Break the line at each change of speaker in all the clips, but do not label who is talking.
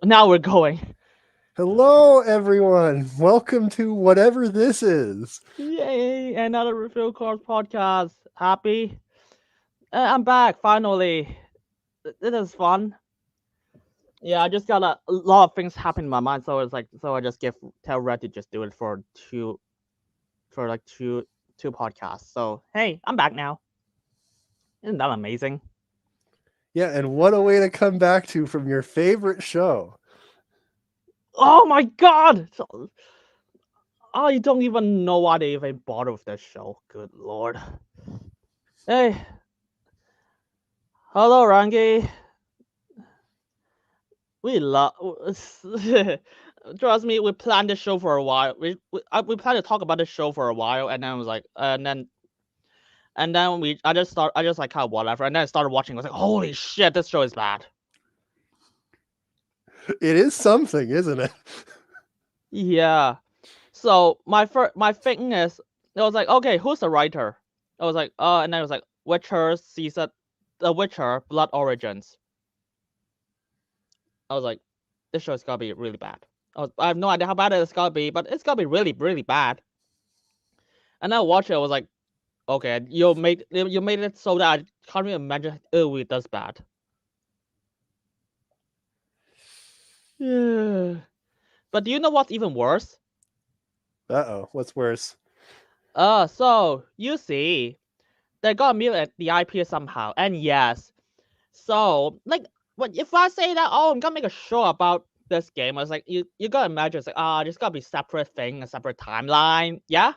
Now we're going.
Hello, everyone. Welcome to whatever this is.
Yay! Another Review Corp podcast. Happy? I'm back finally. This is fun. Yeah, I just got a lot of things happen in my mind, so I just tell Red to just do it for like two podcasts. So hey, I'm back now. Isn't that amazing?
Yeah, and what a way to come back to from your favorite show.
Oh my god! I don't even know why they even bother with this show. Good lord. Hey, hello, Rangi. We love. Trust me, we planned this show for a while. We planned to talk about this show for a while, and then I was like, and then I just like kind of whatever, and then I started watching. I was like, holy shit, this show is bad.
It is something, isn't it?
Yeah. So my thing is, I was like, okay, who's the writer? I was like, and then I was like, Witcher season, The Witcher Blood Origins. I was like, this show is gonna be really bad. I have no idea how bad it's gonna be, but it's gonna be really, really bad. And I watched it. I was like, okay, you made it so that I can't even imagine it will be this bad. Yeah. But do you know what's even worse?
Uh-oh, what's worse?
So you see, they got me at the IP somehow, and yes, so like, what if I say that? Oh, I'm gonna make a show about this game. I was like, you gotta imagine, it's like, there's gotta be separate thing, a separate timeline. Yeah.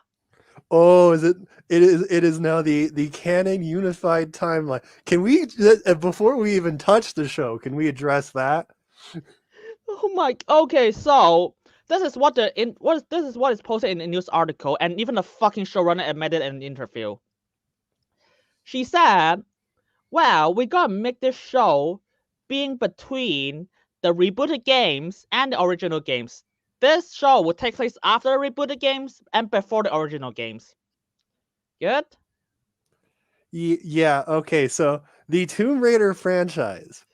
Oh, is it? It is now the canon unified timeline. Can we before we even touch the show? Can we address that?
Oh my. Okay, so this is what is posted in the news article, and even the fucking showrunner admitted in an interview. She said, "Well, we gotta make this show being between the rebooted games and the original games. This show will take place after the rebooted games and before the original games." Good.
Yeah. Okay. So the Tomb Raider franchise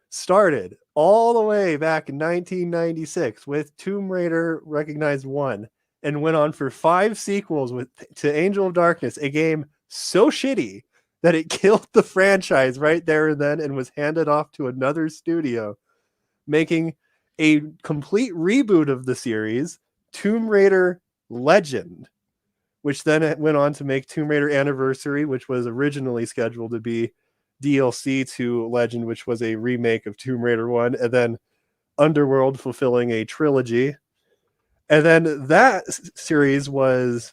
started all the way back in 1996 with Tomb Raider Recognized 1 and went on for 5 sequels with to Angel of Darkness, a game so shitty that it killed the franchise right there and then and was handed off to another studio, making a complete reboot of the series, Tomb Raider Legend, which then went on to make Tomb Raider Anniversary, which was originally scheduled to be DLC to Legend, which was a remake of Tomb Raider 1, and then Underworld fulfilling a trilogy. And then that series was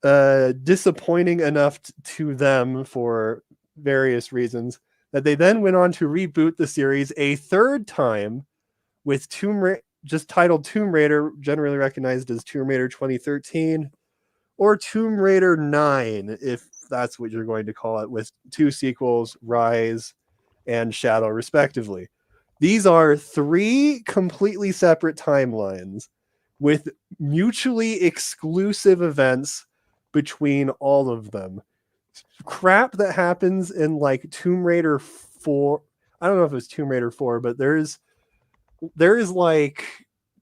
disappointing enough to them for various reasons that they then went on to reboot the series a third time with just titled Tomb Raider, generally recognized as Tomb Raider 2013, or Tomb Raider 9, if that's what you're going to call it, with 2 sequels, Rise and Shadow, respectively. These are 3 completely separate timelines with mutually exclusive events between all of them. Crap that happens in like Tomb Raider 4. I don't know if it's Tomb Raider 4, but there's like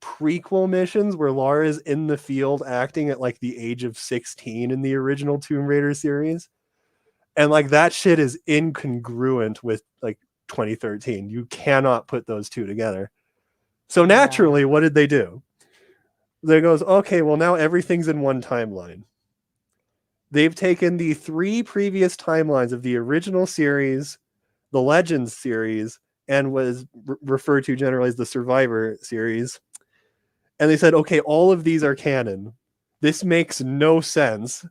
prequel missions where Lara's in the field acting at like the age of 16 in the original Tomb Raider series. And like that shit is incongruent with like 2013. You cannot put those two together. So
Yeah.
naturally, what did they do? They goes, okay, well now everything's in one timeline. They've taken the 3 previous timelines of the original series, the Legends series, and was referred to generally as the Survivor series, and they said, okay, all of these are canon. This makes no sense,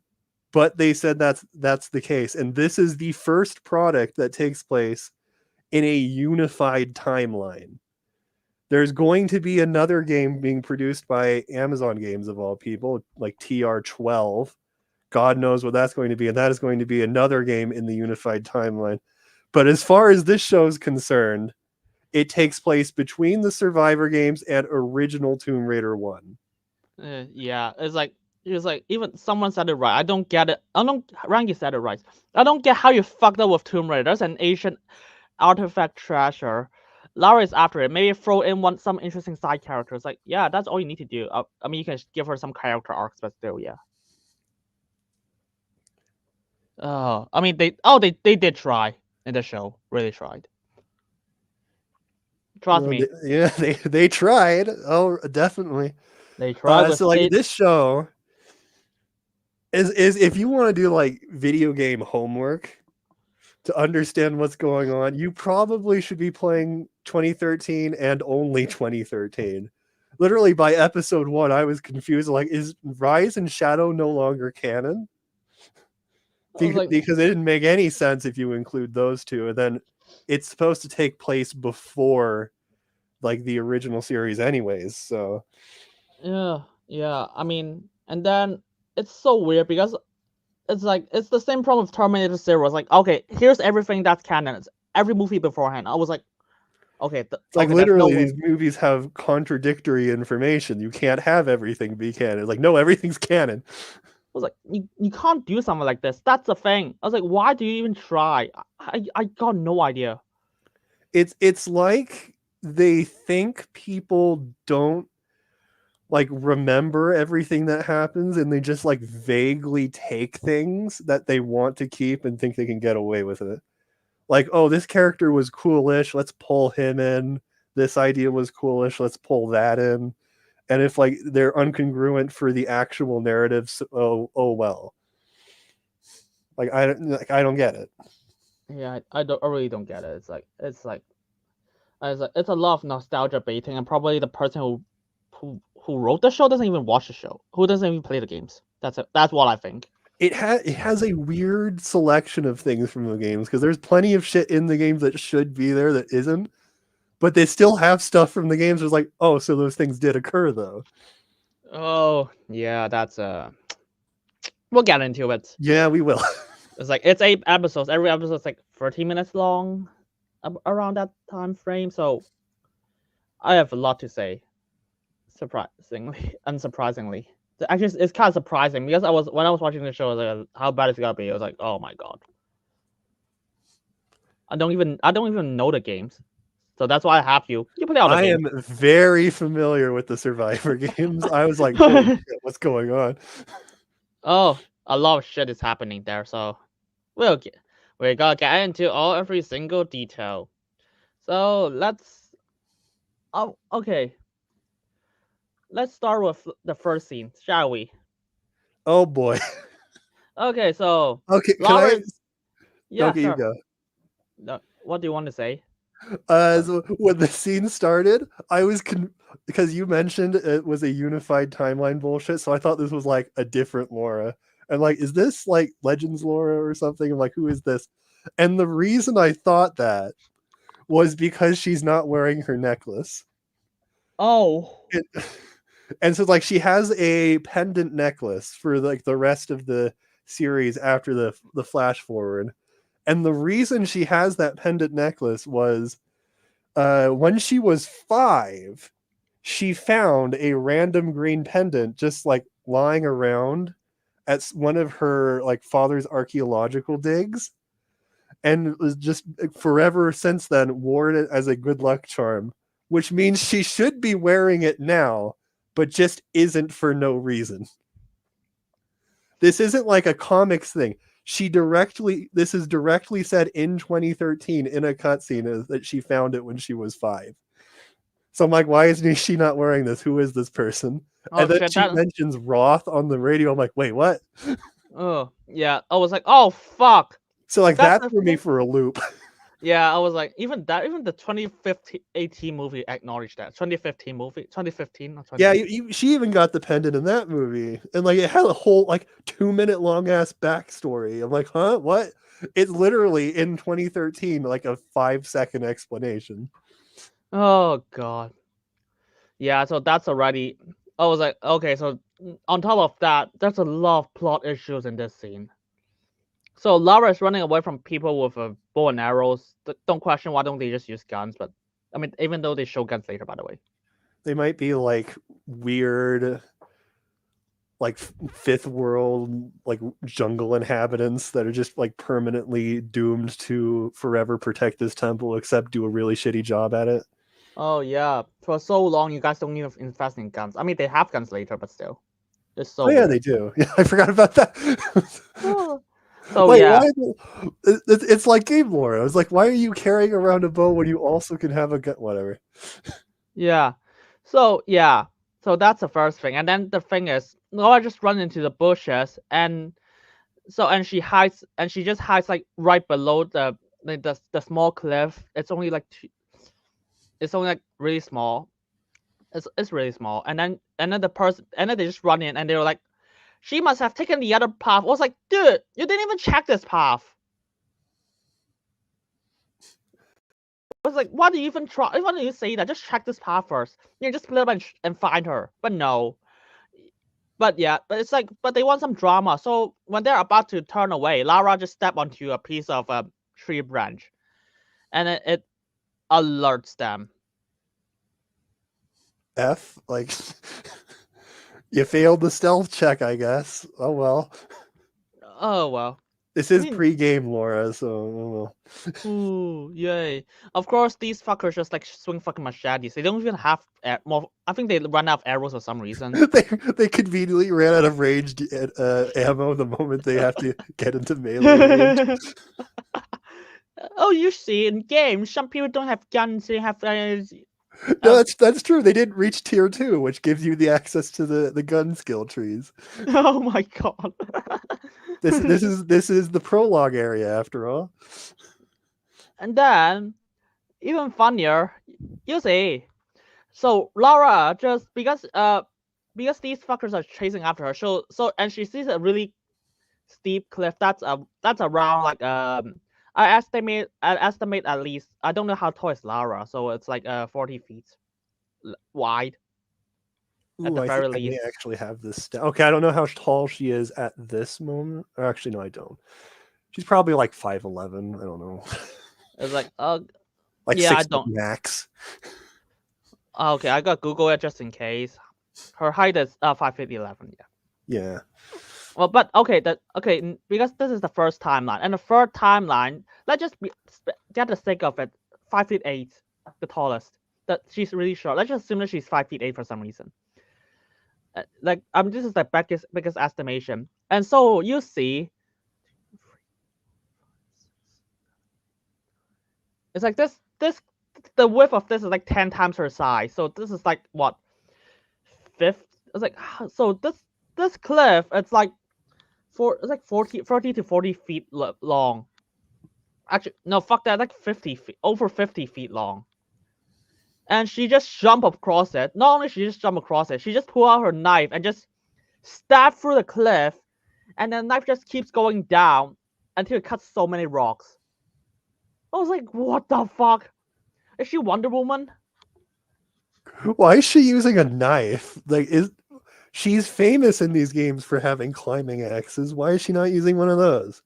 but they said that's the case, and this is the first product that takes place in a unified timeline. There's going to be another game being produced by Amazon Games of all people, like TR12. God knows what that's going to be, and that is going to be another game in the unified timeline. But as far as this show is concerned, it takes place between the Survivor games and original Tomb Raider 1.
Yeah. It's like even someone said it right. I don't get it. I don't. Rangi said it right. I don't get how you fucked up with Tomb Raider. That's an ancient artifact treasure. Lara is after it. Maybe throw in some interesting side characters. Like, yeah, that's all you need to do. I mean, you can give her some character arcs, but still, yeah. I mean, they did try in the show. Really tried. Trust me.
They tried. Oh, definitely.
They tried with
So like this show is if you want to do like video game homework to understand what's going on, you probably should be playing 2013 and only 2013. Literally by episode 1, I was confused. Like, is Rise and Shadow no longer canon? Because it didn't make any sense if you include those two. And then it's supposed to take place before like the original series anyways. So
yeah. I mean, and then it's so weird because it's like it's the same problem with Terminator Zero. It's like, okay, here's everything that's canon. It's every movie beforehand. I was like, okay,
like literally these movies have contradictory information. You can't have everything be canon. Like, no, everything's canon.
I was like, you can't do something like this. That's the thing. I was like, why do you even try? I got no idea.
It's like they think people don't like remember everything that happens, and they just like vaguely take things that they want to keep and think they can get away with it. Like, oh, this character was coolish, let's pull him in. This idea was coolish, let's pull that in. And if like they're incongruent for the actual narratives, oh well. Like I don't get it.
Yeah, I really don't get it. It's a lot of nostalgia baiting, and probably the person who wrote the show doesn't even watch the show. Who doesn't even play the games. That's what I think.
It has a weird selection of things from the games, because there's plenty of shit in the games that should be there that isn't, but they still have stuff from the games. It's like, oh, so those things did occur though.
Oh yeah, that's we'll get into it.
Yeah, we will.
It's like it's 8 episodes. Every episode is like 30 minutes long, around that time frame. So I have a lot to say. Unsurprisingly. Actually, it's kind of surprising because when I was watching the show, I was like, how bad is it gonna be? I was like, oh my god. I don't even know the games, so that's why I have you. You play all the games.
I am very familiar with the Survivor games. I was like, holy shit, what's going on?
Oh, a lot of shit is happening there, so we're gonna get into every single detail. So let's. Oh, okay. Let's start with the first scene, shall we?
Oh boy.
Okay, so
okay,
Lara,
yeah, okay,
sure.
you go.
No, what do you want to say?
So when the scene started, I was because you mentioned it was a unified timeline bullshit, so I thought this was like a different Laura. And like, is this like Legends Laura or something? I'm like, who is this? And the reason I thought that was because she's not wearing her necklace.
Oh.
And so like she has a pendant necklace for like the rest of the series after the flash forward. And the reason she has that pendant necklace was when she was 5, she found a random green pendant just like lying around at one of her like father's archaeological digs, and was just forever since then worn it as a good luck charm, which means she should be wearing it now, but just isn't for no reason. This isn't like a comics thing. This is directly said in 2013 in a cutscene that she found it when she was 5. So I'm like, why isn't she not wearing this? Who is this person? And then she mentions Roth on the radio. I'm like, wait, what?
Oh, yeah. I was like, oh, fuck.
So like that threw me for a loop.
Yeah, I was like, even the 2015 movie acknowledged that. 2015 movie, 2015.
Yeah, she even got the pendant in that movie, and like it had a whole like 2-minute long ass backstory. I'm like, huh, what? It's literally in 2013, like a 5-second explanation.
Oh god. Yeah, so that's already. I was like, okay, so on top of that, there's a lot of plot issues in this scene. So Lara is running away from people with a bow and arrows. Don't question why don't they just use guns, but I mean, even though they show guns later, by the way.
They might be like weird, like fifth world like jungle inhabitants that are just like permanently doomed to forever protect this temple, except do a really shitty job at it.
Oh yeah, for so long you guys don't even invest in guns. I mean, they have guns later, but still, it's so
Oh yeah,
weird.
they do. Yeah, I forgot about that.
So
Like,
yeah,
it's like game lore. I was like, why are you carrying around a bow when you also can have a gun? Whatever.
yeah. So yeah, so that's the first thing, and then the thing is, Laura just run into the bushes, and she hides, and she just hides like right below the small cliff. It's only like it's only like really small. It's really small, and then the person, and then they just run in, and they were like, she must have taken the other path. I was like, dude, you didn't even check this path. I was like, why do you even try? Why do you say that? Just check this path first. Just split up and find her. But no. But yeah, but it's like, but they want some drama. So when they're about to turn away, Lara just step onto a piece of a tree branch, and it alerts them.
F, like, you failed the stealth check, I guess. Oh well.
Oh well.
This is pre-game, Laura, so oh well.
Ooh, yay. Of course, these fuckers just like swing fucking machetes. They don't even have more. I think they run out of arrows for some reason.
they conveniently ran out of ranged ammo the moment they have to get into melee range.
Oh, you see, in games, some people don't have guns. They have.
No, that's true. They didn't reach tier 2, which gives you the access to the gun skill trees.
Oh my god.
This is the prologue area after all.
And then, even funnier, you see. So Lara just because these fuckers are chasing after her. So and she sees a really steep cliff that's around like I estimate at least, I don't know how tall is Lara, so it's like 40 feet wide. At
Ooh,
the
I
very
think I may
least.
actually have this. Okay, I don't know how tall she is at this moment. Or actually, no, I don't. She's probably like 5'11". I don't know.
It's like
like
yeah,
6
I don't.
max.
Okay, I got Google it just in case. Her height is 5'11". Yeah.
Yeah.
Well, but okay, because this is the first timeline, and the third timeline, let's just get the sake of it, 5'8", the tallest. That she's really short. Let's just assume that she's 5'8" for some reason. Like this is the biggest estimation, and so you see, it's like this the width of this is like 10 times her size. So this is like what, fifth? It's like, so this cliff, it's like 30 to 40 feet long. Actually, no, fuck that, like 50 feet, over 50 feet long. And she just jumped across it. Not only she just jumped across it, she just pulled out her knife and just stabbed through the cliff, and the knife just keeps going down until it cuts so many rocks. I was like, what the fuck? Is she Wonder Woman?
Why is she using a knife? Like, she's famous in these games for having climbing axes. Why is she not using one of those?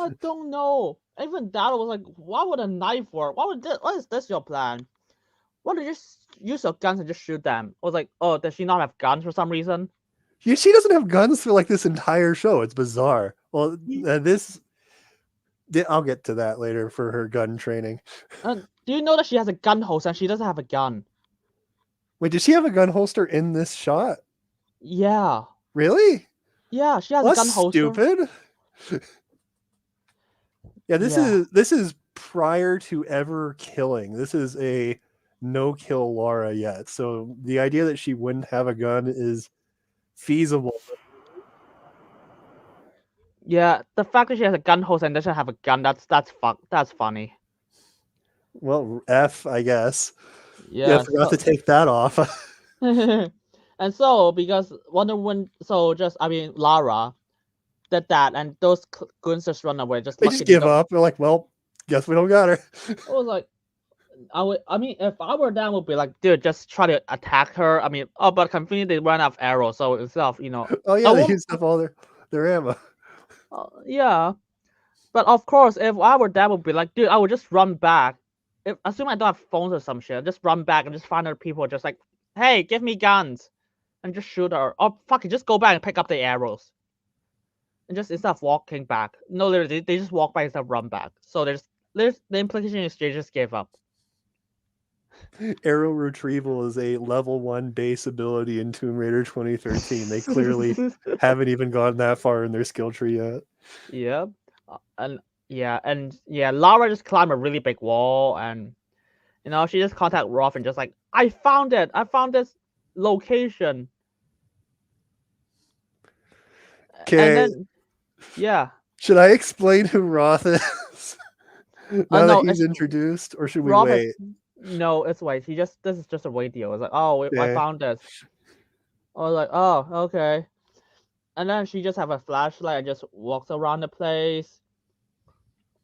I don't know. Even that was like, why would a knife work? What is this your plan? Why don't you just use your guns and just shoot them? I was like, oh, does she not have guns for some reason?
Yeah, she doesn't have guns for like this entire show. It's bizarre. Well, I'll get to that later for her gun training.
Do you know that she has a gun holster and she doesn't have a gun?
Wait, did she have a gun holster in this shot?
Yeah.
Really?
Yeah, she has a gun holster.
Stupid. Yeah, this is prior to ever killing. This is a no-kill Lara yet. So the idea that she wouldn't have a gun is feasible.
Yeah, the fact that she has a gun holster and doesn't have a gun, that's funny.
Well, F, I guess.
Yeah,
I forgot to take that off.
And so, because Wonder Woman, Lara did that, and those goons just run away.
They just give up. They're like, well, guess we don't got her.
I was like, if I were them, I would be like, dude, just try to attack her. I mean, but conveniently they run out of arrows, so instead of,
Oh yeah, they used up all their ammo.
Yeah, but of course, if I were them, I would be like, dude, I would just run back. Assume I don't have phones or some shit, just run back and just find other people, just like, hey, give me guns. and just shoot her. Or fuck it, just go back and pick up the arrows. And just instead of walking back, no, literally, they just walk back instead of run back. So there's the implication is they just gave up.
Arrow retrieval is a level 1 base ability in Tomb Raider 2013. They clearly haven't even gone that far in their skill tree yet.
Yeah, and Lara just climbed a really big wall, and she just contact Roth and just like, I found it. I found this location.
Okay.
And then, yeah.
Should I explain who Roth is now
no,
that he's introduced, or should we
Roth
wait?
No, it's wait. This is just a radio. It's like, oh,
Okay.
I found this. I was like, oh, okay. And then she just have a flashlight and just walks around the place.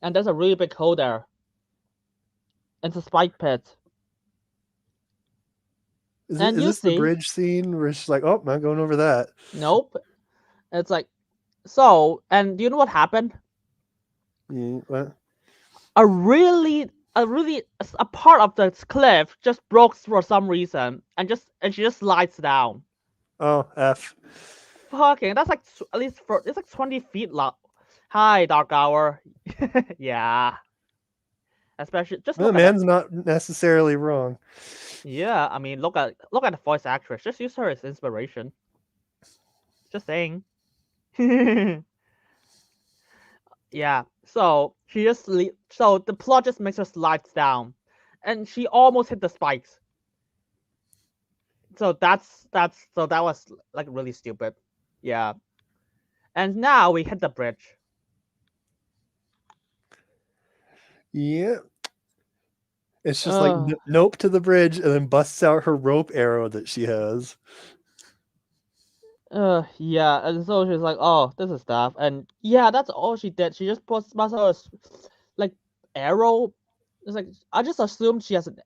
And there's a really big hole there. It's a spike pit.
Is this the bridge scene where she's like, oh, I'm not going over that?
Nope. It's like, so, and do you know what happened?
Yeah, what?
A part of the cliff just broke for some reason, and she just slides down.
Oh, F.
Fucking, that's like at least it's like 20 feet long. Hi, Dark Hour. Yeah. Especially just
the man's not necessarily wrong.
Yeah, I mean, look at the voice actress. Just use her as inspiration. Just saying. Yeah. So she so the plot just makes her slide down, and she almost hit the spikes. So that was like really stupid. Yeah. And now we hit the bridge.
Yeah. It's just like nope to the bridge, and then busts out her rope arrow that she has.
Yeah, and so she's like, oh, this is stuff, and yeah, that's all she did. She just puts her like arrow. It's like I just assumed she has an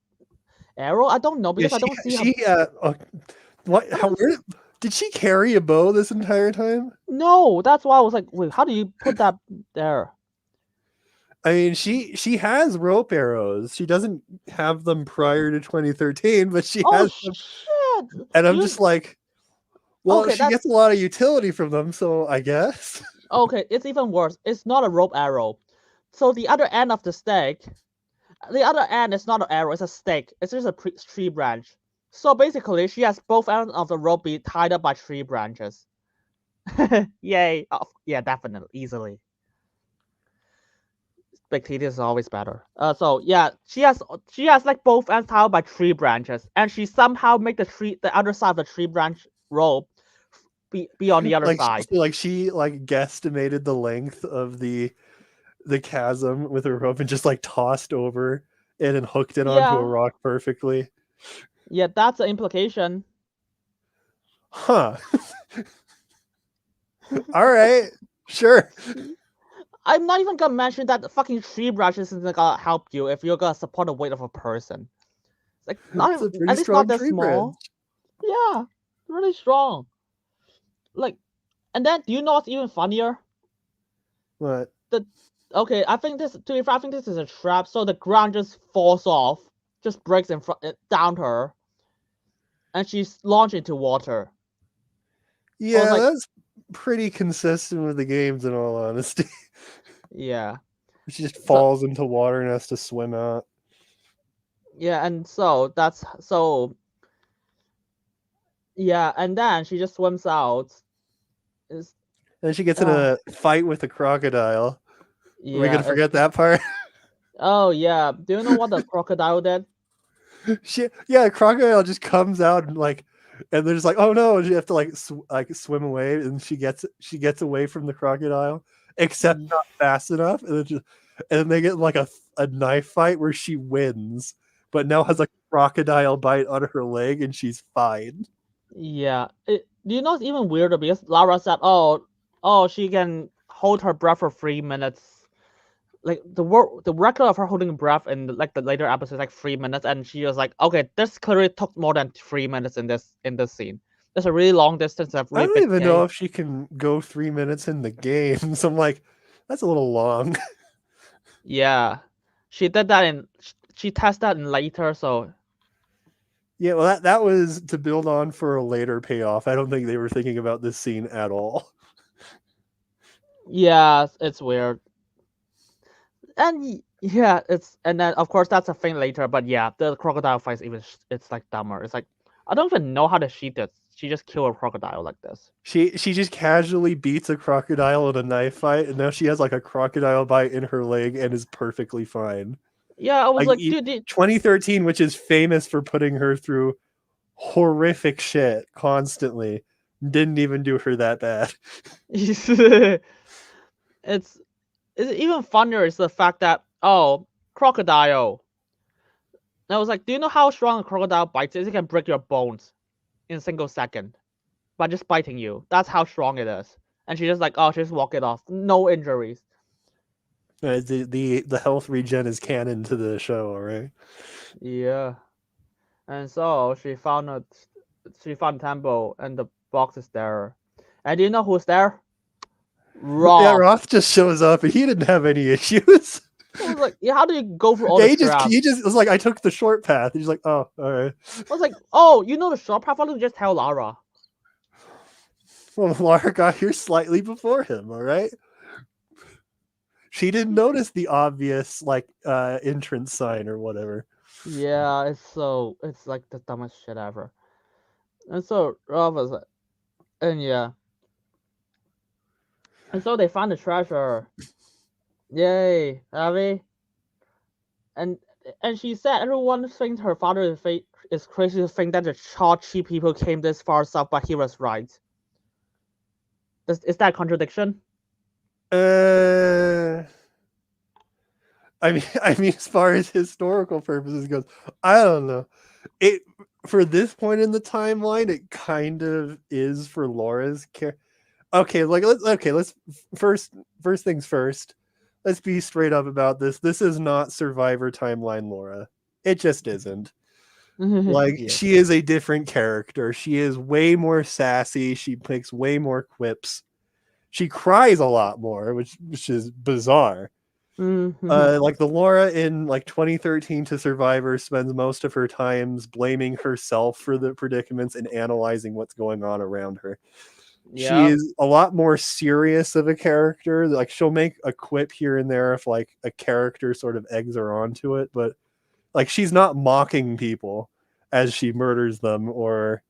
arrow. I don't know because I don't see her.
What? Where did she carry a bow this entire time?
No, that's why I was like, wait, how do you put that there?
I mean, she has rope arrows. She doesn't have them prior to 2013, but she has them.
Shit.
And I'm just like, well, she gets a lot of utility from them, so I guess.
Okay, it's even worse. It's not a rope arrow. So the other end of the stake, the other end is not an arrow, it's a stake. It's just a tree branch. So basically, she has both ends of the rope be tied up by tree branches. Yay. Yeah, definitely. Easily. Big titties is always better. So yeah, she has like both ends tied by tree branches, and she somehow make the other side of the tree branch rope be on the other side.
She guesstimated the length of the chasm with a rope and just like tossed over it and hooked it onto a rock perfectly.
Yeah, that's the implication.
Huh. All right, sure.
I'm not even gonna mention that the fucking tree branches isn't gonna help you if you're gonna support the weight of a person. It's like not
it's
at least not that small.
Branch.
Yeah, really strong. Like, and then do you know what's even funnier?
What?
Okay, I think this is a trap. So the ground just falls off, just breaks down her, and she's launched into water.
Yeah, that's pretty consistent with the games, in all honesty.
Yeah.
She just falls into water and has to swim out.
Yeah, and so that's so. Yeah, and then she just swims out.
And she gets in a fight with a crocodile. Yeah, are we gonna forget that part?
Oh yeah. Do you know what the crocodile did?
The crocodile just comes out and and they're just like, oh no, and you have to swim away, and she gets away from the crocodile, except not fast enough, and then they get a knife fight where she wins, but now has a crocodile bite on her leg and she's fine.
Yeah. Do you know it's even weirder because Lara said, oh, she can hold her breath for 3 minutes. Like the record of her holding breath in the later episodes like 3 minutes, and she was like, okay, this clearly took more than 3 minutes in this scene. There's a really long distance. I don't
even know if she can go 3 minutes in the game. So I'm like, that's a little long.
Yeah, she did that she tested that in later. So
Yeah, well, that was to build on for a later payoff. I don't think they were thinking about this scene at all.
Yeah, it's weird. And yeah, and then of course that's a thing later. But yeah, the crocodile fight even it's like dumber. It's like I don't even know how to she did. She just killed a crocodile like this.
She just casually beats a crocodile in a knife fight, and now she has like a crocodile bite in her leg and is perfectly fine.
Yeah, I was
Like
like, dude,
2013, which is famous for putting her through horrific shit constantly, didn't even do her that bad.
it's even funnier is the fact that crocodile. And I was like, do you know how strong a crocodile bites is? It can break your bones in a single second by just biting you. That's how strong it is. And she just like, she just walk it off, no injuries.
The health regen is canon to the show, all right?
Yeah. And so she found a temple and the box is there. And do you know who's there?
Yeah,
Roth.
Roth just shows up and he didn't have any issues.
I was like, yeah, how do you go through all
Yeah,
the crap?
he just was like, I took the short path. He's like, oh, all right.
I was like, oh, you know the short path? Why don't you just tell Lara?
Well, Lara got here slightly before him, all right? She didn't notice the obvious like entrance sign or whatever.
Yeah, it's like the dumbest shit ever. And so Roth was like, and yeah. And so they found the treasure. Yay, happy. And she said everyone thinks her father is crazy to think that the Chachi people came this far south, but he was right. Is that a contradiction?
I mean, as far as historical purposes goes, I don't know. It for this point in the timeline, it kind of is for Laura's care. Okay, let's first things first. Let's be straight up about this. This is not Survivor timeline Laura. It just isn't. Like
Yeah.
she is a different character. She is way more sassy. She makes way more quips. She cries a lot more, which is bizarre. Like the Laura in like 2013 to Survivor spends most of her times blaming herself for the predicaments and analyzing what's going on around her. She is a lot more serious of a character. Like she'll make a quip here and there if like a character sort of eggs her onto it, but like she's not mocking people as she murders them or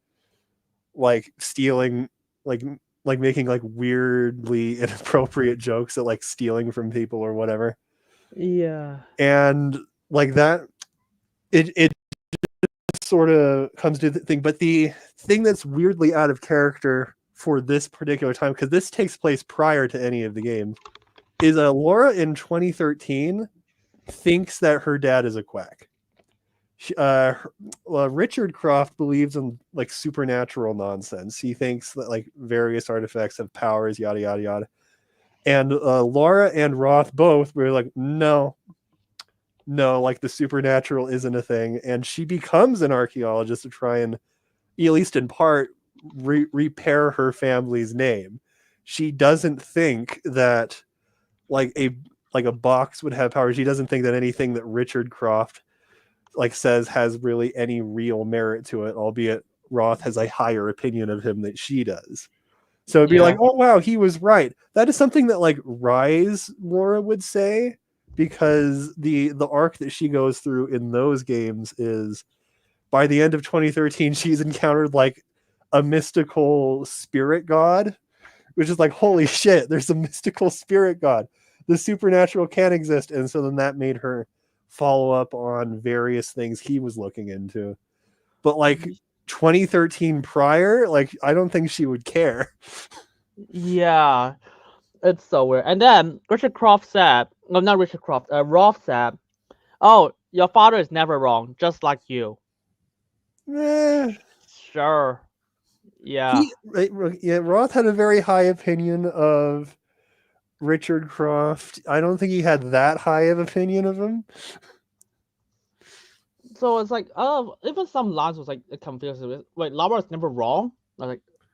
like stealing like making like weirdly inappropriate jokes at like stealing from people or whatever.
Yeah.
And like that it sort of comes to the thing, but the thing that's weirdly out of character for this particular time, because this takes place prior to any of the games, is Laura in 2013 thinks that her dad is a quack. Richard Croft believes in like supernatural nonsense. He thinks that like various artifacts have powers, yada yada yada. And Laura and Roth both were like, no, like the supernatural isn't a thing. And she becomes an archaeologist to try and, at least in part, repair her family's name. She doesn't think that like a box would have power. She doesn't think that anything that Richard Croft like says has really any real merit to it, albeit Roth has a higher opinion of him than she does. So it'd be like, oh wow, he was right. That is something that like Rise Laura would say, because the arc that she goes through in those games is by the end of 2013 she's encountered like a mystical spirit god, which is like, holy shit, there's a mystical spirit god. The supernatural can exist. And so then that made her follow up on various things he was looking into. But like 2013 prior, like I don't think she would care.
Yeah. It's so weird. And then Richard Croft said, no, not Richard Croft, Roth said, oh, your father is never wrong, just like you. Sure. Yeah.
Roth had a very high opinion of Richard Croft. I don't think he had that high of opinion of him.
So it's like, even some lines was like confusing. Wait, Lara's never wrong?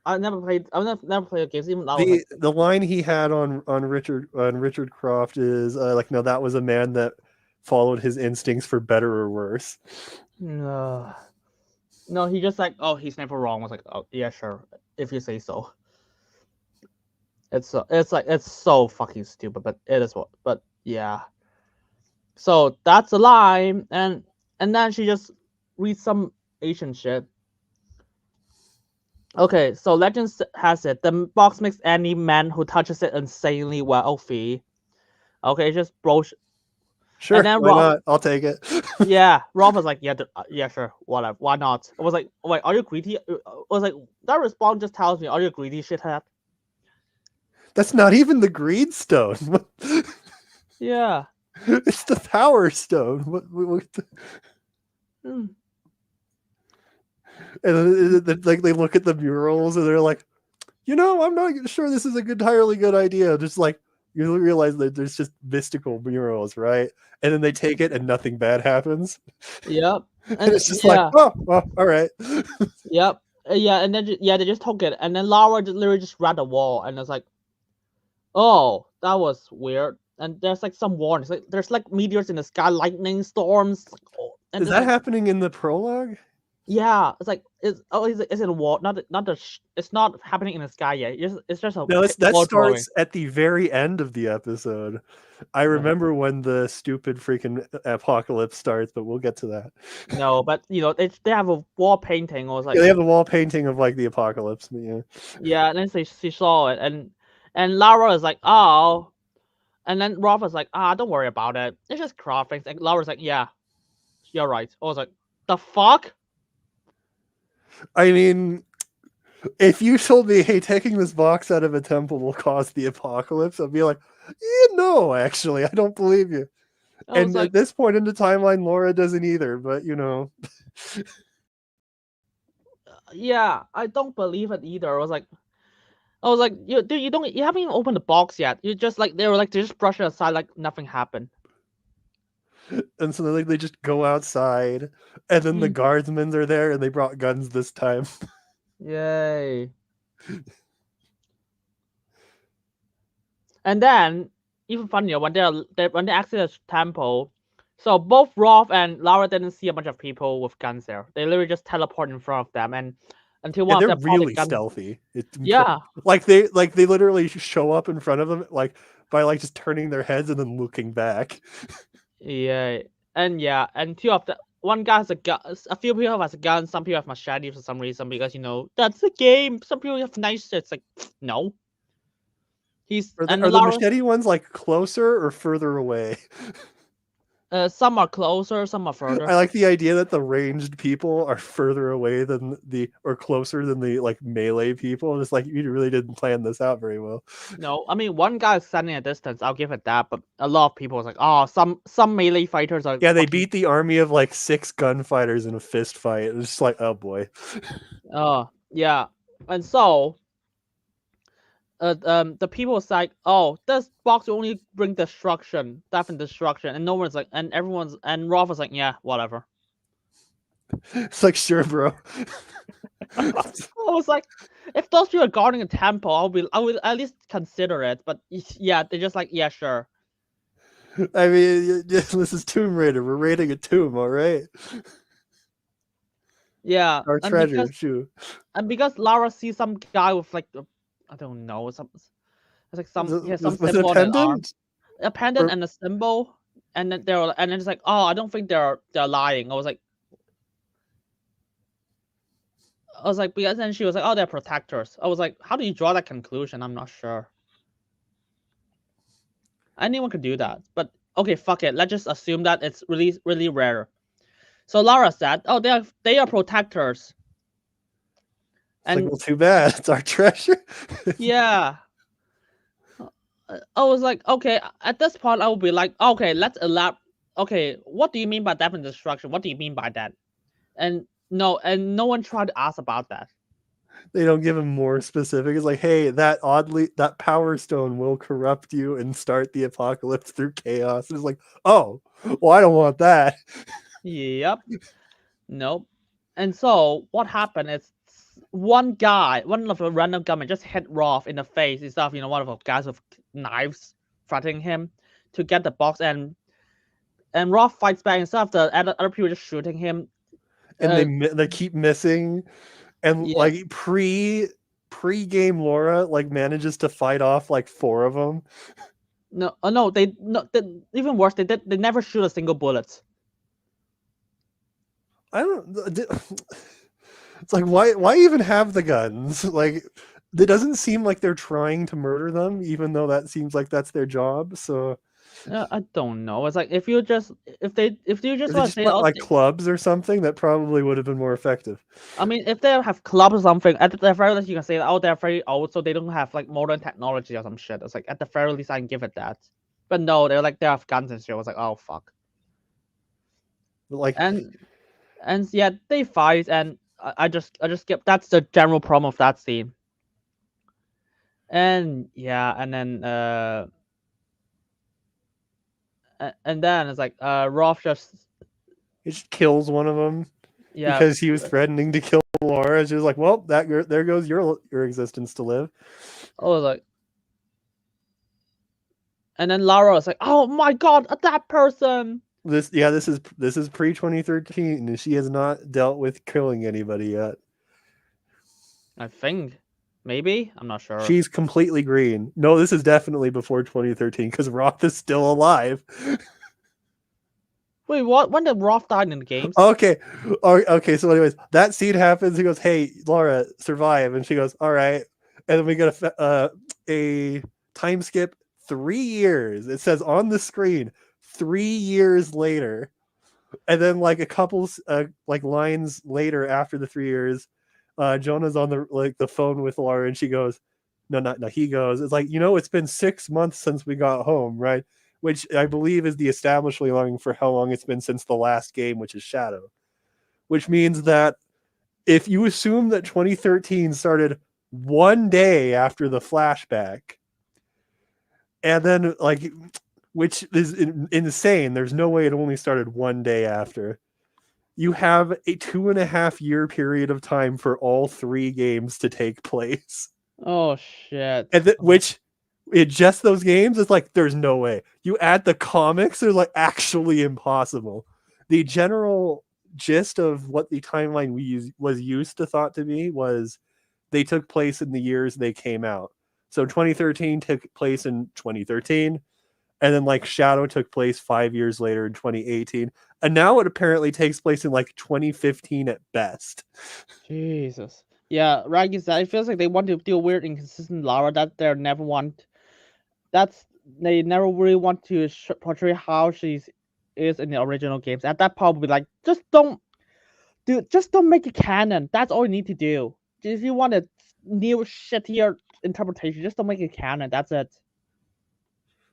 I've never played a game. Even
the line he had on Richard Croft is like, no, that was a man that followed his instincts for better or worse.
No, he just like, oh, he's never wrong. I was like, oh yeah, sure, if you say so. It's like it's so fucking stupid, but it is what. But yeah. So that's a lie, and then she just reads some Asian shit. Okay, so legend has it the box makes any man who touches it insanely wealthy. Okay, just bro.
Sure,
And then
why not? I'll take it.
yeah, Rob was like, yeah, sure, whatever, why not? I was like, wait, are you greedy? I was like, that response just tells me, are you a greedy shithead?
That's not even the greed stone.
Yeah.
It's the power stone. What the...
Mm.
And then, like they look at the murals and they're like, I'm not sure this is entirely good idea. Just like you realize that there's just mystical murals, right? And then they take it and nothing bad happens.
Yep.
And it's just like, oh, well, all right.
Yep. Yeah, and then they just took it, and then Lara literally just read the wall, and it's like, oh, that was weird. And there's like some warnings, like there's like meteors in the sky, lightning storms. And
is that
like,
happening in the prologue?
Yeah, it's like is it a wall? It's not happening in the sky yet. It's just a
No, that
wall
starts
drawing.
at the very end of the episode. I remember when the stupid freaking apocalypse starts, but we'll get to that.
No, but they have a wall painting, or like
they have a wall painting of like the apocalypse. Yeah.
Yeah, and then she saw it, and Lara is like, oh, and then Rob was like, don't worry about it. It's just Croft things. And Lara's like, yeah, you're right. I was like, the fuck?
I mean, if you told me, hey, taking this box out of a temple will cause the apocalypse, I'd be like, no, actually, I don't believe you. And at this point in the timeline, Laura doesn't either, but
yeah, I don't believe it either. I was like, you haven't even opened the box yet. You just like they just brush it aside like nothing happened.
And so they just go outside, and then the guardsmen are there, and they brought guns this time.
Yay! And then even funnier when they exit the temple. So both Rolf and Lara didn't see a bunch of people with guns there. They literally just teleport in front of them, and until one of them
really stealthy.
Yeah,
like they literally show up in front of them, like by like just turning their heads and then looking back.
Yeah, and two of the one guy has a gun. A few people has a gun. Some people have machetes for some reason because that's the game. Some people have knives. It's like no.
Are the machete ones like closer or further away?
Some are closer, some are further.
I like the idea that the ranged people are further away than or closer than the like melee people. It's like you really didn't plan this out very well.
No, I mean one guy is standing at distance. I'll give it that, but a lot of people is like, oh, some melee fighters are.
Yeah, they beat the army of like 6 gunfighters in a fist fight. It's just like, oh boy.
Oh yeah, and so. The people like, oh, this box will only bring destruction, death and destruction, and no one's like, and Rolf was like, yeah, whatever.
It's like, sure, bro.
I was like, if those people are guarding a temple, I will at least consider it. But yeah, they're just like, yeah, sure.
I mean, this is Tomb Raider. We're raiding a tomb, all right?
Yeah,
our treasure, shoot.
And because Lara sees some guy with like, I don't know, it's like some symbol on an arm, a pendant and a symbol, and then it's like, oh, I don't think they're lying. I was like, because then she was like, oh, they're protectors. I was like, how do you draw that conclusion? I'm not sure. Anyone could do that, but okay, fuck it. Let's just assume that it's really, really rare. So Lara said, oh, they are protectors.
And like, well, too bad. It's our treasure.
Yeah. I was like, okay, at this point, I will be like, okay, let's elaborate. Okay, what do you mean by death and destruction? What do you mean by that? And no one tried to ask about that.
They don't give him more specific. It's like, hey, that power stone will corrupt you and start the apocalypse through chaos. And it's like, oh, well, I don't want that.
Yep. Nope. And so what happened is one of the random gunmen just hit Rolf in the face instead of one of the guys with knives threatening him to get the box, and Rolf fights back instead of the other people just shooting him.
and they keep missing, and
Yeah.
like pre-game Laura like manages to fight off like 4 of them.
No, they even worse. They never shoot a single bullet.
I don't. It's like why even have the guns? Like it doesn't seem like they're trying to murder them, even though that seems like that's their job. So
I don't know. It's like if you just
if
want
they
to
just
say,
went
oh,
like clubs or something, that probably would have been more effective.
I mean, if they have clubs or something, at the very least you can say, oh, they're very old, so they don't have like modern technology or some shit. It's like at the very least I can give it that. But no, they have guns and shit. I was like, oh fuck.
But like
And yeah, they fight, and I just get that's the general problem of that scene. And yeah, and then and then it's like Rolf just
it just kills one of them
yeah.
because he was threatening to kill Laura. She was like, "Well, there goes your existence to live."
I was like, and then Lara was like, oh my god, that person.
This is pre 2013, and she has not dealt with killing anybody yet.
I think maybe I'm not sure.
She's completely green. No, this is definitely before 2013 because Roth is still alive.
Wait, what? When did Rolf die in the games?
Okay. So, anyways, that scene happens. He goes, "Hey, Laura, survive," and she goes, "All right." And then we get a time skip 3 years. It says on the screen 3 years later, and then like a couple like lines later after the 3 years, Jonah's on the phone with Laura, and she goes, "No, he goes, it's like, it's been 6 months since we got home, right?" Which I believe is the establishing line for how long it's been since the last game, which is Shadow. Which means that if you assume that 2013 started 1 day after the flashback, and then like, which is insane. There's no way it only started 1 day after. You have a 2.5 year period of time for all 3 games to take place.
Oh shit!
And which it just those games, it's like there's no way. You add the comics, they're like actually impossible. The general gist of what the timeline was used to thought to be was they took place in the years they came out. So 2013 took place in 2013, and then like Shadow took place 5 years later in 2018, and now it apparently takes place in like 2015 at best.
Jesus. Yeah, Raggy said it feels like they want to do a weird inconsistent Lara that they never want. They never really want to portray how she is in the original games. At that point, be like, just don't make it canon. That's all you need to do. If you want a new shittier interpretation, just don't make it canon. That's it.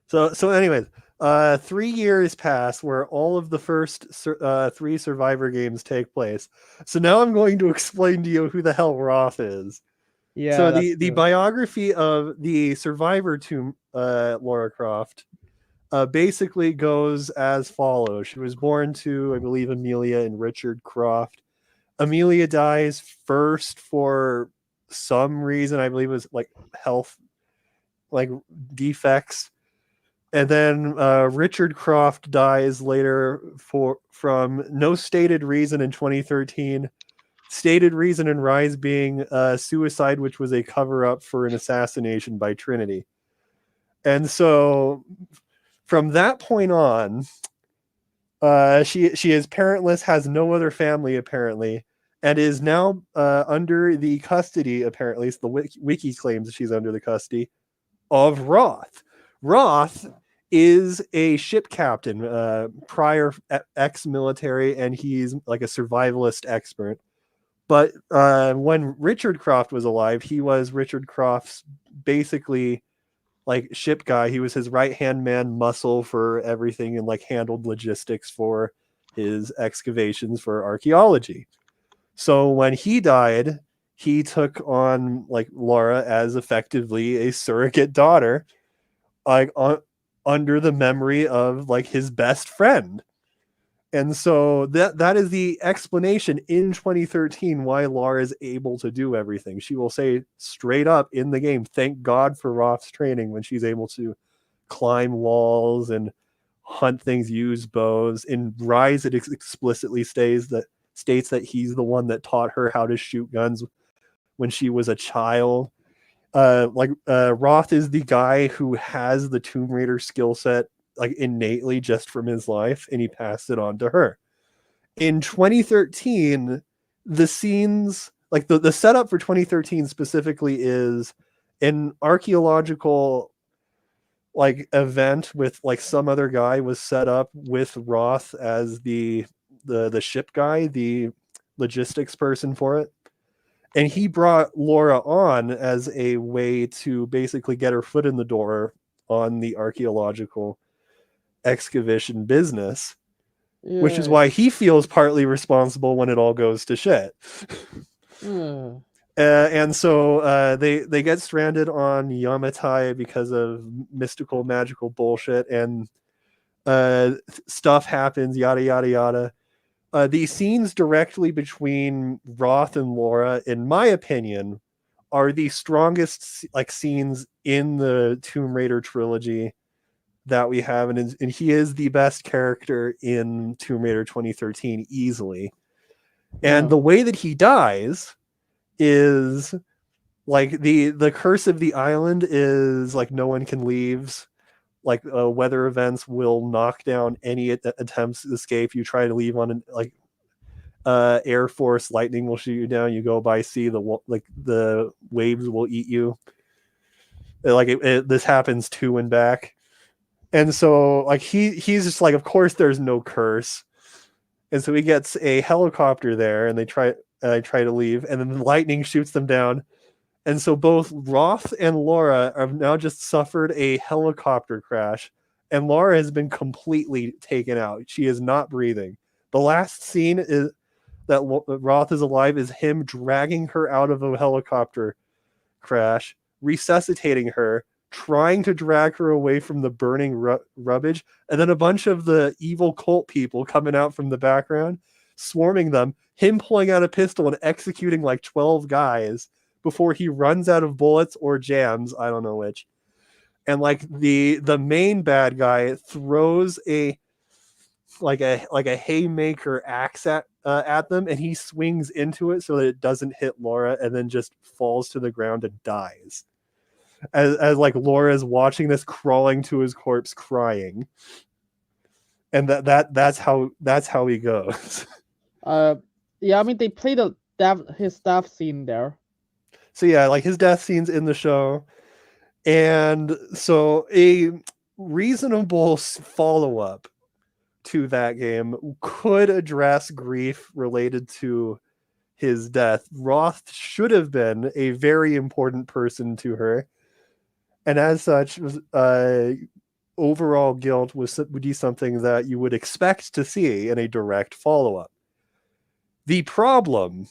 So anyways, 3 years pass where all of the first 3 Survivor games take place. So now I'm going to explain to you who the hell Roth is.
Yeah.
So the biography of the survivor to Lara Croft basically goes as follows. She was born to, I believe, Amelia and Richard Croft. Amelia dies first for some reason. I believe it was like health, like defects. And then Richard Croft dies later from no stated reason in 2013. Stated reason in Rise being suicide, which was a cover-up for an assassination by Trinity. And so from that point on, she is parentless, has no other family apparently, and is now under the custody, apparently, the wiki claims she's under the custody of Roth. Roth is a ship captain, prior ex-military, and he's like a survivalist expert. But when Richard Croft was alive, he was Richard Croft's basically like ship guy. He was his right-hand man, muscle for everything, and like handled logistics for his excavations for archaeology. So when he died, he took on like Laura as effectively a surrogate daughter, like under the memory of like his best friend. And so that is the explanation in 2013 why Lara is able to do everything. She will say straight up in the game, thank God for Roth's training, when she's able to climb walls and hunt things, use bows. In Rise, it explicitly states states that he's the one that taught her how to shoot guns when she was a child. Roth is the guy who has the Tomb Raider skill set like innately just from his life, and he passed it on to her. In 2013, the scenes like the setup for 2013 specifically is an archaeological like event with like some other guy was set up with Roth as the ship guy, the logistics person for it. And he brought Laura on as a way to basically get her foot in the door on the archaeological excavation business, which is why he feels partly responsible when it all goes to shit. And so they get stranded on Yamatai because of mystical magical bullshit, and stuff happens, yada yada yada. The scenes directly between Roth and Laura, in my opinion, are the strongest like scenes in the Tomb Raider trilogy that we have, and he is the best character in Tomb Raider 2013 easily. And the way that he dies is like the curse of the island is like no one can leave. Like weather events will knock down any attempts to escape. You try to leave on like Air Force, lightning will shoot you down. You go by sea, the waves will eat you. Like this happens to and back, and so like he's just like, of course there's no curse, and so he gets a helicopter there, and they try to leave, and then the lightning shoots them down. And so both Roth and Laura have now just suffered a helicopter crash, and Laura has been completely taken out. She is not breathing. The last scene is that Roth is alive is him dragging her out of a helicopter crash, resuscitating her, trying to drag her away from the burning rubbish, and then a bunch of the evil cult people coming out from the background, swarming them, him pulling out a pistol and executing like 12 guys before he runs out of bullets or jams, I don't know which. And like the main bad guy throws a haymaker axe at them, and he swings into it so that it doesn't hit Laura, and then just falls to the ground and dies. As like Laura is watching this, crawling to his corpse, crying. And that's how he goes.
Yeah, I mean they played his death scene there.
So yeah, like his death scene's in the show. And so a reasonable follow-up to that game could address grief related to his death. Roth should have been a very important person to her. And as such, overall guilt would be something that you would expect to see in a direct follow-up. The problem...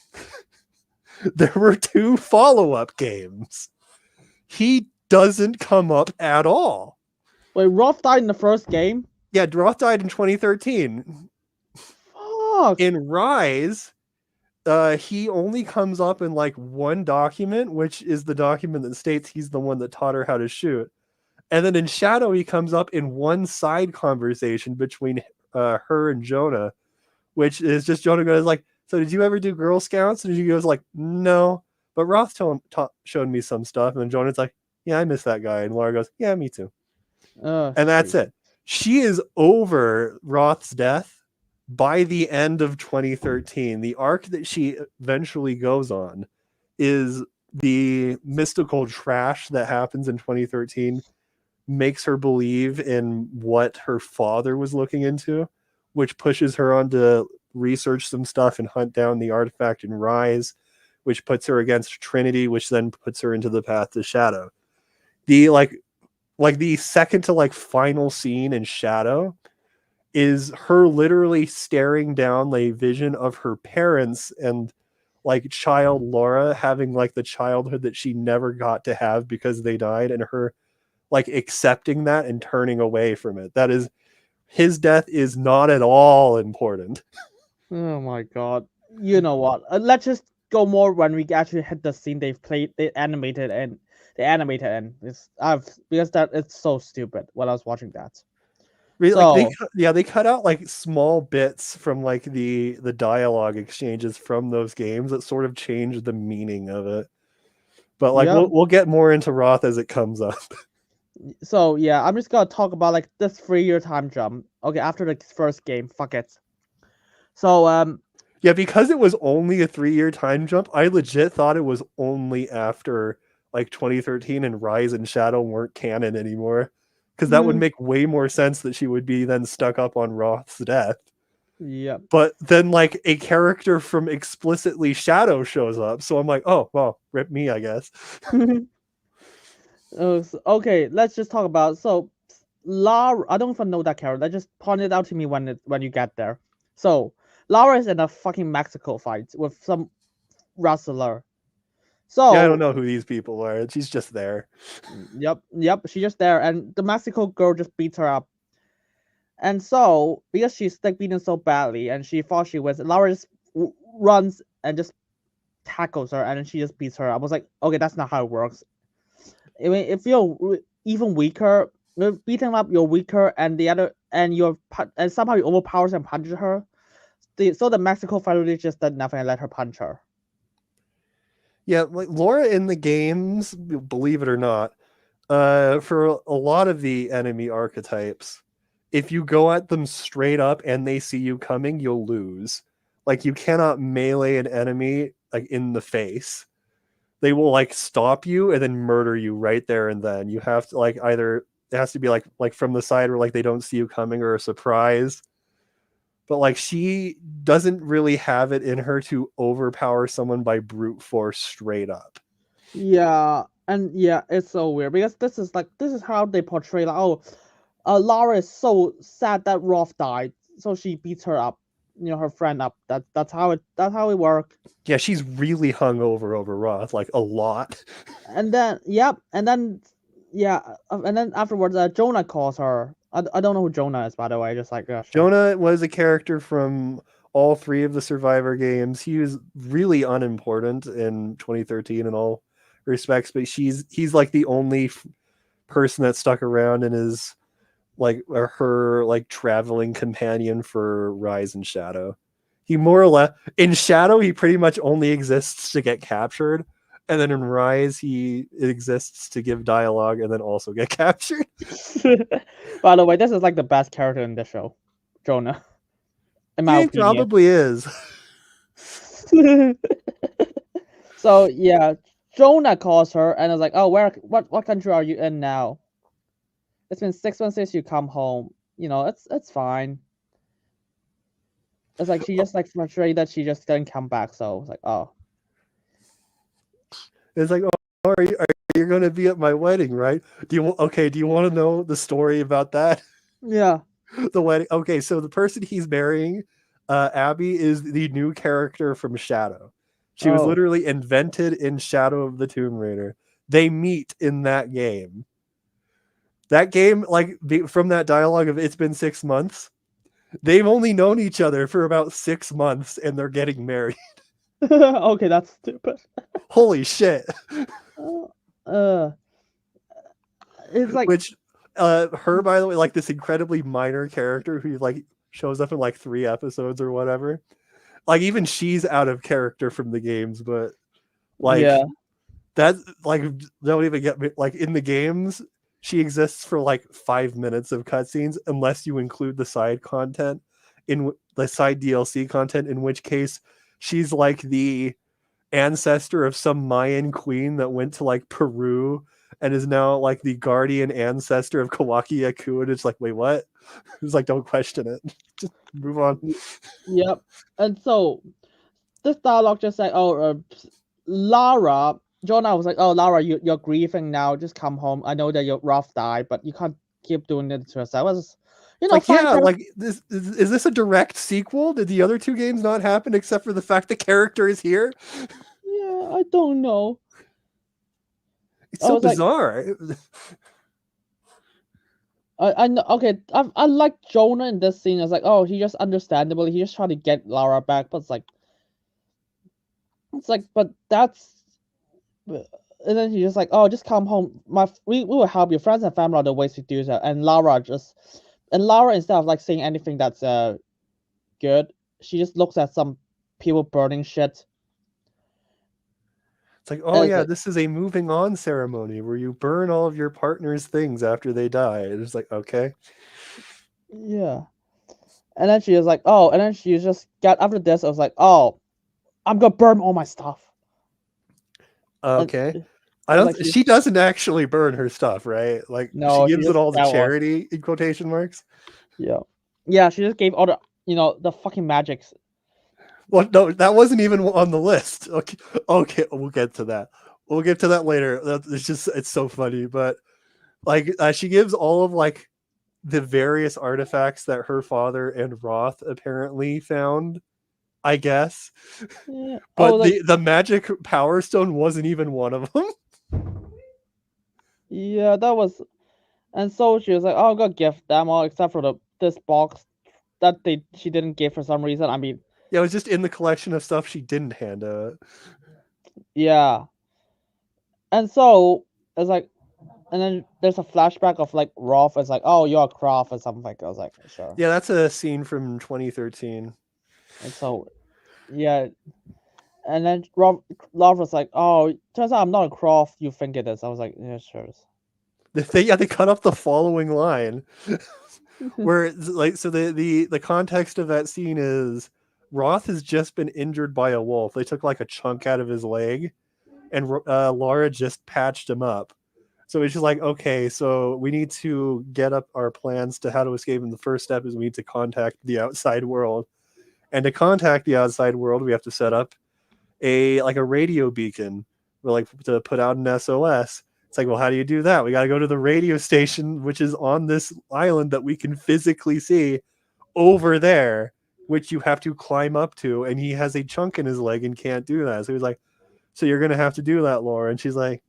there were 2 follow-up games. He doesn't come up at all.
Wait, Roth died in the first game?
Yeah, Roth died in 2013.
Fuck.
In Rise, he only comes up in like one document, which is the document that states he's the one that taught her how to shoot. And then in Shadow, he comes up in one side conversation between her and Jonah, which is just Jonah goes like, so did you ever do Girl Scouts? And she goes like, no. But Roth showed me some stuff. And then Jonah's like, yeah, I miss that guy. And Laura goes, yeah, me too. And that's it. She is over Roth's death by the end of 2013. The arc that she eventually goes on is the mystical trash that happens in 2013 makes her believe in what her father was looking into, which pushes her on to research some stuff and hunt down the artifact in Rise, which puts her against Trinity, which then puts her into the path to Shadow. The the second to like final scene in Shadow is her literally staring down a vision of her parents and like child Laura having like the childhood that she never got to have because they died, and her like accepting that and turning away from it. That is, his death is not at all important.
Oh my god. You know what? Let's just go more when we actually hit the scene they animated it's because that it's so stupid when I was watching that.
Like
So
they cut out like small bits from like the dialogue exchanges from those games that sort of changed the meaning of it. But like
yep.
we'll get more into Roth as it comes up.
So yeah, I'm just gonna talk about like this 3-year time jump. Okay, after the first game, fuck it. So
Yeah, because it was only a 3-year time jump, I legit thought it was only after like 2013 and Rise and Shadow weren't canon anymore. Because that would make way more sense that she would be then stuck up on Roth's death.
yep.
But then like a character from explicitly Shadow shows up, so I'm like, oh well, rip me, I guess.
Okay, let's just talk about so Lara. I don't even know that character. Just point it out to me when you get there. So Lara is in a fucking Mexico fight with some wrestler.
Yeah, I don't
So
know who these people are. She's just there.
yep, she's just there, and the Mexico girl just beats her up. And so because she's like beaten so badly, and she thought she was, Lara just runs and just tackles her, and then she just beats her. I was like, okay, that's not how it works. I mean, if you're even weaker, beating up, you're weaker, and the other, and and somehow you overpowers and punches her. So the Mexico fighter just did nothing and let her punch her.
Yeah, like Laura in the games, believe it or not, for a lot of the enemy archetypes, if you go at them straight up and they see you coming, you'll lose. Like you cannot melee an enemy like in the face. They will like stop you and then murder you right there and then. You have to like either it has to be like from the side where like they don't see you coming or a surprise. But like she doesn't really have it in her to overpower someone by brute force straight up.
Yeah, and yeah, it's so weird because this is how they portray like, oh, Lara is so sad that Roth died, so she beats her up, her friend up. That's how it works.
Yeah, she's really hung over Roth, like a lot.
And then yep, and then yeah, and then afterwards, Jonah calls her. I don't know who Jonah is, by the way. Just like sure.
Jonah was a character from all three of the Survivor games. He was really unimportant in 2013 in all respects, but he's like the only person that stuck around and is like her like traveling companion for Rise and Shadow. He more or less in Shadow he pretty much only exists to get captured, and then in Rise he exists to give dialogue and then also get captured.
By the way, this is like the best character in the show, Jonah, in my
Yeah, he
opinion.
probably is.
So yeah, Jonah calls her and is like, "Oh, what country are you in now? It's been 6 months since you come home. It's fine." It's like she just like frustrated that she just didn't come back. So it's like, oh,
It's like, oh, are you going to be at my wedding, right? Do you want to know the story about that?
yeah.
The wedding. Okay, so the person he's marrying, Abby, is the new character from Shadow. She was
Oh,
literally invented in Shadow of the Tomb Raider. They meet in that game. That game, like from that dialogue of "It's been 6 months," they've only known each other for about 6 months, and they're getting married.
okay, that's stupid.
Holy shit!
Uh, uh, it's like,
Which, her by the way, like this incredibly minor character who like shows up in like 3 episodes or whatever. Like even she's out of character from the games, but like
yeah,
that like don't even get me like in the games she exists for like 5 minutes of cutscenes unless you include the side content in the side DLC content, in which case she's like the ancestor of some Mayan queen that went to like Peru and is now like the guardian ancestor of Kawaki Yaku, and it's like, wait, what? It's like, don't question it. Just move on.
yep. And so this dialogue just like, oh, Lara, Jonah was like, oh, Lara, you're grieving now. Just come home. I know that your Roth died, but you can't keep doing it to yourself. Was,
Like,
fine
yeah,
character.
like this is this a direct sequel? Did the other two games not happen except for the fact the character is here?
Yeah, I don't know.
It's
I
so
was like,
bizarre.
I know. Okay, I like Jonah in this scene. It's like, oh, he just understandable. He just trying to get Lara back, but it's like, but that's. And then he's just like, oh, just come home. We will help you. Friends and family are the ways to do that. And Lara just And Lara, instead of like saying anything that's good, she just looks at some people burning shit.
It's like, oh
And it's
yeah,
like,
this is a moving on ceremony where you burn all of your partner's things after they die. It's like, okay.
yeah. And then she was like, oh, and then she just got after this. I was like, oh, I'm gonna burn all my stuff. And
Okay.
it
I
was
don't.
like she
She doesn't actually burn her stuff, right? Like she
no, she
gives it
just
all to
that was
charity in quotation marks.
yeah, yeah. She just gave all the the fucking magics.
Well, no, that wasn't even on the list. Okay, okay, we'll get to that. We'll get to that later. It's just it's so funny, but like she gives all of like the various artifacts that her father and Roth apparently found. I guess,
Yeah. Oh,
but
like
the magic power stone wasn't even one of them.
yeah, that was. And so she was like, oh, I'm gonna give them all except for this box that she didn't give for some reason. I mean,
Yeah, it was just in the collection of stuff she didn't hand out.
yeah. And so it's like, and then there's a flashback of like Rolf is like, oh, you're a Croft or something like. I was like, sure.
Yeah, that's a scene from 2013.
And so yeah, and then Rolf was like, oh, turns out I'm not a Croft. You think it is? I was like, yeah, sure.
They cut off the following line where like so the context of that scene is Roth has just been injured by a wolf. They took like a chunk out of his leg, and Laura just patched him up. So it's just like, okay, so we need to get up our plans to how to escape. And the first step is we need to contact the outside world. And to contact the outside world, we have to set up a radio beacon, or like to put out an SOS. It's like, well, how do you do that? We got to go to the radio station, which is on this island that we can physically see over there, which you have to climb up to. And he has a chunk in his leg and can't do that. So he's like, so you're going to have to do that, Laura. And she's like,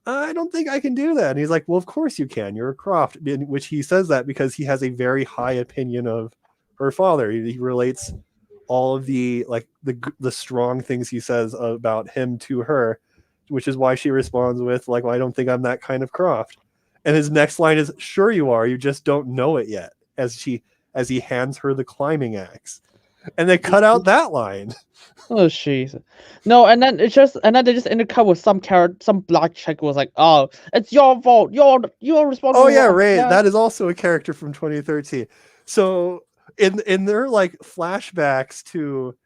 I don't think I can do that. And he's like, well, of course you can. You're a Croft. In which he says that because he has a very high opinion of her father. He relates all of the like the strong things he says about him to her, which is why she responds with like, well, I don't think I'm that kind of Croft. And his next line is, sure you are, you just don't know it yet, as he hands her the climbing axe. And they cut out that line.
Oh jeez. No, and then they just intercut with some black chick who was like, oh, it's your fault. You're responsible.
Oh yeah,
For
Ray,
yeah.
that is also a character from 2013. So in their like flashbacks to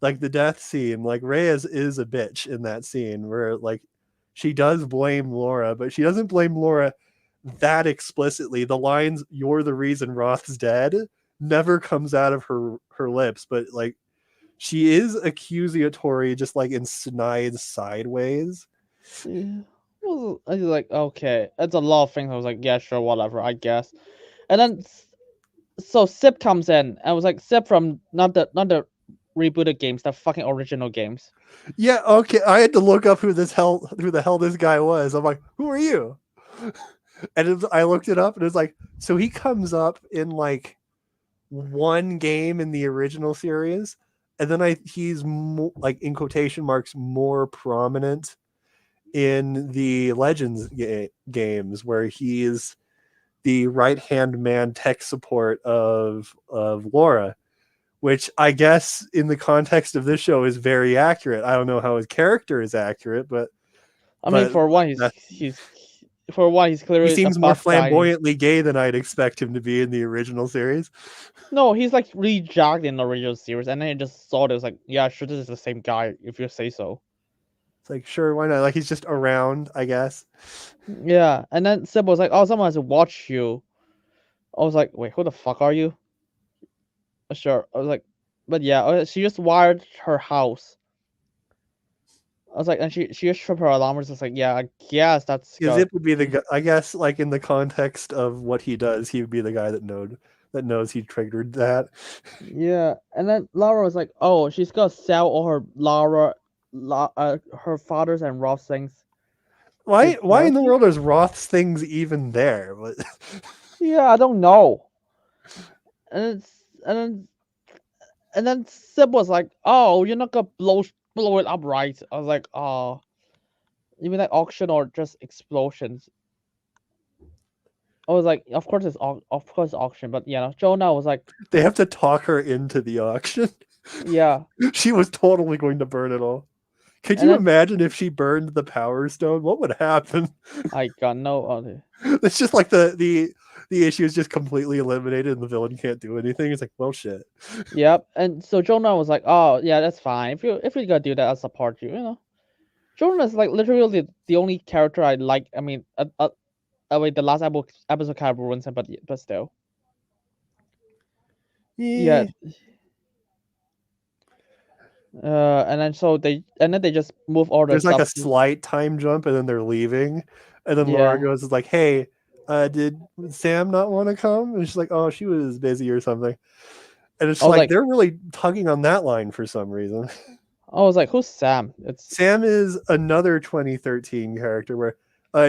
like the death scene, like Reyes is a bitch in that scene where like she does blame Laura, but she doesn't blame Laura that explicitly. The lines "You're the reason Roth's dead" never comes out of her lips, but like she is accusatory, just like in snide sideways.
Yeah. I was like, okay, it's a lot of things. I was like, yeah, sure, whatever, I guess. And then so Sip comes in, and I was like, Sip from not the rebooted games, the fucking original games.
Yeah, okay. I had to look up who the hell this guy was. I'm like, who are you? And I looked it up, and it was like, so he comes up in like one game in the original series, and then he's like in quotation marks more prominent in the Legends games, where he's the right hand man tech support of Laura, which I guess in the context of this show is very accurate. I don't know how his character is accurate, but
I mean, for one, he's
he
clearly a
seems more
buff guy.
flamboyantly gay than I'd expect him to be in the original series.
No, he's like really jacked in the original series, and then I just saw it. Was like, yeah, sure, this is the same guy if you say so.
It's like, sure, why not? Like he's just around, I guess.
Yeah, and then Sib was like, oh, someone has to watch you. I was like, wait, who the fuck are you? Sure. I was like, but yeah, she just wired her house. I was like, and she just tripped her alarm. Was just like, yeah, I guess that's.
Because it would be the guy, I guess, like in the context of what he does, he would be the guy that knows he triggered that.
Yeah, and then Lara was like, oh, she's gonna sell all her her father's and Roth's things.
Why in the world is Roth's things even there? But
yeah, I don't know. And then Sib was like, oh, you're not gonna blow it up, right? I was like, oh, you mean like auction or just explosions? I was like, of course it's auction, but Jonah was like,
They have to talk her into the auction.
yeah,
She was totally going to burn it all. Could
and
you
then
imagine if she burned the Power Stone? What would happen?
I got no other.
It's just like the issue is just completely eliminated and the villain can't do anything. It's like, well, shit.
Yep, and so Jonah was like, oh yeah, that's fine. If you're gonna do that, I'll support you. Jonah is like literally the only character I like. I mean, wait, the last episode kind of ruins him, but still, yeah.
Yeah.
And then they just move all the
There's like a
stuff.
slight time jump and then they're leaving. And then Laura
Yeah.
goes, is like, hey, did Sam not want to come? And she's like, oh, she was busy or something. And it's
I was
like
like,
they're really tugging on that line for some reason.
who's Sam? It's
Sam is another 2013 character where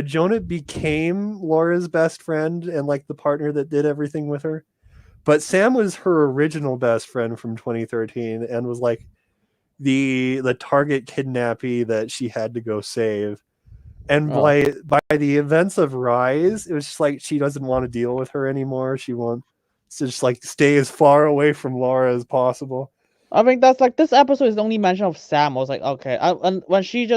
Jonah became Laura's best friend and like the partner that did everything with her. But Sam was her original best friend from 2013 and was like the target kidnappee that she had to go save. And by the events of Rise, it was just like she doesn't want to deal with her anymore. She wants to just like stay as far away from Laura as possible.
I think that's like this episode is the only mention of Sam. I was like, okay. And when she's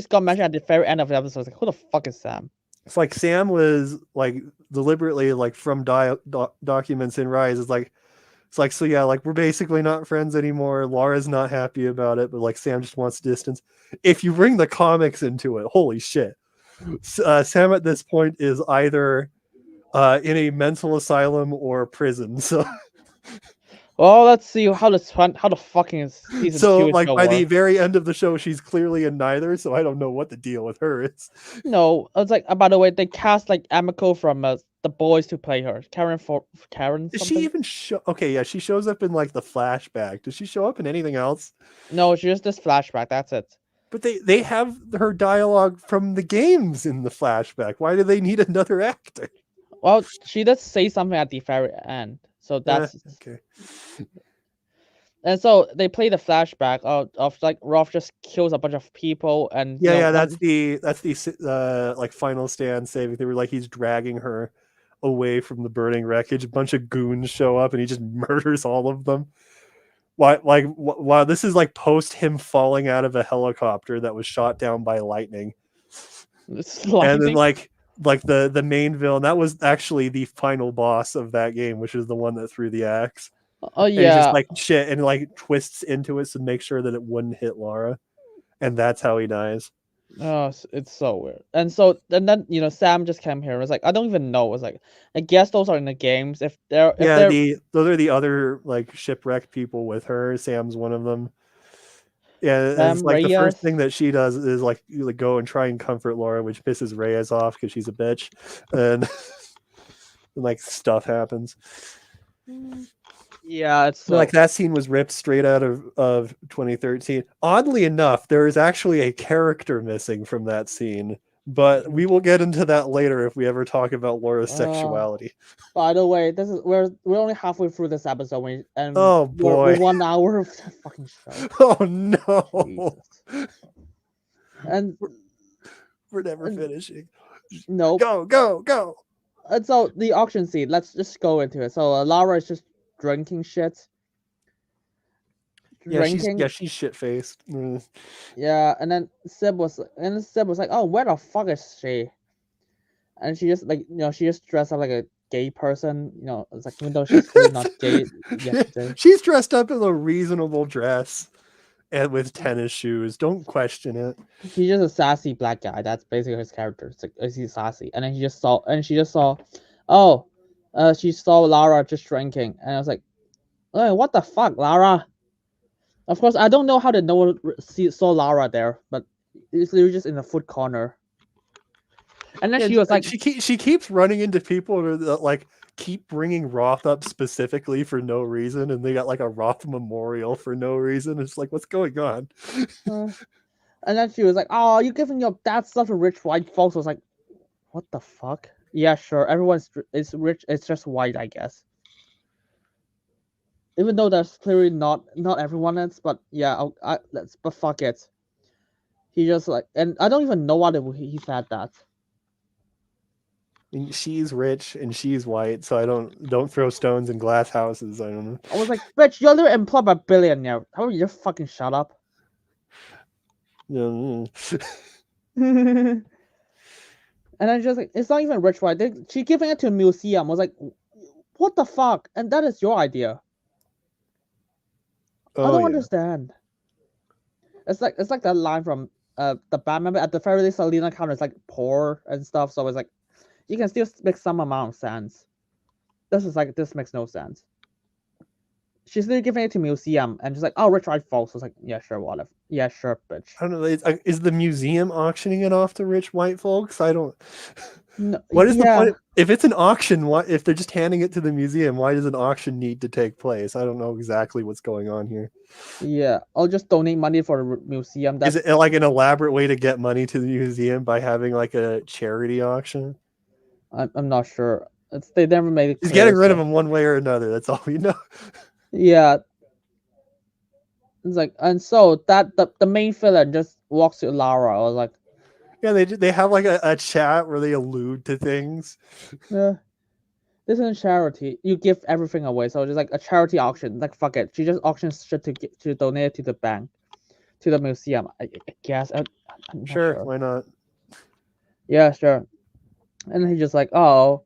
got mentioned at the very end of the episode, I was like, who the fuck is Sam?
It's like Sam was like deliberately like from documents in Rise. It's like so yeah, like we're basically not friends anymore. Laura's not happy about it, but like Sam just wants distance. If you bring the comics into it, holy shit, Sam at this point is either in a mental asylum or prison. So
Well, let's see how the fucking season
so
2 is
like
gonna
by
work.
the very end of the show, she's clearly in neither. So I don't know what the deal with her is.
No, it's like by the way, they cast like Amiko from The Boys to play her. Karen
Does
something.
she even show? Okay, yeah, she shows up in like the flashback. Does she show up in anything else?
No, she just this flashback. That's it.
But they have her dialogue from the games in the flashback. Why do they need another actor?
Well, she does say something at the very end, so that's
okay.
And so they play the flashback of like Rolf just kills a bunch of people, and
that's the like final stand saving. They were like he's dragging her away from the burning wreckage. A bunch of goons show up and he just murders all of them. Wow, this is like post him falling out of a helicopter that was shot down by lightning. And then like the main villain, that was actually the final boss of that game, which is the one that threw the axe.
Oh yeah,
and he's just like shit and like twists into it to make sure that it wouldn't hit Lara, and that's how he dies.
Oh, it's so weird. And then Sam just came here and was like, I don't even know. It was like, I guess those are in the games. If they're
those are the other like shipwrecked people with her. Sam's one of them. Yeah, it's like the first thing that she does is like go and try and comfort Laura, which pisses Reyes off because she's a bitch, and like stuff happens.
Yeah, it's
like that scene was ripped straight out of 2013. Oddly enough, there is actually a character missing from that scene, but we will get into that later if we ever talk about Laura's sexuality.
By the way, we're only halfway through this episode, and
oh boy,
we're 1 hour of the fucking show.
Oh no!
And
we're never finishing.
No,
go.
And so the auction scene. Let's just go into it. So Lara is just drinking shit.
She's shit faced.
Yeah, and then Sib was like, "Oh, where the fuck is she?" And she just she just dressed up like a gay person. It's like even though she's clearly not gay yesterday.
She's dressed up in a reasonable dress and with tennis shoes. Don't question it.
He's just a sassy black guy. That's basically his character. It's like he's sassy, and then she just saw, she saw Lara just drinking, and I was like, "Oh, what the fuck, Lara?" Of course, I don't know how no one saw Lara there, but it's literally just in the foot corner. And then she was like,
she keeps running into people that like keep bringing Roth up specifically for no reason, and they got like a Roth memorial for no reason. It's like, what's going on?
And then she was like, "Oh, you giving your dad stuff to rich white folks?" I was like, "What the fuck?" Yeah, sure, everyone's rich. It's just white, I guess. Even though there's clearly not everyone is, but yeah, but fuck it. He just like, and I don't even know why he said that.
And she's rich and she's white, so I don't throw stones in glass houses. I don't know.
I was like, bitch, you're literally employed by a billionaire. How about you just fucking shut up?
Yeah.
And then just like, it's not even rich white. She giving it to a museum. I was like, what the fuck? And that is your idea. I
Oh
don't
yeah.
understand. It's like that line from the Batman at the very least. Selena Connor is like poor and stuff, so it's like you can still make some amount of sense. This makes no sense. She's literally giving it to museum and just like, oh, rich white folks. I was like, yeah, sure, whatever. Yeah, sure, bitch.
I don't know. Is the museum auctioning it off to rich white folks? I don't.
No,
What is the
yeah,
point? If it's an auction, what if they're just handing it to the museum? Why does an auction need to take place? I don't know exactly what's going on here.
yeah. I'll just donate money for the museum.
Is it like an elaborate way to get money to the museum by having like a charity auction?
I'm not sure. They never made it
He's
clear.
getting rid of them one way or another. That's all we know.
Yeah, it's like, and so that the main villain just walks to Lara. I was like,
Yeah, they have like a chat where they allude to things.
yeah, this isn't charity. You give everything away, so just like a charity auction. Like fuck it, she just auctions shit to donate it to the bank, to the museum. I guess. I'm not
Sure,
sure.
why not?
Yeah, sure. And he's just like, oh.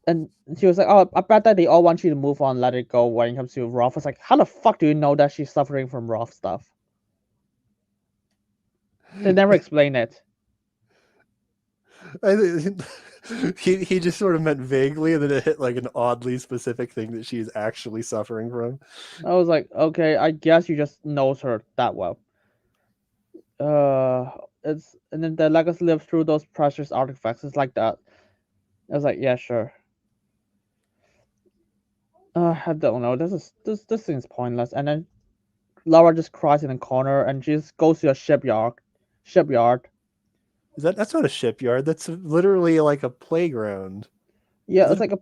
And she was like, oh, I bet that they all want you to move on, let it go when it comes to Roth. I was like, how the fuck do you know that she's suffering from Roth stuff? They never explain it.
I think he just sort of meant vaguely, and then it hit like an oddly specific thing that she's actually suffering from.
I was like, okay, I guess you just knows her that well. It's and then the legacy lives through those precious artifacts. It's like that. I was like, yeah, sure. I don't know. This thing's pointless. And then Laura just cries in the corner, and she just goes to a shipyard.
That's not a shipyard. That's literally like a playground.
Yeah,
Is
it's
it?
like a.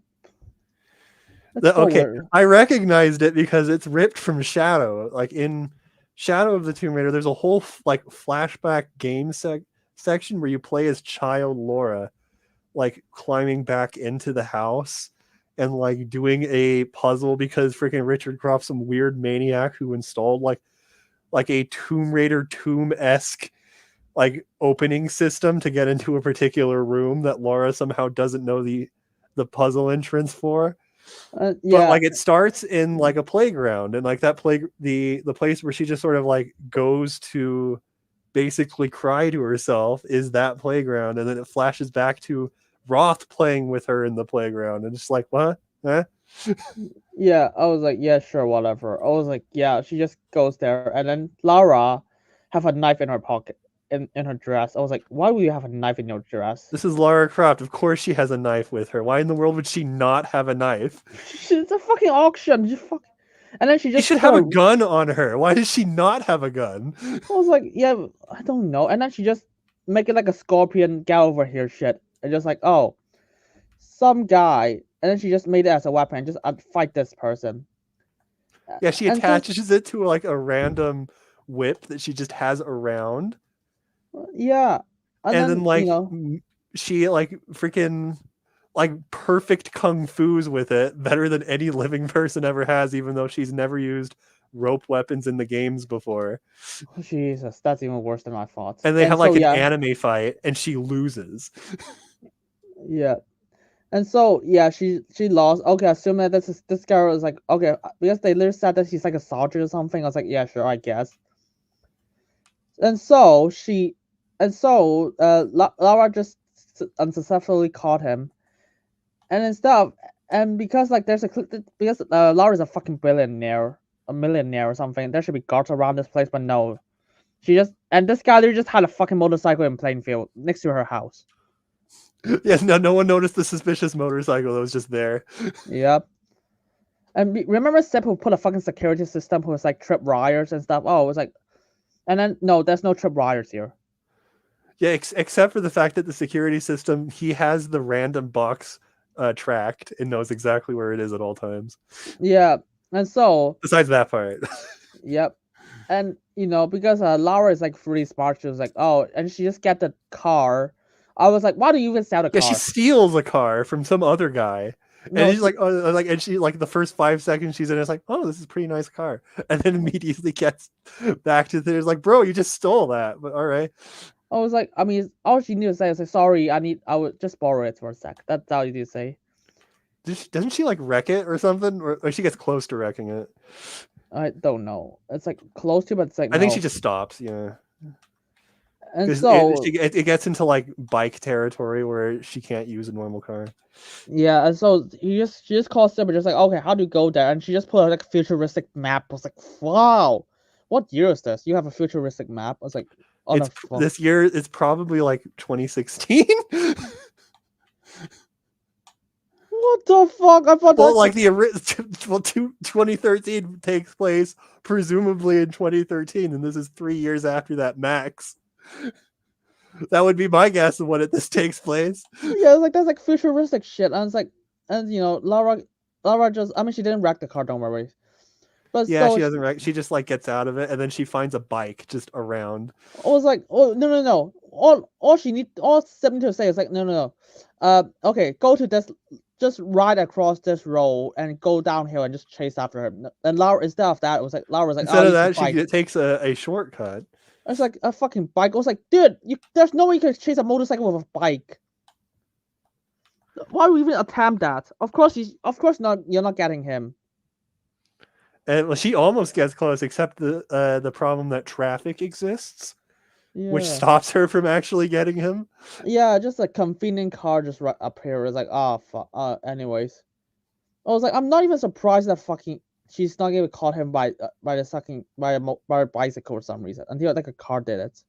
It's so
Okay,
weird.
I recognized it because it's ripped from Shadow. Like in Shadow of the Tomb Raider, there's a whole like flashback game section where you play as child Laura, like climbing back into the house and like doing a puzzle because freaking Richard Croft's some weird maniac who installed like a Tomb Raider tomb-esque like opening system to get into a particular room that Laura somehow doesn't know the puzzle entrance for. But
Yeah,
like it starts in like a playground, and like that the place where she just sort of like goes to basically cry to herself is that playground, and then it flashes back to Roth playing with her in the playground, and it's like, what? Huh?
yeah. I was like, yeah, sure, whatever. I was like, yeah. She just goes there, and then Laura have a knife in her pocket, in her dress. I was like, why would you have a knife in your dress?
This is Lara Croft. Of course she has a knife with her. Why in the world would she not have a knife?
It's a fucking auction. And then she
She
just
should have a gun on her. Why does she not have a gun?
I was like, yeah, I don't know. And then she just make it like a scorpion get over here shit. And just like, oh, some guy. And then she just made it as a weapon and just fight this person.
Yeah, she
And
attaches it to like a random whip that she just has around.
Yeah.
And then like
you know,
she like freaking like perfect kung fu's with it, better than any living person ever has, even though she's never used rope weapons in the games before.
Jesus, that's even worse than I thought.
And they have like
so,
an anime fight and she loses.
Yeah. And so yeah, she lost. Okay, assuming that this girl is like, okay, because they literally said that she's like a soldier or something. I was like, yeah, sure, I guess. And so Laura just unsuccessfully caught him, and instead of and because like because Laura's a fucking billionaire, a millionaire or something, there should be guards around this place, but no, she just and this guy literally just had a fucking motorcycle in Plainfield next to her house.
Yeah, no one noticed the suspicious motorcycle that was just there.
Yep. And remember Sip who put a fucking security system who was like trip wires and stuff? Oh, it was like, and then no, there's no trip wires here.
Yeah, except for the fact that the security system, he has the random box tracked and knows exactly where it is at all times.
Yeah, and so
besides that part.
Yep. And because Laura is like really smart, she was like, oh, and she just get the car I was like, why do you even sell the
Yeah,
car?
she steals a car from some other guy.
No,
And she's like, oh, like, and she like the first 5 seconds she's in, it's like, oh, this is a pretty nice car, and then immediately gets back to there's like, bro, you just stole that, but all right.
I was like, I mean, all she knew to say was like, sorry, I would just borrow it for a sec. That's all you need to say.
Doesn't she like wreck it or something, or she gets close to wrecking it?
I don't know. It's like close to, but it's like
I think
no.
she just stops. Yeah,
And
because
so
it gets into like bike territory where she can't use a normal car.
yeah, and so she just calls Simba, just like, okay, how do you go there? And she just put out like a futuristic map. I was like, wow, what year is this? You have a futuristic map? I was like, oh
It's
no,
this year. It's probably like 2016.
what the fuck? I thought
Well,
that's
like 2013 takes place presumably in 2013, and this is 3 years after that max. That would be my guess of when this takes place.
yeah, it's like that's like futuristic shit. And it's like, and you know, Lara just, I mean, she didn't wreck the car, don't worry. But
Yeah,
so
she doesn't wreck. She just like gets out of it, and then she finds a bike just around.
I was like, oh no. All Simba to say is like, no. Okay, go to this, just ride across this road and go downhill and just chase after her. And Lara, instead of that, it was like Lara was like,
Instead
oh,
of
use the
that,
bike.
she takes a shortcut.
It's like a fucking bike. I was like, dude, there's no way you can chase a motorcycle with a bike. Why would you even attempt that? Of course not. You're not getting him.
And well, she almost gets close, except the problem that traffic exists,
Yeah.
which stops her from actually getting him.
Yeah, just a convenient car just right up here. It's like, oh fuck. Anyways, I was like, I'm not even surprised that fucking she's not even caught him by the fucking by a bicycle for some reason until like a car did it.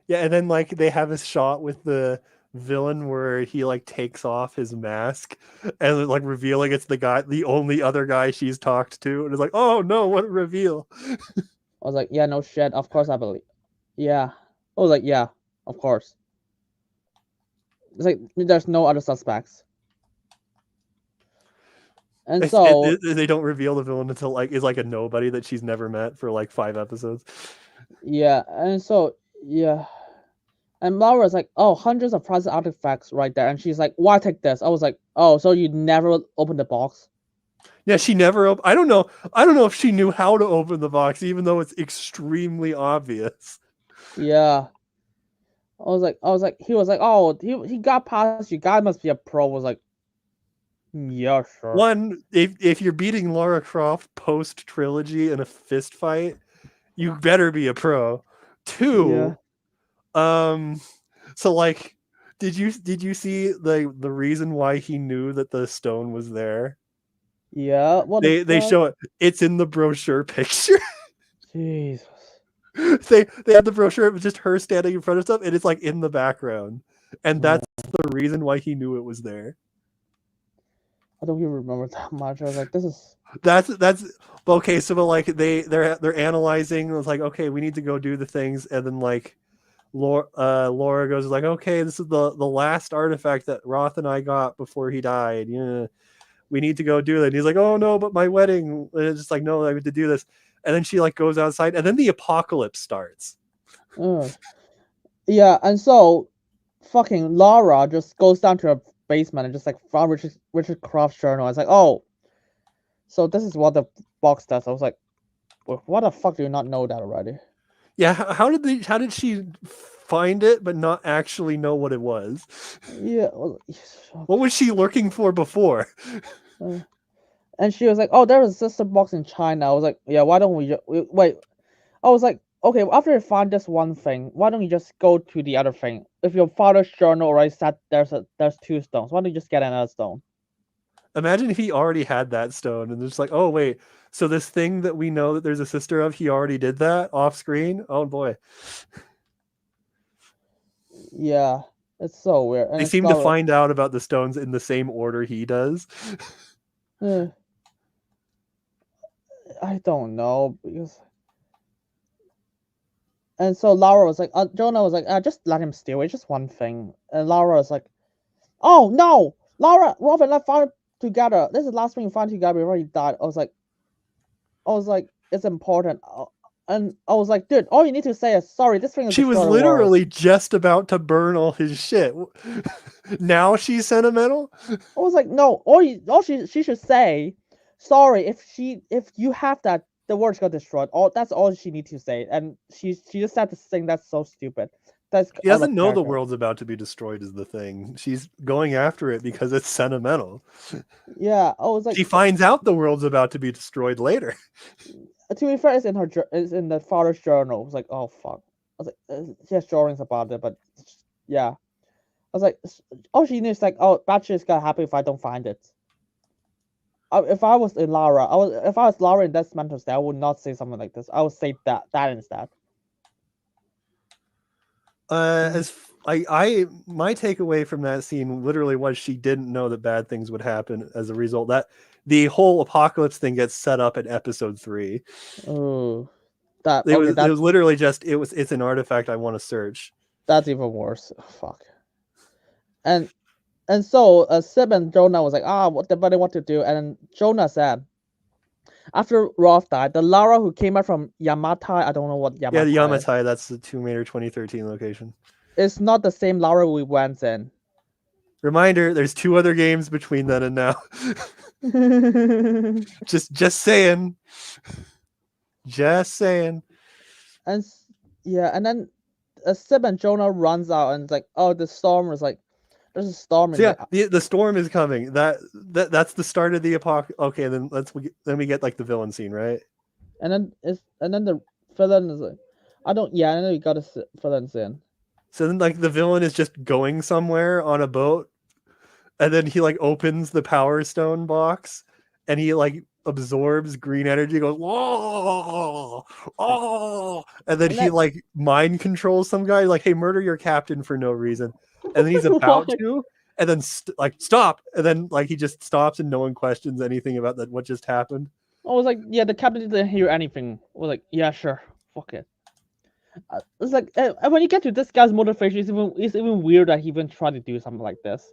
Yeah, and then like they have a shot with the villain where he like takes off his mask and like revealing it's the only other guy she's talked to, and it's like, oh no, what a reveal.
I was like, yeah, no shit. Of course I believe. Yeah. I was like, yeah, of course. It's like there's no other suspects. And so
they don't reveal the villain until like is like a nobody that she's never met for like 5 episodes.
yeah, and so yeah. And Laura's like, oh, hundreds of private artifacts right there. And she's like, why take this? I was like, oh, so you never opened the box?
Yeah, she never. I don't know. I don't know if she knew how to open the box, even though it's extremely obvious.
Yeah. I was like, he was like, oh, he got past you. Guy must be a pro. I was like, yeah, sure.
One, if you're beating Lara Croft post trilogy in a fist fight, you better be a pro. Two, so like, did you see the reason why he knew that the stone was there?
Yeah. What
they show it. It's in the brochure picture.
Jesus.
they had the brochure. It was just her standing in front of stuff, and it's like in the background, and that's the reason why he knew it was there.
I don't even remember that much. I was like, this is
that's okay. So but like they're analyzing. It's like, okay, we need to go do the things, and then like Laura goes like, okay, this is the last artifact that Roth and I got before he died. Yeah, we need to go do that. And he's like, oh no, but my wedding. And it's just like, no, I have to do this. And then she like goes outside, and then the apocalypse starts.
Yeah, and so fucking Lara just goes down to her basement and just like found Richard Croft's journal. I was like, oh, so this is what the box does. I was like, well, what the fuck do you not know that already?
Yeah, how did she find it but not actually know what it was?
Yeah.
What was she looking for before?
And she was like, oh, there was a sister box in China. I was like, yeah, why don't we wait? I was like, okay, after you find this one thing, why don't you just go to the other thing? If your father's journal already said there's 2 stones, why don't you just get another stone?
Imagine if he already had that stone and it's like, oh wait, so this thing that we know that there's a sister of, he already did that off screen? Oh boy.
Yeah, it's so weird. And
they seem to find out about the stones in the same order he does.
I don't know because. And so Laura was like, Jonah was like, just let him steal it, just one thing. And Laura was like, oh no, Laura, Rob and I found it together. This is the last thing we found together before he died. I was like, it's important. And I was like, dude, all you need to say is sorry. This thing is
She was
destroying the world."
literally just about to burn all his shit. Now she's sentimental.
I was like, no, all she should say, sorry, if you have that, the world's got destroyed. That's all she needs to say, and she just said this thing that's so stupid. That's
She
out
doesn't
of
know the
character.
world's about to be destroyed is the thing. She's going after it because it's sentimental.
Yeah, I was like,
She finds out the world's about to be destroyed later.
to be fair, it's in the father's journal. I was like, oh fuck. I was like, she has drawings about it, but yeah. I was like, all she needs is like, oh, bad shit's gonna happen if I don't find it. If I was in Lara, if I was Lara in that mental state, I would not say something like this. I would say that instead.
As my takeaway from that scene literally was she didn't know that bad things would happen as a result. That the whole apocalypse thing gets set up in episode 3.
Oh,
It was literally just it's an artifact I want to search.
That's even worse. Oh, fuck. And so Sib and Jonah was like, what to do? And Jonah said, after Rolf died, the Lara who came out from Yamatai, I don't know what Yamatai.
Yeah, the Yamatai, that's the Tomb Raider 2013 location.
It's not the same Lara we went in.
Reminder, there's 2 other games between then and now. just saying. Just saying.
And yeah, and then Sib and Jonah runs out and it's like, oh, the storm was like, there's a storm.
So yeah, the storm is coming. That's the start of the apocalypse. Okay, then we get like the villain scene, right?
And then the villain is like, I know you got a villain scene.
So then like the villain is just going somewhere on a boat, and then he like opens the Power Stone box, and he like absorbs green energy, goes whoa, oh, and then he like mind controls some guy, like, hey, murder your captain for no reason. And then he's about to, and then stop, and then like he just stops, and no one questions anything about that what just happened.
I was like, yeah, the captain didn't hear anything. I was like, yeah, sure, fuck it. It's like when you get to this guy's motivation, it's even weird that he even tried to do something like this.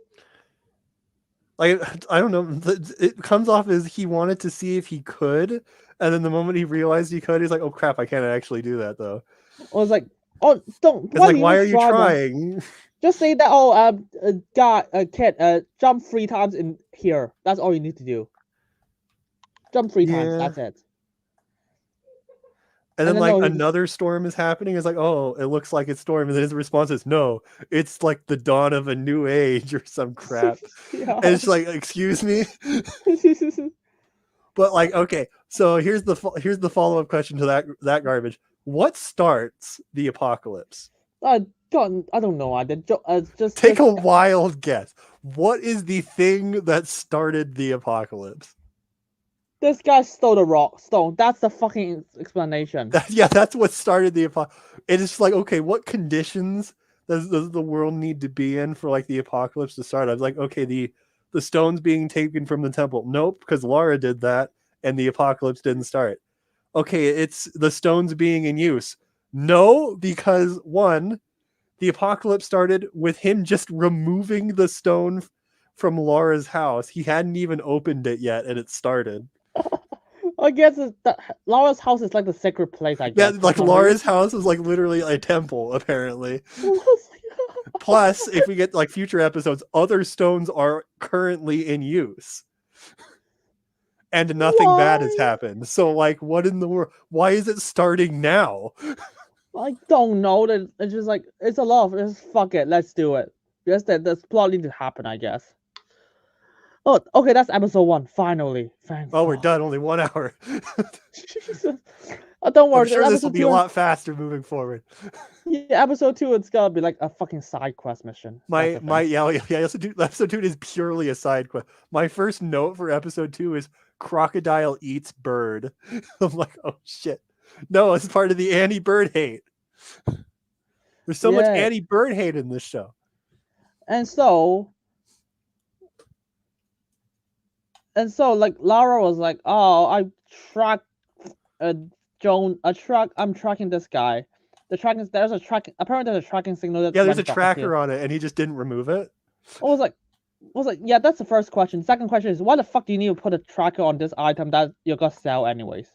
Like, I don't know, it comes off as he wanted to see if he could, and then the moment he realized he could, he's like, oh crap, I can't actually do that though.
I was like, oh, don't.
It's like, why are you trying?
Just say that, kid, jump 3 times in here. That's all you need to do. Jump 3 times. That's it.
And then like another storm is happening. It's like, oh, it looks like it's storm. And then his response is, no, it's like the dawn of a new age or some crap. Yeah. And it's like, excuse me. But like, okay, so here's the follow-up question to that garbage. What starts the apocalypse?
I don't know. Just
take a wild guess. What is the thing that started the apocalypse?
This guy stole the stone. That's the fucking explanation.
Yeah, that's what started the apocalypse. It's like, okay, what conditions does the world need to be in for like the apocalypse to start? I was like, okay, the stones being taken from the temple. Nope, because Lara did that and the apocalypse didn't start. Okay, it's the stones being in use. No, because 1, the apocalypse started with him just removing the stone from Lara's house. He hadn't even opened it yet, and it started.
I guess Lara's house is like the sacred place, I guess.
Yeah, like Lara's house is like literally a temple, apparently. Plus, if we get like future episodes, other stones are currently in use. And nothing bad has happened. So like, what in the world? Why is it starting now?
I don't know. It's just like, it's a lot of, just fuck it, let's do it. Yes, that's plot need to happen, I guess. Oh, okay, that's episode 1. Finally.
Oh, we're done. Only 1 hour.
Jesus. Don't worry.
I'm sure this will be a lot faster moving forward.
Yeah, episode 2, it's gonna be like a fucking side quest mission.
Episode 2 is purely a side quest. My first note for episode 2 is crocodile eats bird. I'm like, oh shit. No, it's part of the anti-bird hate. There's so much anti-bird hate in this show.
And so like Lara was like, oh, I'm tracking this guy. Apparently there's a tracking signal.
There's a tracker on it, and he just didn't remove it.
I was like, yeah, that's the first question. Second question is, why the fuck do you need to put a tracker on this item that you're gonna sell anyways?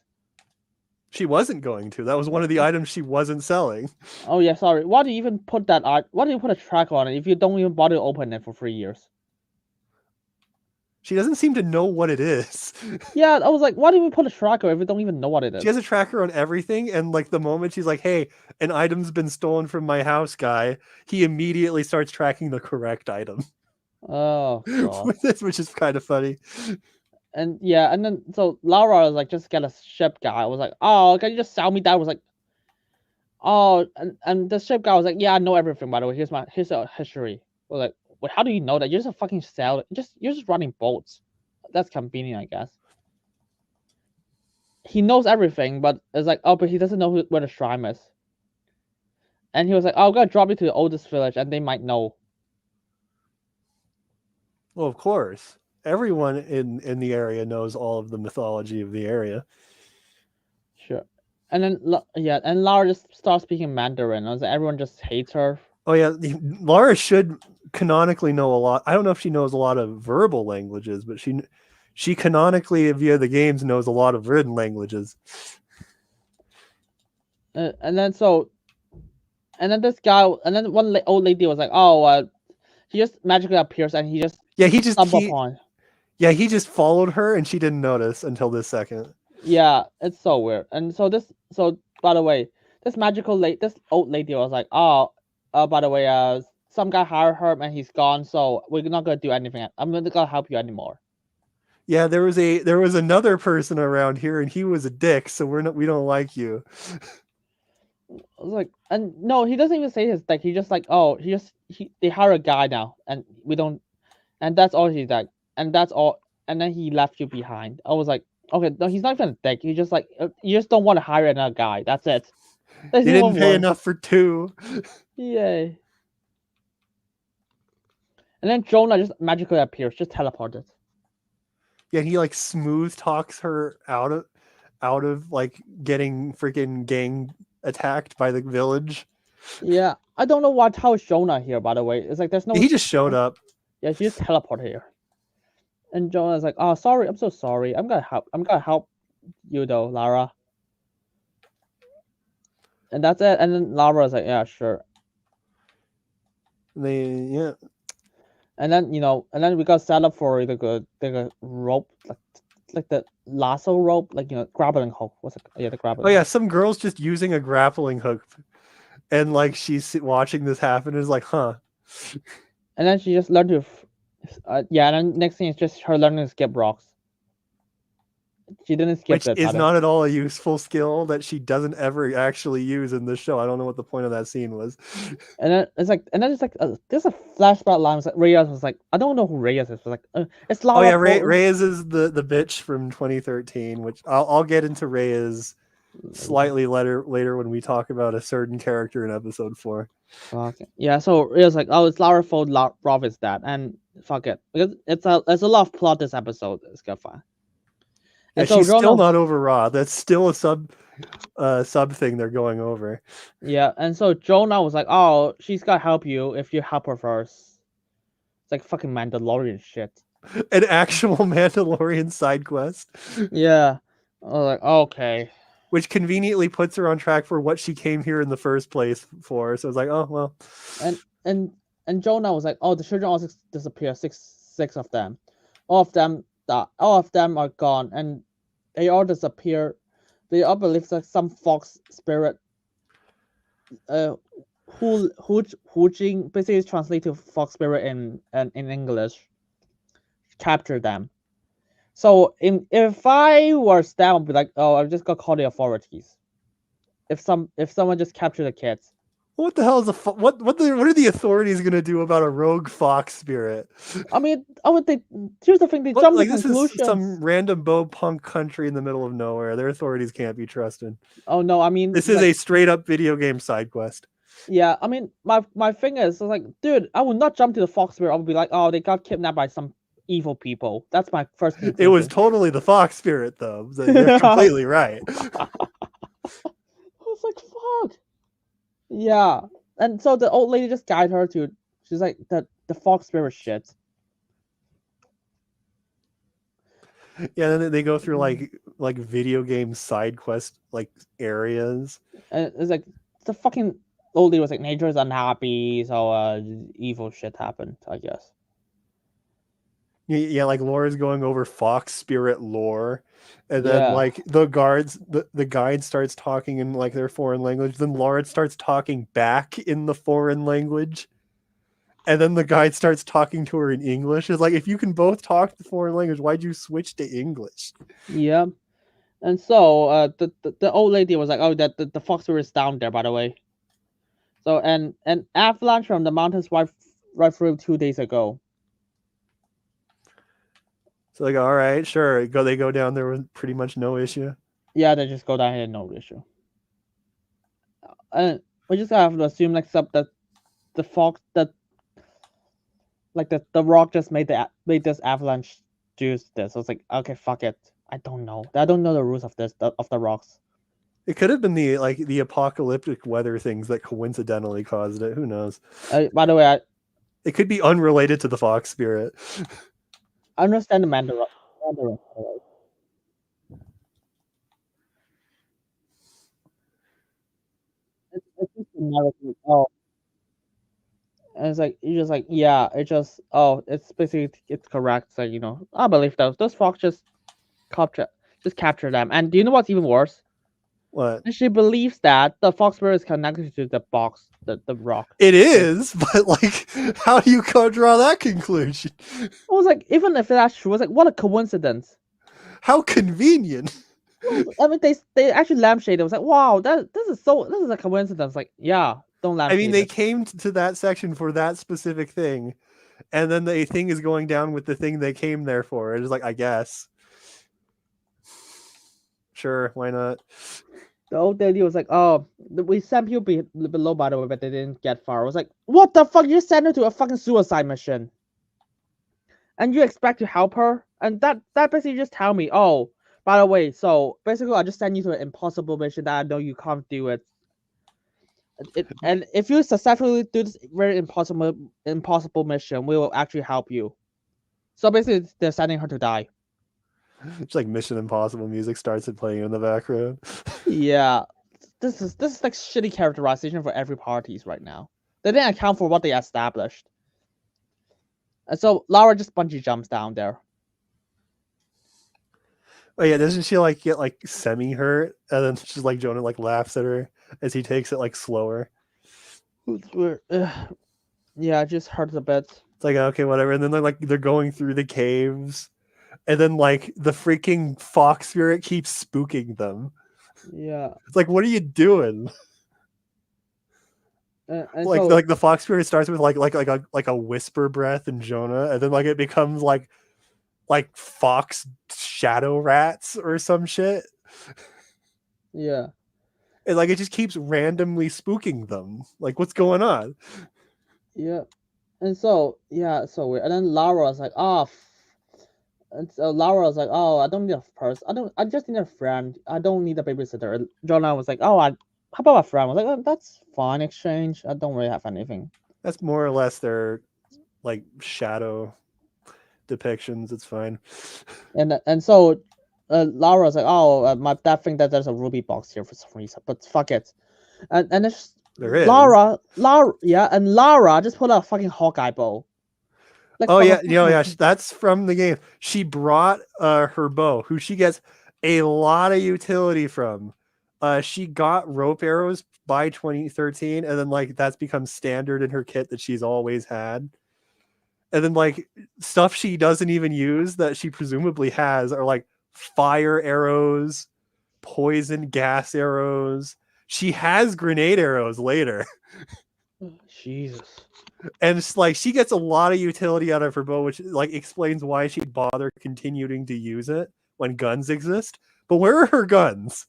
She wasn't going to. That was one of the items she wasn't selling.
Oh yeah, sorry. Why do you even put that art? Why do you put a track on it if you don't even bother to open it for 3 years?
She doesn't seem to know what it is.
Yeah, I was like, why do we put a tracker if we don't even know what it is?
She has a tracker on everything, and like the moment she's like, "Hey, an item's been stolen from my house, guy," he immediately starts tracking the correct item.
Oh god.
Which is kind of funny.
And yeah, and then so Lara was like, just get a ship guy. I was like, oh, can you just sell me that? I was like, oh, and the ship guy was like, yeah, I know everything. By the way, here's a history. I was like, wait, how do you know that? You're just a fucking sailor. You're just running boats. That's convenient, I guess. He knows everything, but it's like, oh, but he doesn't know where the shrine is. And he was like, oh, I'm gonna drop you to the oldest village, and they might know.
Well, of course, everyone in the area knows all of the mythology of the area.
Sure. And then yeah, and Lara just starts speaking Mandarin. I was like, everyone just hates her.
Oh yeah, Lara should canonically know a lot. I don't know if she knows a lot of verbal languages, but she canonically via the games knows a lot of written languages.
And then this guy, and then one old lady was like, oh, he just magically appears, and he just
he just followed her, and she didn't notice until this second.
Yeah, it's so weird. And so by the way, this old lady was like, oh, by the way, some guy hired her and he's gone, so we're not gonna do anything. I'm not gonna help you anymore.
Yeah, there was another person around here, and he was a dick, so we don't like you.
I was like, and no, he doesn't even say his dick. He just like, oh, they hire a guy now, and we don't, and that's all he's like, and that's all, and then he left you behind. I was like, okay, no, he's not even a dick. He's just like, you just don't want to hire another guy. That's it.
They didn't pay enough for 2.
Yay. And then Jonah just magically appears, just teleported.
Yeah, he like smooth talks her out of like getting freaking gang attacked by the village.
Yeah, I don't know how is Jonah here, by the way. It's like there's no.
He just showed up.
Yeah, she just teleported here. And Jonah's like, oh, sorry, I'm so sorry. I'm gonna help you though, Lara. And that's it. And then Lara's like, yeah, sure.
Yeah.
And then we got set up for the rope, like the lasso rope, like grappling hook. What's it? Yeah, the grappling.
Oh yeah, some girl's just using a grappling hook, and like she's watching this happen and is like, huh.
And then she just learned to, and then next thing is just her learning to skip rocks. She didn't skip
it. Which is not at all a useful skill that she doesn't ever actually use in this show. I don't know what the point of that scene was.
And then it's like, there's a flashback line. Like Reyes was like, I don't know who Reyes is. Like, it's Lara.
Oh yeah, Reyes is the bitch from 2013, which I'll get into Reyes slightly later when we talk about a certain character in episode 4.
Okay. Yeah, so Reyes like, oh, it's Lara fault. Rob is that, and fuck it, because it's a lot of plot this episode. It's good fun.
Yeah, so she's still not over Raw. That's still a sub thing they're going over.
Yeah, and so Jonah was like, "Oh, she's gotta help you if you help her first." It's like fucking Mandalorian shit.
An actual Mandalorian side quest.
Yeah, I was like, okay.
Which conveniently puts her on track for what she came here in the first place for. So it's like, oh well.
And Jonah was like, "Oh, the children all disappear. Six of them. All of them are gone, and they all disappear. They all believe like some fox spirit, Hujing basically translate to fox spirit in English, captured them. So if I was them, I'd be like, oh, I'm just gonna call the authorities. If someone just captured the kids.
What the hell is what are the authorities gonna do about a rogue fox spirit?
I mean, here's the thing, they jump
like
to
this
conclusions.
Is some random bow punk country in the middle of nowhere. Their authorities can't be trusted.
Oh no, I mean,
this is a straight up video game side quest.
Yeah, I mean, my thing is like, dude, I would not jump to the fox spirit. I would be like, oh, they got kidnapped by some evil people. That's my first conclusion.
It was totally the fox spirit though. So you're completely right.
I was like, fuck. Yeah. And so the old lady just guided her to, she's like, the fox spirit shit.
Yeah, then they go through like like video game side quest like areas.
And it's like the fucking old lady was like, nature is unhappy, so evil shit happened, I guess.
Yeah, like Laura's going over fox spirit lore, and then
Yeah.
like the guide starts talking in like their foreign language. Then Laura starts talking back in the foreign language, and then the guide starts talking to her in English. It's like, if you can both talk the foreign language, why'd you switch to English?
Yeah. And so the old lady was like, oh, that the fox river is down there, by the way. So and avalanche from the mountains right through 2 days ago.
So like, all right, sure, they go down there with pretty much no issue.
Yeah, they just go down here, no issue. And we just have to assume like that the fox that like the rock just made this avalanche do this. So it's like, okay, fuck it. I don't know the rules of this of the rocks.
It could have been the apocalyptic weather things that coincidentally caused it. Who knows?
By the way,
It could be unrelated to the fox spirit.
I understand the Mandarin. It's just a narrative. Oh, and it's like you're just like, yeah, it's basically it's correct. So I believe those fox just capture them. And do you know what's even worse?
What?
And she believes that the fox spirit is connected to the box, the rock.
It is, but like, how do you draw that conclusion?
I was like, even if that's true, I was like, what a coincidence.
How convenient.
I mean, they actually lampshaded. I was like, wow, this is a coincidence. Like, yeah, don't lampshade.
I mean, they came to that section for that specific thing, and then the thing is going down with the thing they came there for. It's like, I guess. Sure, why not?
The old lady was like, oh, we sent people below, by the way, but they didn't get far. I was like, what the fuck? You sent her to a fucking suicide mission. And you expect to help her? And that basically just tell me, oh, by the way, so basically I just send you to an impossible mission that I know you can't do it. And if you successfully do this very impossible mission, we will actually help you. So basically they're sending her to die.
It's like Mission Impossible music starts playing in the background.
Yeah. This is like shitty characterization for every parties right now. They didn't account for what they established. And so Lara just bungee jumps down there.
Oh yeah, doesn't she like get like semi hurt, and then she's like Jonah like laughs at her as he takes it like slower.
Yeah, it just hurts a bit.
It's like, okay, whatever. And then they're going through the caves, and then like the freaking fox spirit keeps spooking them.
Yeah.
It's like, what are you doing? Like the fox spirit starts with like a whisper breath in Jonah, and then like it becomes like fox shadow rats or some shit.
Yeah.
And like it just keeps randomly spooking them. Like, what's going on?
Yeah. And so so weird. And then Lara was like, oh. And so Lara was like, oh, I don't need a person. I just need a friend. I don't need a babysitter. And Jonah was like, oh, how about a friend? I was like, oh, that's fine exchange. I don't really have anything.
That's more or less their like shadow depictions. It's fine.
And so Lara was like, oh, my dad think that there's a ruby box here for some reason, but fuck it. And it's
There is.
Lara, and Lara just put out a fucking Hawkeye bow.
Like, oh yeah, yeah, that's from the game. She brought her bow, who she gets a lot of utility from. She got rope arrows by 2013, and then like that's become standard in her kit that she's always had. And then like stuff she doesn't even use that she presumably has are like fire arrows, poison gas arrows. She has grenade arrows later.
Jesus.
And it's like she gets a lot of utility out of her bow, which like explains why she'd bother continuing to use it when guns exist. But where are her guns?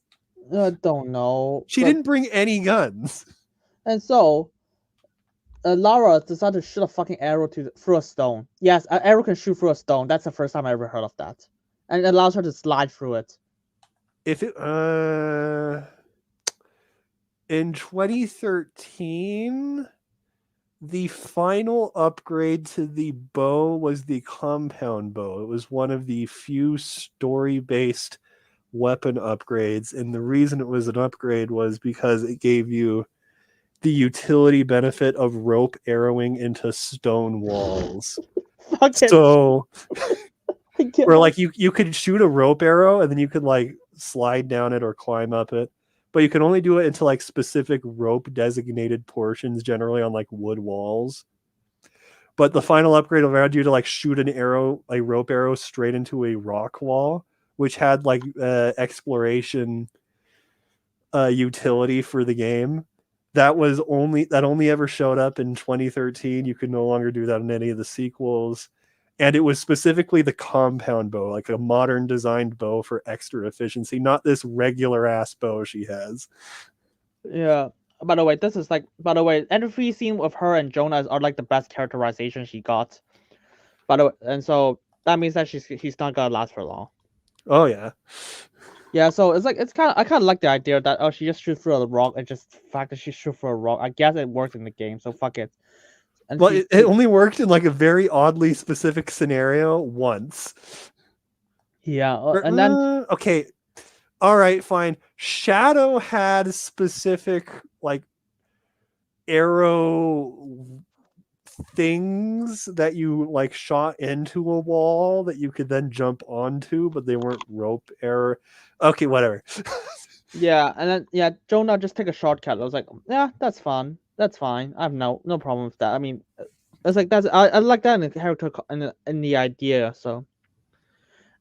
I don't know.
She didn't bring any guns.
And so Lara decided to shoot a fucking arrow through a stone. Yes, an arrow can shoot through a stone. That's the first time I ever heard of that. And it allows her to slide through it.
If it in 2013, the final upgrade to the bow was the compound bow. It was one of the few story-based weapon upgrades, and the reason it was an upgrade was because it gave you the utility benefit of rope arrowing into stone walls.
Fuck it.
So
I get
where
it.
like you could shoot a rope arrow and then you could like slide down it or climb up it, but you can only do it into like specific rope designated portions, generally on like wood walls. But the final upgrade allowed you to like shoot an arrow, a rope arrow, straight into a rock wall, which had like exploration utility for the game. That only ever showed up in 2013. You could no longer do that in any of the sequels. And it was specifically the compound bow, like a modern designed bow for extra efficiency, not this regular ass bow she has.
Yeah. By the way, every scene with her and Jonah are like the best characterization she got. By the way, and so that means that he's not gonna last for long.
Oh yeah.
Yeah, so I kind of like the idea that she just shoots through a rock, and just the fact that she shoots through a rock. I guess it works in the game, so fuck it. And
Well, it only worked in like a very oddly specific scenario once.
Yeah, and then
okay, all right, fine. Shadow had specific like arrow things that you like shot into a wall that you could then jump onto, but they weren't rope arrow. Okay, whatever.
yeah, and then Jonah just take a shortcut. I was like, yeah, that's fun. That's fine. I have no problem with that. I mean, it's like I like that in the character in the idea. So,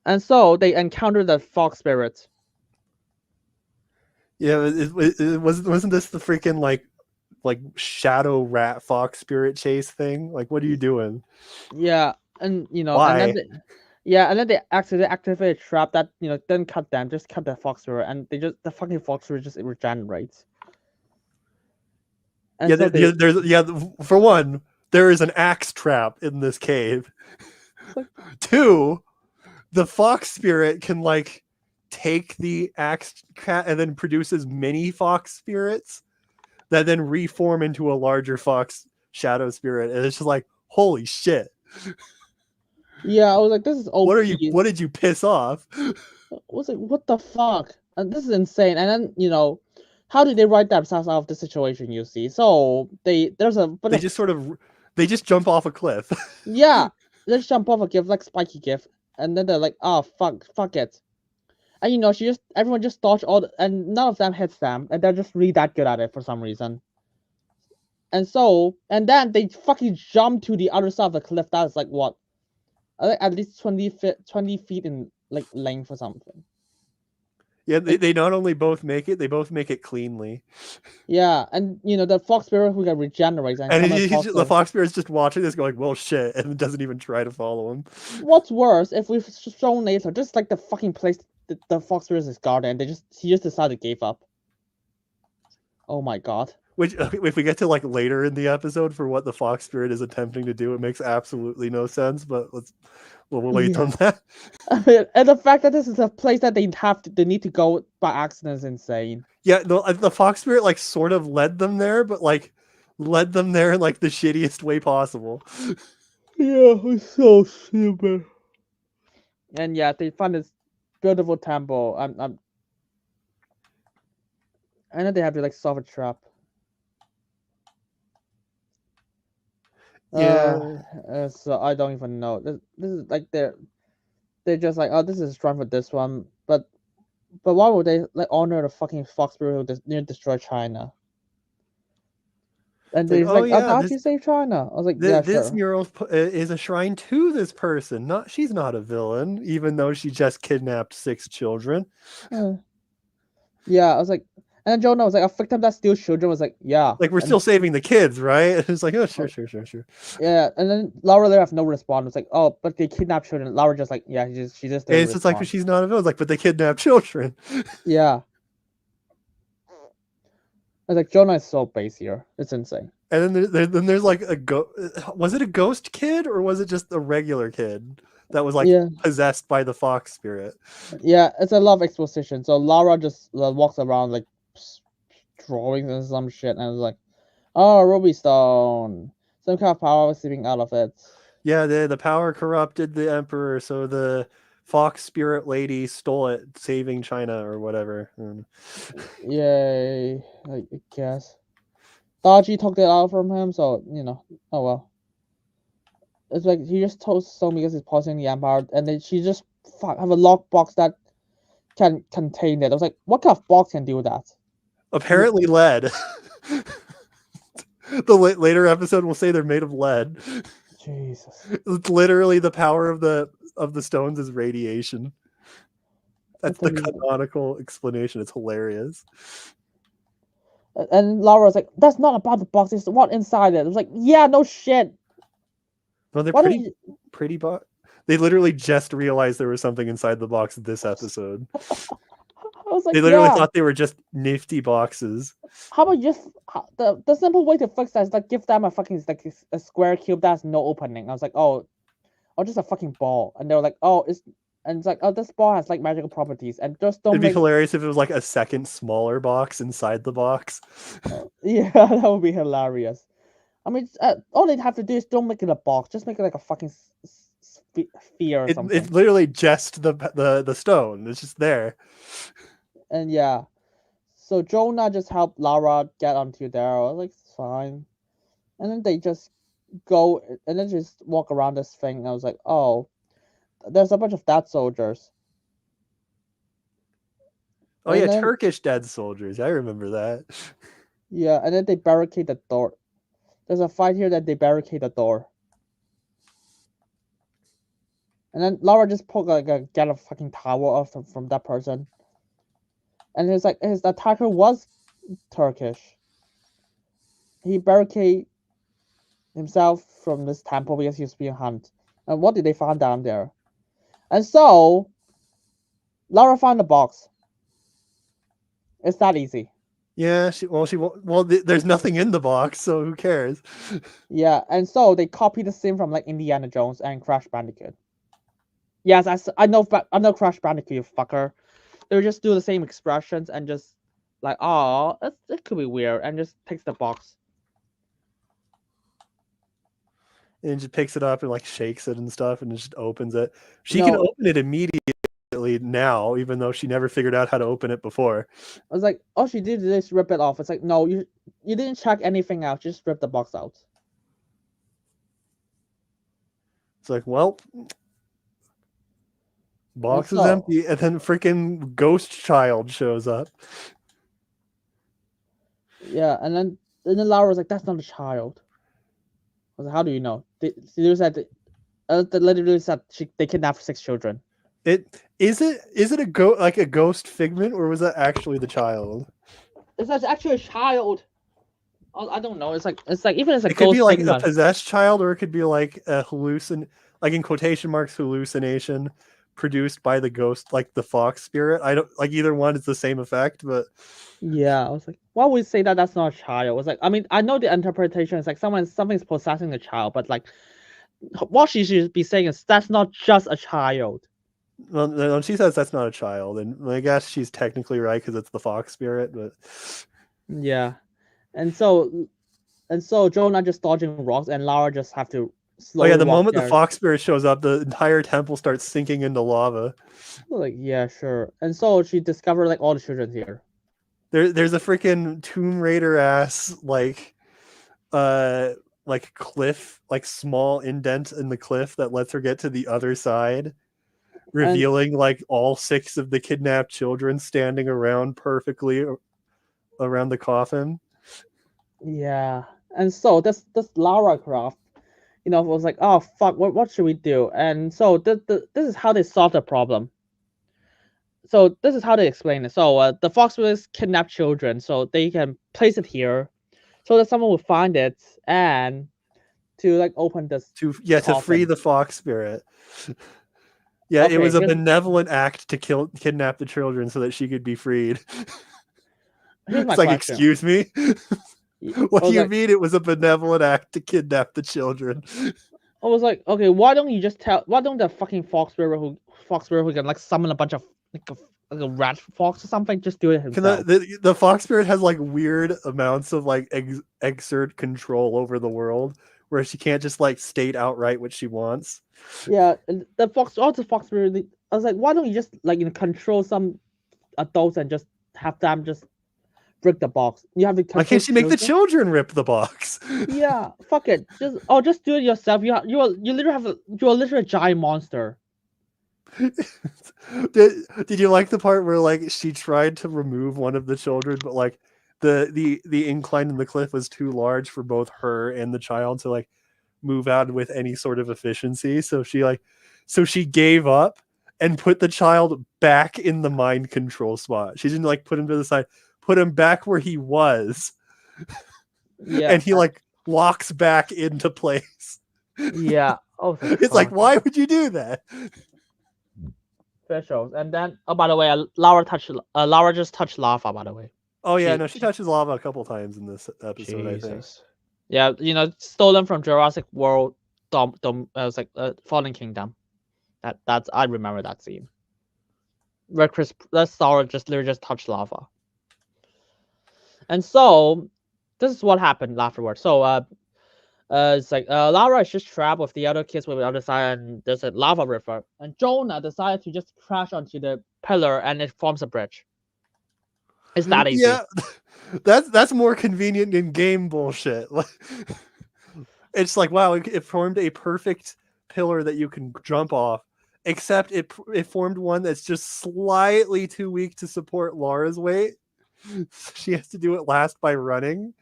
and so they encounter the fox spirit.
Yeah, it wasn't this the freaking like shadow rat fox spirit chase thing? Like, what are you doing?
Yeah, and
Why?
and then they activate a trap that doesn't cut them, just cut the fox spirit, and the fucking fox spirit just regenerates. And
Yeah,
so
there's for one, there is an axe trap in this cave.
like,
2, the fox spirit can like take the axe cat and then produces mini fox spirits that then reform into a larger fox shadow spirit, and it's just like, holy shit.
yeah, I was like, this is OP.
What did you piss off?
I was like, what the fuck? And this is insane. And then how did they write themselves out of the situation? You see, so they
just jump off a cliff.
yeah, let's jump off a gift like spiky gift, and then they're like, oh fuck it. And everyone just dodge and none of them hits them, and they're just really that good at it for some reason. And then they fucking jump to the other side of the cliff. That's like what, I think at least 20 feet in like length or something.
Yeah, they not only both make it, they both make it cleanly.
Yeah, and the fox spirit who can regenerate and
the fox spirit is just watching this going, well shit, and doesn't even try to follow him.
What's worse, if we've shown later, just like the fucking place the fox spirit is guarding, he just decided to give up. Oh my god.
Which, if we get to like later in the episode for what the fox spirit is attempting to do, it makes absolutely no sense. But we'll wait on that.
I mean, and the fact that this is a place that they need to go by accident is insane.
Yeah, the fox spirit like sort of led them there, but like led them there in like the shittiest way possible.
Yeah, it's so stupid. And yeah, they find this beautiful temple. And then they have to like solve a trap.
Yeah.
So I don't even know. This is like they're just like, oh, this is strong for this one, but why would they like honor the fucking fox spirit who destroy China? And they're like, oh, how'd you save China? I was like, yeah,
this
sure.
mural is a shrine to this person. She's not a villain, even though she just kidnapped 6 children.
Yeah, I was like, and then Jonah was like, a victim that steals children was like, yeah.
Like, we're still saving the kids, right? It's like, oh, sure.
Yeah, and then Lara there have no response. It's like, oh, but they kidnap children. Lara just like, yeah, she just.
It's just like, but she's not a villain. Like, but they kidnap children.
Yeah. I was like, Jonah is so base here. It's insane.
And then there's like was it a ghost kid or was it just a regular kid that was like possessed by the fox spirit?
Yeah, it's a lot of exposition. So Lara just walks around like drawings and some shit, and it's like, oh, Ruby Stone, some kind of power was seeping out of it.
Yeah, the power corrupted the emperor, so the fox spirit lady stole it, saving China or whatever.
Yay, I guess. Daji took it out from him, so oh well. It's like he just told Song because he's poisoning the Empire, and then she just have a lockbox that can contain it. I was like, what kind of box can do that?
Apparently lead. The later episode will say they're made of lead.
Jesus.
It's literally the power of the stones is radiation. That's the canonical explanation. It's hilarious.
And Lara was like, that's not about the box, it's what inside it. I was like, yeah, no shit.
Well, they're pretty box. They literally just realized there was something inside the box this episode.
I was like,
they literally thought they were just nifty boxes.
How about just the simple way to fix that is like give them a fucking like a square cube that has no opening. I was like, oh, just a fucking ball. And they were like, oh, it's like, oh, this ball has like magical properties, and just don't.
It'd be hilarious if it was like a second smaller box inside the box.
Yeah, that would be hilarious. I mean, all they'd have to do is don't make it a box, just make it like a fucking sphere or something.
It's literally just the stone. It's just there.
And yeah, so Jonah just helped Lara get onto there. I was like, it's fine. And then they just go and then just walk around this thing. And I was like, oh, there's a bunch of dead soldiers.
Oh, and yeah, Turkish dead soldiers. I remember that.
Yeah, and then they barricade the door. There's a fight here that they barricade the door. And then Lara just get a fucking towel off from that person. And it's like his attacker was Turkish. He barricaded himself from this temple because he was being hunted. And what did they find down there? And so Lara found the box. It's that easy.
Yeah, there's nothing in the box, so who cares?
Yeah, and so they copied the scene from like Indiana Jones and Crash Bandicoot. Yes, I know Crash Bandicoot, you fucker. They would just do the same expressions and just like, oh, it could be weird, and just takes the box.
And just picks it up and like shakes it and stuff, and just opens it. She can open it immediately now, even though she never figured out how to open it before.
I was like, all she did is rip it off. It's like, no, you didn't check anything out. Just rip the box out.
It's like, well, box is empty, and then freaking ghost child shows up.
Yeah, and then Lara was like, that's not a child. I was like, how do you know? They said literally said they kidnapped 6 children.
Is it a ghost figment, or was that actually the child?
It's actually a child. I don't know. It's like even as a
it
ghost
could be like
figment.
A possessed child, or it could be like a like in quotation marks hallucination produced by the ghost, like the fox spirit. I don't like either one. It's the same effect, but
yeah, I was like, why would we say that that's not a child? I was like, I mean, I know the interpretation is like something's possessing the child, but like what she should be saying is that's not just a child.
Well, she says that's not a child, and I guess she's technically right because it's the fox spirit, but
yeah, and so Jonah just dodging rocks, and Lara just have to slowly.
Oh yeah, the moment the fox spirit shows up, the entire temple starts sinking into lava.
Like, yeah, sure. And so she discovered like all the children here.
There's a freaking Tomb Raider ass like cliff, like small indent in the cliff that lets her get to the other side, revealing like all 6 of the kidnapped children standing around perfectly around the coffin.
Yeah, and so this Lara Croft, was like, oh fuck, what should we do? And so this is how they solve the problem. So this is how they explain it. So the Foxwoods kidnap children, so they can place it here, so that someone will find it and to like open this
to free the fox spirit. Yeah, okay, it was a benevolent act to kidnap the children so that she could be freed.
Here's my
it's like,
question.
Excuse me? What do you mean it was a benevolent act to kidnap the children?
I was like, okay, why don't the fucking fox spirit who can like summon a bunch of like a rat fox or something, just do it himself?
The fox spirit has like weird amounts of like exert control over the world, where she can't just like state outright what she wants.
Yeah, and the fox, all the fox really. I was like, why don't you just control some adults and just have them just break the box? You have to
Why
control
can't she make the
children?
children rip the box?
Yeah, fuck it. Just do it yourself. You literally you're literally a giant monster.
Did you like the part where like she tried to remove one of the children, but like the incline in the cliff was too large for both her and the child to like move out with any sort of efficiency? So she gave up and put the child back in the mind control spot. She didn't like put him to the side, put him back where he was.
Yeah,
And he like locks back into place.
yeah. Oh,
it's like, why would you do that?
Specials. And then, oh, by the way, Lara just touched lava. By the way.
Oh yeah, she touches lava a couple times in this episode.
Jesus.
I think.
Yeah, stolen from Jurassic World. It was like Fallen Kingdom. That's I remember that scene. Where Lara just literally just touched lava. And so, this is what happened afterwards. So it's like Lara is just trapped with the other kids with the other side, and there's a lava river. And Jonah decided to just crash onto the pillar, and it forms a bridge. It's that easy.
Yeah, that's more convenient than game bullshit. It's like, wow, it formed a perfect pillar that you can jump off, except it formed one that's just slightly too weak to support Lara's weight. She has to do it last by running.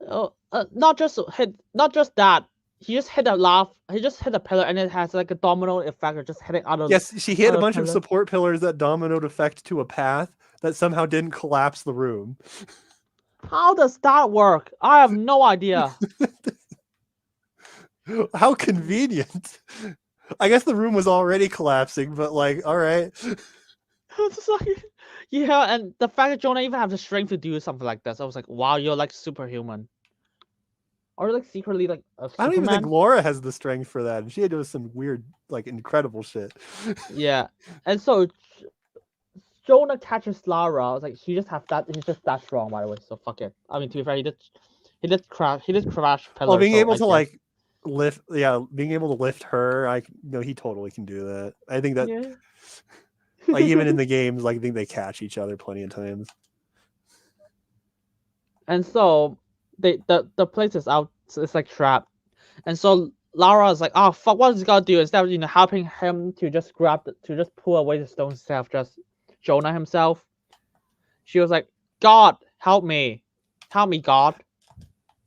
Oh, not just that. He just hit a pillar, and it has like a domino effect of just hitting out of.
Yes, she hit a bunch of support pillars that dominoed effect to a path that somehow didn't collapse the room.
How does that work? I have no idea.
How convenient. I guess the room was already collapsing, but like, all right.
Yeah, and the fact that Jonah even has the strength to do something like this, I was like, wow, you're like superhuman. Or like secretly like a Superman.
I don't even think Laura has the strength for that, and she had to do some weird, like, incredible shit.
Yeah, and so Jonah catches Lara. I was like, he's just that strong, by the way. So fuck it. I mean, to be fair, he did crash pillars.
Well, being able to like being able to lift her, he totally can do that. I think that,
yeah.
like, even in the games, like, I think they catch each other plenty of times.
And so the place is out. So it's like trapped, and so Lara is like, oh fuck, what is he gonna do? Instead of helping him to just pull away the stones himself, just Jonah himself. She was like, God, help me, God.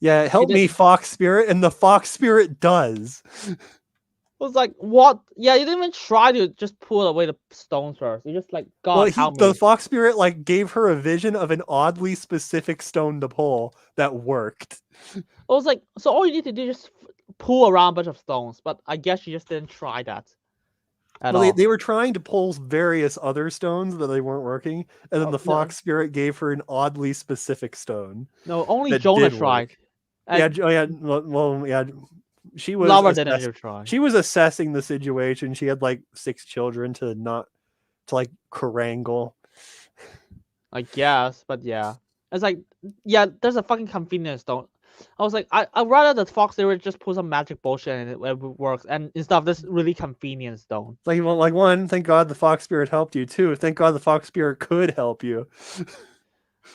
Yeah, help me, Fox Spirit, and the Fox Spirit does.
I was like, what? Yeah, you didn't even try to just pull away the stones first. You just like, God, help me.
The Fox Spirit like gave her a vision of an oddly specific stone to pull that worked.
I was like, so all you need to do is just pull around a bunch of stones, but I guess you just didn't try that at all.
They were trying to pull various other stones, but they weren't working. And then the Fox Spirit gave her an oddly specific stone.
No, only Jonah tried.
She was
Lara didn't even try.
She was assessing the situation. She had like 6 children to harangue.
I guess, but yeah. It's like, yeah, there's a fucking convenience stone. I was like, I'd rather the Fox Spirit just pull some magic bullshit and it works, and instead of this really convenient stone.
Like, well, like, one, thank God the Fox Spirit helped you. 2, thank God the Fox Spirit could help you.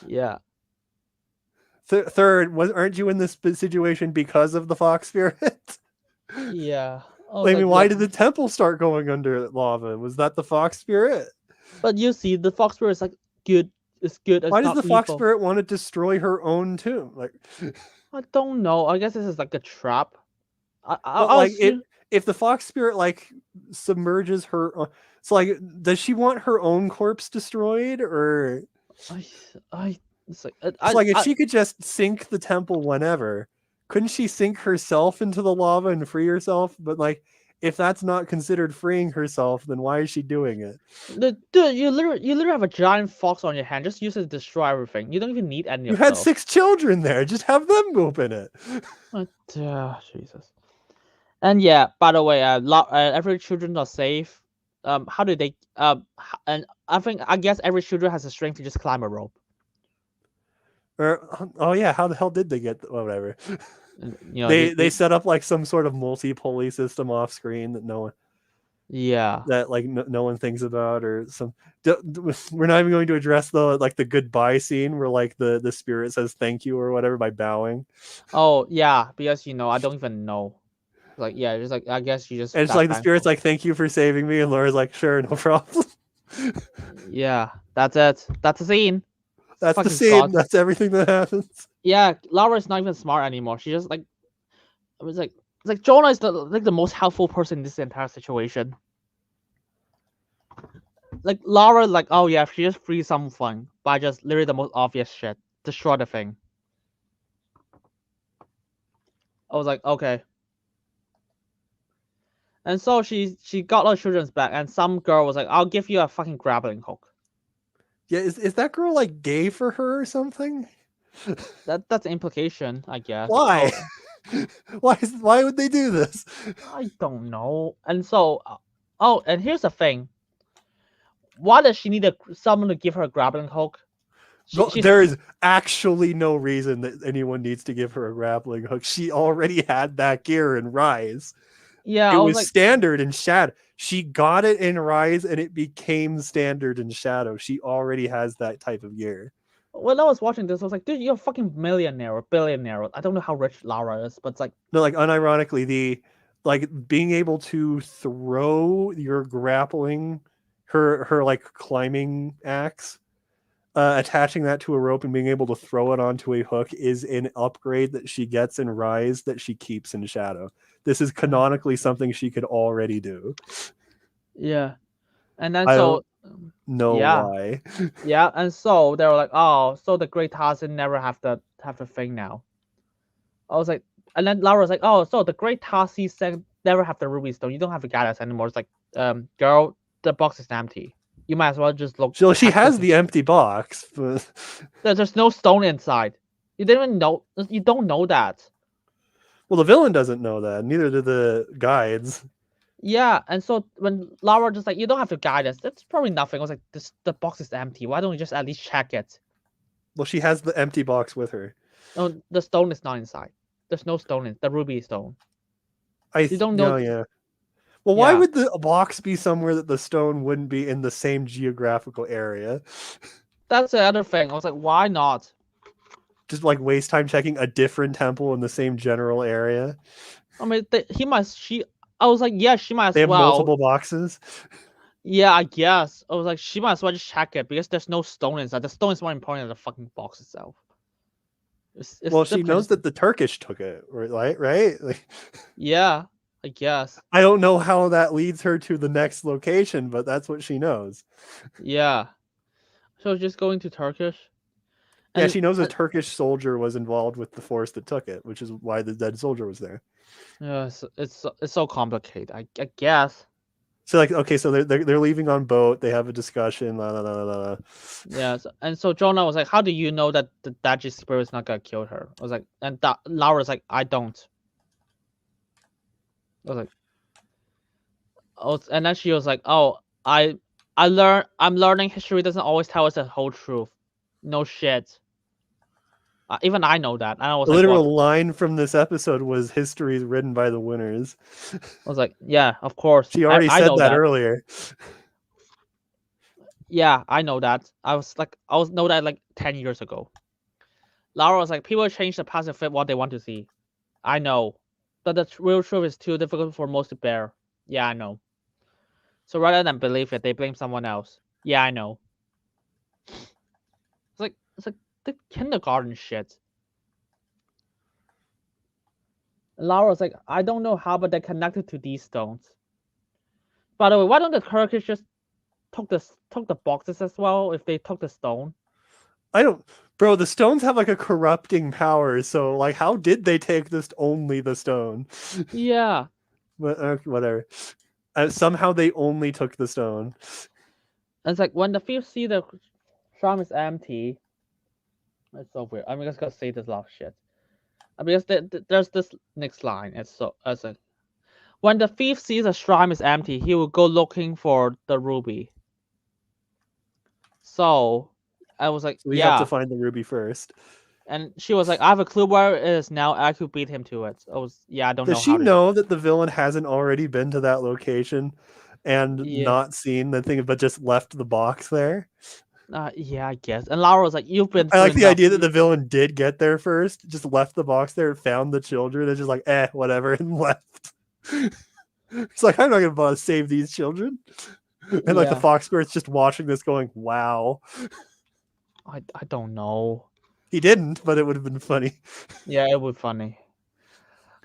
Yeah.
Third, aren't you in this situation because of the Fox Spirit?
Yeah.
Why did the temple start going under lava? Was that the Fox Spirit?
But you see, the Fox Spirit is like good. It's good.
Why does the Fox Spirit want to destroy her own tomb? Like,
I don't know. I guess this is like a trap.
If the Fox Spirit like submerges her, so like, does she want her own corpse destroyed, or? If she could just sink the temple whenever, couldn't she sink herself into the lava and free herself? But like, if that's not considered freeing herself, then why is she doing it?
Dude, you literally have a giant fox on your hand. Just use it to destroy everything. You don't even need any.
You had 6 children there. Just have them open it.
Jesus. And yeah, by the way, every children are safe. How do they? And I guess every children has the strength to just climb a rope.
Or, oh yeah, how the hell did they get whatever?
You know,
They set up like some sort of multi-pulley system off screen that
yeah.
no one thinks about, or some. We're not even going to address the goodbye scene where like the spirit says thank you or whatever by bowing.
Oh yeah, because I don't even know. Like yeah, just like I guess you just
And it's
that
like the spirit's
thankful.
like, thank you for saving me, and Laura's like, sure, no problem.
Yeah, that's it. That's the scene.
That's the
Fucking
scene.
sucks.
That's everything that happens.
Yeah, Laura's not even smart anymore. She just like I was like it's like Jonah is the most helpful person in this entire situation. Like Laura, like oh yeah, she just frees something by just literally the most obvious shit, destroy the thing. I was like okay, and so she got her children's back, and some girl was like, I'll give you a fucking grappling hook.
Yeah, is that girl like gay for her or something?
That's the implication, I guess.
Why?
Oh,
Why would they do this?
I don't know. And so, oh, and here's the thing. Why does she need someone to give her a grappling hook?
There is actually no reason that anyone needs to give her a grappling hook. She already had that gear in Rise.
Yeah,
It
I
was
like,
standard in Shadow. She got it in Rise and it became standard in Shadow. She already has that type of gear.
when I was watching this, I was like, dude, you're a fucking millionaire or billionaire. I don't know how rich Lara is, but it's like,
No, like unironically, being able to throw your grappling, her like climbing axe, attaching that to a rope and being able to throw it onto a hook is an upgrade that she gets in Rise that she keeps in Shadow. This is canonically something she could already do.
yeah. And then
I
so,
don't know
yeah,
why.
yeah. And so they were like, oh, so the Great Tarzan never have the thing now. I was like, and then Lara was like, oh, so the Great Tasi said never have the ruby stone. You don't have to guide us anymore. It's like, girl, the box is empty. You might as well just look.
So she
Check
has
this.
the empty box, but
There's no stone inside. You didn't even know. You don't know that.
well, the villain doesn't know that. Neither do the guides.
Yeah, and so when Lara just like, you don't have to guide us. That's probably nothing. I was like, the box is empty. Why don't you just at least check it?
Well, she has the empty box with her.
No, the stone is not inside. There's no stone in the ruby stone. You don't
No,
know.
yeah. Well, why
Yeah,
would the box be somewhere that the stone wouldn't be in the same geographical area?
that's the other thing. I was like, why not?
Just like waste time checking a different temple in the same general area.
I mean, he must. I was like, yeah, she might
They
as
have
well.
multiple boxes.
Yeah, I guess. I was like, she might as well just check it because there's no stone inside. The stone is more important than the fucking box itself.
Well, she knows that the Turkish took it, right? Right? Like,
yeah, I guess.
I don't know how that leads her to the next location, but that's what she knows.
Yeah. So just going to Turkish.
Yeah, she knows a Turkish soldier was involved with the force that took it, which is why the dead soldier was there.
Yeah, it's so complicated. I guess.
So like, okay, so they're leaving on boat. They have a discussion. La, la, la, la, la.
Yeah, and so Jonah was like, "How do you know that the Daji spirit is not gonna kill her?" I was like, and Laura's like, "I don't." I was like, oh, and then she was like, "Oh, I'm learning history doesn't always tell us the whole truth. No shit. Even I know that." And I was
The
like,
literal
"What?"
line from this episode was "History is written by the winners."
I was like, "Yeah, of course."
She already
I
said
know
that
that.
earlier.
Yeah, I know that. I know that like 10 years ago. Laura was like, "People change the past to fit what they want to see." I know, but the real truth is too difficult for most to bear. Yeah, I know. So rather than believe it, they blame someone else. Yeah, I know. It's like the kindergarten shit. And Laura's like, I don't know how, but they're connected to these stones. By the way, why don't the Turkish just took the boxes as well if they took the stone?
I don't, bro. The stones have like a corrupting power. So like, how did they take this only the stone?
Yeah.
But whatever. Somehow they only took the stone.
And it's like when the thieves see the shrine is empty. It's so weird. I'm just gonna say this last shit. Because there's this next line. It's like when the thief sees the shrine is empty, he will go looking for the ruby. So I was like,
So we have
yeah,
to find the ruby first.
And she was like, I have a clue where it is now. I could beat him to it. I don't
Does
know
she
how to.
know that the villain hasn't already been to that location and
Yeah.
not seen the thing, but just left the box there?
Yeah, I guess. And Lara was like, you've been
I
through
like the
enough.
idea that the villain did get there first, just left the box there, found the children, and just like, whatever, and left. It's like, I'm not gonna bother to save these children. And like the
Yeah,
Fox Squirt's just watching this going, wow.
I don't know.
He didn't, but it would have been funny.
Yeah, it would be funny.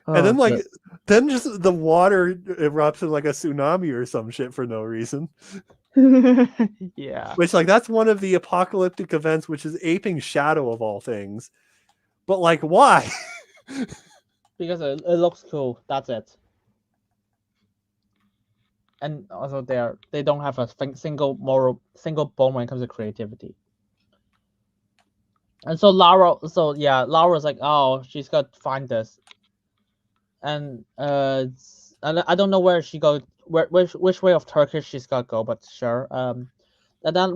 And
Oh,
then like then just the water erupts in like a tsunami or some shit for no reason.
yeah.
Which like that's one of the apocalyptic events which is aping Shadow of all things. But like why?
Because it looks cool. That's it. And also they don't have a single bone when it comes to creativity. And so Laura's like, oh, she's got to find this. And I don't know where she go, which way of Turkish she's got to go, but sure. And then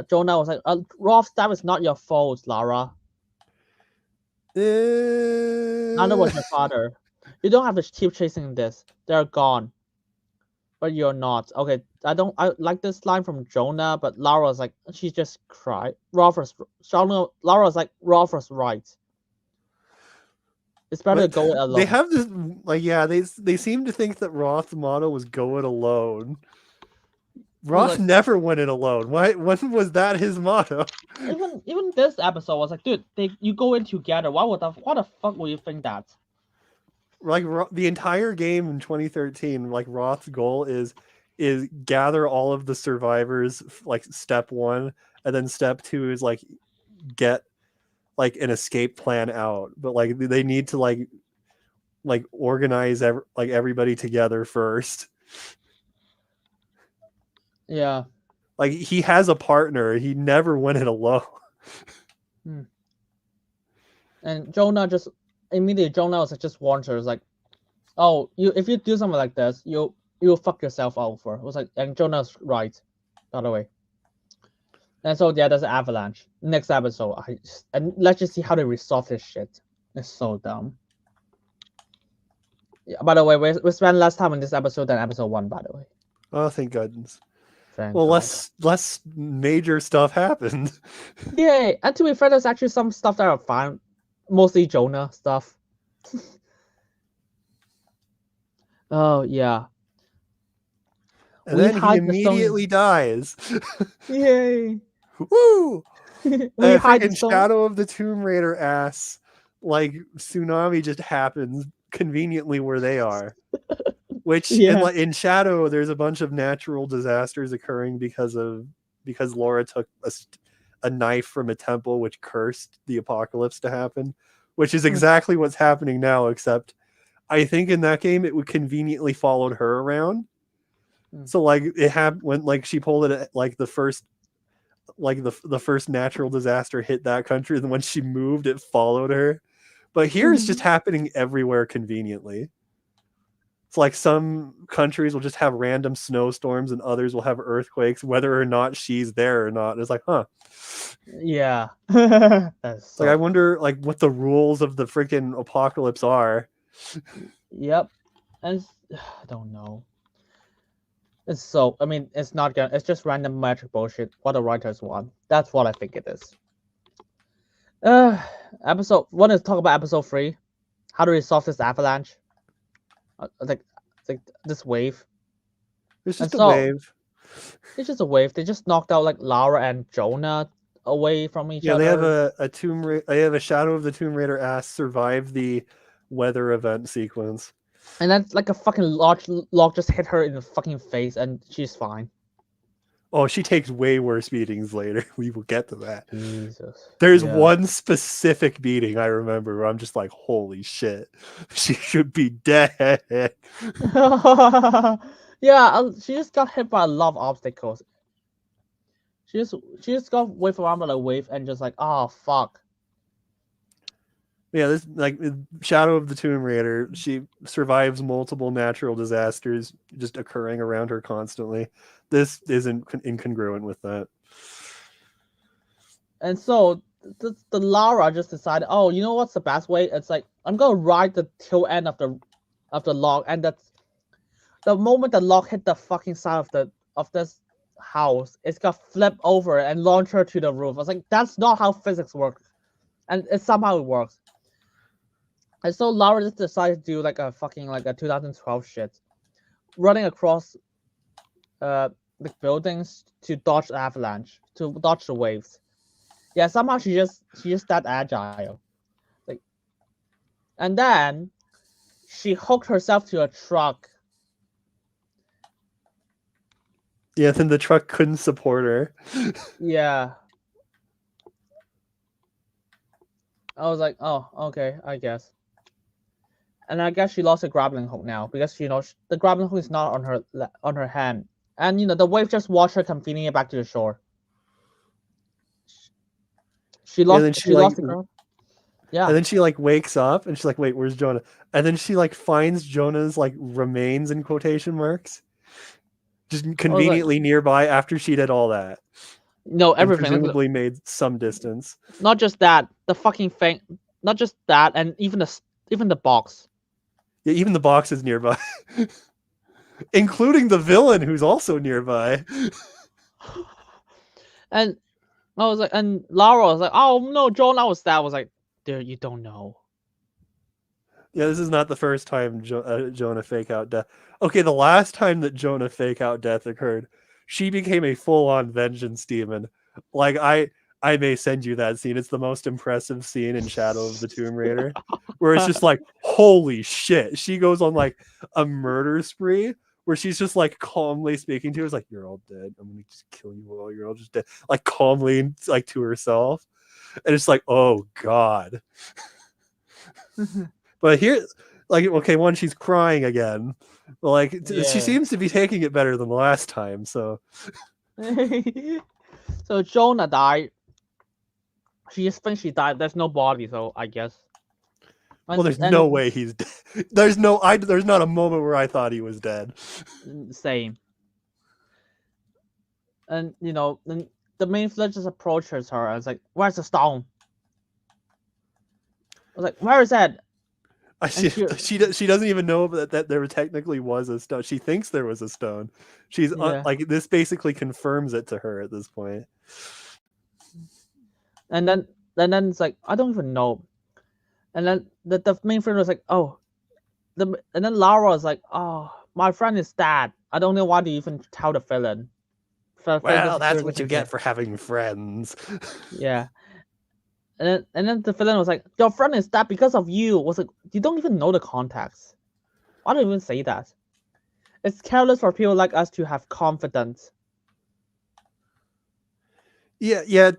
Jonah was like, Rolf, that was not your fault, Lara. Neither was your father. You don't have to keep chasing this. They're gone. But you're not. Okay, I like this line from Jonah, but Lara was like, she just cried. Lara was like, Rolf was right. It's better to go it alone.
They have this like they seem to think that Roth's motto was go it alone. Roth never went it alone. When was that his motto?
Even this episode was like, dude, you go in together. What the fuck would you think that?
Like the entire game in 2013, like Roth's goal is gather all of the survivors, like step 1, and then step 2 is like get like an escape plan out. But like they need to like organize everybody together first.
Yeah.
Like he has a partner. He never went it alone.
And Jonah was just warned her, like, oh, if you do something like this, you'll fuck yourself over. It was like, and Jonah's right, by the way. And so there's an avalanche. Next episode, and let's just see how they resolve this shit. It's so dumb. Yeah, by the way, we spent less time in this episode than episode 1, by the way.
Oh, thank goodness.
Thank God.
less major stuff happened.
Yay! And to be fair, there's actually some stuff that are fine. Mostly Jonah stuff. Oh yeah.
And then he immediately dies.
Yay!
Woo!
We hide the
Shadow of the Tomb Raider ass. Like tsunami just happens conveniently where they are. Which in Shadow, there's a bunch of natural disasters occurring because Laura took a knife from a temple which cursed the apocalypse to happen, which is exactly what's happening now, except I think in that game it would conveniently followed her around. So like it happened when like she pulled it at, like the first natural disaster hit that country, and when she moved it followed her. But here it's just happening everywhere conveniently. It's like some countries will just have random snowstorms and others will have earthquakes, whether or not she's there or not. It's like, huh.
Yeah.
That's like I wonder like what the rules of the freaking apocalypse are.
Yep. And I don't know. It's just random magic bullshit. What the writers want. That's what I think it is. Want to talk about episode 3? How to resolve this avalanche? Like this wave.
It's just a wave.
It's just a wave. They just knocked out like Lara and Jonah away from each other.
Yeah, they have a Shadow of the Tomb Raider ass survive the weather event sequence.
And then like a fucking log just hit her in the fucking face and she's fine.
Oh, she takes way worse beatings later. We will get to that.
Jesus.
There's one specific beating I remember where I'm just like, holy shit. She should be dead.
Yeah, she just got hit by a lot of obstacles. She just got waved around by a wave and just like, oh fuck.
Yeah, this like Shadow of the Tomb Raider, she survives multiple natural disasters just occurring around her constantly. This isn't incongruent with that.
And so the Lara just decided, oh, you know what's the best way? It's like I'm gonna ride the tail end of the log, and that's the moment the log hit the fucking side of this house, it's gonna flip over and launch her to the roof. I was like, that's not how physics works, and it somehow it works. And so Lara just decided to do like a 2012 shit, running across the buildings to dodge the avalanche, to dodge the waves. Yeah, somehow she's just that agile. Like, and then she hooked herself to a truck.
Yeah, then the truck couldn't support her.
Yeah. I was like, oh, okay, I guess. And I guess she lost a grappling hook now because the grappling hook is not on her hand, and the wave just washed her conveniently back to the shore. She
Yeah, then
lost. She lost the grab. Yeah.
And then she like wakes up and she's like, wait, where's Jonah? And then she like finds Jonah's like remains in quotation marks, just conveniently nearby after she did all that.
No, everything.
Presumably made some distance.
Not just that, the fucking thing. Not just that, and even the box.
Yeah, even the box is nearby, including the villain who's also nearby.
And I was like, and Lara was like, oh no, Jonah was that. I was like, dude, you don't know.
Yeah, this is not the first time Jonah fake out death. Okay, the last time that Jonah fake out death occurred, she became a full-on vengeance demon. Like I may send you that scene. It's the most impressive scene in Shadow of the Tomb Raider, where it's just like, holy shit. She goes on like a murder spree where she's just like calmly speaking to us, like, you're all dead. I'm gonna just kill you all. You're all just dead. Like calmly, like to herself. And it's like, oh God. But here, like, okay, one, she's crying again. But like, she seems to be taking it better than the last time. So,
so Jonah died. She just thinks she died. There's no body, so I guess.
Well, there's no way he's dead. There's not a moment where I thought he was dead.
Same. And then the main villain just approaches her and it's like, "Where's the stone?" I was like, "Where is that?"
She doesn't even know that there technically was a stone. She thinks there was a stone. She's like, this basically confirms it to her at this point.
And then it's like, I don't even know. And then the main friend was like, oh, and then Lara was like, oh, my friend is dead. I don't know why do you even tell the villain.
Well, that's what you get for having friends.
Yeah. And then the villain was like, your friend is dead because of you. Was like, you don't even know the context. Why don't you even say that? It's careless for people like us to have confidence.
Yeah.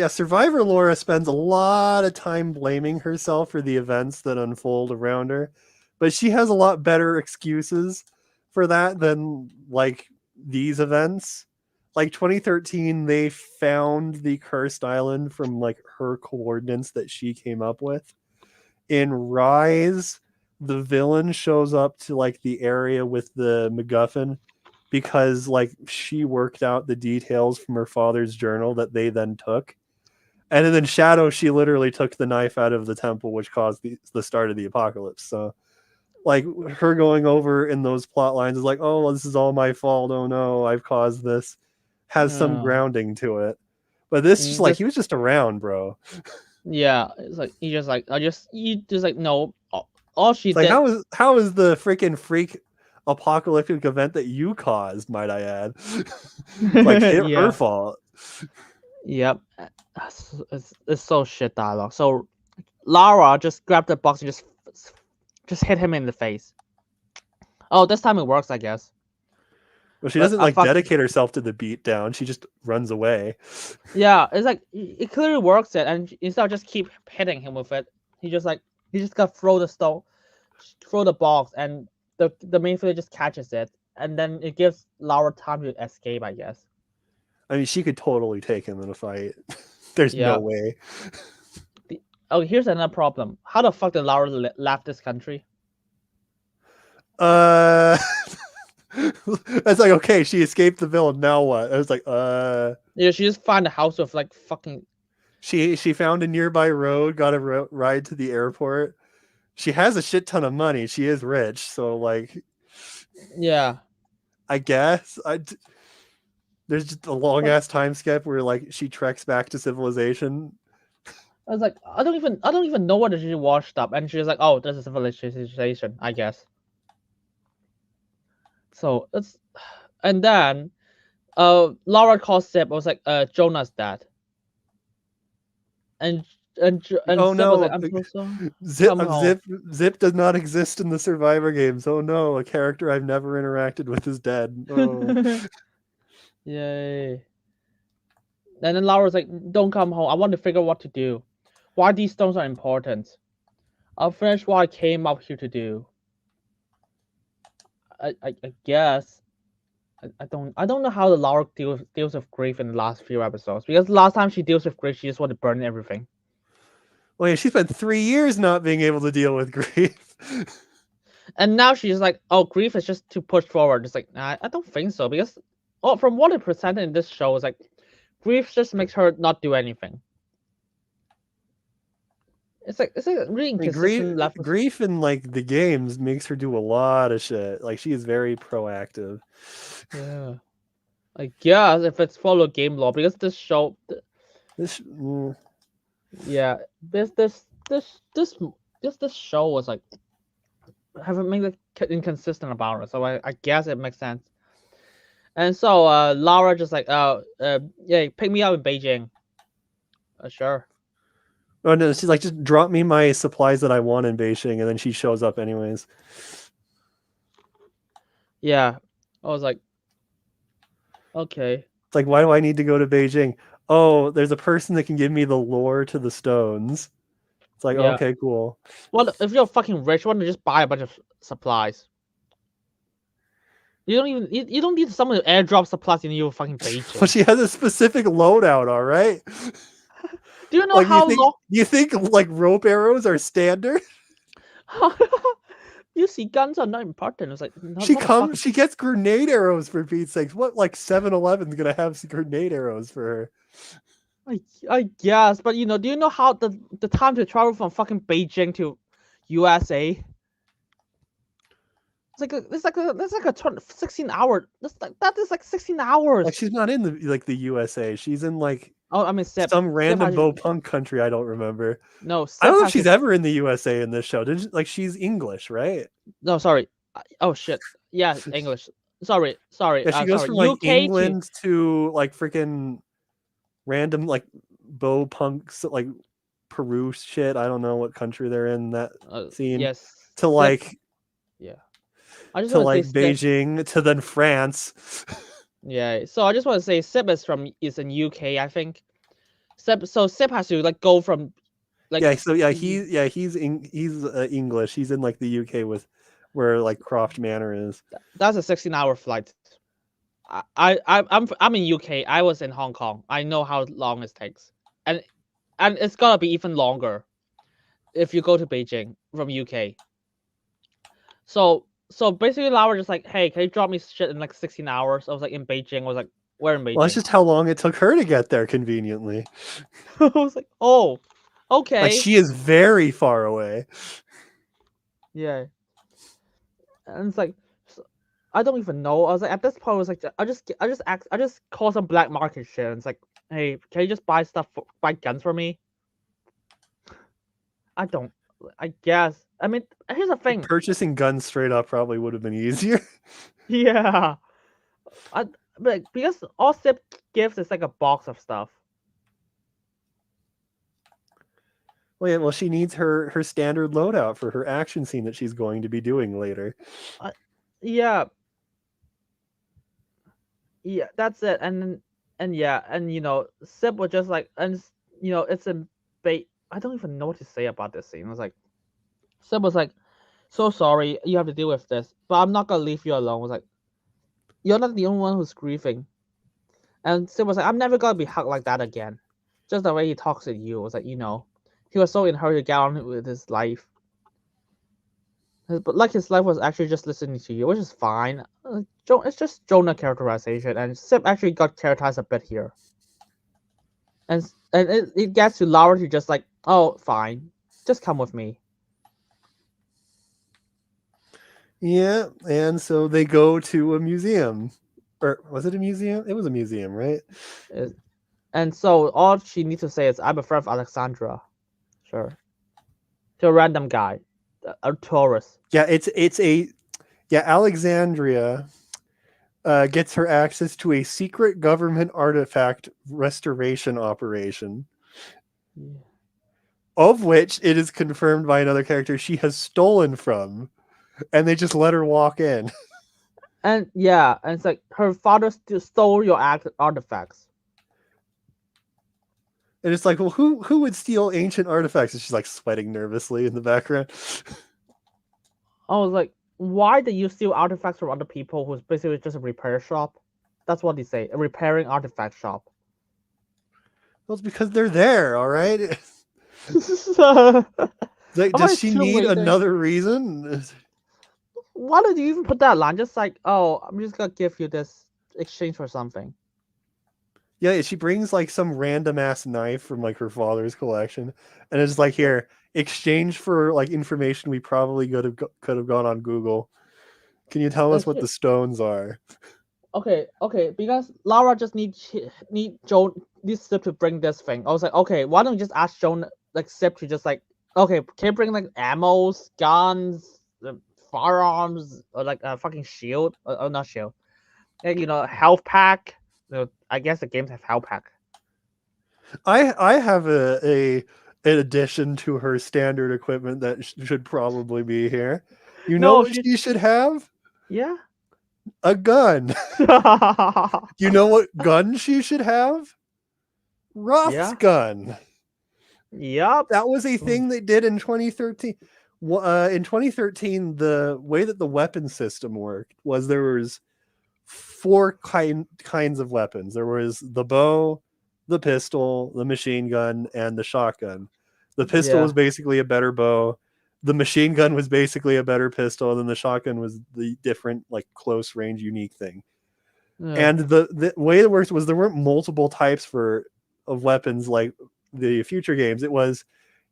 Survivor Laura spends a lot of time blaming herself for the events that unfold around her, but she has a lot better excuses for that than like these events. Like 2013, they found the cursed island from like her coordinates that she came up with. In Rise, the villain shows up to like the area with the MacGuffin because like she worked out the details from her father's journal that they then took. And then in Shadow, she literally took the knife out of the temple, which caused the start of the apocalypse. So like her going over in those plot lines is like, oh, well, this is all my fault. Oh no, I've caused this. Has some grounding to it. But this is like, he was just around, bro.
Yeah, it's like you just like no. All she
did.
Like
how is the freaking freak apocalyptic event that you caused, might I add? Like her fault.
Yep. It's so shit dialogue. So Lara just grabbed the box and just hit him in the face. Oh, this time it works, I guess.
Well, she doesn't dedicate herself to the beatdown. She just runs away.
Yeah, it's like it clearly works it, and instead of just keep hitting him with it, he just got throw the stone, throw the box, and the main villain just catches it, and then it gives Lara time to escape, I guess.
I mean, she could totally take him in a fight. There's no way.
Here's another problem. How the fuck did Lara left this country?
It's like, okay, she escaped the villain. Now what? I was like,
Yeah, she just find a house with like fucking
She found a nearby road, got a ride to the airport. She has a shit ton of money. She is rich, so like,
Yeah.
I guess there's just a long ass time skip where like she treks back to civilization.
I was like, I don't even know what she washed up, and she's like, oh, this is civilization, I guess. So it's, and then, Lara calls Sip. I was like, Jonah's dead, and and
Oh
Sip was like,
no,
I'm so sorry. Come home.
Zip does not exist in the Survivor games. Oh no, a character I've never interacted with is dead. Oh.
Yay. And then Laura's like, don't come home. I want to figure out what to do. Why these stones are important. I'll finish what I came up here to do. I guess. I don't know how the Laura deals with grief in the last few episodes, because last time she deals with grief, she just wanted to burn everything.
Well, yeah, she spent 3 years not being able to deal with grief.
And now she's like, oh, grief is just to push forward. It's like, nah, I don't think so, because from what it presented in this show, is like grief just makes her not do anything. It's like really inconsistent level.
Grief in like the games makes her do a lot of shit. Like she is very proactive.
Yeah, I guess if it's follow game law, because this show, yeah, this show was like haven't made it inconsistent about it. So I guess it makes sense. And so Lara just like, yeah, pick me up in Beijing. Sure.
Oh no, she's like, just drop me my supplies that I want in Beijing, and then she shows up anyways.
Yeah, I was like, okay.
It's like, why do I need to go to Beijing? Oh, there's a person that can give me the lore to the stones. It's like,
Yeah.
okay, cool.
Well, if you're fucking rich, why don't you just buy a bunch of supplies? You don't need someone to airdrop supplies in your fucking Beijing.
But she has a specific loadout, all right.
Do you know
like,
how long?
You think like rope arrows are standard?
You see, guns are not important. It's like
she gets grenade arrows for Pete's sakes. What like 7-Eleven's gonna have grenade arrows for her?
I guess, but do you know how the time to travel from fucking Beijing to USA? It's like a 16 hour. That is like 16 hours.
Like she's not in the USA. She's in like some random Bo-punk country I don't remember.
No,
I don't know if she's ever in the USA in this show. She's English, right?
No, sorry. Oh shit. Yeah, English. Sorry.
Yeah, she goes from like UK England to like freaking random like Bo-punks like Peru shit. I don't know what country they're in that scene.
Yes.
To like
I just
to like Beijing to then France.
Yeah, so I just want to say Sip is in UK, I think. Sip has to like go from like
he's English. He's in like the UK with where like Croft Manor is.
That's a 16-hour flight. I'm in UK. I was in Hong Kong. I know how long it takes, and it's gonna be even longer if you go to Beijing from UK. So basically, Lara just like, hey, can you drop me shit in like 16 hours? I was like in Beijing. I was like, where in Beijing?
Well, that's just how long it took her to get there conveniently.
I was like, oh, okay.
Like she is very far away.
Yeah. And it's like, I don't even know. I was like, at this point, I was like, I just call some black market shit. And it's like, hey, can you just buy guns for me? I guess. I mean, here's the thing.
Purchasing guns straight up probably would have been easier.
Yeah. But because all Sip gives is like a box of stuff.
Well, yeah, well, she needs her standard loadout for her action scene that she's going to be doing later.
Yeah. Yeah, that's it. And Sip was just like, and it's a bait. I don't even know what to say about this scene. It was like, Sip was like, so sorry you have to deal with this, but I'm not gonna leave you alone. I was like, you're not the only one who's grieving. And Sip was like, I'm never gonna be hugged like that again. Just the way he talks to you. I was like, he was so in a hurry to get on with his life. But like his life was actually just listening to you, which is fine. It's just Jonah characterization, and Sip actually got characterized a bit here. And And it gets to Lara to just like, oh, fine, just come with me.
Yeah, and so they go to a museum. Or was it a museum? It was a museum, right?
And so all she needs to say is, I'm a friend of Alexandra. Sure. To a random guy, a tourist.
Yeah, Alexandria gets her access to a secret government artifact restoration operation, of which it is confirmed by another character she has stolen from, and they just let her walk in.
And yeah, and it's like her father stole your artifacts.
And it's like, well, who would steal ancient artifacts? And she's like sweating nervously in the background.
I was like, why do you steal artifacts from other people who's basically just a repair shop? That's what they say, a repairing artifact shop.
Well, it's because they're there, all right? Like, does she need another reason?
Why did you even put that line? Just like, oh, I'm just gonna give you this exchange for something.
Yeah, she brings like some random ass knife from like her father's collection, and it's like, here, exchange for like information we probably could have gone on Google. Can you tell us what the stones are?
Okay, because Lara just need Joan needs Sip to bring this thing. I was like, okay, why don't you just ask Joan like Sip to just like, okay, can you bring like ammos, guns, firearms, or like a fucking shield? Or not shield, like, health pack. I guess the games have health pack.
I have an addition to her standard equipment that should probably be here. You know what she should have?
Yeah.
A gun. You know what gun she should have? Roth's gun.
Yep.
That was a thing they did in 2013. In 2013, the way that the weapon system worked was there was 4 kinds of weapons. There was the bow, the pistol, the machine gun, and the shotgun. The pistol was basically a better bow. The machine gun was basically a better pistol, and then the shotgun was the different, like, close range, unique thing. And the way it worked was there weren't multiple types of weapons like the future games. It was,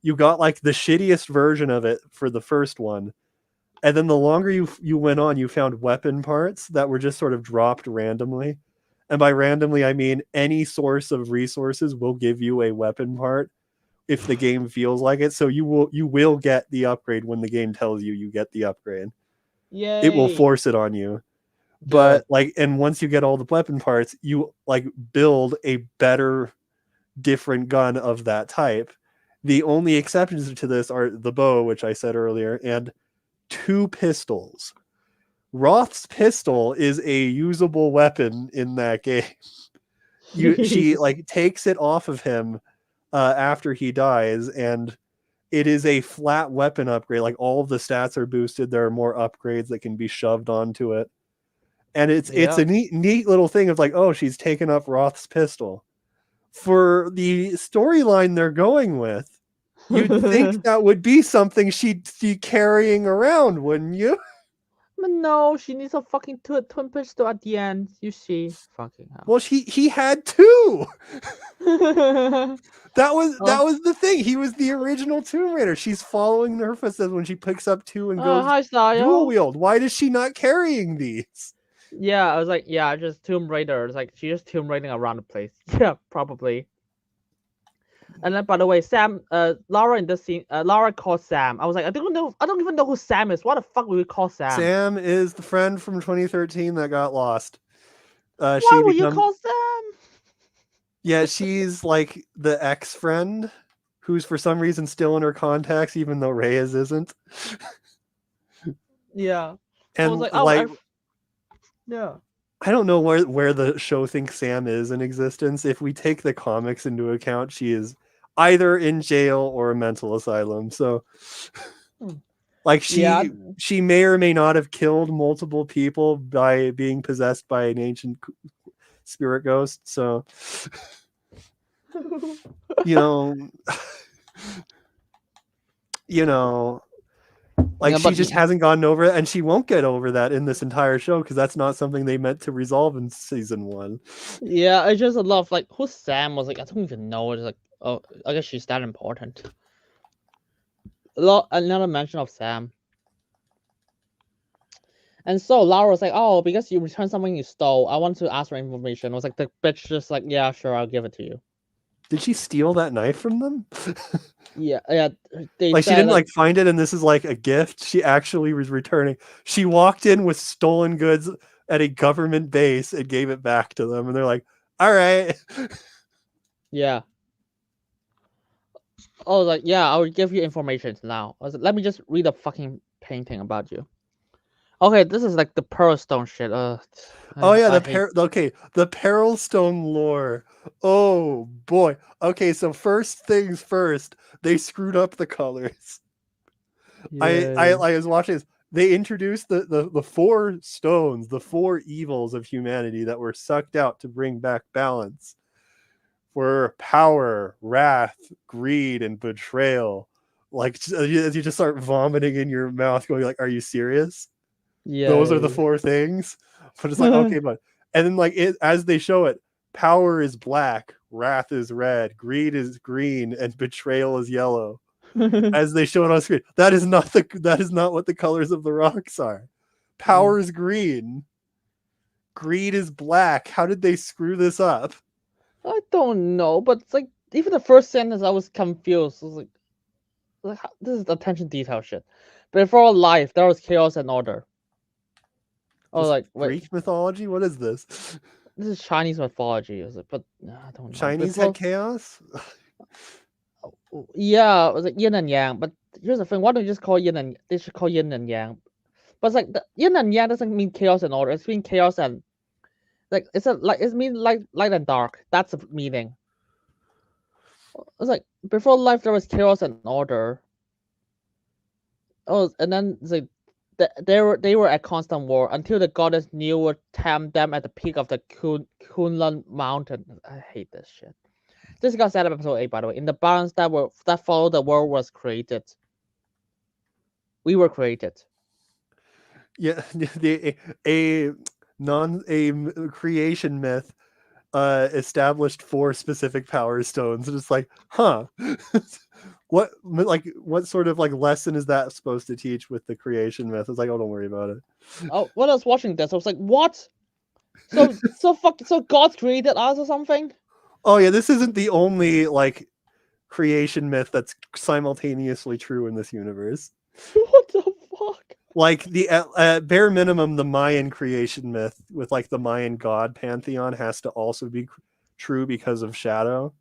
you got like the shittiest version of it for the first one, and then the longer you went on, you found weapon parts that were just sort of dropped randomly. And by randomly, I mean any source of resources will give you a weapon part if the game feels like it. So you will get the upgrade when the game tells you get the upgrade.
Yay.
It will force it on you. But like, and once you get all the weapon parts, you like build a better, different gun of that type. The only exceptions to this are the bow, which I said earlier, and 2 pistols. Roth's pistol is a usable weapon in that game. She like takes it off of him after he dies, and it is a flat weapon upgrade. Like, all of the stats are boosted. There are more upgrades that can be shoved onto it. And it's a neat little thing of like, oh, she's taken up Roth's pistol. For the storyline they're going with, you'd think that would be something she'd be carrying around, wouldn't you?
But no, she needs a fucking twin pistol at the end. You see, fucking hell.
Well, he had 2. That was the thing. He was the original Tomb Raider. She's following her footsteps when she picks up 2 and goes dual wield. Why is she not carrying these?
Yeah, I was like, yeah, just Tomb Raider. It's like she's just Tomb Raiding around the place. Yeah, probably. And then, by the way, Sam, Lara in this scene, Lara calls Sam. I was like, I don't even know who Sam is. What the fuck would we call Sam?
Sam is the friend from 2013 that got lost.
Why would you call Sam?
Yeah, she's like the ex-friend who's for some reason still in her contacts, even though Reyes isn't.
Yeah.
And
I was like, yeah.
I don't know where the show thinks Sam is in existence. If we take the comics into account, she is either in jail or a mental asylum. So, like, she may or may not have killed multiple people by being possessed by an ancient spirit ghost. So, like, she just hasn't gotten over it, and she won't get over that in this entire show because that's not something they meant to resolve in season 1.
Yeah, it's just a lot of like, who's Sam? Was like, I don't even know. It's like, Oh, I guess she's that important. Another mention of Sam. And so Lara was like, "Oh, because you returned something you stole, I want to ask for information." I was like, the bitch just like, "Yeah, sure, I'll give it to you."
Did she steal that knife from them?
Yeah. They
Like she
said
didn't like find it and this is like a gift. She actually was returning. She walked in with stolen goods at a government base and gave it back to them, and they're like, "All right."
yeah. I was like, "Yeah, I will give you information now." I was like, "Let me just read a fucking painting about you." Okay, this is like the Pearl Stone shit.
Oh yeah,
I hate.
the Peril Stone lore. Oh boy. Okay, so first things first, they screwed up the colors. I
Yeah.
was watching this. They introduced the four stones, the four evils of humanity that were sucked out to bring back balance. Were power, wrath, greed, and betrayal. Like as you just start vomiting in your mouth, going like, "Are you serious? Those are the
Yeah.
four things." But it's like, okay, but and then like as they show it, power is black, wrath is red, greed is green, and betrayal is yellow. As they show it on screen, that is not what the colors of the rocks are. Power is green, greed is black. How did they screw this up?
I don't know, but it's like even the first sentence, I was confused. I was like this is attention detail shit. Before life, there was chaos and order. I was
This
like, wait,
Greek mythology? What is this?
this is Chinese mythology. I was like, but I don't know.
Chinese
Before,
had chaos?
yeah, it was like yin and yang. But here's the thing: why don't you just call yin and they should call yin and yang? But it's like the yin and yang doesn't mean chaos and order. It's mean chaos and like it's mean light and dark. That's the meaning. It's like before life there was chaos and order. Oh, and then it's like they were at constant war until the goddess Niu would tempt them at the peak of the Kunlun mountain. I hate this shit. This got set up episode 8, by the way. In the balance that followed, the world was created. We were created.
Yeah, a creation myth established four specific power stones, and it's like, huh. What sort of like lesson is that supposed to teach with the creation myth? It's like, oh, don't worry about it.
Oh, when I was watching this, I was like, what? So God created us or something?
Oh yeah, this isn't the only like creation myth that's simultaneously true in this universe.
What the fuck?
Like the bare minimum, the Mayan creation myth with like the Mayan god pantheon has to also be true because of shadow.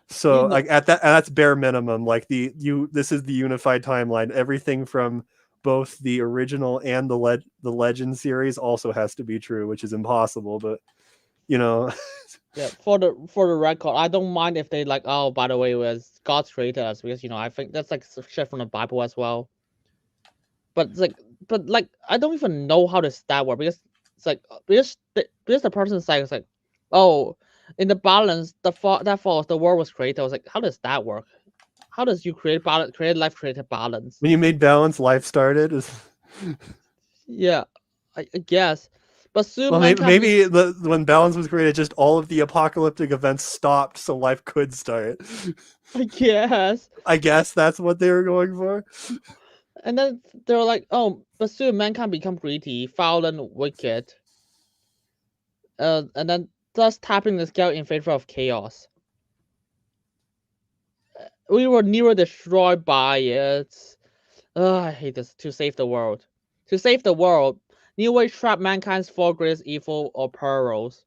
So
You know,
like that's bare minimum. Like this is the unified timeline. Everything from both the original and the legend series also has to be true, which is impossible. But you know,
yeah. For the record, I don't mind if they like. Oh, by the way, it was God created us because I think that's like shit from the Bible as well. But it's like, I don't even know how does that work because it's like because the person side is like, oh, in the balance, that falls, the world was created. I was like, how does that work? How does you create balance, create life, create a balance?
when you made balance, life started.
Yeah, I guess. But soon
Well,
mankind
when balance was created, just all of the apocalyptic events stopped, so life could start.
I guess.
I guess that's what they were going for.
And then they were like, oh, but soon mankind become greedy, foul, and wicked. And then thus tapping the scale in favor of chaos. We were nearly destroyed by it. I hate this. To save the world. To save the world, New Way trapped mankind's four greatest evil or perils.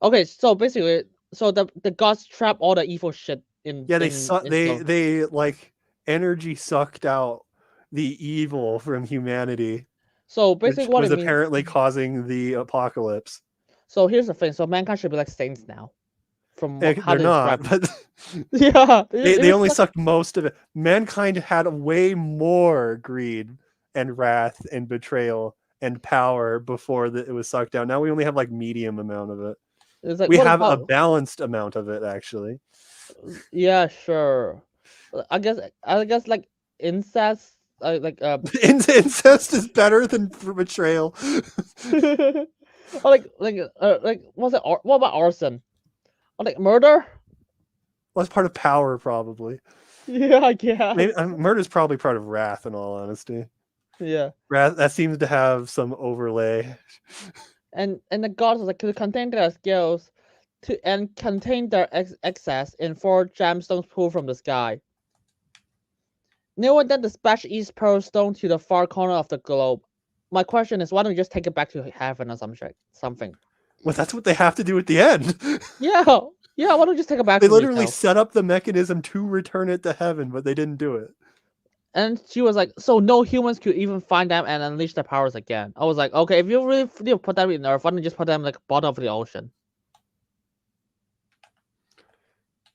Okay, so basically, so the gods trap all the evil shit in
Yeah,
stone.
they like energy sucked out the evil from humanity,
So basically,
which
what
was
it means.
apparently causing the apocalypse.
So here's the thing. So mankind should be like saints now, from how
They're
they
not,
describe.
but
Yeah,
they only sucked most of it. Mankind had way more greed and wrath and betrayal and power before it was sucked down. Now we only have like medium amount of it.
It's like
We
what
have a
about?
balanced amount of it actually.
Yeah, sure. I guess like incest,
Incest is better than betrayal.
or like what's it? What about arson? Or like murder?
Well, it's part of power, probably.
Yeah, I guess.
Maybe murder's probably part of wrath. In all honesty,
Yeah.
wrath that seems to have some overlay.
And the gods like to contain their skills and contain their excess in 4 gemstones pulled from the sky. No one then dispatch each pearl stone to the far corner of the globe. My question is, why don't you just take it back to heaven or something?
Well, that's what they have to do at the end.
Yeah, yeah. Why don't you just take it back
They
from
literally
yourself?
set up the mechanism to return it to heaven, but they didn't do it.
And she was like, so no humans could even find them and unleash their powers again. I was like, okay, if you really need to put them in Earth, why don't you just put them like bottom of the ocean?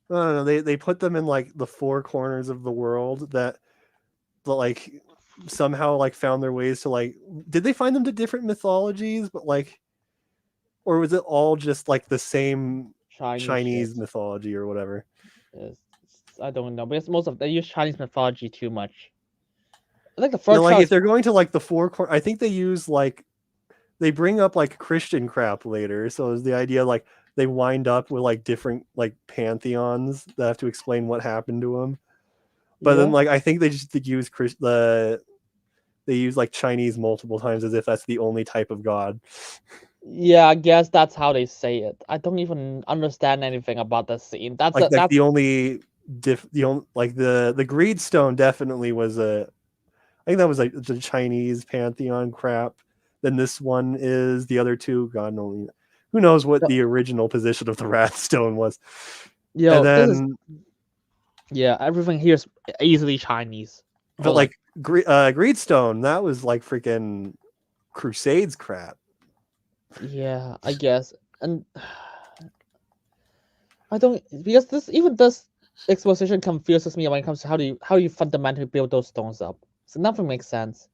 I don't know. They put them in like the 4 corners of the world that like somehow like found their ways to like. Did they find them to different mythologies? But like, or was it all just like the same Chinese
shit.
mythology or whatever?
Yes, I don't know, because most of they use Chinese mythology too much. I think the
You know,
first
like
trial
if they're going to like the 4 corners, I think they use like they bring up like Christian crap later. So is the idea like they wind up with like different like pantheons that have to explain what happened to them. But then like I think they just use they use like Chinese multiple times as if that's the only type of god.
Yeah, I guess that's how they say it. I don't even understand anything about the scene. That's
Like
that's
the only like the greed stone definitely was I think that was like the Chinese pantheon crap. Then this one is the other two. God only who knows what the original position of the Wrath Stone was.
Yo,
and then
yeah, everything here is easily Chinese.
But like Greedstone, that was like freaking Crusades crap.
Yeah, I guess. And I don't, because this exposition confuses me when it comes to how you fundamentally build those stones up. So nothing makes sense.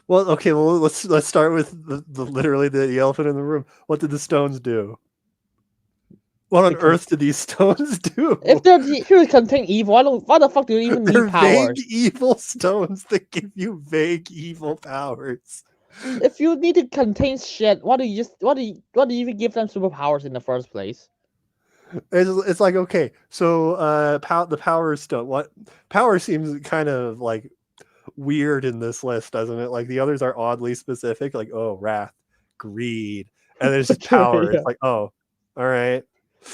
Well, okay, well let's start with the literally the elephant in the room. What did the stones do? What on earth did these stones do?
If they're here to contain evil, why the fuck do you even need powers?
Vague evil stones that give you vague evil powers.
If you need to contain shit, why do you even give them superpowers in the first place?
It's like, okay, so the power stone. What power seems kind of like weird in this list, doesn't it? Like the others are oddly specific, like wrath, greed, and there's just power. It's like, oh, all right.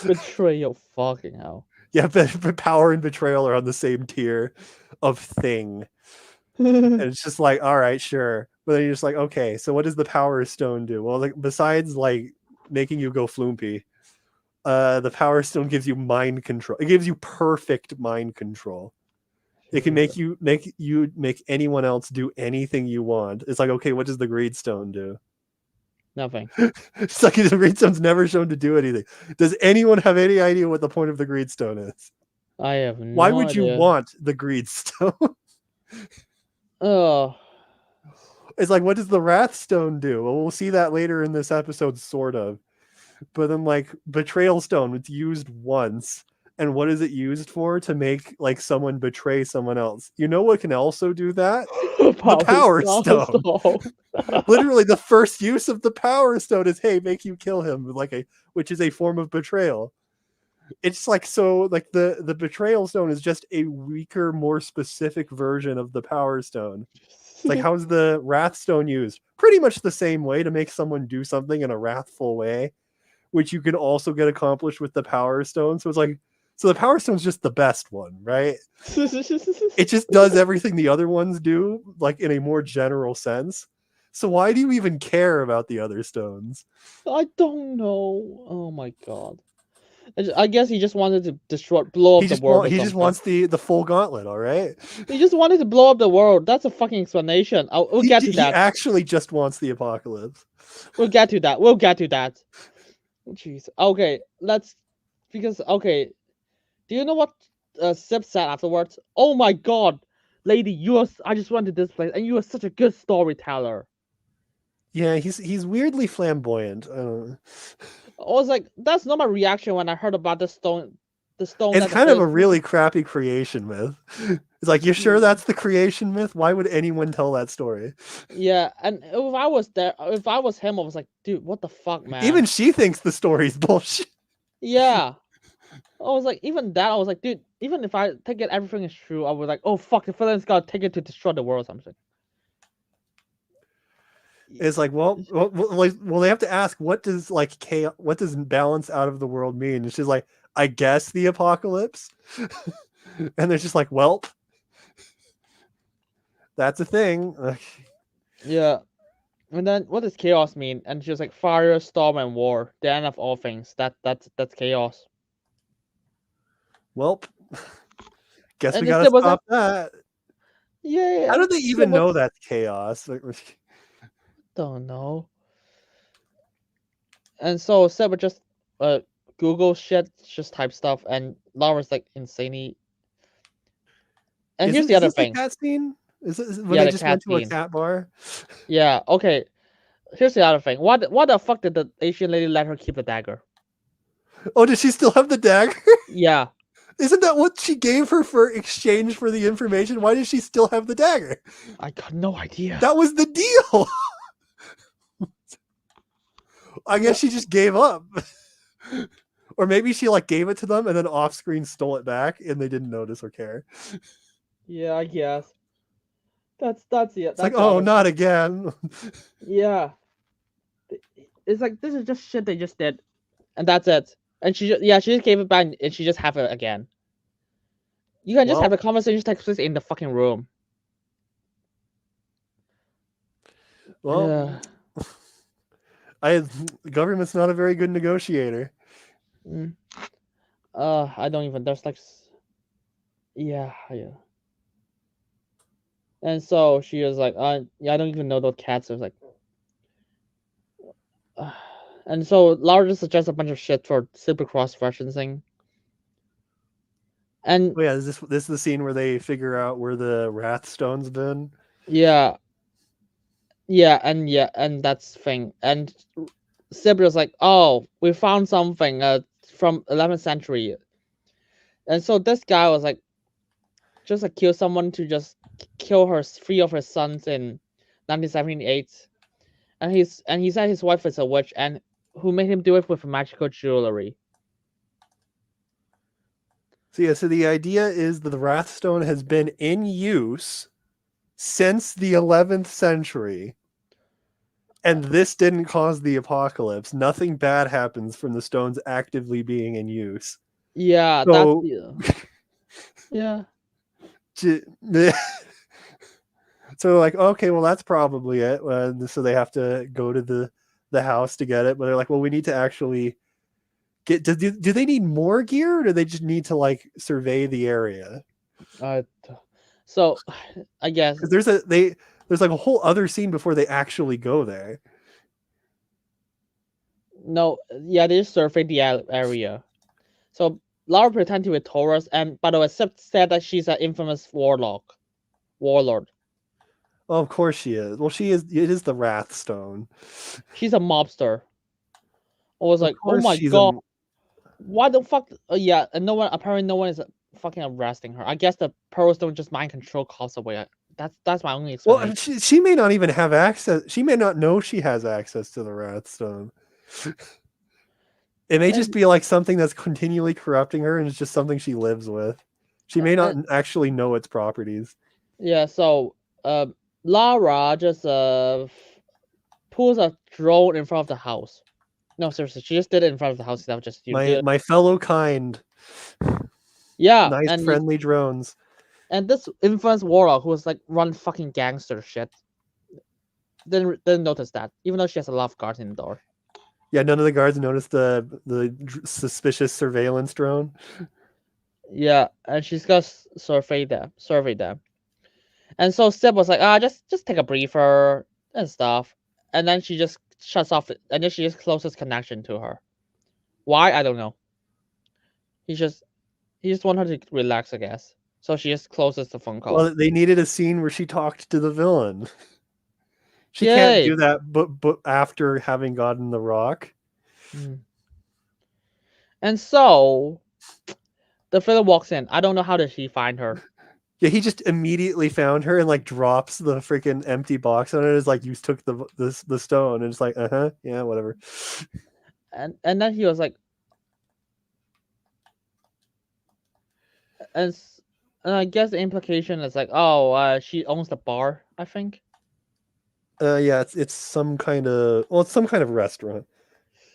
Betrayal, fucking hell.
Yeah, but power and betrayal are on the same tier of thing. And it's just like, all right, sure. But then you're just like, okay, so what does the power stone do? Well, like besides like making you go floopy, the power stone gives you mind control. It gives you perfect mind control. It can make anyone else do anything you want. It's like, okay, what does the greed stone do?
Nothing.
It's like the greed stone's never shown to do anything. Does anyone have any idea what the point of the greed stone is?
I have no idea.
Why would you want the greed stone?
Oh.
It's like, what does the wrath stone do? Well, we'll see that later in this episode, sort of. But then, like, betrayal stone, it's used once. And what is it used for? To make like someone betray someone else. You know what can also do that? The power stone. Literally, the first use of the power stone is, hey, make you kill him, which is a form of betrayal. It's like, so like the betrayal stone is just a weaker, more specific version of the power stone. It's like, how's the wrath stone used? Pretty much the same way, to make someone do something in a wrathful way, which you can also get accomplished with the power stone. So it's like, so the power stone's just the best one, right? It just does everything the other ones do, like in a more general sense. So why do you even care about the other stones?
I don't know. Oh my god. I guess he just wanted to blow up the world.
He just wants the full gauntlet, all right?
He just wanted to blow up the world. That's a fucking explanation. We'll get to that.
He actually just wants the apocalypse.
We'll get to that. We'll get to that. Jeez. Okay, do you know what Sip said afterwards? Oh my god, lady, I just went to this place and you are such a good storyteller.
Yeah, he's weirdly flamboyant. I
was like, that's not my reaction when I heard about the stone.
It's kind of a really crappy creation myth. It's like, you're sure that's the creation myth? Why would anyone tell that story?
Yeah, and if I was him, I was like, dude, what the fuck, man?
Even she thinks the story's bullshit.
Yeah. I was like, even that, I was like, dude, even if I think it everything is true, I was like, oh fuck, the villain's gotta take it to destroy the world or something.
It's like, well, they have to ask, what does like chaos, what does balance out of the world mean? And she's like, I guess the apocalypse. And they're just like, well, that's a thing.
Yeah. And then what does chaos mean? And she was like, fire, storm, and war. The end of all things. That's chaos.
Well, guess
And
we
this
gotta
was like,
stop that.
yeah.
How do they
So
even
what?
know that's chaos?
Don't know. And so Seb would just Google shit, just type stuff, and Laura's like insanely. And here's the
Is
other
this the
thing.
cat scene? Is this when
Yeah,
they
the
just went
cat
to a
scene.
cat bar?
Yeah. Okay. Here's the other thing. What the fuck did the Asian lady let her keep the dagger?
Oh, does she still have the dagger?
Yeah.
Isn't that what she gave her for exchange for the information? Why does she still have the dagger?
I got no idea.
That was the deal. I guess she just gave up. Or maybe she like gave it to them and then off screen stole it back and they didn't notice or care.
Yeah, I guess. That's it.
It's like, oh, not again.
Yeah. It's like this is just shit they just did, and that's it. And she just gave it back, and she just have it again. You can just have
Well,
a conversation take place in the fucking room.
well, the government's not a very good negotiator.
Mm. I don't even. There's like, yeah. And so she was like, yeah, I don't even know those cats. I was like, and so Laura just suggests a bunch of shit for super cross referencing. And
Oh yeah, this is the scene where they figure out where the Wrathstone's been.
yeah, and that's thing. And Sibyl like, oh, we found something from 11th century. And so this guy was like, just accused someone to just kill her 3 of her sons in 1978. And he said his wife is a witch and who made him do it with magical jewelry.
So yeah, so the idea is that the Wrathstone has been in use since the 11th century. And this didn't cause the apocalypse. Nothing bad happens from the stones actively being in use.
Yeah,
so,
yeah.
So like, okay, well that's probably it. So they have to go to the house to get it, but they're like, well, we need to actually get. Do they need more gear, or do they just need to like survey the area?
So I guess
there's like a whole other scene before they actually go there.
No, yeah, they just survey the area. So Lara pretended to be Taurus, and by the way, Sip said that she's an infamous warlord.
Oh, of course she is. Well, she is. It is the Wrathstone.
She's a mobster. I was like, oh my god, why the fuck? Yeah, and apparently no one is fucking arresting her. I guess the pearls don't just mind control cops away. That's my only explanation.
Well, she may not even have access. She may not know she has access to the Wrathstone. It may just be like something that's continually corrupting her, and it's just something she lives with. She may not actually know its properties.
Yeah, so Lara just pulls a drone in front of the house. No, seriously, she just did it in front of the house. That was just
my fellow kind.
Yeah,
nice
and
friendly drones.
And this infamous warlock who was like run fucking gangster shit didn't notice that, even though she has a lot of guards in the door.
Yeah, none of the guards noticed the suspicious surveillance drone.
Yeah, and she's got survey them. And so Sib was like, just take a breather and stuff. And then she just shuts off and then she just closes connection to her. Why? I don't know. He just want her to relax, I guess. So she just closes the phone call.
Well, they needed a scene where she talked to the villain. She can't do that but after having gotten the rock.
And so the villain walks in. I don't know how did he find her.
Yeah, he just immediately found her and like drops the freaking empty box on it. It's like, you took the stone, and it's like, yeah, whatever.
And then he was like, and I guess the implication is like, oh, she owns the bar, I think.
Yeah, it's some kind of it's some kind of restaurant,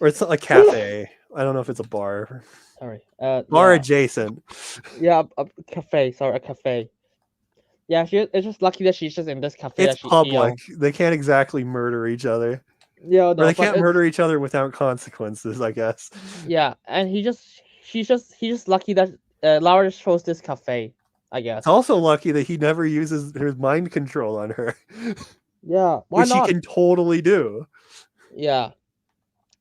or it's a cafe. I don't know if it's a bar.
Sorry.
Bar
Yeah.
adjacent.
Yeah, a cafe. Sorry, a cafe. Yeah, it's just lucky that she's just in this cafe
It's
that she
public.
owns.
They can't exactly murder each other,
Yeah,
or
no,
they
but
can't
it's
murder each other without consequences, I guess.
yeah, and he's just lucky that Lara just chose this cafe, I
It's
guess.
also lucky that he never uses his mind control on her,
Yeah, why
which he
not?
can totally do.
Yeah.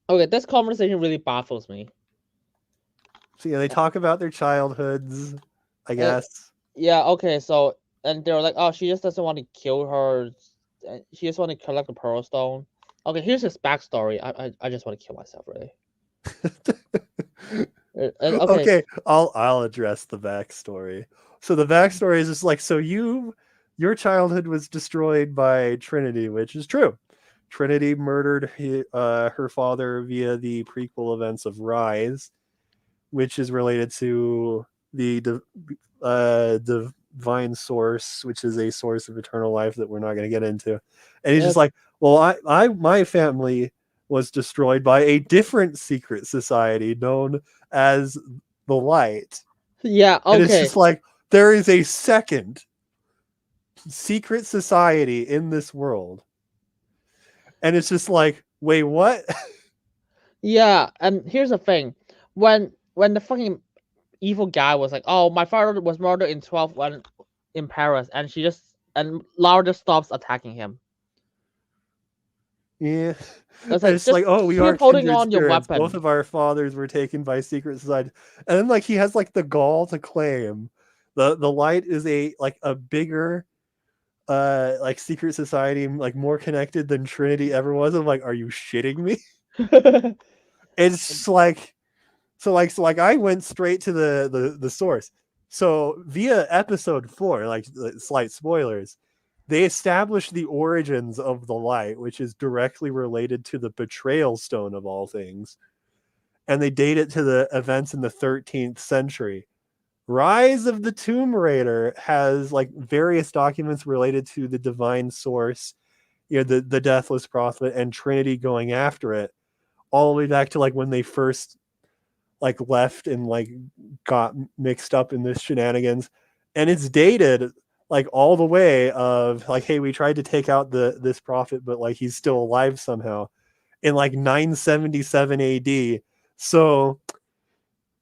Okay, this conversation really baffles me.
So yeah, they talk about their childhoods, I
Uh,
guess.
yeah, okay, so and they're like, oh, she just doesn't want to kill her. She just want to collect the pearl stone. Okay, here's his backstory. I just want to kill myself, really. Okay.
Okay, I'll address the backstory. So the backstory is just like, so your childhood was destroyed by Trinity, which is true. Trinity murdered her father via the prequel events of Rise, which is related to the divine source, which is a source of eternal life that we're not going to get into. And he's just
Yes.
like, well, my family was destroyed by a different secret society known as the Light.
Yeah.
And it's
Okay.
just like, there is a second secret society in this world. And it's just like, wait, what?
Yeah. And here's the thing, when the fucking evil guy was like, "Oh, my father was murdered in 12 when in Paris," and Lara just stops attacking him.
Yeah.
It's
And
like
it's like,
just
oh, we are
keep holding
kindred
on your
spirits.
weapon.
Both of our fathers were taken by secret society. And then like he has like the gall to claim the Light is a bigger like secret society, like more connected than Trinity ever was. I'm like, are you shitting me? It's like so I went straight to the source. So via episode 4, like slight spoilers, they established the origins of the Light, which is directly related to the betrayal stone of all things, and they date it to the events in the 13th century. Rise of the Tomb Raider has like various documents related to the divine source, the deathless prophet and Trinity going after it, all the way back to like when they first like left and like got mixed up in this shenanigans. And it's dated like all the way of like, hey, we tried to take out this prophet, but like he's still alive somehow in like 977 AD. So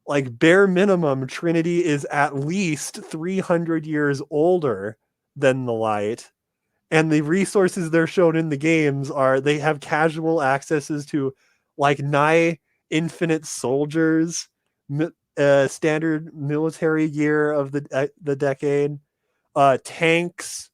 like bare minimum, Trinity is at least 300 years older than the Light. And the resources they're shown in the games are they have casual accesses to like nigh infinite soldiers, standard military gear of the decade, tanks,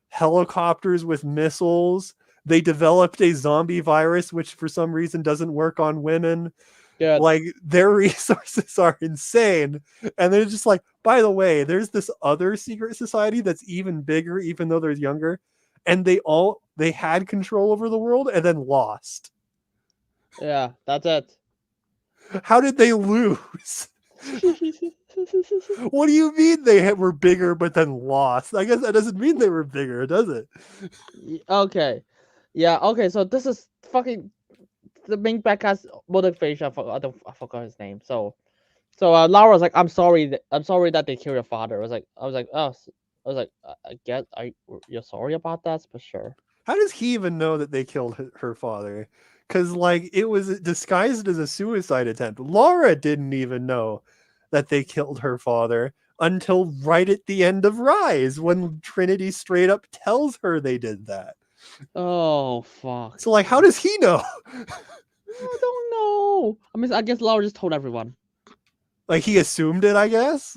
helicopters with missiles. They developed a zombie virus, which for some reason doesn't work on women.
Good.
Like their resources are insane. And they're just like, by the way, there's this other secret society that's even bigger, even though they're younger. And they had control over the world and then lost.
Yeah, that's it.
How did they lose? What do you mean they were bigger but then lost? I guess that doesn't mean they were bigger, does it?
Okay. Yeah. Okay. So this is fucking the main bad guy's motivation. I forgot his name. So Lara was like, I'm sorry that they killed your father. I was like, oh, I was like, I guess you're sorry about that, but sure.
How does he even know that they killed her father? Because like it was disguised as a suicide attempt. Laura didn't even know that they killed her father until right at the end of Rise, when Trinity straight up tells her they did that.
Oh fuck.
So like, how does he know?
I don't know. I mean, I guess Laura just told everyone.
Like he assumed it, I guess.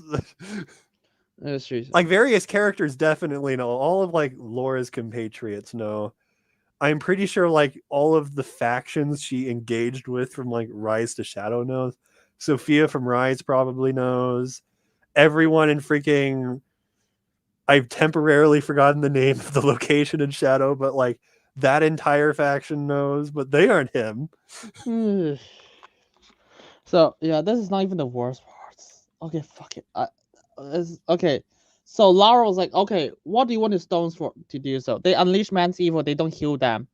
It's true.
Like various characters definitely know. All of like Laura's compatriots know. I'm pretty sure like all of the factions she engaged with from like Rise to Shadow knows. Sophia from Rise probably knows. Everyone in freaking I've temporarily forgotten the name of the location in Shadow, but like that entire faction knows, but they aren't him.
So yeah, this is not even the worst parts. Okay, fuck it. Okay. So Lara was like, okay, what do you want the stones for to do so? They unleash man's evil, they don't heal them.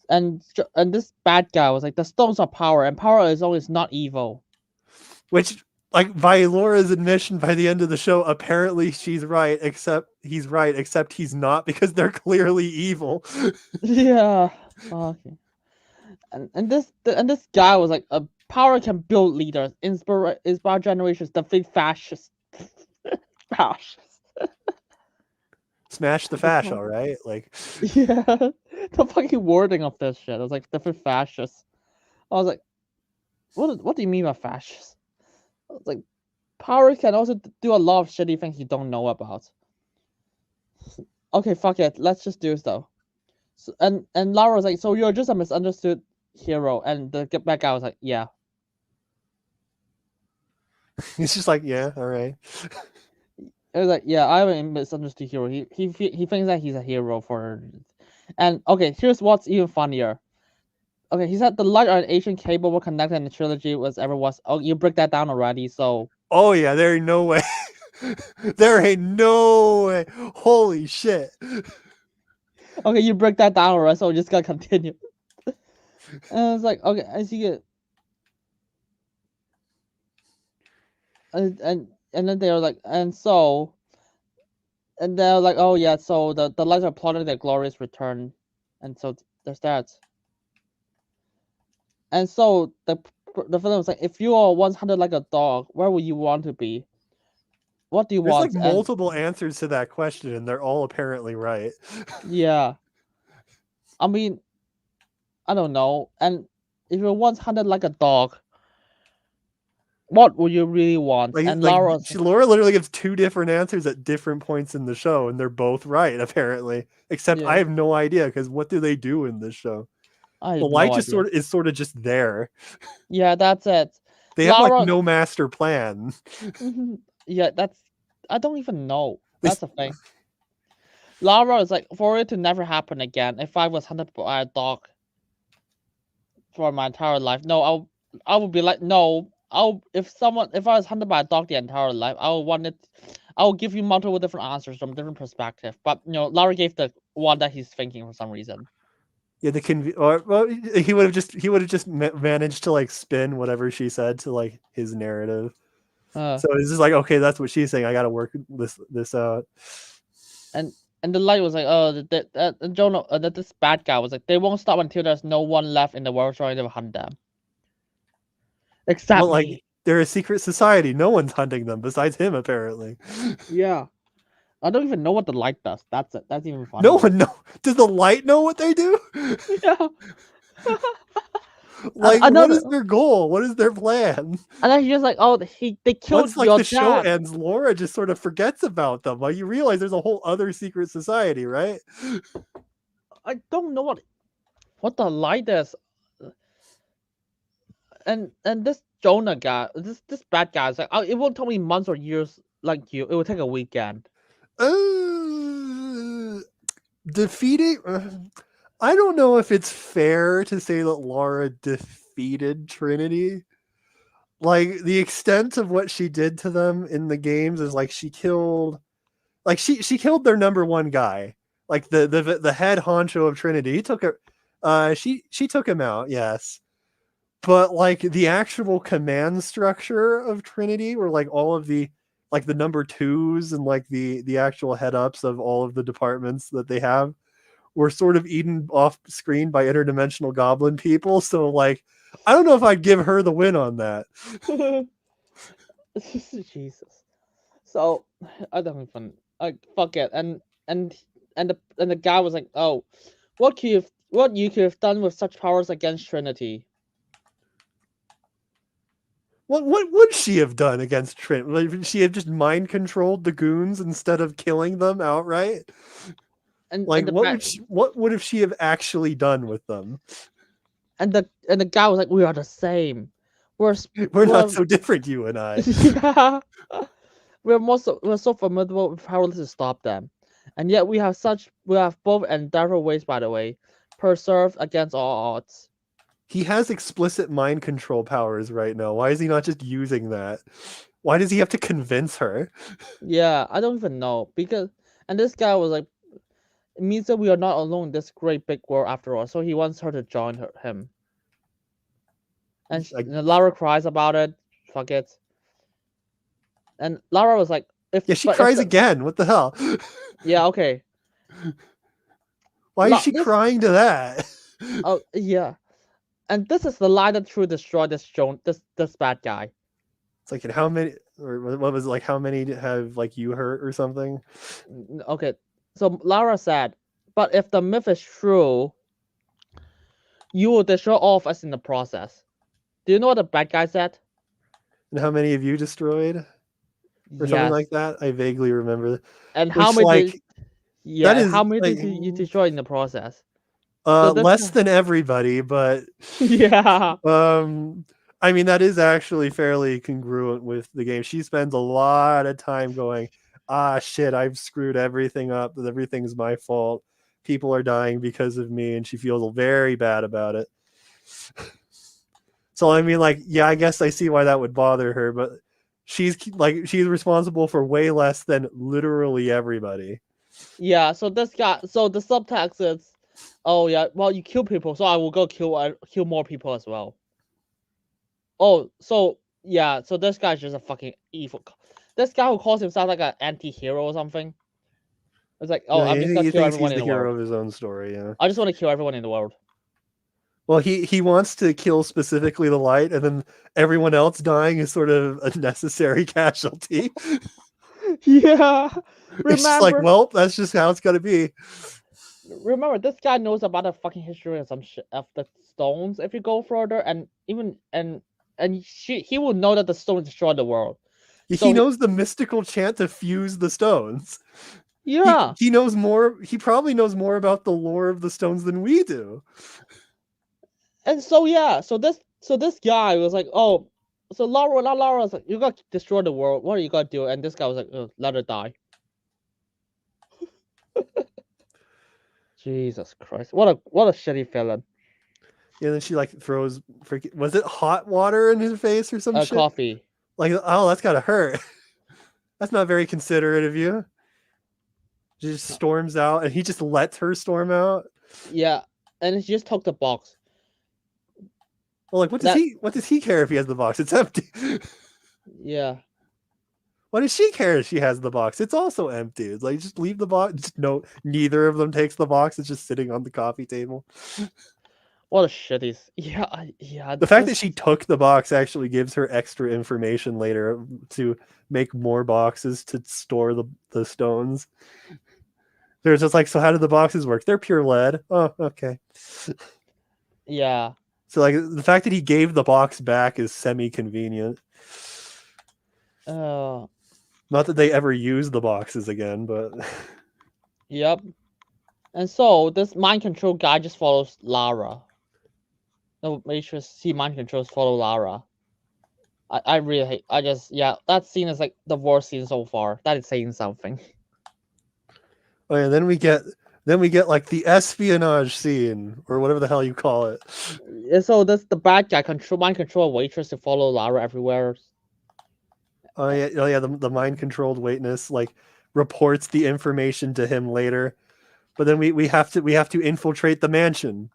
And this bad guy was like, the stones are power, and power is always not evil.
Which, like, by Laura's admission by the end of the show, apparently she's right, except he's not, because they're clearly evil.
Yeah. Okay. And this guy was like, power can build leaders, inspire generations, defeat fascists. Fascists.
Smash the fash, all right? Like,
Yeah. The fucking wording of this shit. I was like, defeat fascists. I was like, what do you mean by fascists? I was like, power can also do a lot of shitty things you don't know about. Okay, fuck it. Let's just do so. And Lara was like, so you're just a misunderstood hero. And the bad guy was like, yeah.
he's just like, yeah, all right.
It was like, yeah, I'm a misunderstood hero. He thinks that he's a hero for. And okay, here's what's even funnier. Okay, he said the light or an ancient cable will connect in the trilogy was ever was. Oh, you break that down already. So.
Oh yeah, there ain't no way. There ain't no way. Holy shit.
Okay, you break that down already. So we're just gonna continue. And it's like, okay, I see it. And then they were like, and so. And they're like, oh yeah, so the lights are plotting their glorious return, and so there's that. And so the film was like, if you are once hunted like a dog, where would you want to be? What do you
There's
want?
like multiple answers to that question, and they're all apparently right.
Yeah. I mean, I don't know. And if you're once hunted like a dog, what would you really want? And
Laura literally gives two different answers at different points in the show, and they're both right apparently. Except I have no idea, because what do they do in this show? The light just sort of just there.
Yeah, that's it.
They have like no master plan.
Yeah, I don't even know. That's the thing. Lara is like, for it to never happen again. If I was hunted by a dog for my entire life, no, I would be like, no. If I was hunted by a dog the entire life, I will give you multiple different answers from different perspectives. But Lara gave the one that he's thinking for some reason.
Yeah, he would have just managed to like spin whatever she said to like his narrative. So it's just like, okay, that's what she's saying. I got to work this out.
And the light was like, oh, that this bad guy was like, they won't stop until there's no one left in the world trying to hunt them. Except me.
They're a secret society. No one's hunting them besides him, apparently.
Yeah. I don't even know what the light does. That's it. That's even funny.
No one knows. Does the light know what they do?
Yeah.
What is their goal? What is their plan?
And then he's just like, oh, they killed
Once the show ends, Laura just sort of forgets about them. Like, you realize there's a whole other secret society, right?
I don't know what the light is. And this Jonah guy, this bad guy is like, oh, it won't take me months or years like you. It will take a weekend.
Defeating. I don't know if it's fair to say that Lara defeated Trinity. Like, the extent of what she did to them in the games is like she killed their number one guy, like the head honcho of Trinity. He took her. She took him out, yes. But like the actual command structure of Trinity, were like all of the like the number twos and like the actual head ups of all of the departments that they have, were sort of eaten off screen by interdimensional goblin people. So like, I don't know if I'd give her the win on that.
Jesus. So I don't even fuck it. And the guy was like, oh, what you could have done with such powers against Trinity?
What would she have done against Trinity? Like, would she have just mind controlled the goons instead of killing them outright? And like, what would have she have actually done with them? And
the guy was like, we are the same. We're
not so different, you and I.
Yeah. We're so formidable, powerless to stop them. And yet we have both endeavor ways, by the way, preserved against all odds.
He has explicit mind control powers right now. Why is he not just using that? Why does he have to convince her?
Yeah, I don't even know and this guy was like, it means that we are not alone in this great big world after all. So he wants her to join him. And Lara cries about it. Fuck it. And Lara was like,
Yeah, she cries again. What the hell?
Yeah, okay.
Why is she crying to that?
Oh yeah. And this is the line that truly destroyed this bad guy.
It's like, and how many, or what was it, like, how many have like you hurt or something?
Okay, so Lara said, but if the myth is true, you will destroy all of us in the process. Do you know what the bad guy said?
And how many of you destroyed? Or something like that? I vaguely remember.
And how many
that is,
how many did you destroy in the process?
Less than everybody, but
yeah.
I mean, that is actually fairly congruent with the game. She spends a lot of time going, shit, I've screwed everything up. Everything's my fault. People are dying because of me, and she feels very bad about it. So, I mean, like, yeah, I guess I see why that would bother her, but she's responsible for way less than literally everybody.
Yeah, so the subtext is, oh yeah, well, you kill people, so I will go kill more people as well. Oh, so yeah, so this guy's just a fucking evil. This guy who calls himself like an anti-hero or something. It's like, oh, I'm just gonna kill everyone in the world. He's the hero
of his own story, yeah.
I just want to kill everyone in the world.
Well, he wants to kill specifically the light, and then everyone else dying is sort of a necessary casualty.
Yeah.
It's just like, well, that's just how it's got to be.
Remember, this guy knows about the fucking history of some shit of the stones. If you go further, and even he will know that the stones destroy the world.
So he knows the mystical chant to fuse the stones.
Yeah,
he knows more. He probably knows more about the lore of the stones than we do.
And so yeah, so this guy was like, oh, so Lara was like, you got to destroy the world. What are you gonna do? And this guy was like, oh, let her die. Jesus Christ! What a shitty villain.
Yeah, then she like throws was it hot water in his face or some shit?
Coffee.
Like, oh, that's gotta hurt. That's not very considerate of you. She just storms out, and he just lets her storm out.
Yeah, and she just took the box.
Well, like, what does he care if he has the box? It's empty.
Yeah.
Why does she care if she has the box? It's also empty. It's like, just leave the box. Just no, neither of them takes the box. It's just sitting on the coffee table.
What a shitty. Yeah.
The fact that she took the box actually gives her extra information later to make more boxes to store the stones. They're just like, so how do the boxes work? They're pure lead. Oh, okay.
Yeah.
So like the fact that he gave the box back is semi-convenient. Not that they ever use the boxes again, but
yep. And so this mind control guy just follows Lara. No, make sure see mind controls follow Lara. I really hate. That scene is like the worst scene so far. That is saying something.
Oh yeah, then we get like the espionage scene or whatever the hell you call it.
And so this the bad guy mind control a waitress to follow Lara everywhere.
Oh yeah, the mind controlled witness like reports the information to him later, but then we have to infiltrate the mansion.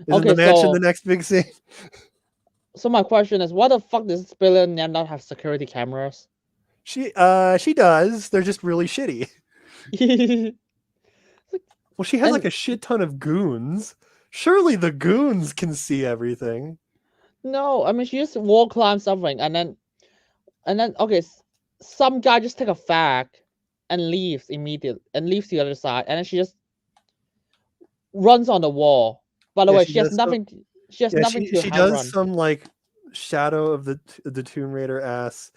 Isn't the mansion the next big scene?
So my question is, why the fuck does this billionaire not have security cameras?
She does. They're just really shitty. Well, she has like a shit ton of goons. Surely the goons can see everything.
No, I mean she just wall climbs something and then okay, some guy just take a fag and leaves immediately and leaves the other side, and then she just runs on the wall. By the way, she has nothing. She has nothing to.
She does some like Shadow of the Tomb Raider ass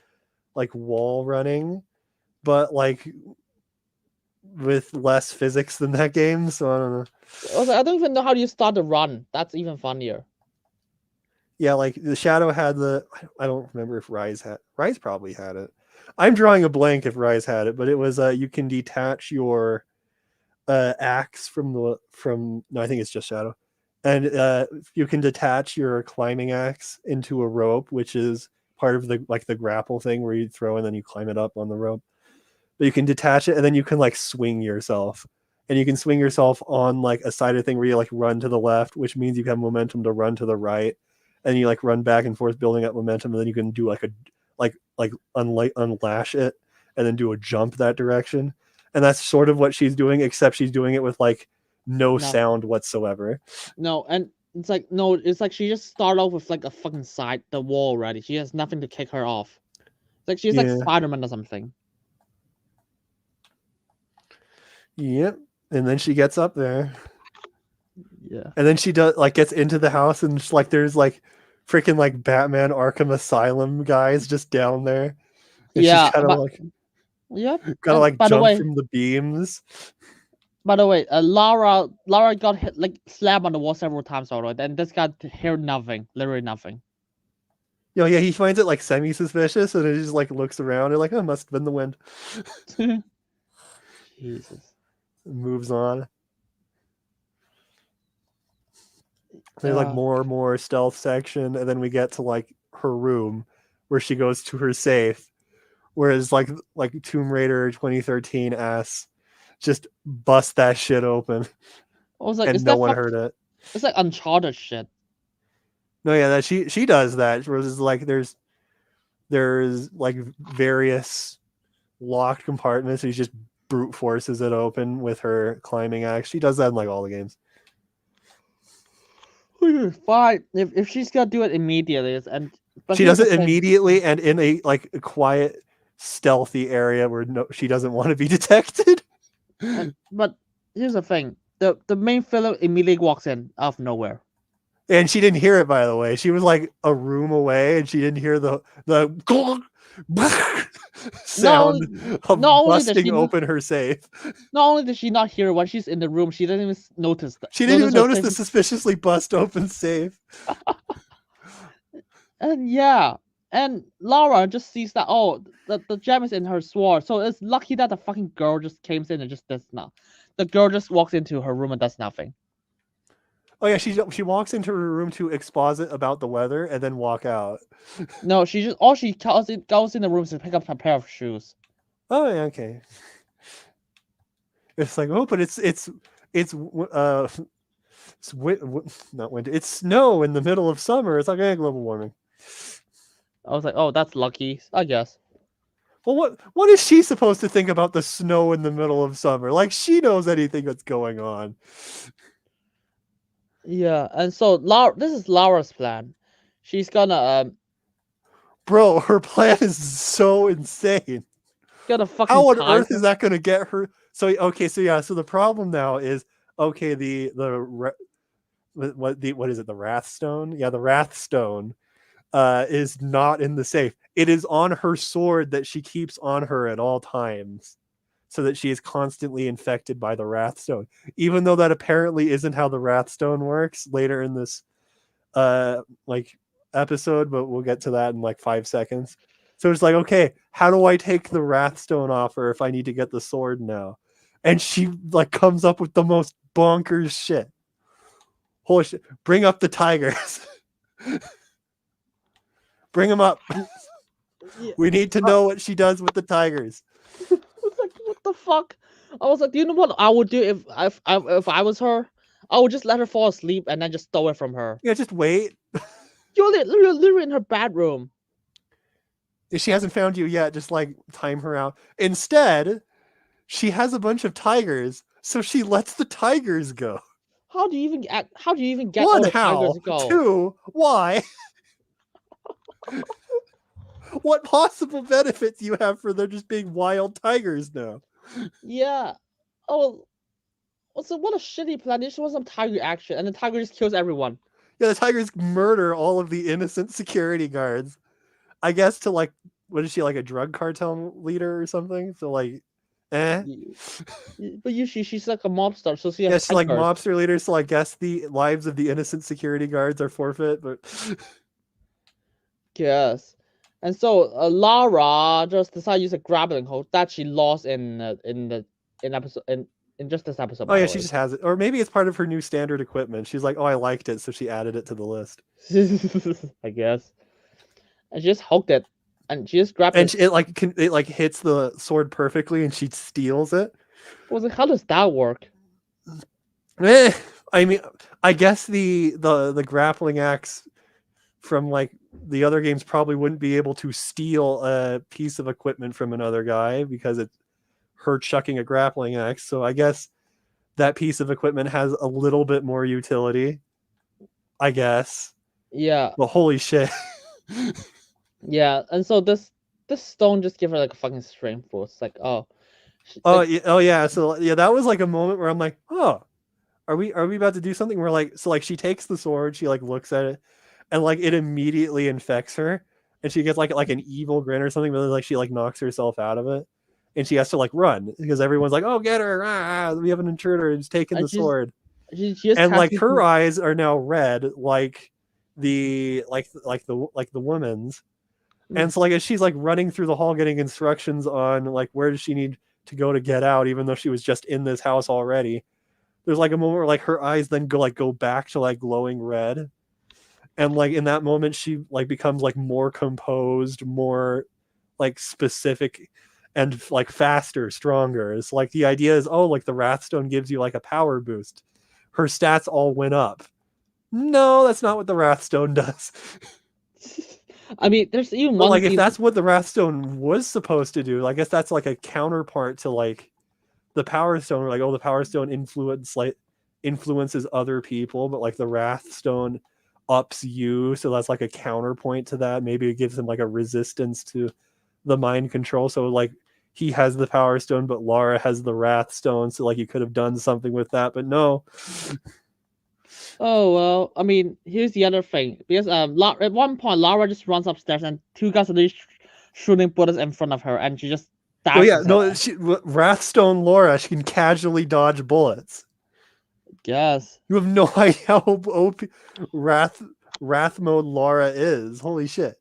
like wall running, but like with less physics than that game. So I don't know.
Also, I don't even know how you start the run. That's even funnier.
Yeah, like the Shadow had I don't remember if Rise probably had it. I'm drawing a blank if Rise had it, but it was you can detach your axe no, I think it's just Shadow. And you can detach your climbing axe into a rope, which is part of the like the grapple thing where you throw and then you climb it up on the rope. But you can detach it and then you can like swing yourself. And you can swing yourself on like a sided thing where you like run to the left, which means you have momentum to run to the right. And you like run back and forth building up momentum, and then you can do like a unlash it and then do a jump that direction. And that's sort of what she's doing, except she's doing it with like no sound whatsoever.
No, and it's like no, it's like she just started off with like a fucking the wall already. She has nothing to kick her off. It's like she's like Spider-Man or something.
Yep. And then she gets up there.
Yeah.
And then she gets into the house, and just, like there's like freaking like Batman Arkham Asylum guys just down there. And
yeah.
She's kind of like gotta like jump from the beams.
By the way, Lara got hit, like slammed on the wall several times already, and this guy heard nothing, literally nothing.
Yeah, he finds it like semi-suspicious, and it just like looks around and like, oh, must have been the wind.
Jesus.
Moves on. There's like more stealth section, and then we get to like her room where she goes to her safe, whereas like Tomb Raider 2013 just bust that shit open.
I was like,
and no one heard it.
It's like Uncharted shit.
No, yeah, that she does that. Whereas like there's like various locked compartments. She just brute forces it open with her climbing axe. She does that in like all the games.
Fine, if she's gonna do it immediately,
but she does it immediately and in a like a quiet, stealthy area where she doesn't want to be detected.
But here's the thing: the main villain immediately walks in out of nowhere,
and she didn't hear it. By the way, she was like a room away, and she didn't hear the sound of busting open her safe.
Not only did she not hear it when she's in the room, she didn't even notice that.
She didn't even notice the suspiciously bust open safe.
And Lara just sees that the gem is in her sword, so it's lucky that the fucking girl just came in and just does not. The girl just walks into her room and does nothing.
Oh yeah, she walks into her room to exposit about the weather and then walk out.
No, she goes in the room to pick up a pair of shoes.
Oh yeah, okay. It's like, oh, but it's not winter. It's snow in the middle of summer. It's like global warming.
I was like, oh, that's lucky, I guess.
Well, what is she supposed to think about the snow in the middle of summer? Like she knows anything that's going on.
Yeah, and so this is Lara's plan. She's gonna
Bro, her plan is so insane. How on earth is that gonna get her? So the problem now is what is it? The Wrath Stone? Yeah, the Wrath Stone is not in the safe. It is on her sword that she keeps on her at all times, so that she is constantly infected by the Wrathstone, even though that apparently isn't how the Wrathstone works later in this episode, but we'll get to that in like 5 seconds. So it's like, okay, how do I take the Wrathstone off her if I need to get the sword now? And she like comes up with the most bonkers shit. Holy shit. Bring up the tigers. Bring them up. Yeah. We need to know what she does with the tigers.
Like, what the fuck? I was like, do you know what I would do if I was her? I would just let her fall asleep and then just steal it from her.
Yeah, just wait.
You're literally in her bedroom.
If she hasn't found you yet, just like time her out. Instead, she has a bunch of tigers, so she lets the tigers go.
How do you even get
One,
all the
how?
tigers to go?
2, why? What possible benefits do you have for there just being wild tigers now?
Yeah. Oh, so what a shitty plan. You just want some tiger action, and the tiger just kills everyone.
Yeah, the tigers murder all of the innocent security guards. I guess to like, what is she, like a drug cartel leader or something? So like,
But she's like a mobster, so she has
she's like mobster leader. So I guess the lives of the innocent security guards are forfeit. But
yes, and so Lara just decided to use a grappling hook that she lost in just this episode.
Oh yeah, she just has it, or maybe it's part of her new standard equipment. She's like, oh, I liked it, so she added it to the list.
I guess. and she just hooked it, and she just grabbed
And
it.
it like hits the sword perfectly, and she steals it.
I was like, how does that work?
I mean, I guess the grappling axe from like the other games probably wouldn't be able to steal a piece of equipment from another guy because it's her chucking a grappling axe. So I guess that piece of equipment has a little bit more utility. I guess.
Yeah,
But holy shit.
yeah, and so this stone just give her like a fucking strength boost. It's like, oh,
Oh yeah. So yeah, that was like a moment where I'm like, oh, are we about to do something? Where like so like she takes the sword, she like looks at it, and like it immediately infects her, and she gets like an evil grin or something, but then, like she like knocks herself out of it, and she has to like run because everyone's like, oh, get her! We have an intruder, and he's taking
and
the sword,
she just
and
has
like
to
her eyes are now red, like the woman's. And so like as she's like running through the hall getting instructions on like where does she need to go to get out, even though she was just in this house already, there's like a moment where like her eyes then go back to like glowing red. And like in that moment she like becomes like more composed, more like specific, and like faster, stronger. It's like the idea is, oh, like the Wrathstone gives you like a power boost. Her stats all went up. No, that's not what the Wrathstone does.
I mean, there's even
But
one
like if
scene.
that's what the Wrathstone was supposed to do, I guess that's like a counterpart to like the Power Stone. Like, oh, the Power Stone influences other people, but like the Wrathstone ups you, so that's like a counterpoint to that. Maybe it gives him like a resistance to the mind control. So like he has the Power Stone, but Lara has the Wrathstone, so like you could have done something with that, but no.
Oh well, I mean, here's the other thing because at one point Lara just runs upstairs and two guys are just shooting bullets in front of her, and she just
Oh yeah,
dashes it.
no, Wrathstone Lara, she can casually dodge bullets.
Yes.
You have no idea how OP Wrath mode Lara is. Holy shit.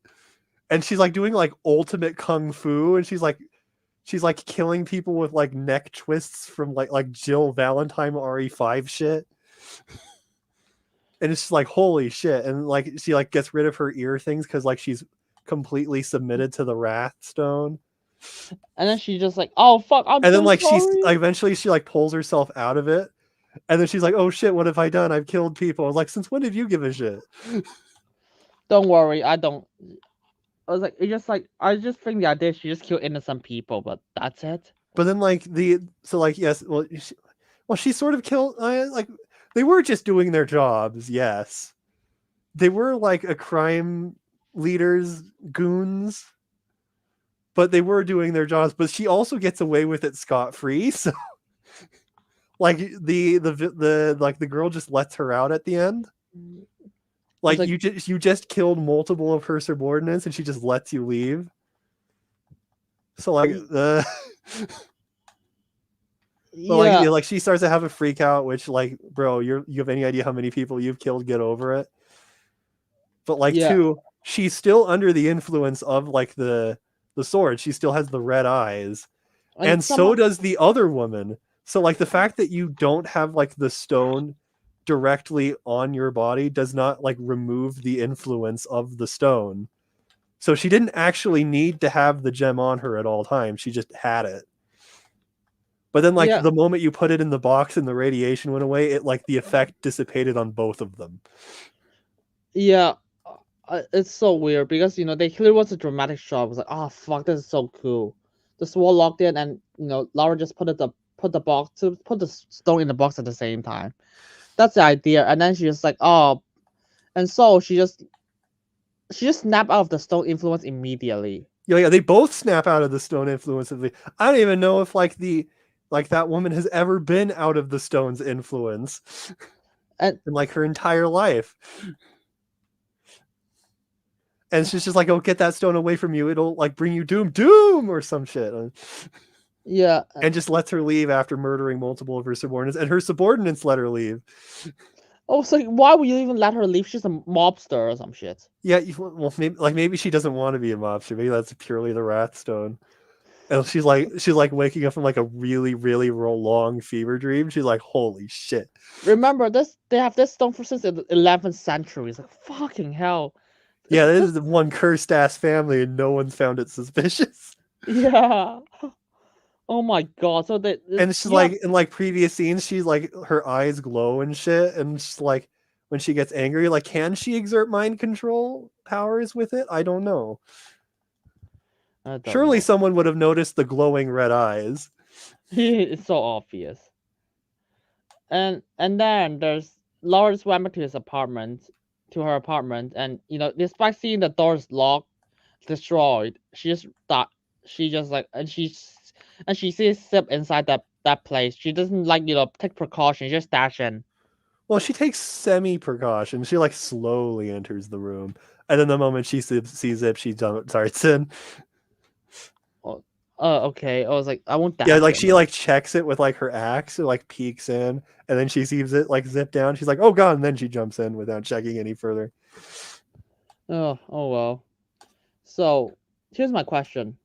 And she's like doing like ultimate kung fu, and she's like killing people with like neck twists from like Jill Valentine RE5 shit. And it's just like holy shit. And like she like gets rid of her ear things because like she's completely submitted to the Wrath Stone.
And then she just like, oh fuck, I'm
And then
so
like she's
sorry.
like, eventually she like pulls herself out of it. And then she's like, oh shit, what have I done? I've killed people. I was like, since when did you give a shit?
Don't worry, I don't. I was like, it's just like I just think the idea she just killed innocent people, but that's it.
But then like yes, she sort of killed like they were just doing their jobs. Yes, they were like a crime leaders goons, but they were doing their jobs. But she also gets away with it scot-free. So like the girl just lets her out at the end. Like,
like
you just killed multiple of her subordinates, and she just lets you leave. So like But
yeah,
like she starts to have a freak out, which like, bro, you have any idea how many people you've killed? Get over it. But like
yeah,
two, she's still under the influence of like the sword. She still has the red eyes,
and
and so
somehow
does the other woman. So like the fact that you don't have like the stone directly on your body does not like remove the influence of the stone. So she didn't actually need to have the gem on her at all times. She just had it. But then, like,
yeah,
the moment you put it in the box and the radiation went away, it like the effect dissipated on both of them.
yeah. It's so weird because they clearly was a dramatic shot. I was like, oh fuck, this is so cool. The sword locked in, and Laura just put the stone in the box at the same time. That's the idea, and then she just like, oh, and so she just snapped out of the stone influence immediately.
Yeah, they both snap out of the stone influence of the. I don't even know if like that woman has ever been out of the stone's influence,
And
in like her entire life. And she's just like, "Oh, get that stone away from you! It'll like bring you doom, or some shit."
yeah,
And just lets her leave after murdering multiple of her subordinates, and her subordinates let her leave.
I was like, why would you even let her leave? She's a mobster or some shit.
Yeah, well, maybe she doesn't want to be a mobster. Maybe that's purely the Wrathstone. And she's like waking up from like a really, really long fever dream. She's like, holy shit.
Remember this? They have this stone for since the 11th century. It's like fucking hell.
Yeah, this is the one cursed ass family, and no one's found it suspicious.
Yeah. Oh my god. So
And she's like, in like previous scenes, she's like, her eyes glow and shit, and she's like, when she gets angry, like, can she exert mind control powers with it? I don't know.
I don't
Surely
know.
someone would have noticed the glowing red eyes.
It's so obvious. And then there's Lawrence went back to his apartment, to her apartment, and despite seeing the doors locked, destroyed, she just thought she just like and she sees Sip inside that place. She doesn't like take precautions, just dash in.
Well, she takes semi precaution. She like slowly enters the room, and then the moment she sees Zip, she starts in.
Okay. I was like, I won't
Yeah,
dash
like
in.
she like checks it with like her axe, or like peeks in, and then she sees it like zip down. She's like, "Oh god!" And then she jumps in without checking any further.
Oh well. So here's my question: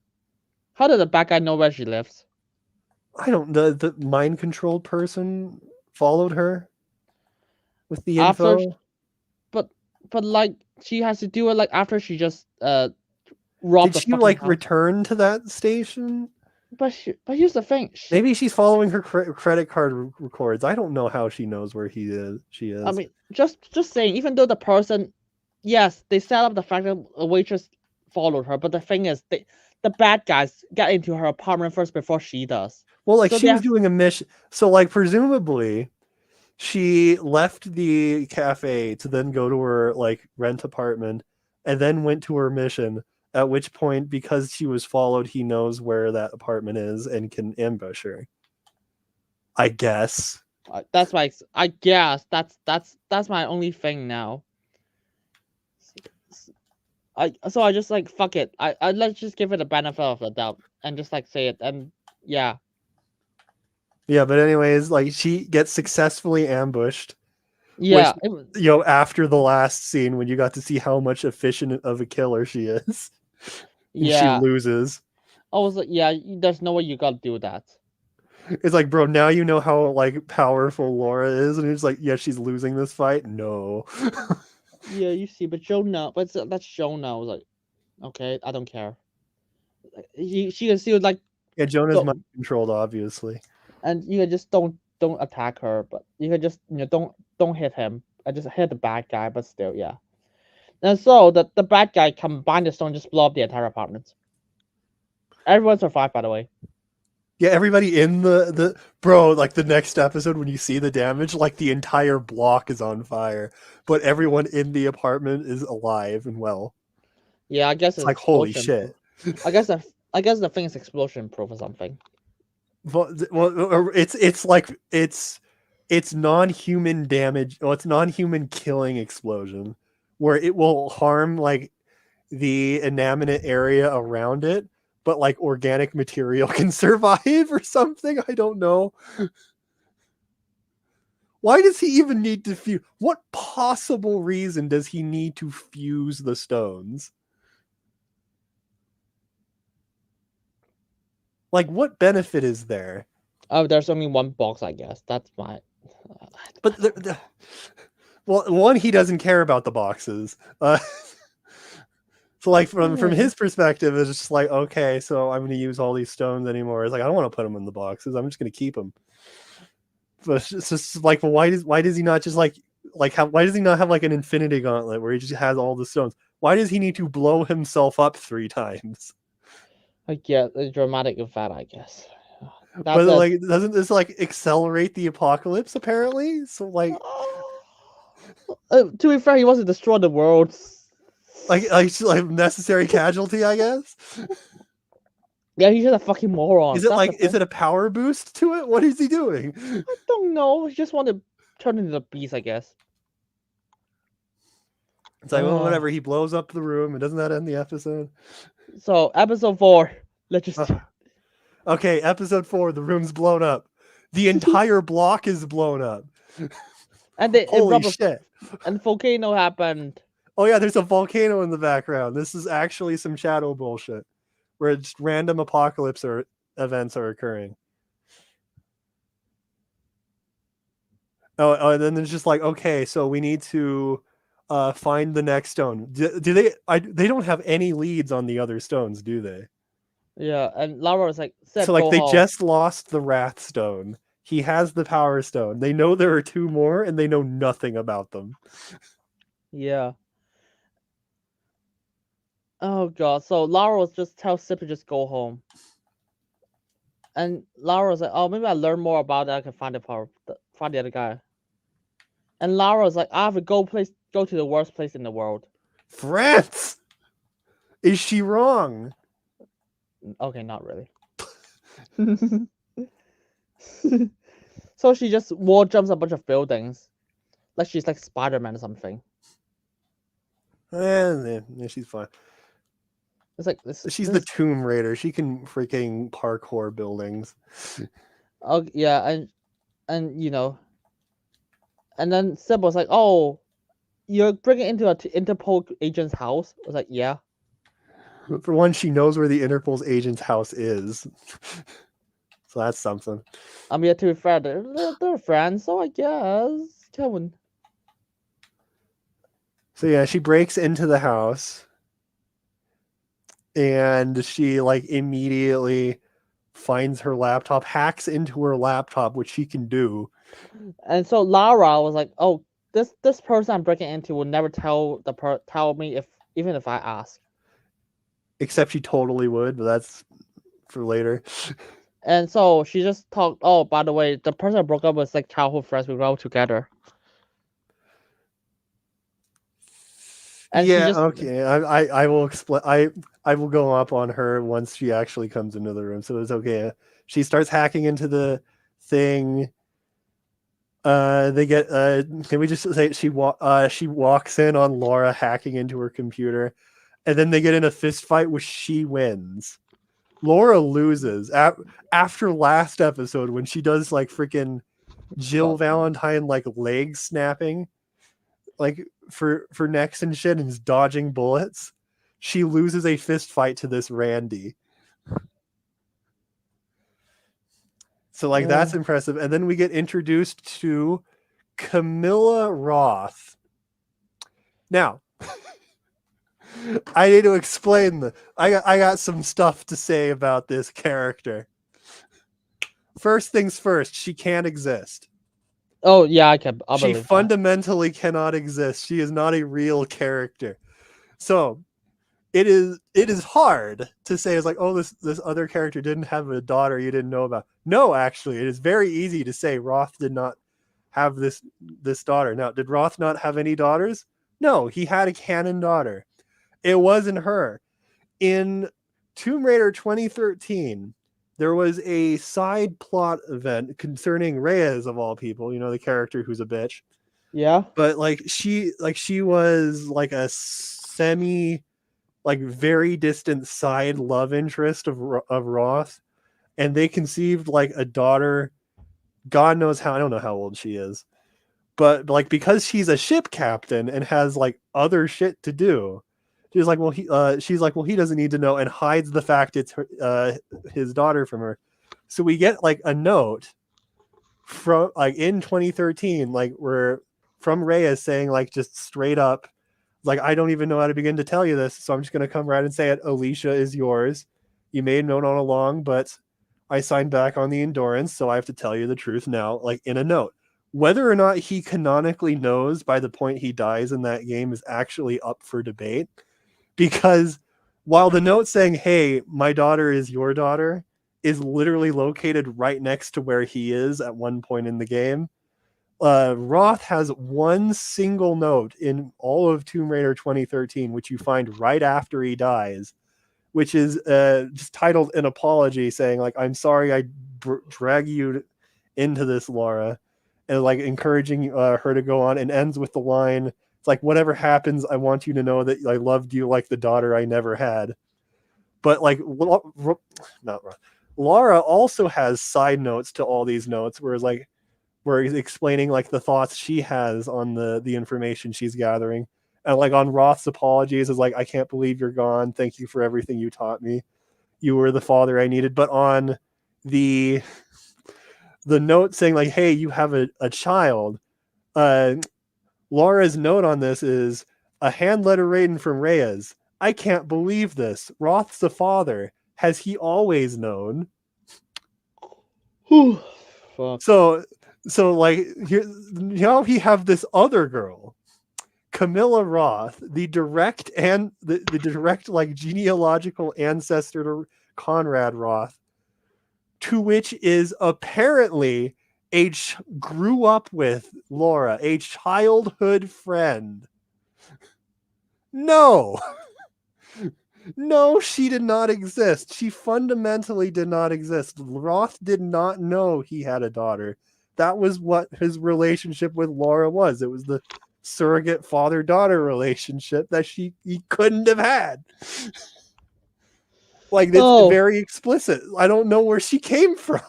how did the bad guy know where she lives?
I don't. The mind controlled person followed her with the
After,
info.
but like she has to do it like after she just robbed
Did
the
she
fucking
like
house.
return to that station?
But here's the thing.
Maybe she's following her credit card records. I don't know how she knows where he is. She
I
is.
mean, just saying. Even though the person, yes, they set up the fact that a waitress followed her, but the thing is, the bad guys get into her apartment first before she does.
Well, like
So
she
they
was
have,
doing a mission. So like presumably she left the cafe to then go to her like rent apartment and then went to her mission, at which point, because she was followed, he knows where that apartment is and can ambush her, I guess.
that's my. I guess that's my only thing now. I just like fuck it. I let's just give it a benefit of the doubt and just like say it and yeah.
Yeah, but anyways, like she gets successfully ambushed, which
Yeah,
after the last scene when you got to see how much efficient of a killer she is, and she
yeah.
loses.
I was like, yeah, there's no way you gotta do that.
It's like, bro, now you know how like powerful Laura is, and it's like, yeah, she's losing this fight. No.
Yeah, you see, but Joe now, but that's Joe now. I was like, okay, I don't care. She can see like
Yeah, Jonah's mind
don't,
controlled, obviously.
and you can just don't attack her, but you can just don't hit him. I just hit the bad guy, but still, yeah. And so the bad guy combined the stone just blow up the entire apartment. Everyone survived, by the way.
Yeah, everybody in the bro, like the next episode when you see the damage, like the entire block is on fire, but everyone in the apartment is alive and well.
Yeah, I guess
It's
it's
like holy
explosion proof.
shit.
I guess the thing is explosion proof or something.
Well, it's like it's non-human damage. Well, it's non-human killing explosion, where it will harm like the inanimate area around it, but like organic material can survive or something. I don't know. Why does he even need to fuse? What possible reason does he need to fuse the stones? Like, what benefit is there?
Oh, there's only one box, I guess. That's my.
But well, one, he doesn't care about the boxes. So like from his perspective, it's just like, okay, so I'm going to use all these stones anymore. It's like I don't want to put them in the boxes. I'm just going to keep them. But it's just like, well, why does he not just why does he not have like an infinity gauntlet where he just has all the stones? Why does he need to blow himself up 3 times?
I guess a dramatic effect, I guess.
But
That's it.
like, doesn't this like accelerate the apocalypse? Apparently, so like,
To be fair, he wants to destroy the world.
like necessary casualty, I guess.
Yeah, he's just a fucking moron.
Is it
That's
like,
the
is
thing.
it a power boost to it? What is he doing?
I don't know. He just want to turn into the beast, I guess.
It's like, well, whatever. He blows up the room. And doesn't that end the episode?
So episode 4. Let's just.
Okay, episode 4. The room's blown up. The entire block is blown up.
And
Holy shit!
And volcano happened.
Oh yeah, there's a volcano in the background. This is actually some shadow bullshit, where just random apocalypse or events are occurring. Oh, and then it's just like, okay, so we need to find the next stone. Do they? They don't have any leads on the other stones, do they?
Yeah, and Lara was like, Seb,
So like
go
they
home.
just lost the Wrath Stone. He has the Power Stone. They know there are 2 more, and they know nothing about them.
Yeah. Oh god. So Lara was just tell Seb to just go home. And Lara was like, oh, maybe I learn more about that. I can find find the other guy. And Lara was like, I have to go to the worst place in the world.
France! Is she wrong?
Okay, not really. So she just wall jumps a bunch of buildings, like she's like Spider-Man or something.
Yeah, she's fine.
It's like
She's the Tomb Raider. She can freaking parkour buildings.
Oh yeah, and and then Seb was like, "Oh, you're bringing into an Interpol agent's house." I was like, "Yeah."
For one, she knows where the Interpol's agent's house is, so that's something.
I mean, to be fair, they're friends, so I guess Kevin.
So yeah, she breaks into the house, and she like immediately finds her laptop, hacks into her laptop, which she can do.
And so Lara was like, "Oh, this person I'm breaking into will never tell me even if I ask."
Except she totally would, but that's for later.
And so she just talked. Oh, by the way, the person I broke up with, like childhood friends. We grew up together. And
yeah,
she just
okay. I will explain. I will go up on her once she actually comes into the room. So it's okay. She starts hacking into the thing. They get. Can we just say she walks in on Laura hacking into her computer, and then they get in a fist fight, which she wins. Laura loses after last episode when she does like freaking Jill Valentine like leg snapping, like for necks and shit, and is dodging bullets. She loses a fist fight to this Randy. So like that's impressive. And then we get introduced to Camilla Roth. Now, I need to explain I got some stuff to say about this character. First things first, she can't exist.
Oh yeah,
She fundamentally cannot exist. She is not a real character. So it is hard to say it's like, oh, this other character didn't have a daughter you didn't know about. No, actually, it is very easy to say Roth did not have this daughter. Now, did Roth not have any daughters? No, he had a canon daughter. It wasn't her. In Tomb Raider 2013, there was a side plot event concerning Reyes of all people, the character who's a bitch.
Yeah.
But she was like a semi like very distant side love interest of Roth, and they conceived like a daughter. God knows how. I don't know how old she is, but like because she's a ship captain and has like other shit to do, she's like, well, he doesn't need to know, and hides the fact it's his daughter from her. So we get like a note from like in 2013, like where from Reyes saying like just straight up, like, I don't even know how to begin to tell you this, so I'm just going to come right and say it. Alicia is yours. You may have known all along, but I signed back on the endurance, so I have to tell you the truth now, like in a note. Whether or not he canonically knows by the point he dies in that game is actually up for debate, because while the note saying, hey, my daughter is your daughter, is literally located right next to where he is at one point in the game, Roth has one single note in all of Tomb Raider 2013, which you find right after he dies, which is just titled an apology, saying like, I'm sorry I drag you into this, Lara, and like encouraging her to go on, and ends with the line, it's like, whatever happens, I want you to know that I loved you like the daughter I never had. But like, not Roth, Lara also has side notes to all these notes, where he's explaining like the thoughts she has on the information she's gathering. And like on Roth's apologies is like, I can't believe you're gone. Thank you for everything you taught me. You were the father I needed. But on the note saying like, hey, you have a child, Laura's note on this is a hand letter written from Reyes. I can't believe this. Roth's the father. Has he always known?
Whew. Fuck.
So like here now we have this other girl, Camilla Roth, the direct like genealogical ancestor to Conrad Roth, to which is apparently grew up with Laura, a childhood friend. No. No, she did not exist. She fundamentally did not exist. Roth did not know he had a daughter. That was what his relationship with Laura was. It was the surrogate father-daughter relationship that he couldn't have had. Like, it's very explicit. I don't know where she came from.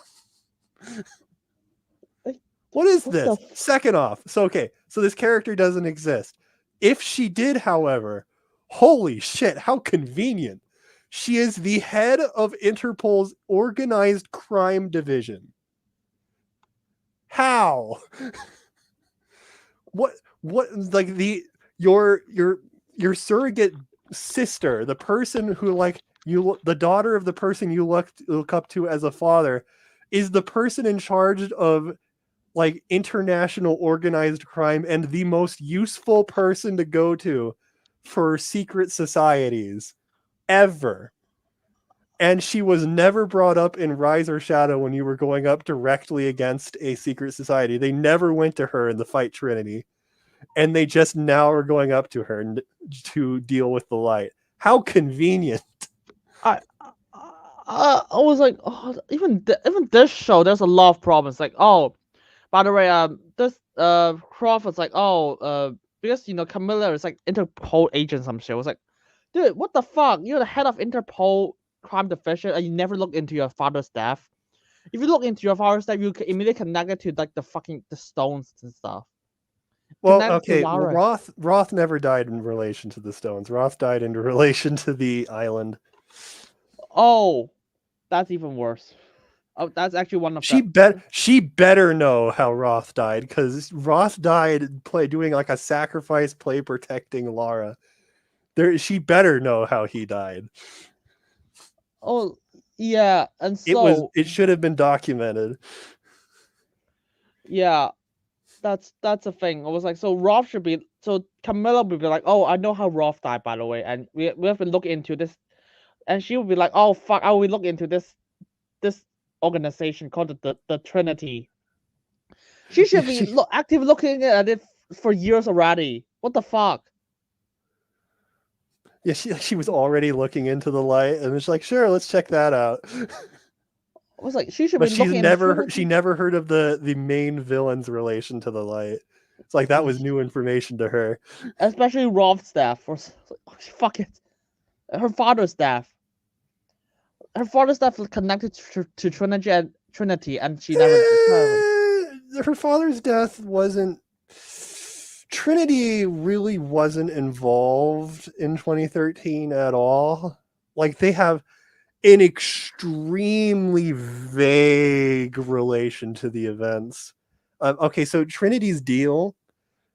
What is this? Second off, so this character doesn't exist. If she did, however, holy shit, how convenient. She is the head of Interpol's organized crime division. How? What like your surrogate sister, the person who like the daughter of the person you look up to as a father, is the person in charge of like international organized crime and the most useful person to go to for secret societies ever. And she was never brought up in Rise or Shadow when you were going up directly against a secret society. They never went to her in the fight Trinity. And they just now are going up to her to deal with the light. How convenient.
I was like, oh, even this show, there's a lot of problems. Like, oh, by the way, this Croft was like, oh, because Camilla is like Interpol agent, some shit. I was like, dude, what the fuck? You're the head of Interpol crime division, and you never look into your father's death. If you look into your father's death, you can immediately connect it to like the stones and stuff.
Well, okay, Roth never died in relation to the stones. Roth died in relation to the island.
Oh, that's even worse. Oh, that's actually one of
she better know how Roth died, because Roth died doing like a sacrifice play protecting Lara. She better know how he died.
Oh yeah, and so
it should have been documented.
Yeah, that's a thing. I was like, so Camilla would be like, oh, I know how Roth died, by the way, and we have been looking into this, and she would be like, oh fuck, I will look into this organization called the Trinity. She should be actively looking at it for years already. What the fuck?
Yeah, she was already looking into the light, and was like, sure, let's check that out.
I was like, she should be looking.
She never heard of the main villain's relation to the light. It's like that was new information to her.
Especially Roth's death. Fuck it. Her father's death. Her father's death was connected to Trinity, and she never.
Her father's death wasn't. Trinity really wasn't involved in 2013 at all. Like, they have an extremely vague relation to the events. Okay, so Trinity's deal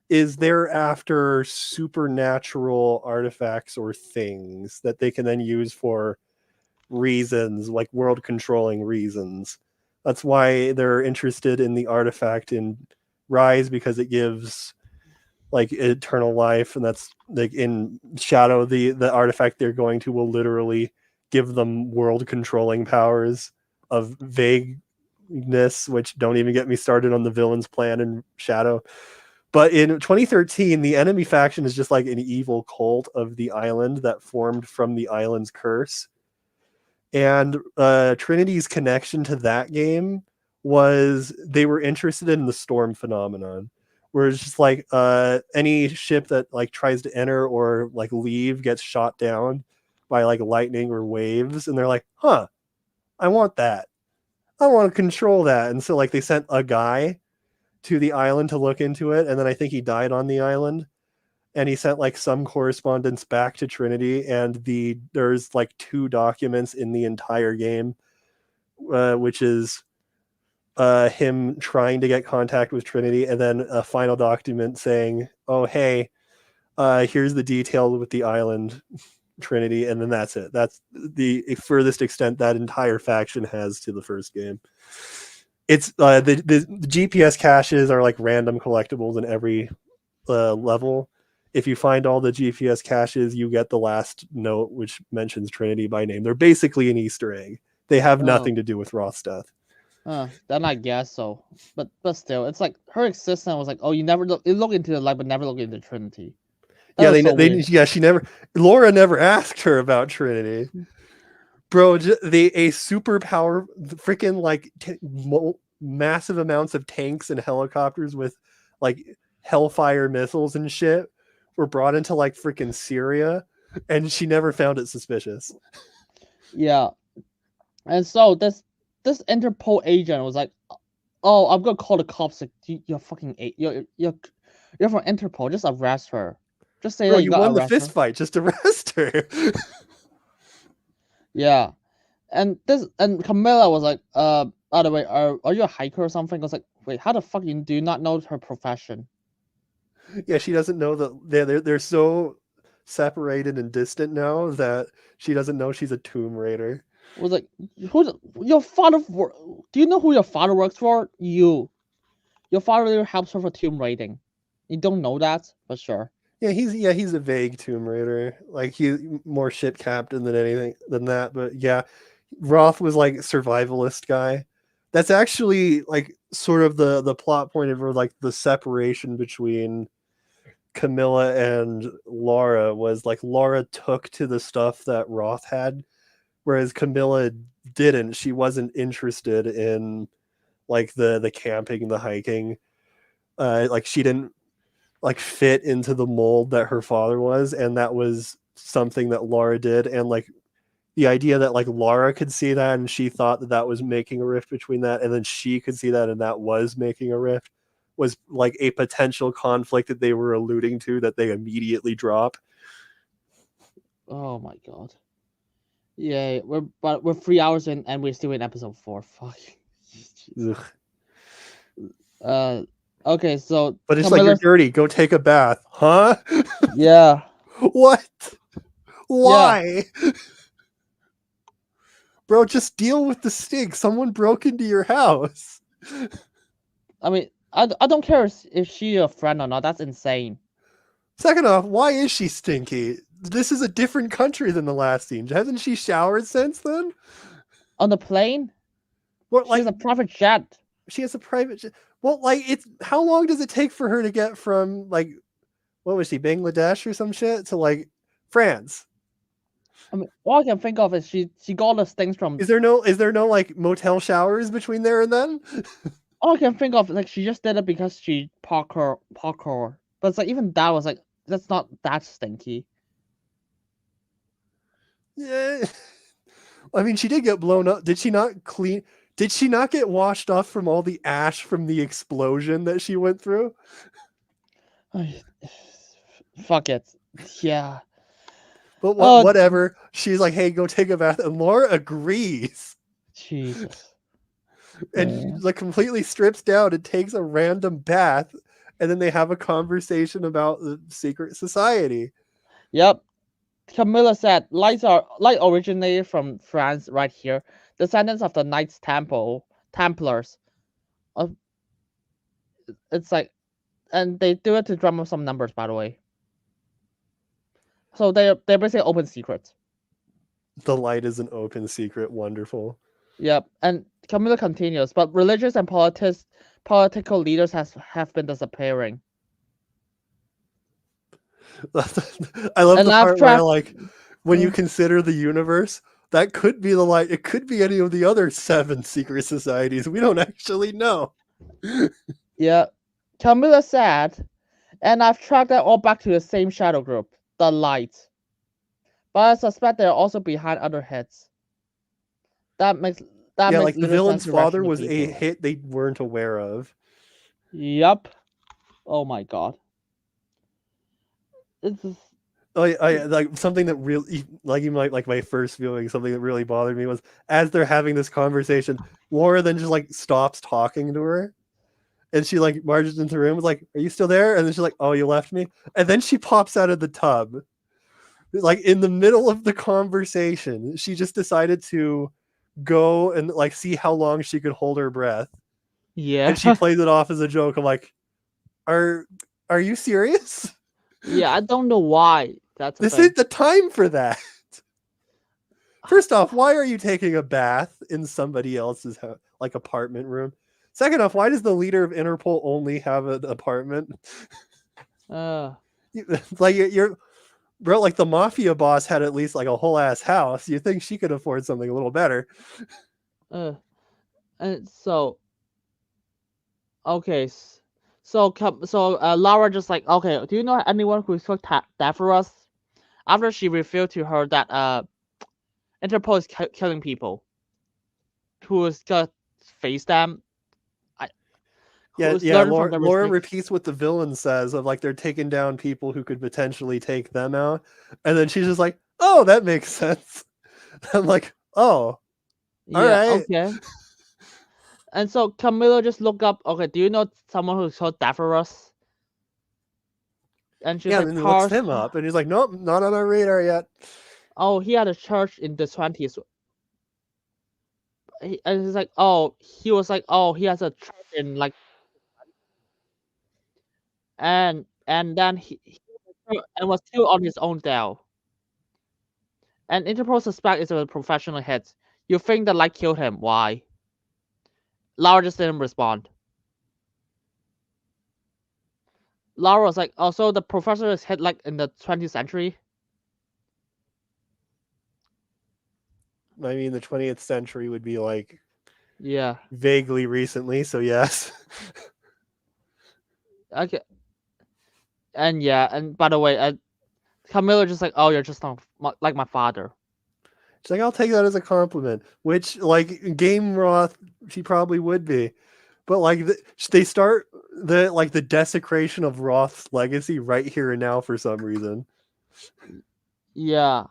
is they're after supernatural artifacts or things that they can then use for reasons, like world controlling reasons. That's why they're interested in the artifact in Rise, because it gives like eternal life, and that's like in Shadow, the artifact they're going to will literally give them world controlling powers of vagueness, which don't even get me started on the villain's plan in Shadow. But in 2013, the enemy faction is just like an evil cult of the island that formed from the island's curse. And Trinity's connection to that game was they were interested in the storm phenomenon, where it's just like any ship that like tries to enter or like leave gets shot down by like lightning or waves, and they're like, huh, I want that. I want to control that. And so like they sent a guy to the island to look into it, and then I think he died on the island. And he sent like some correspondence back to Trinity, and there's like 2 documents in the entire game, which is him trying to get contact with Trinity, and then a final document saying, "Oh, hey, here's the detail with the island, Trinity," and then that's it. That's the furthest extent that entire faction has to the first game. It's the GPS caches are like random collectibles in every level. If you find all the GPS caches, you get the last note which mentions Trinity by name. They're basically an Easter egg. They have nothing to do with Roth's death.
Then I guess so. But still, it's like her existence was like, oh, you look into the light, but never look into Trinity.
She never. Laura never asked her about Trinity, bro. A superpower, freaking like massive amounts of tanks and helicopters with like hellfire missiles and shit were brought into like freaking Syria, and she never found it suspicious.
Yeah, and so this Interpol agent was like, "Oh, I'm gonna call the cops. Like, you're fucking you're from Interpol. Just arrest her. Just say
Bro,
that
you won the
arrest
fist
her.
fight. Just arrest her."
Yeah, and Camilla was like, by the way, are you a hiker or something? I was like, wait, how the fuck do you not know her profession?
Yeah, she doesn't know that they're so separated and distant now that she doesn't know she's a Tomb Raider.
Was like, your father? Do you know who your father works for? Your father helps her for tomb raiding. You don't know that, but sure.
Yeah, he's a vague Tomb Raider. Like he's more ship captain than anything than that. But yeah, Roth was like survivalist guy. That's actually like sort of the plot point of like the separation between Camilla and Lara was like Lara took to the stuff that Roth had, whereas Camilla didn't. She wasn't interested in like the camping, the hiking. Like she didn't like fit into the mold that her father was, and that was something that Lara did. And like the idea that like Lara could see that and she thought that that was making a rift between that, and then she could see that and that was making a rift, was like a potential conflict that they were alluding to that they immediately drop.
Oh my god. Yeah, we're 3 hours in and we're still in episode 4. Fuck. Okay, so
but it's like, you're dirty, go take a bath, huh?
Yeah.
What? Why?
Yeah.
Bro, just deal with the stink. Someone broke into your house.
I mean, I don't care if she's a friend or not. That's insane.
Second off, why is she stinky? This is a different country than the last scene. Hasn't she showered since then?
On the plane?
What,
like, she has a private jet.
She has a private jet. Well, like, it's how long does it take for her to get from like, what was she, Bangladesh or some shit, to like France?
I mean, all I can think of is she got those things from.
Is there no like motel showers between there and then?
All I can think of, like, she just did it because she parkour. But it's like, even that was like, that's not that stinky.
Yeah. I mean, she did get blown up. Did she not clean? Did she not get washed off from all the ash from the explosion that she went through?
Fuck it. Yeah.
But whatever. She's like, hey, go take a bath. And Laura agrees.
Jesus.
And she, like, completely strips down and takes a random bath. And then they have a conversation about the secret society.
Yep. Camilla said, light originated from France right here. Descendants of the Knights Templars. It's like, and they do it to drum up some numbers, by the way. So they're basically open secrets.
The light is an open secret. Wonderful.
Yep. And Camilla continues, but religious and political leaders have been disappearing.
I love the part where, like, when you consider the universe, that could be the light. It could be any of the other 7 secret societies. We don't actually know.
Yeah. Camilla said, and I've tracked that all back to the same shadow group, the Light. But I suspect they're also behind other hits. That makes
like the villain's father was a hit they weren't aware of.
Yep. Oh my god. It's just...
I like something that really, like, you might like my first viewing, something that really bothered me was as they're having this conversation, Laura then just like stops talking to her, and she like marches into the room, was like, "Are you still there?" And then she's like, "Oh, you left me," and then she pops out of the tub, like in the middle of the conversation. She just decided to go and like see how long she could hold her breath,
Yeah.
and she plays it off as a joke. I'm like, are are you serious?
Yeah, I don't know why. That's the
This
thing.
ain't the time for that. First off, why are you taking a bath in somebody else's like apartment room? Second off, why does the leader of Interpol only have an apartment?
Uh,
Like you're bro, like the mafia boss had at least like a whole ass house. You think she could afford something a little better?
uh, and so okay, so Lara just like, okay, do you know anyone who took that for us? After she revealed to her that Interpol is killing people, who is gonna face them, I,
Yeah,
who's
yeah.
learning from
Laura,
their
Laura
mistakes.
repeats what the villain says of like they're taking down people who could potentially take them out, and then she's just like, "Oh, that makes sense." I'm like, "Oh, all
Yeah,
right."
okay. And so Camilo just look up, okay, do you know someone who told that for us? And she's
Yeah,
like,
and then he looks
Tars.
him up, and he's like, "Nope, not on our radar yet."
Oh, he had a church in the 20s. And he's like, oh, he was like, oh, he has a church in like, and then and was killed on his own death. And Interpol suspect is a professional hit. You think that like killed him? Why? Laura just didn't respond. Laura was like, oh, so the professor is hit like in the 20th century.
I mean, the 20th century would be like
Yeah.
vaguely recently, so yes.
Okay. And yeah, and by the way, Camilla just like, oh, you're just not like my father.
She's like, I'll take that as a compliment, which, like, Game Roth, she probably would be. But, like, they start the desecration of Roth's legacy right here and now for some reason.
Yeah.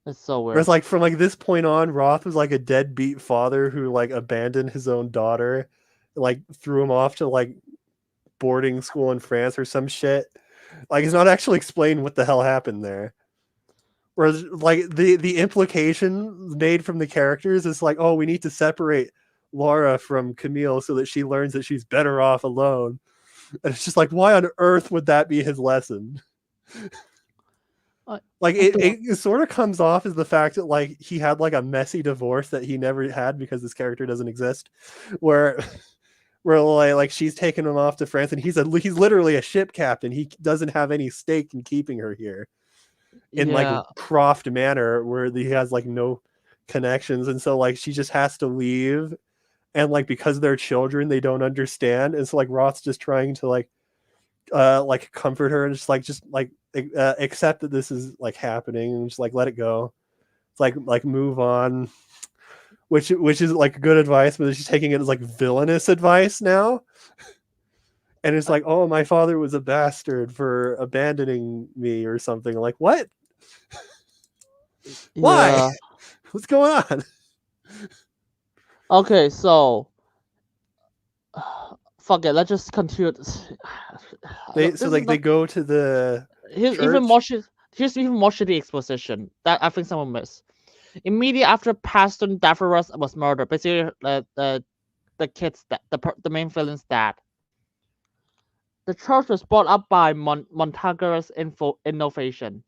It's so
Whereas,
weird.
like, from, like, this point on, Roth was, like, a deadbeat father who, like, abandoned his own daughter, like, threw him off to, like, boarding school in France or some shit. Like, it's not actually explained what the hell happened there. Whereas, like, the implication made from the characters is like, oh, we need to separate Laura from Camille so that she learns that she's better off alone. And it's just like, why on earth would that be his lesson? Like, it sort of comes off as the fact that, like, he had like a messy divorce that he never had because this character doesn't exist, where like she's taking him off to France, and he's literally a ship captain. He doesn't have any stake in keeping her here in like
Yeah.
Croft Manor, where he has like no connections, and so like she just has to leave, and like because they're children, they don't understand, and so like Roth's just trying to like comfort her and just accept that this is like happening and just like let it go. It's like move on, which is like good advice, but she's taking it as like villainous advice now. And it's like, oh, my father was a bastard for abandoning me or something. Like, what? Why?
Yeah.
What's going on?
Okay, so fuck it. Let's just continue this.
They go to the
Here's even
church.
more shit. Here's even more shitty exposition that I think someone missed. Immediately after Pastor Davros was murdered, basically the kid's the main villain's dad. The church was brought up by Montague's innovation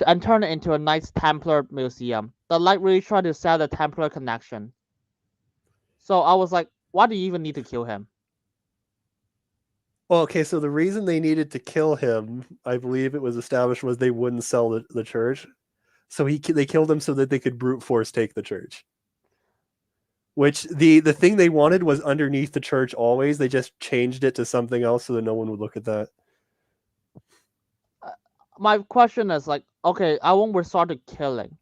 and turned it into a Knights Templar museum. The light really tried to sell the Templar connection. So I was like, why do you even need to kill him?
Well, okay, so the reason they needed to kill him, I believe it was established, was they wouldn't sell the church. So they killed him so that they could brute force take the church. Which the thing they wanted was underneath the church always. They just changed it to something else so that no one would look at that.
My question is like, okay, I won't resort to killing.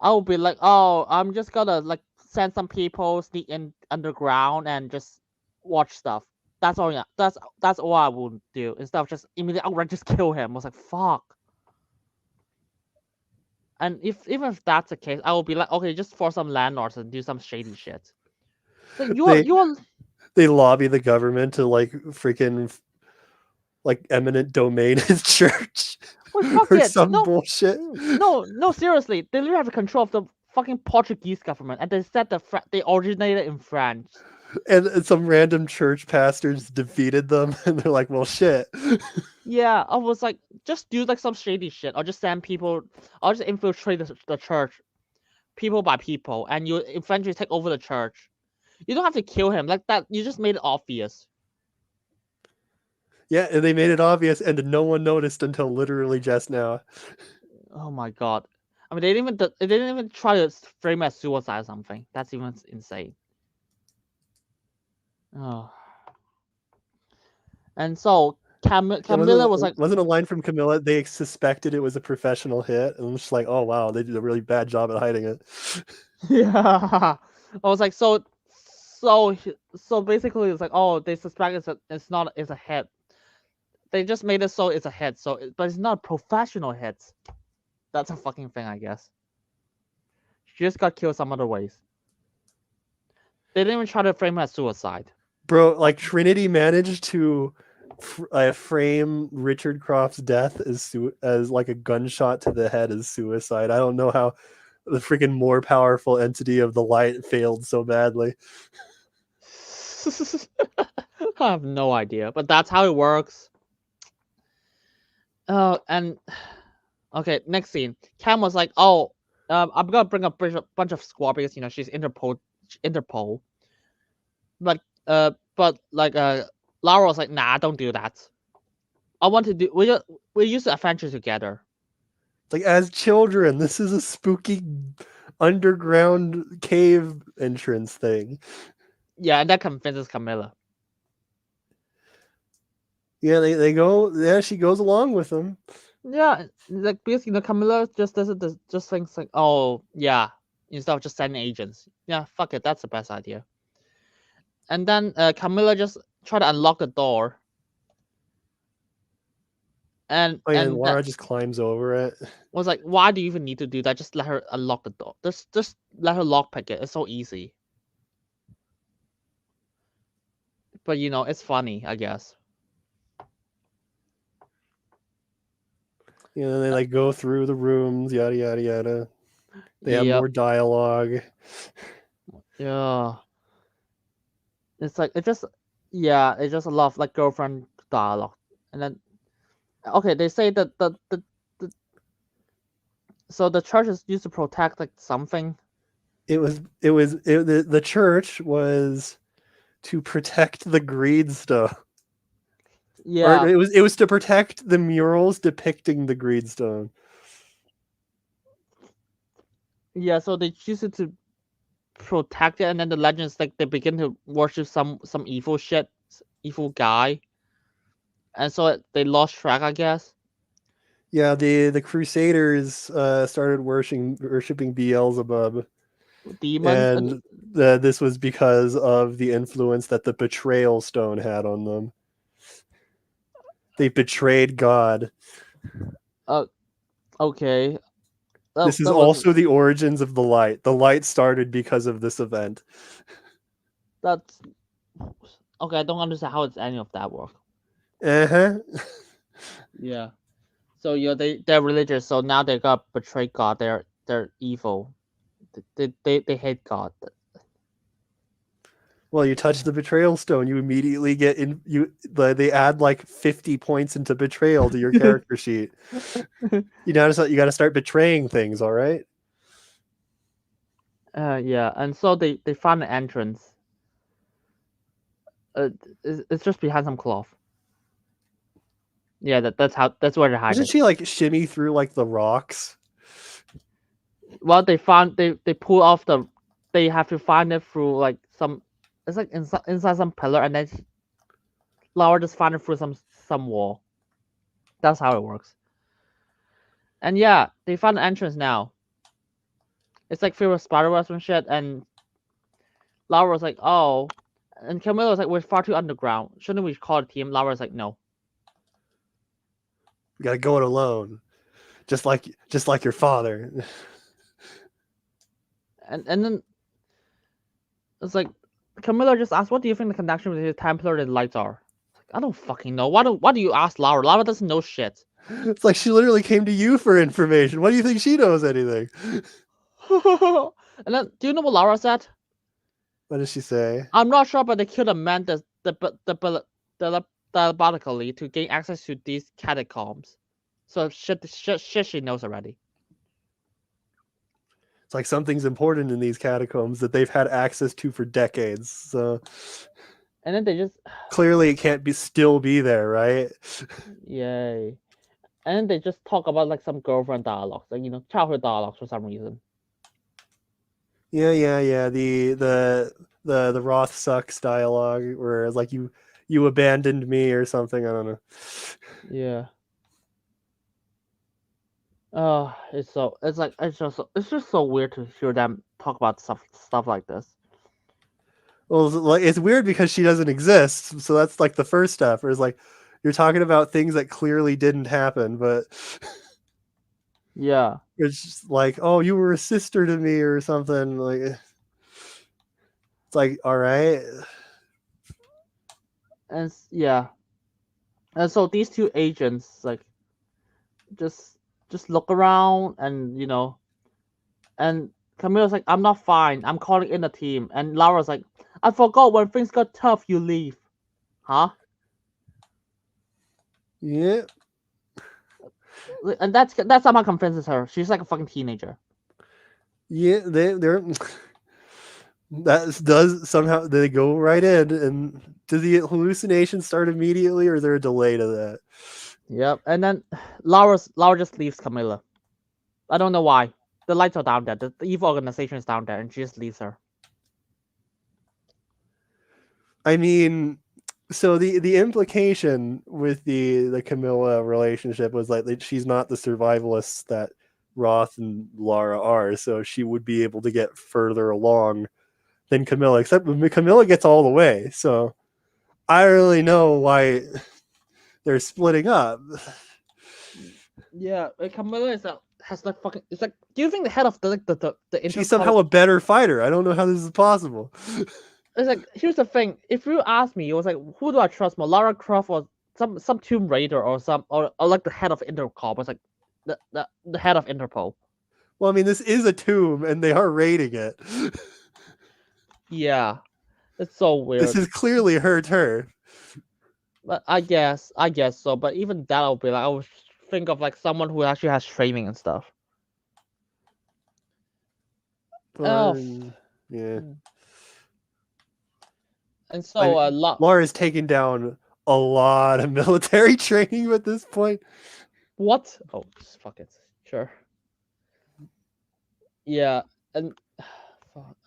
I will be like, oh, I'm just gonna like send some people sneak in underground and just watch stuff. That's all. Yeah, that's all I would do instead of just immediately outright just kill him. I was like, fuck. And even if that's the case, I will be like, okay, just for some landlords and do some shady shit. So you're
They lobby the government to like freaking like eminent domain his church
wait, fuck
or
it.
some
No,
bullshit.
no, seriously. They literally have control of the fucking Portuguese government, and they said they originated in France.
And some random church pastors defeated them, and they're like, "Well, shit."
Yeah, I was like, just do like some shady shit, or just send people, or just infiltrate the church, people by people, and you eventually take over the church. You don't have to kill him like that. You just made it obvious.
Yeah, and they made it obvious, and no one noticed until literally just now.
Oh my god. I mean, they didn't even try to frame it as suicide or something. That's even insane. Oh. And so Camilla was like,
Wasn't a line from Camilla. They suspected it was a professional hit, and I'm just like, "Oh wow, they did a really bad job at hiding it."
yeah. I was like, so basically, it's like, oh, they suspect it's a hit. They just made it so it's a hit. But it's not a professional hit. That's a fucking thing, I guess. She just got killed some other ways. They didn't even try to frame her as suicide.
Bro, like Trinity managed to frame Richard Croft's death as like a gunshot to the head as suicide. I don't know how the freaking more powerful entity of the light failed so badly.
I have no idea, but that's how it works. And okay, next scene. Cam was like, "Oh, I'm gonna bring a bunch of squad because she's Interpol." But like Lara was like, "Nah, don't do that. I want to do. We use the adventure together."
Like as children, this is a spooky underground cave entrance thing.
Yeah, and that convinces Camilla.
Yeah, they go. Yeah, she goes along with them.
Yeah, like because Camilla just doesn't just thinks like, oh yeah, instead of just sending agents. Yeah, fuck it, that's the best idea. And then Camilla just tried to unlock the door. And
Oh yeah, and
and that
Lara just climbs over it.
was like, why do you even need to do that? Just let her unlock the door. Just let her lockpick it. It's so easy. But it's funny, I guess.
You know, they like go through the rooms, yada yada yada. They have
Yep.
more dialogue.
Yeah. It's like it's just a lot of like girlfriend dialogue. And then okay, they say that so the church is used to protect like something.
The church was to protect the Greedstone.
Yeah.
Or it was to protect the murals depicting the Greedstone.
Yeah, so they choose it to protect it, and then the legends like they begin to worship some evil shit, evil guy, and so they lost track, I guess.
Yeah, the Crusaders started worshiping Beelzebub,
Demon.
and this was because of the influence that the Betrayal Stone had on them. They betrayed God.
Okay.
This is also the origins of the light. The light started because of this event.
That's okay. I don't understand how it's any of that work. Yeah. So they're religious. So now they got betray God. They're evil. They hate God.
Well, you touch the betrayal stone, you immediately get in. They add like 50 points into betrayal to your character sheet. You got to start betraying things. All right.
Yeah, and so they find an entrance. It's just behind some cloth. Yeah, that's where they hide
Doesn't
it.
she like shimmy through like the rocks?
Well, they pull off they have to find it through like some. It's like inside some pillar, and then Laura just find it through some wall. That's how it works. And yeah, they found the entrance now. It's like filled with spider webs and shit, and Laura was like, oh, And Camilla was like, we're far too underground. Shouldn't we call a team? Lara's like, no.
We gotta go it alone, just like your father.
And then it's like Camilla just asked, what do you think the connection between the Templar and the lights are? Like, I don't fucking know. Why do you ask Lara? Lara doesn't know shit.
It's like she literally came to you for information. What do you think she knows anything?
And then, do you know what Lara said?
What does she say?
I'm not sure, but they killed a man diabolically to gain access to these catacombs. So shit she knows already.
It's like something's important in these catacombs that they've had access to for decades. So
And then they just
clearly it can't still be there, right?
yay. And then they just talk about like some girlfriend dialogues, like childhood dialogues for some reason.
Yeah. The Roth sucks dialogue, where it's like you abandoned me or something. I don't know.
Yeah. It's just so weird to hear them talk about stuff like this.
Well, it's weird because she doesn't exist, so that's like the first step. Or is like you're talking about things that clearly didn't happen, but
yeah,
it's just like, oh, you were a sister to me or something. Like it's like, all right.
and yeah, and so these two agents like just look around and and Camilla's like, I'm not fine. I'm calling in a team. And Lara's like, I forgot when things got tough, you leave. Huh?
Yeah.
And that somehow convinces her. She's like a fucking teenager.
Yeah, they're that does somehow they go right in. And do the hallucinations start immediately, or is there a delay to that?
Yep. And then Laura just leaves Camilla. I don't know why. The lights are down there. The evil organization is down there, and she just leaves her.
I mean, so the implication with the Camilla relationship was like that she's not the survivalist that Roth and Lara are, so she would be able to get further along than Camilla, except Camilla gets all the way. So I don't really know why they're splitting up.
Yeah, Camilla has like fucking. It's like, do you think the head of the
She's somehow a better fighter? I don't know how this is possible.
It's like, here's the thing. If you ask me, it was like, who do I trust more, Lara Croft or some Tomb Raider or like the head of Intercorp? It's like the head of Interpol.
Well, I mean, this is a tomb, and they are raiding it.
Yeah, it's so weird.
This is clearly her turn.
But I guess so. But even that, I'll be like, I would think of like someone who actually has training and stuff.
But, yeah.
And so
Lara's taken down a lot of military training at this point.
What? Oh, fuck it. Sure. Yeah, and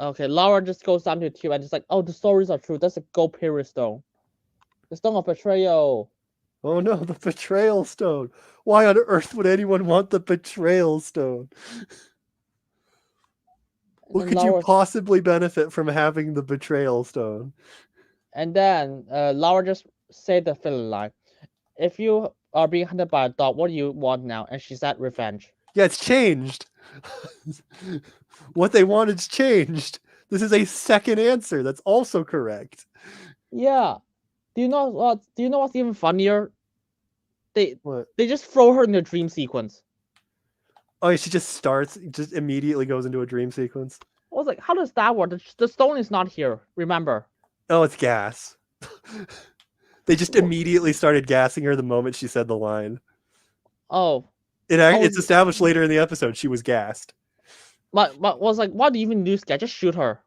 okay, Lara just goes down to the tube and just like, oh, the stories are true. That's a gold period stone. The stone of betrayal.
Oh no, the betrayal stone. Why on earth would anyone want the betrayal stone? What could you possibly benefit from having the betrayal stone?
And then Lara just said the filler line. If you are being hunted by a dog, what do you want now? And she said revenge.
Yeah, it's changed. What they wanted's changed. This is a second answer. That's also correct.
Yeah. Do you know what's even funnier? They
What?
They just throw her in the dream sequence.
Oh, she just immediately goes into a dream sequence.
I was like, how does that work? The stone is not here, remember?
Oh, it's gas. They just immediately started gassing her the moment she said the line.
Oh.
It's established later in the episode she was gassed.
But was like, why do you even use gas? Just shoot her.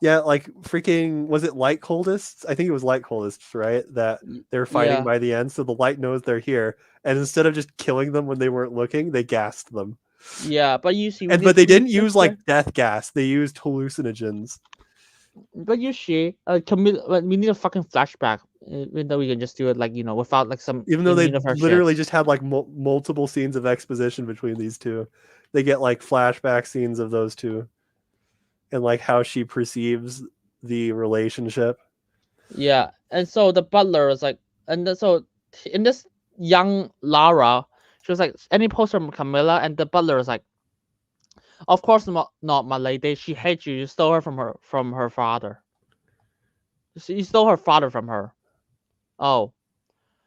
Yeah, like freaking, was it light cultists? I think it was light cultists, right? That they're fighting by the end, so the light knows they're here, and instead of just killing them when they weren't looking, they gassed them.
Yeah, but you see,
but they didn't use like death gas; they used hallucinogens.
But you see, we need a fucking flashback, even though we can just do it like without like some.
Even though they literally just had like multiple scenes of exposition between these two, they get like flashback scenes of those two, and like how she perceives the relationship.
Yeah, and so the butler is like, so in this young Lara, she was like, any poster from Camilla, and the butler is like, of course not, my lady. She hates you. You stole her from her father. You stole her father from her. Oh,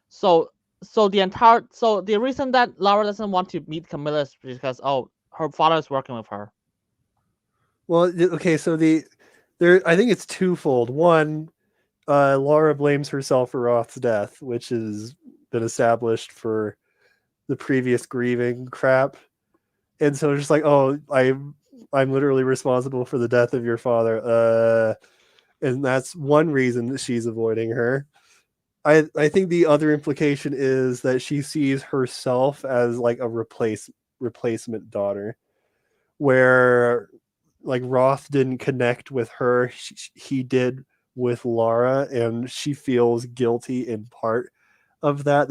so the reason that Lara doesn't want to meet Camilla is because her father is working with her.
Well, okay, so I think it's twofold. One, Laura blames herself for Roth's death, which has been established for the previous grieving crap, and so it's just like, oh, I'm literally responsible for the death of your father, and that's one reason that she's avoiding her. I think the other implication is that she sees herself as like a replacement daughter, where like Roth didn't connect with her, he did with Lara, and she feels guilty in part of that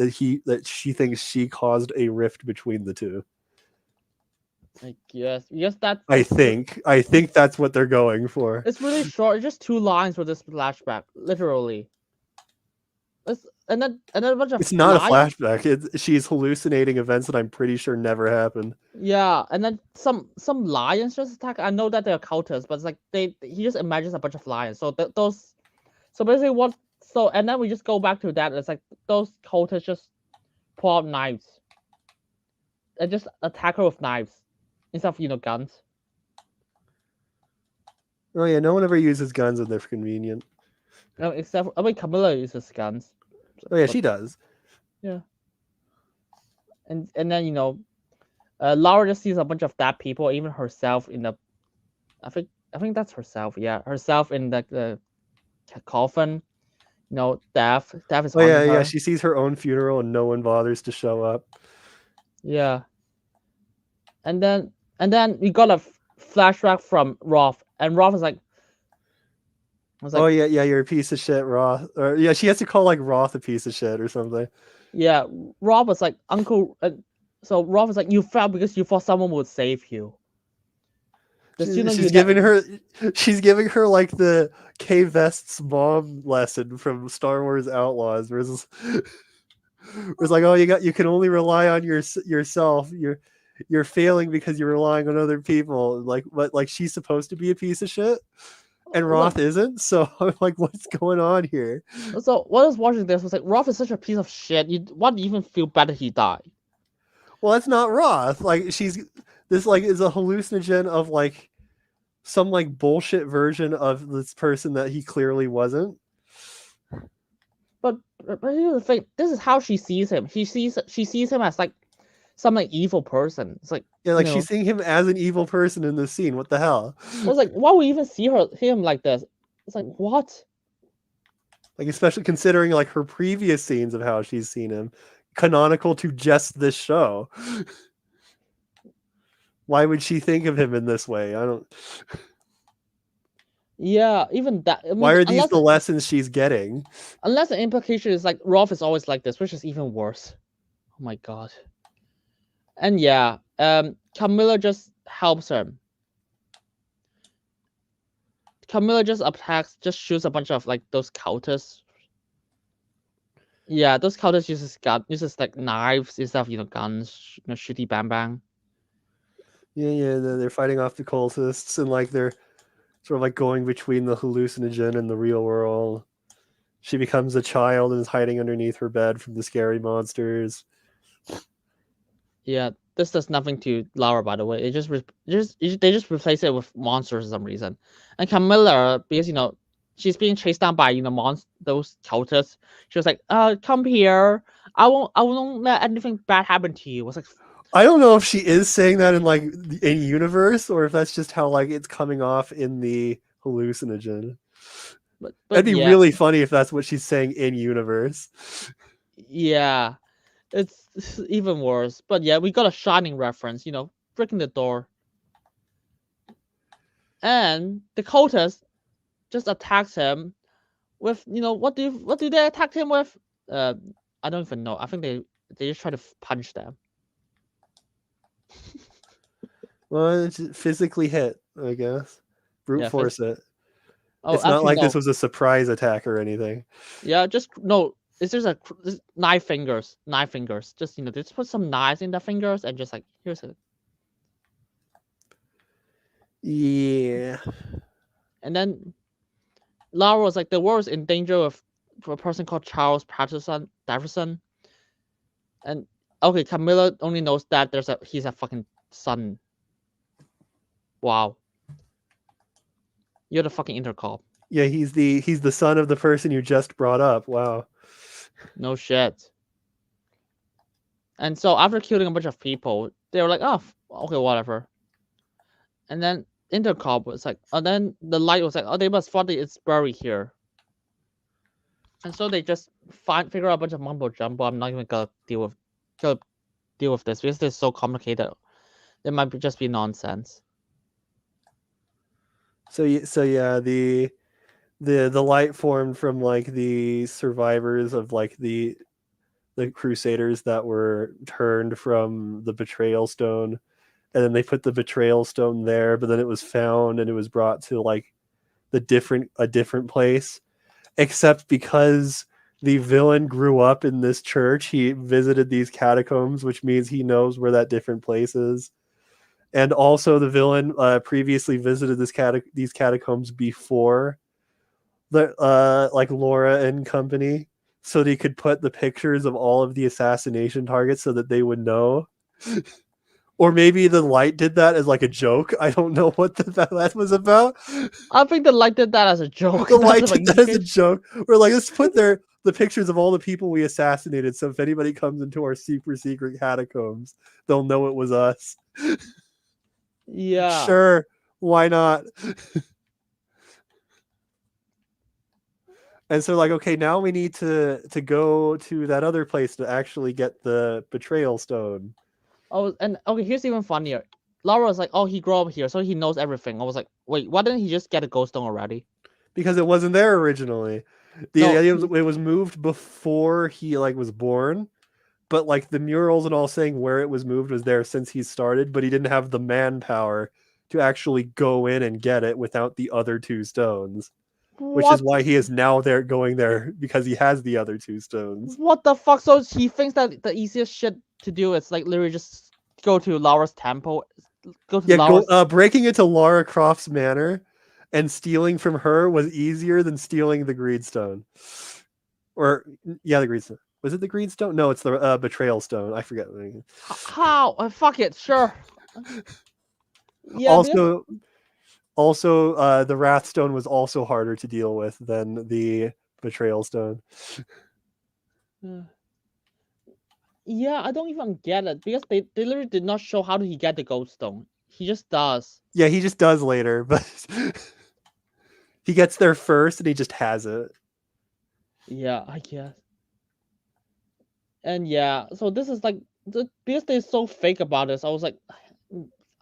she thinks she caused a rift between the two.
I guess that
I
it's
think that's what they're going for.
it's really short. It's just 2 lines for this flashback, literally. And then a bunch of
It's not a
lies.
flashback. She's hallucinating events that I'm pretty sure never happened.
Yeah, and then some lions just attack. I know that they're cultists, but it's like he just imagines a bunch of lions. So those, so basically what? So and then we just go back to that. It's like those cultists just pull out knives and just attack her with knives instead of guns.
Oh yeah, no one ever uses guns when they're convenient.
No, except Camilla uses guns.
Oh yeah,
But,
she does.
yeah. And then Laura just sees a bunch of dead people, even herself in the. I think that's herself. Yeah, herself in the coffin. Death is
Oh
haunting
yeah,
her.
she sees her own funeral and no one bothers to show up.
Yeah. And then we got a flashback from Roth, and Roth is like,
oh yeah, you're a piece of shit, Roth. Or yeah, she has to call like Roth a piece of shit or something.
yeah, Roth was like, Uncle. So Roth is like, you fell because you thought someone would save you.
She's giving her like the K Vest's mom lesson from Star Wars Outlaws, where it's like, oh, you can only rely on yourself. You're failing because you're relying on other people. Like she's supposed to be a piece of shit, and Roth isn't. So I'm like, what's going on here?
So what I was watching this was like, Roth is such a piece of shit. You want to even feel better he died.
Well, that's not Roth. Like this like is a hallucinogen of like some like bullshit version of this person that he clearly wasn't.
But here's the thing. This is how she sees him. She sees him as like some like evil person. It's like,
yeah, like she's seeing him as an evil person in this scene. What the hell?
I was like, why would we even see him like this? It's like, what?
Like, especially considering like her previous scenes of how she's seen him, canonical to just this show. Why would she think of him in this way? I don't.
Yeah, even that. I mean,
why are these the lessons she's getting?
Unless the implication is like Rolf is always like this, which is even worse. Oh my god. And yeah, Camilla just helps him. Camilla just attacks, just shoots a bunch of like those cultists. Yeah, those cultists uses like knives instead of guns, shooty bang bang.
Yeah, they're fighting off the cultists and like they're sort of like going between the hallucinogen and the real world. She becomes a child and is hiding underneath her bed from the scary monsters.
Yeah, this does nothing to Lara, by the way. They just replace it with monsters for some reason. And Camilla, because she's being chased down by those cultists. She was like, come here. I won't let anything bad happen to you. It was like,
I don't know if she is saying that in like in universe or if that's just how like it's coming off in the hallucinogen. But that'd be really funny if that's what she's saying in universe.
Yeah, it's even worse. But yeah, we got a Shining reference. Breaking the door, and the cultist just attacks him with what do they attack him with? I don't even know. I think they just try to punch them.
Well, it's physically hit, I guess. Brute force it.
Oh,
It's not
actually,
like
no.
this was a surprise attack or anything.
Yeah, just no. It's just this 9 fingers. 9 fingers. Just just put some knives in the fingers and just like here's it.
Yeah.
And then Lara was like, the world is in danger of a person called Charles Patterson. And okay, Camilla only knows that he's a fucking son. Wow. You're the fucking intercom.
Yeah, he's the son of the person you just brought up. Wow.
No shit. And so after killing a bunch of people, they were like, oh, okay, whatever. And then intercom was like, and then the light was like, oh, they must thought it's buried here. And so they just figure out a bunch of mumbo jumbo. I'm not even gonna deal with this because it's so complicated. It might just be nonsense.
So yeah, the light formed from like the survivors of like the crusaders that were turned from the betrayal stone, and then they put the betrayal stone there, but then it was found and it was brought to like a different place, except because the villain grew up in this church, he visited these catacombs, which means he knows where that different place is. And also the villain previously visited these catacombs before the like Laura and company, so they could put the pictures of all of the assassination targets so that they would know. Or maybe the light did that as like a joke. I don't know what that was about.
I think the light did that as a joke.
The light did that as a joke. We're like, let's put the pictures of all the people we assassinated, so if anybody comes into our super secret catacombs, they'll know it was us.
Yeah.
Sure, why not? And so like, okay, now we need to go to that other place to actually get the betrayal stone.
Oh, and okay, here's even funnier. Laura was like, oh, he grew up here, so he knows everything. I was like, wait, why didn't he just get a ghost stone already?
Because it wasn't there originally. The idea was it was moved before he like was born, but like the murals and all saying where it was moved was there since he started, but he didn't have the manpower to actually go in and get it without the other 2 stones. Which is why he is now going there, because he has the other 2 stones.
What the fuck? So he thinks that the easiest shit to do is like literally just go to Laura's temple,
breaking into Lara Croft's manor and stealing from her was easier than stealing the Greenstone. Or yeah, the Greenstone. Was it the Greenstone? No, it's the betrayal stone. I forget.
How? Fuck it, sure.
Yeah. Also, the Wrathstone was also harder to deal with than the betrayal stone.
Yeah, I don't even get it because they literally did not show how did he get the gold stone. He just does.
Yeah, he just does later, but he gets there first and he just has it.
Yeah, I guess. And yeah, so this is like because they're so fake about this. I was like,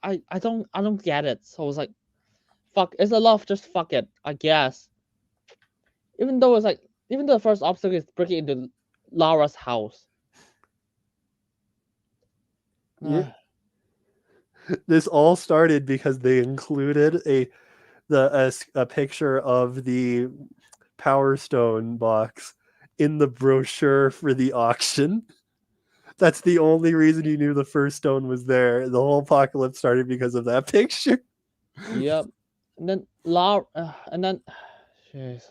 I don't get it. So I was like, fuck, it's a love, just fuck it, I guess. Even though the first obstacle is breaking into Lara's house.
Yeah. This all started because they included a picture of the Power Stone box in the brochure for the auction. That's the only reason you knew the first stone was there. The whole apocalypse started because of that picture.
Yep. And then Lara, Jesus.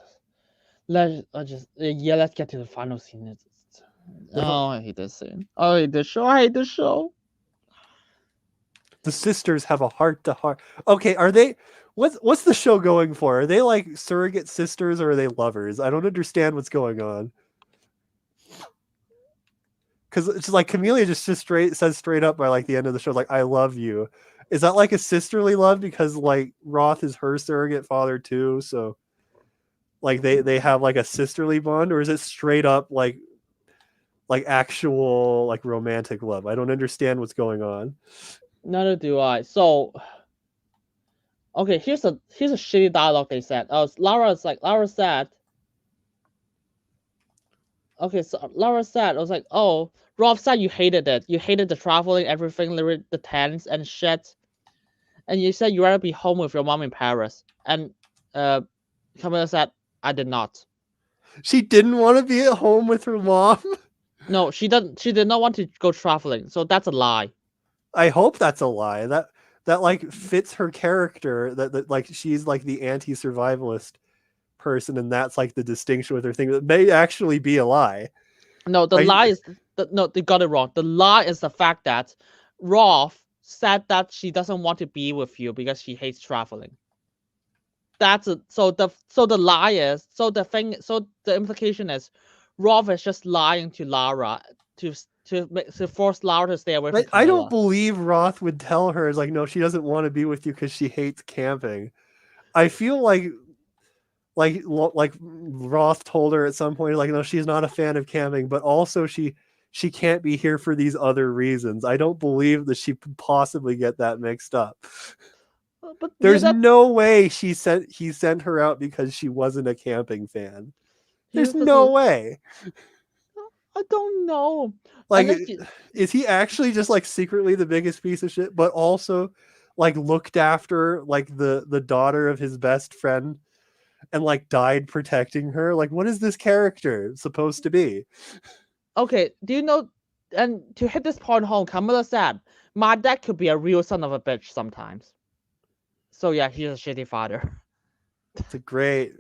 Let's get to the final scene. Oh, I hate this scene. Oh, I hate this show. I hate this show.
The sisters have a heart to heart. Okay, are they? What's the show going for? Are they like surrogate sisters or are they lovers? I don't understand what's going on. Because it's like Camellia just says straight up by like the end of the show, like, I love you. Is that like a sisterly love because like Roth is her surrogate father too? So like they have like a sisterly bond, or is it straight up like actual like romantic love? I don't understand what's going on.
Neither do I. So okay, here's a shitty dialogue they said. Lara said. Okay, so Lara said, I was like, oh, Rob said you hated it. You hated the traveling, everything, the tents and shit. And you said you rather be home with your mom in Paris. And Camilla said, I did not.
She didn't want to be at home with her mom.
No, she did not want to go traveling. So that's a lie.
I hope that's a lie. That like fits her character. That like she's like the anti-survivalist person, and that's like the distinction with her thing. That may actually be a lie.
No, the lie is no, they got it wrong. The lie is the fact that Roth said that she doesn't want to be with you because she hates traveling. So the lie is so the implication is Roth is just lying to Lara to force Lara to stay away from Camilla.
I don't believe Roth would tell her, is like, no, she doesn't want to be with you because she hates camping. I feel like Roth told her at some point, like, no, she's not a fan of camping, but also she can't be here for these other reasons. I don't believe that she could possibly get that mixed up. But there's no way he sent her out because she wasn't a camping fan. There's no way.
I don't know.
Like, is he actually just like secretly the biggest piece of shit, but also like looked after like the daughter of his best friend and like died protecting her? Like, what is this character supposed to be?
Okay, do you know? And to hit this point home, Camilla said, "My dad could be a real son of a bitch sometimes." So yeah, he's a shitty father.
It's a great.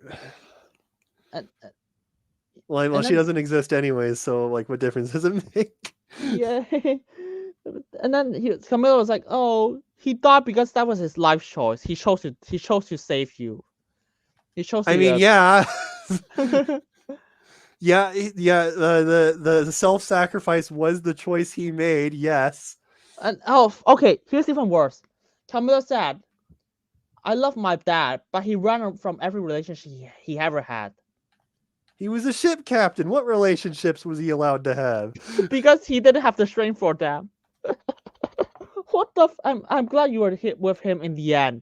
Well,
then,
she doesn't exist anyways, so like, what difference does it make?
Yeah. And then Camilla was like, "Oh, he died because that was his life choice. He chose to save you. He chose."
I mean, yeah. Yeah. The self-sacrifice was the choice he made. Yes.
And okay. Here's even worse. Camilla said, "I love my dad, but he ran from every relationship he ever had."
He was a ship captain. What relationships was he allowed to have?
Because he didn't have the strength for them. What the? I'm glad you were hit with him in the end.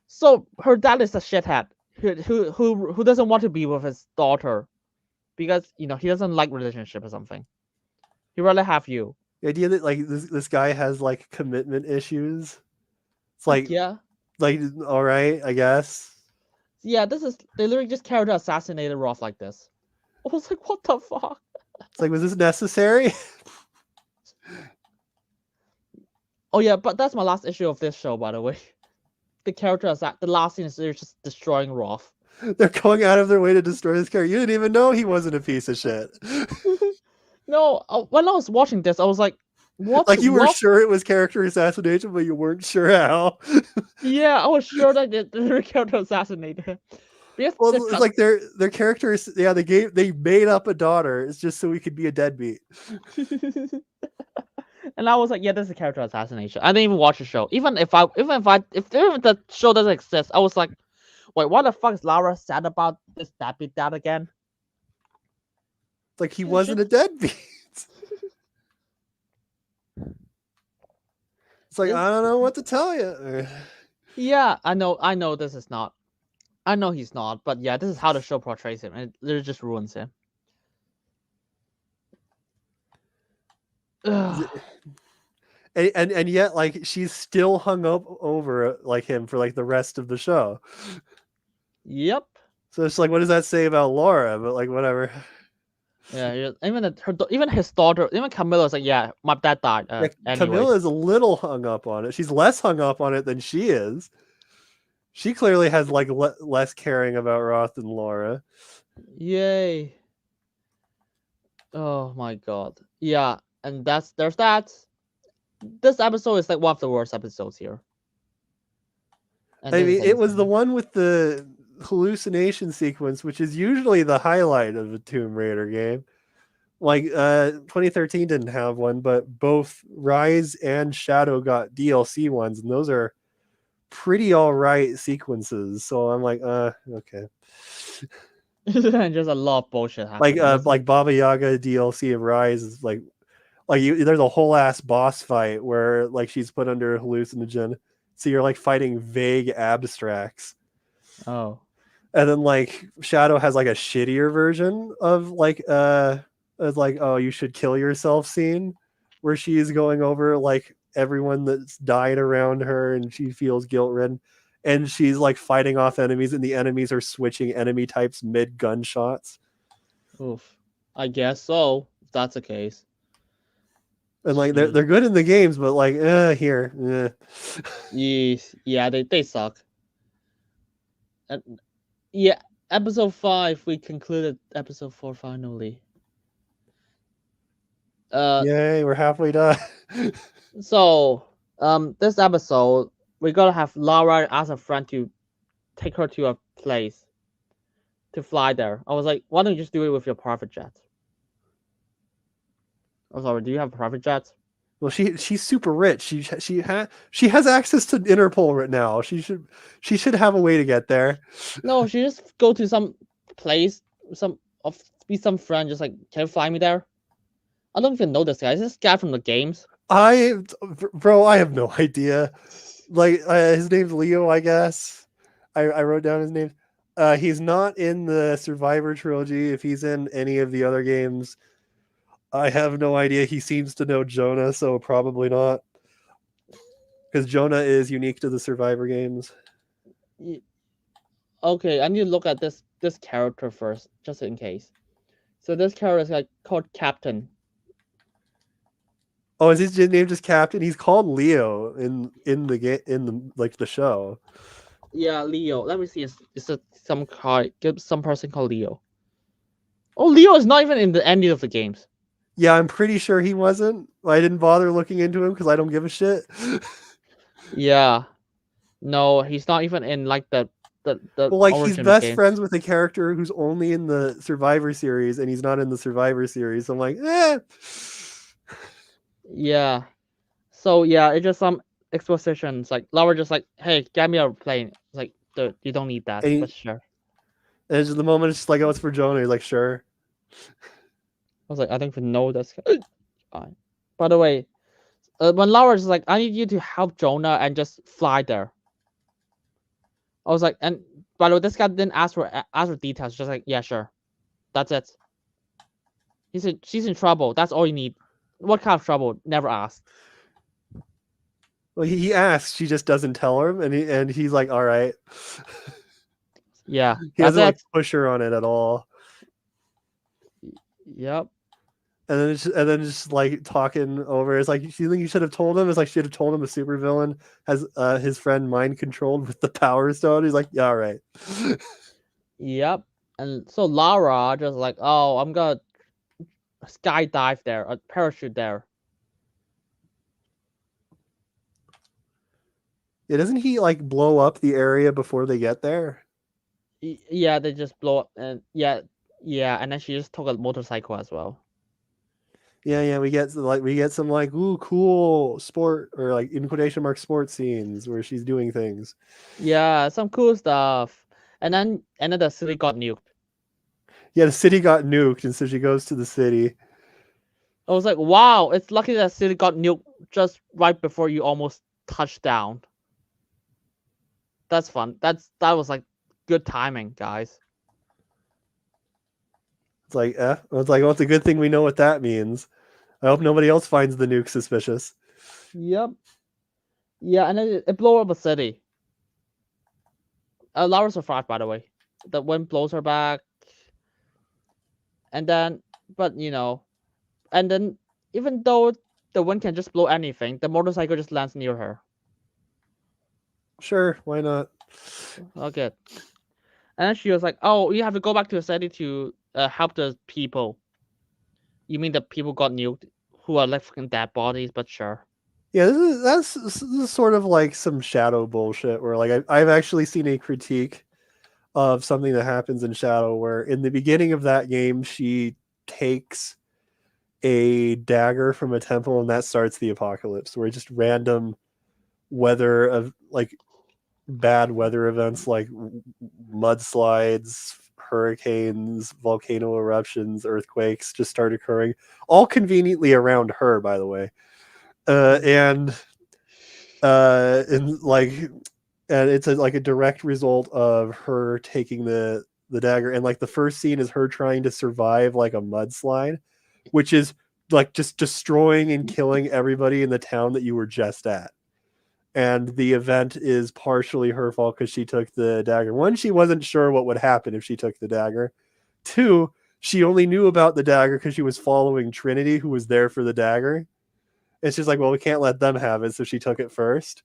So her dad is a shithead who doesn't want to be with his daughter because he doesn't like relationship or something. He'd rather have you.
The idea that like this guy has like commitment issues. It's like,
yeah,
like, all right, I guess.
Yeah, they literally just character assassinated Roth like this. I was like, what the fuck?
It's like, was this necessary?
Oh yeah, but that's my last issue of this show, by the way. The last scene is they're just destroying Roth.
They're going out of their way to destroy this character. You didn't even know he wasn't a piece of shit.
No, when I was watching this, I was like, what?
Like, you were sure it was character assassination, but you weren't sure how.
Yeah, I was sure that the character assassinated him.
Well, it's like their characters, yeah, they made up a daughter. It's just so he could be a deadbeat.
And I was like, yeah, this is a character assassination. I didn't even watch the show. Even if the show doesn't exist, I was like, wait, what the fuck is Lara sad about this deadbeat dad again?
It's like he wasn't a deadbeat. It's like, I don't know what to tell you.
Yeah, I know this is not. I know he's not, but yeah, this is how the show portrays him, and it just ruins him.
And yet, like, she's still hung up over like him for like the rest of the show.
Yep.
So it's like, what does that say about Laura? But like, whatever.
Yeah, even his daughter, even Camilla's like, yeah, my dad died.
Camilla is a little hung up on it. She's less hung up on it than she is. She clearly has like less caring about Roth than Laura.
Yay. Oh my god. Yeah, and there's that. This episode is like one of the worst episodes here.
And I mean, it was the one with the hallucination sequence, which is usually the highlight of a Tomb Raider game. Like 2013 didn't have one, but both Rise and Shadow got DLC ones, and those are pretty all right sequences. So I'm like, okay.
And just a lot of bullshit happening.
Like Baba Yaga DLC of Rise is like there's a whole ass boss fight where like she's put under a hallucinogen, so you're like fighting vague abstracts.
Oh.
And then like Shadow has like a shittier version of like oh, you should kill yourself scene, where she is going over like everyone that's died around her and she feels guilt ridden. and she's like fighting off enemies, and the enemies are switching enemy types mid gunshots.
Oof. I guess so. If that's the case.
And like they're good in the games, but like here.
Yes. Yeah, they suck. And yeah, episode 5, we concluded episode 4 finally.
Yay, we're halfway done.
So this episode we gotta have Lara ask a friend to take her to a place to fly there. I was like, why don't you just do it with your private jet? Oh, sorry, do you have a private jet?
Well, she's super rich. She has access to Interpol right now. She should have a way to get there.
No, she just go to some place, be some friend, just like, can you fly me there? I don't even know this guy. Is this guy from the games?
I have no idea. Like his name's Leo, I guess. I wrote down his name. He's not in the Survivor trilogy. If he's in any of the other games, I have no idea. He seems to know Jonah, so probably not. Because Jonah is unique to the Survivor games.
Okay, I need to look at this character first, just in case. So this character is like called Captain.
Oh, is his name just Captain? He's called Leo in the show.
Yeah, Leo. Let me see. Is it some person called Leo? Oh, Leo is not even in the ending of the games.
Yeah, I'm pretty sure he wasn't. I didn't bother looking into him because I don't give a shit.
Yeah, no, he's not even in like the.
Well, like he's best friends with a character who's only in the Survivor series, and he's not in the Survivor series. So I'm like,
Yeah. So yeah, it's just some expositions. Like Laura just like, hey, get me a plane. It's like, dude, you don't need that, but sure.
And it's just the moment it's just like, oh, it's for Jonah. He's like, sure.
I was like, I don't even know this guy. By the way, when Laura's like, I need you to help Jonah and just fly there. I was like, and by the way, this guy didn't ask for details. Just like, yeah, sure, that's it. He said she's in trouble. That's all you need. What kind of trouble? Never asked.
Well, he asks, she just doesn't tell him, and he's like, all right.
Yeah,
he doesn't like push her on it at all.
Yep.
And then just like talking over, it's like, you think you should have told him? It's like, should have told him a supervillain has his friend mind controlled with the power stone. He's like, yeah, all right.
Yep. And so Lara just like, oh, I'm gonna skydive there, a parachute there.
Yeah, doesn't he like blow up the area before they get there?
Yeah, they just blow up, and yeah, and then she just took a motorcycle as well.
Yeah, we get some like, ooh, cool sport, or like in quotation mark sports scenes where she's doing things.
Yeah, some cool stuff. And then the city got nuked.
Yeah, the city got nuked, and so she goes to the city.
I was like, wow, it's lucky that city got nuked just right before you almost touched down. That's fun. That was like good timing, guys.
It's like, it's like, well, it's a good thing we know what that means. I hope nobody else finds the nuke suspicious.
Yep. Yeah, and then it blew up a city. Lara survived, by the way. The wind blows her back. And then, but and then even though the wind can just blow anything, the motorcycle just lands near her.
Sure, why not?
Okay. And then she was like, oh, you have to go back to the city to help the people. You mean the people got nuked who are left in dead bodies, but sure.
Yeah, this is sort of like some Shadow bullshit where like I've actually seen a critique of something that happens in Shadow where in the beginning of that game she takes a dagger from a temple and that starts the apocalypse, where just random weather of like bad weather events like mudslides, hurricanes, volcano eruptions, earthquakes just start occurring, all conveniently around her, by the way. And it's like a direct result of her taking the dagger, and like the first scene is her trying to survive like a mudslide, which is like just destroying and killing everybody in the town that you were just at. and the event is partially her fault because she took the dagger. One, she wasn't sure what would happen if she took the dagger. Two, she only knew about the dagger because she was following Trinity, who was there for the dagger. It's just like, well, we can't let them have it, so she took it first.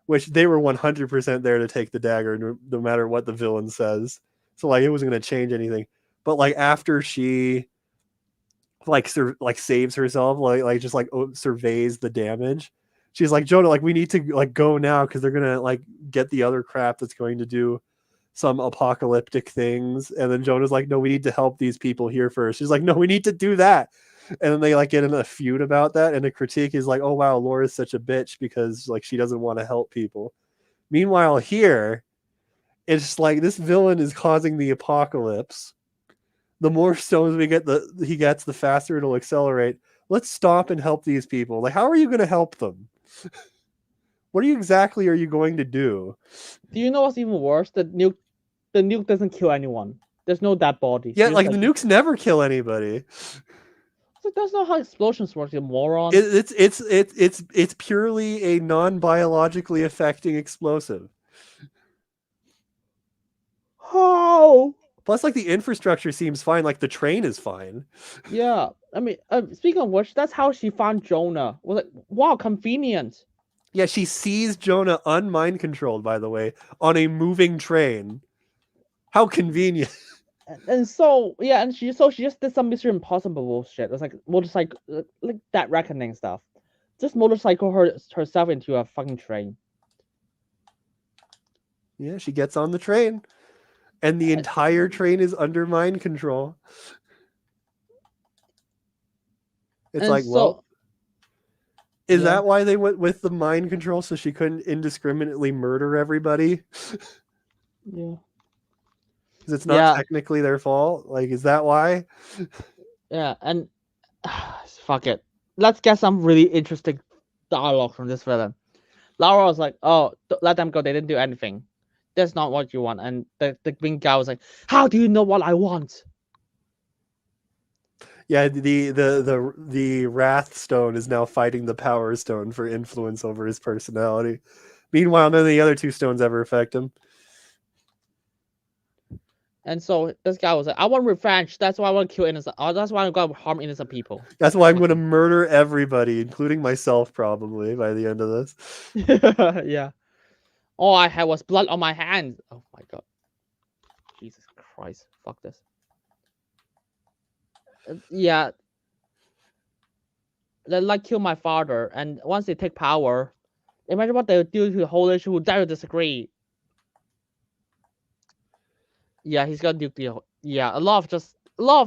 Which they were 100% there to take the dagger, no matter what the villain says. So like, it wasn't going to change anything. But like after she saves herself, just surveys the damage, she's like, Jonah, like we need to like go now because they're gonna like get the other crap that's going to do some apocalyptic things. And then Jonah's like, no, we need to help these people here first. She's like, no, we need to do that. And then they like get in a feud about that, and the critique is like, oh wow, Laura's such a bitch because like she doesn't want to help people. Meanwhile here, it's like this villain is causing the apocalypse. The more stones he gets, the faster it'll accelerate. Let's stop and help these people. Like, how are you going to help them? What exactly are you going to do?
Do you know what's even worse? The nuke doesn't kill anyone. There's no dead body.
Yeah, like the nukes never kill anybody.
Like, that's not how explosions work, you moron.
It's purely a non-biologically affecting explosive.
How?
Plus, like the infrastructure seems fine. Like the train is fine.
Yeah, I mean, speaking of which, that's how she found Jonah. Was like, wow, convenient.
Yeah, she sees Jonah unmind controlled, by the way, on a moving train. How convenient.
And so yeah, and she just did some Mission Impossible bullshit. It's like motorcycle, like that reckoning stuff. Just motorcycle herself into a fucking train.
Yeah, she gets on the train, and the entire train is under mind control. It's like, well, is that why they went with the mind control, so she couldn't indiscriminately murder everybody?
Yeah.
Because it's not technically their fault. Like, is that why?
Yeah, and fuck it. Let's get some really interesting dialogue from this villain. Lara was like, "Oh, let them go. They didn't do anything. That's not what you want." And the green guy was like, "How do you know what I want?"
Yeah, the Wrath Stone is now fighting the Power Stone for influence over his personality. Meanwhile, none of the other two stones ever affect him.
And so this guy was like, "I want revenge. That's why I want to kill innocent. That's why I'm going to harm innocent people.
That's why I'm going to murder everybody, including myself, probably by the end of this."
Yeah. All I had was blood on my hands. Oh my god. Jesus Christ. Fuck this. Yeah. They like kill my father, and once they take power, imagine what they'll do to the whole nation who dare to disagree. Yeah, he's gonna do the a lot of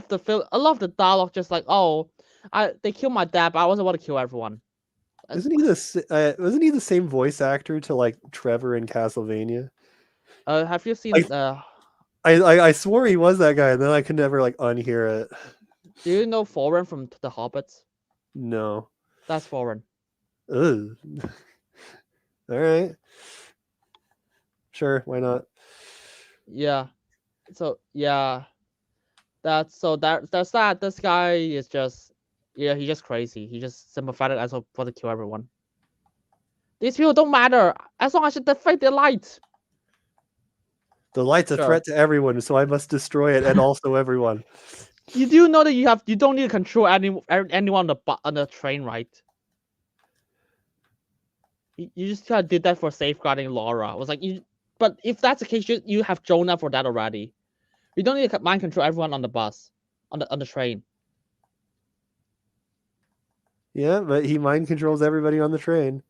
the dialogue just like, oh, they killed my dad, but I also want to kill everyone.
Wasn't he the same voice actor to like Trevor in Castlevania?
Have you seen
I swore he was that guy, and then I could never like unhear it.
Do you know Foreign from The Hobbits?
No.
That's Foreign.
Ugh. All right. Sure, why not?
Yeah. So yeah. That's that. This guy is just he's just crazy. He's just sympathetic as well for to kill everyone. These people don't matter as long as you defeat the light.
The light's a threat to everyone, so I must destroy it and also everyone.
You do know that you don't need to control anyone on the train, right? You just kind of did that for safeguarding Lara. It was like but if that's the case, you have Jonah for that already. You don't need to mind control everyone on the bus, on the train.
Yeah, but he mind controls everybody on the train.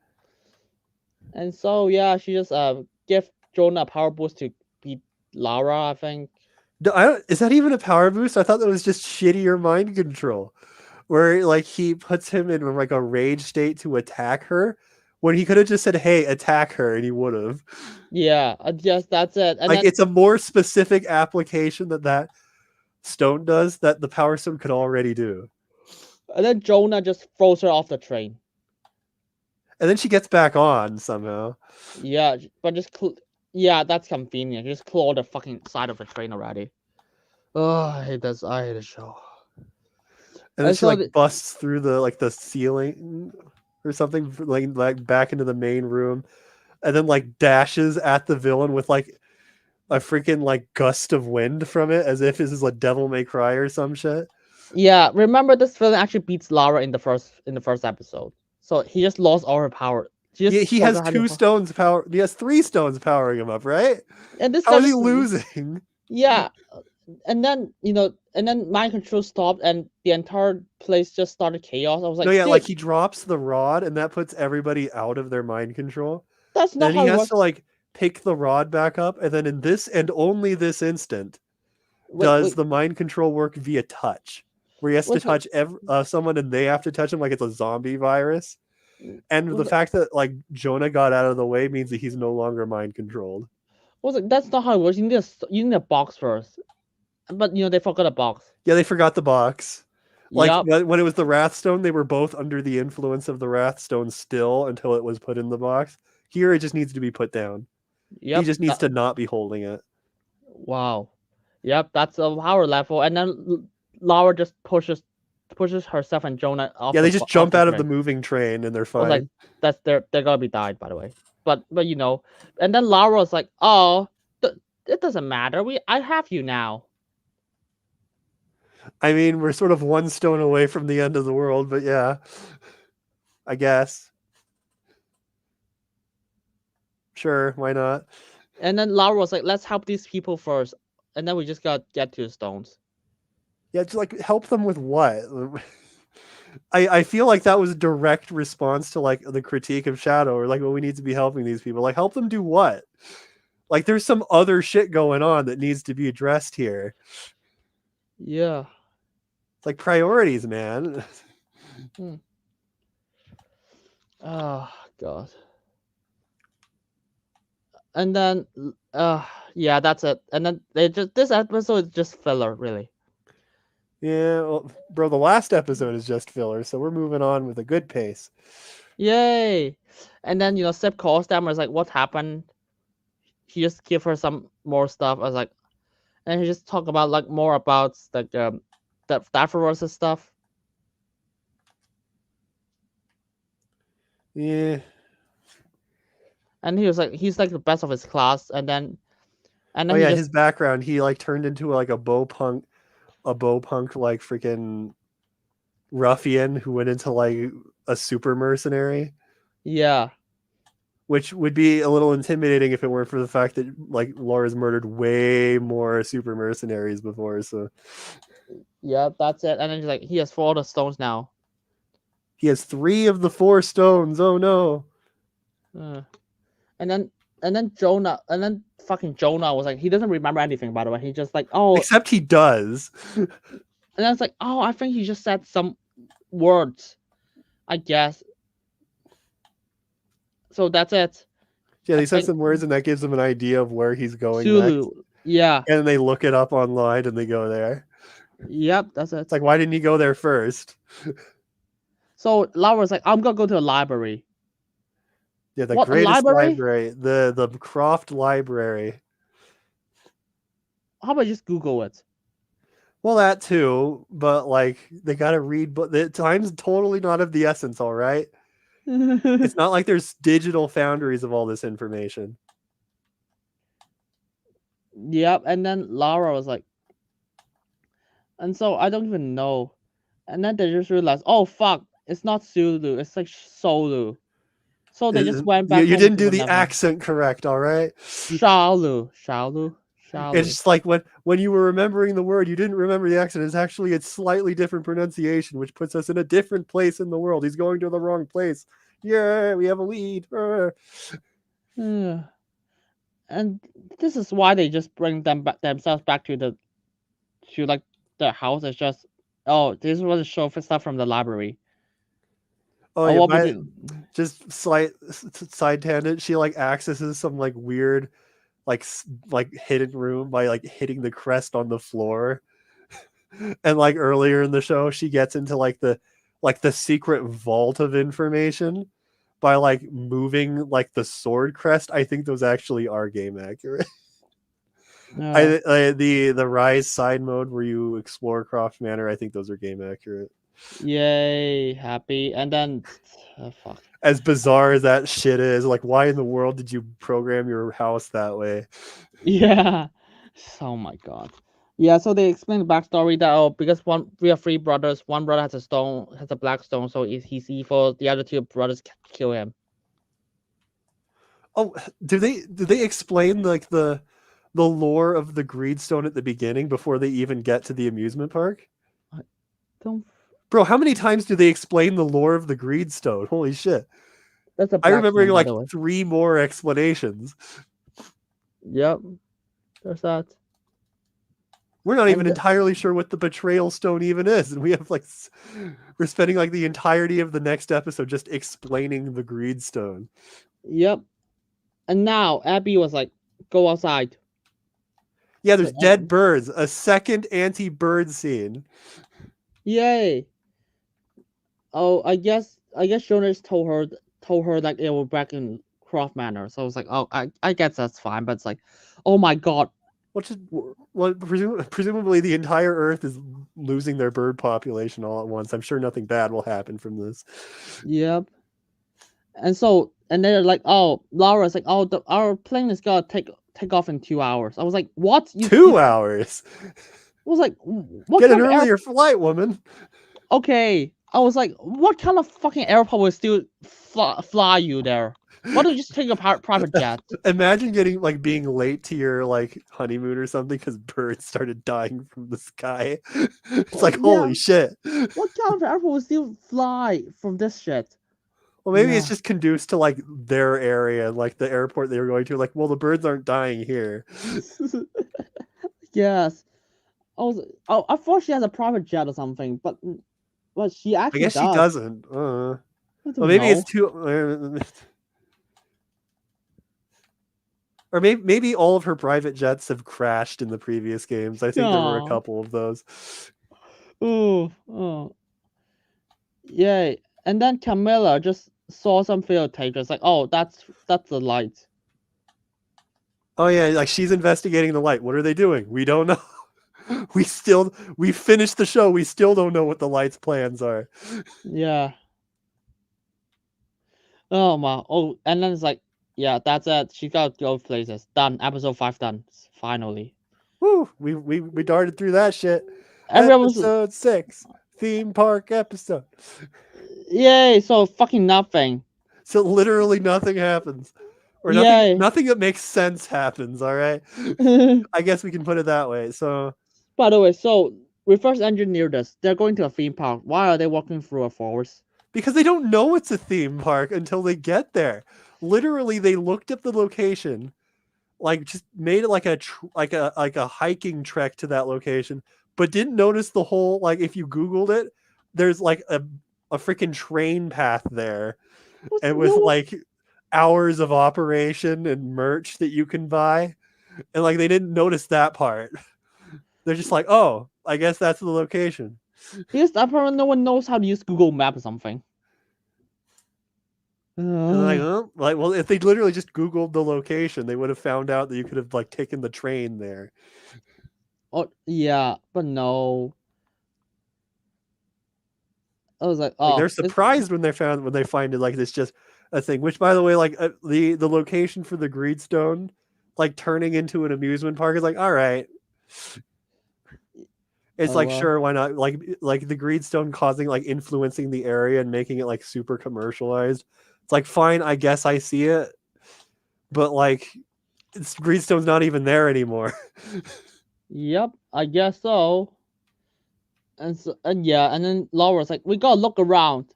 And so yeah, she just give Jonah a power boost to beat Lara, I think.
Is that even a power boost? I thought that was just shittier mind control, where like he puts him in like a rage state to attack her, when he could have just said, "Hey, attack her," and he would have.
Yeah, yes, that's it. And
like it's a more specific application that stone does that the power stone could already do.
And then Jonah just throws her off the train.
And then she gets back on somehow.
Yeah, but that's convenient. Just claw the fucking side of the train already. Oh, I hate this. I hate the show.
And then she like busts through the ceiling. or something, like back into the main room, and then like dashes at the villain with like a freaking like gust of wind from it, as if this is like Devil May Cry or some shit.
Yeah, remember this villain actually beats Lara in the first episode. So he just lost all her power. She just
He has
forgot how to
2 stones power. He has 3 stones powering him up, right?
and this
How
guy
is he
just
losing?
yeah, and then and then mind control stopped and the entire place just started chaos. I was like,
No, yeah,
dude,
like he drops the rod and that puts everybody out of their mind control.
that's
And
not
then
how
he
it
has
works.
to like pick the rod back up, and then in this and only this instant
Wait,
does
wait,
the mind control work via touch, where he has to
wait, wait.
touch someone and they have to touch him like it's a zombie virus. And the
Was
fact that like Jonah got out of the way means that he's no longer mind controlled.
like that's not how it works. You need a box first, but they forgot a box.
Yeah, they forgot the box. Like
Yep,
when it was the Wrathstone, they were both under the influence of the Wrathstone still until it was put in the box. Here, it just needs to be put down. He
yep.
just needs to not be holding it.
Wow, yep. That's a power level, and then Laura just pushes herself and Jonah off
Yeah,
the
they just
off
jump
the
out of the
train.
moving train and they're
I was like,
fine.
they're gonna be died, by the way. But and then Lara was like, oh, it doesn't matter. I have you now.
I mean, we're sort of 1 stone away from the end of the world, but yeah, I guess. Sure, why not?
And then Lara was like, let's help these people first, and then we just got get to the stones.
Yeah, just like help them with what? I feel like that was a direct response to like the critique of Shadow, or like, well, we need to be helping these people. Like, help them do what? Like, there's some other shit going on that needs to be addressed here.
Yeah.
It's like priorities, man.
Oh god. And then yeah, that's it. And then this episode is just filler, really.
Yeah, well, bro, the last episode is just filler, so we're moving on with a good pace.
Yay. And then Sip calls them. I was like, what happened? He just give her some more stuff. I was like, and he just talk about like more about like the afterwards stuff.
Yeah.
And he was like, he's like the best of his class. And then
Oh
he
yeah,
just
his background, he like turned into like a bow punk like freaking ruffian who went into like a super mercenary,
yeah.
which would be a little intimidating if it weren't for the fact that like Laura's murdered way more super mercenaries before. So
Yeah, that's it. And then he's like, he has 4 of the stones now.
he has 3 of the 4 stones. Oh no.
And then Jonah, and then fucking Jonah was like, he doesn't remember anything, by the way. He just like, oh,
Except he does.
and then it's like, oh, I think he just said some words, I guess. So that's it.
Yeah,
I
he said
think
some words and that gives him an idea of where he's going
Sulu.
next.
Yeah.
And they look it up online and they go there.
Yep, that's it.
It's like, why didn't he go there first?
So Laura's like, I'm gonna go to the library.
Yeah, the
What, a
greatest
library?
the Croft Library.
How about just Google it?
Well, that too, but like they gotta read. But the time's totally not of the essence. All right, it's not like there's digital foundries of all this information.
Yep, and then Laura was like, and so I don't even know. And then they just realized, oh fuck, it's not Sulu, it's like Solu. So they just went back
You
home
didn't
to
do the
whatever.
accent correct. All right,
Shalu.
it's just like when you were remembering the word, you didn't remember the accent. It's actually a slightly different pronunciation, which puts us in a different place in the world. He's going to the wrong place. Yeah, we have a lead.
And this is why they just bring themselves back to like their house. It's just, oh, this was a show for stuff from the library.
Oh yeah,
What we did.
just slight side tangent. She like accesses some like weird, like hidden room by like hitting the crest on the floor. And like earlier in the show, she gets into like the secret vault of information by like moving like the sword crest. I think those actually are game accurate. The Rise side mode where you explore Croft Manor, I think those are game accurate.
Yay, happy. And then fuck.
As bizarre as that shit is, like, why in the world did you program your house that way?
Yeah. Oh my god. Yeah, so they explain the backstory that because we have three brothers. One brother has a black stone, so he's evil. The other two brothers kill him.
Oh, do they explain like the lore of the Greedstone at the beginning before they even get to the amusement park?
Don't.
Bro, how many times do they explain the lore of the Greedstone? Holy shit.
That's a
I
black
remember
stone, by
like
the way.
3 more explanations.
Yep. There's that.
We're not
And
even entirely sure what the betrayal stone even is. And we have like, we're spending like the entirety of the next episode just explaining the Greedstone.
Yep. And now Abby was like, go outside.
Yeah, there's dead birds. A second anti-bird scene.
Yay. Oh, I guess Jonas told her like it was back in Croft Manor. So I was like, oh, I guess that's fine. But it's like, oh my god.
Presumably the entire Earth is losing their bird population all at once. I'm sure nothing bad will happen from this.
Yep. And they're like, oh, Laura's like, oh, our plane is gonna take off in 2 hours. I was like, what?
2 hours?
I was like, what
Get
kind
an
of
earlier flight, woman.
Okay. I was like, what kind of fucking airport will still fly you there? Why don't you just take a private jet?
Imagine getting like being late to your like honeymoon or something because birds started dying from the sky. It's like, holy shit.
What kind of airport will still fly from this shit?
Well, maybe it's just conducive to like their area, like the airport they were going to. Like, well, the birds aren't dying here.
Yes. I thought she has a private jet or something, but she actually
I guess
does.
she doesn't. Well, maybe it's too. Or maybe all of her private jets have crashed in the previous games. I think there were a couple of those.
Oh. Yay. And then Camilla just saw some footage. It's like, oh, that's the light.
Oh yeah, like she's investigating the light. What are they doing? We don't know. We finished the show. We still don't know what the light's plans are.
Yeah. Oh my. Oh, and then it's like, yeah, that's it. She got to go places. Done. Episode 5 done. Finally.
Woo! We darted through that shit.
Everyone's...
Episode 6, theme park episode.
Yay! So fucking nothing.
So literally nothing happens, or nothing that makes sense happens. All right. I guess we can put it that way. So.
By the way, so reverse engineer this. They're going to a theme park. Why are they walking through a forest?
Because they don't know it's a theme park until they get there. Literally, they looked at the location, like just made it like a hiking trek to that location, but didn't notice the whole, like, if you Googled it, there's like a freaking train path there, and with like hours of operation and merch that you can buy, and like they didn't notice that part. They're just like, oh, I guess that's the location.
Because apparently no one knows how to use Google Map or something.
Like, well, if they literally just Googled the location, they would have found out that you could have like taken the train there.
Oh yeah, but no. I was like, oh,
like, they're surprised when they find it. Like, it's just a thing. Which, by the way, like the location for the Greedstone, like turning into an amusement park, is like, all right. It's like, sure, why not? Like the Greedstone causing, like, influencing the area and making it like super commercialized. It's like, fine, I guess I see it, but like, Greedstone's not even there anymore.
Yep, I guess so. And then Laura's like, we gotta look around.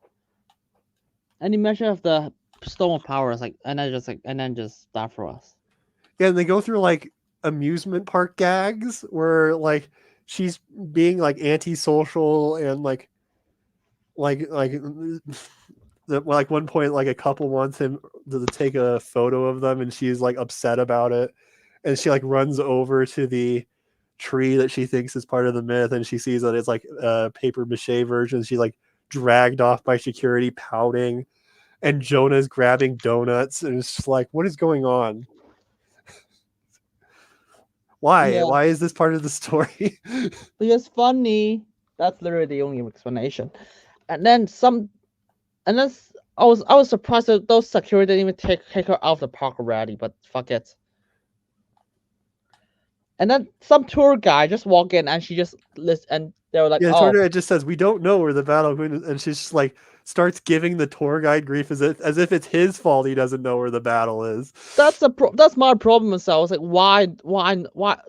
Any measure of the stone of power is like, and then just start for us.
Yeah, and they go through like amusement park gags where like she's being like antisocial and like one point, like, a couple wants him to take a photo of them, and she's like upset about it, and she like runs over to the tree that she thinks is part of the myth, and she sees that it's like a paper mache version. She's like dragged off by security pouting, and Jonah's grabbing donuts, and it's just like, what is going on? Why is this part of the story?
Because funny. That's literally the only explanation. And then I was surprised that those security didn't even take her out of the park already, but fuck it. And then some tour guy just walked in and she just list and they were like,
Yeah, the
oh,
tour guide just says we don't know where the battle queen is, and she's just like starts giving the tour guide grief as if it's his fault he doesn't know where the battle is.
that's my problem. So I was like, why?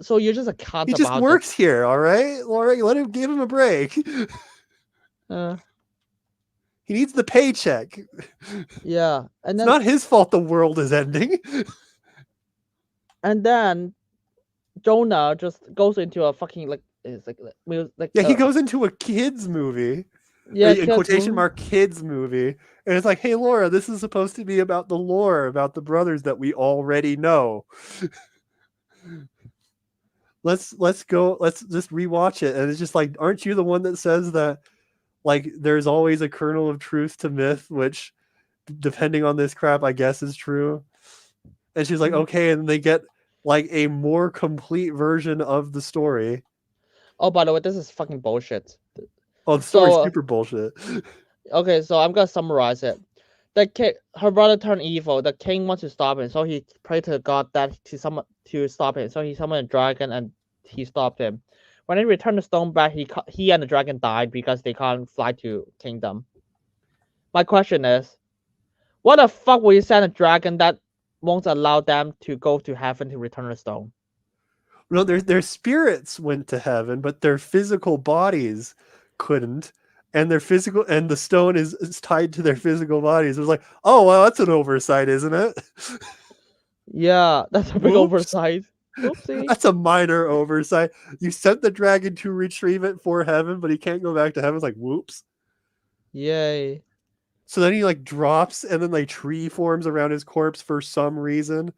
So you're just a cunt
He just
about
works here, all right, Laura. Let him give him a break. He needs the paycheck.
Yeah, and
It's
then
not his fault the world is ending.
and then Jonah just goes into a fucking like it's like
Yeah, he goes into a kids movie.
yeah
In quotation mark kids movie, and it's like, hey Laura, this is supposed to be about the lore about the brothers that we already know. let's just rewatch it. And it's just like, aren't you the one that says that like there's always a kernel of truth to myth, which depending on this crap I guess is true? And she's like, okay, and they get like a more complete version of the story.
Oh, by the way, this is fucking bullshit.
Oh, the story's super bullshit.
Okay, so I'm gonna summarize it. The king, her brother turned evil. The king wants to stop him, so he prayed to God that to stop him. So he summoned a dragon and he stopped him. When he returned the stone back, he and the dragon died because they can't fly to kingdom. My question is, what the fuck will you send a dragon that won't allow them to go to heaven to return the stone?
No, their spirits went to heaven, but their physical bodies couldn't. And their physical and the stone is tied to their physical bodies. It was like, oh well, that's an oversight, isn't it?
Yeah, that's a big
Whoops.
oversight. Oopsie.
That's a minor oversight. You sent the dragon to retrieve it for heaven, but he can't go back to heaven. It's like, whoops.
Yay.
So then he like drops, and then like tree forms around his corpse for some reason,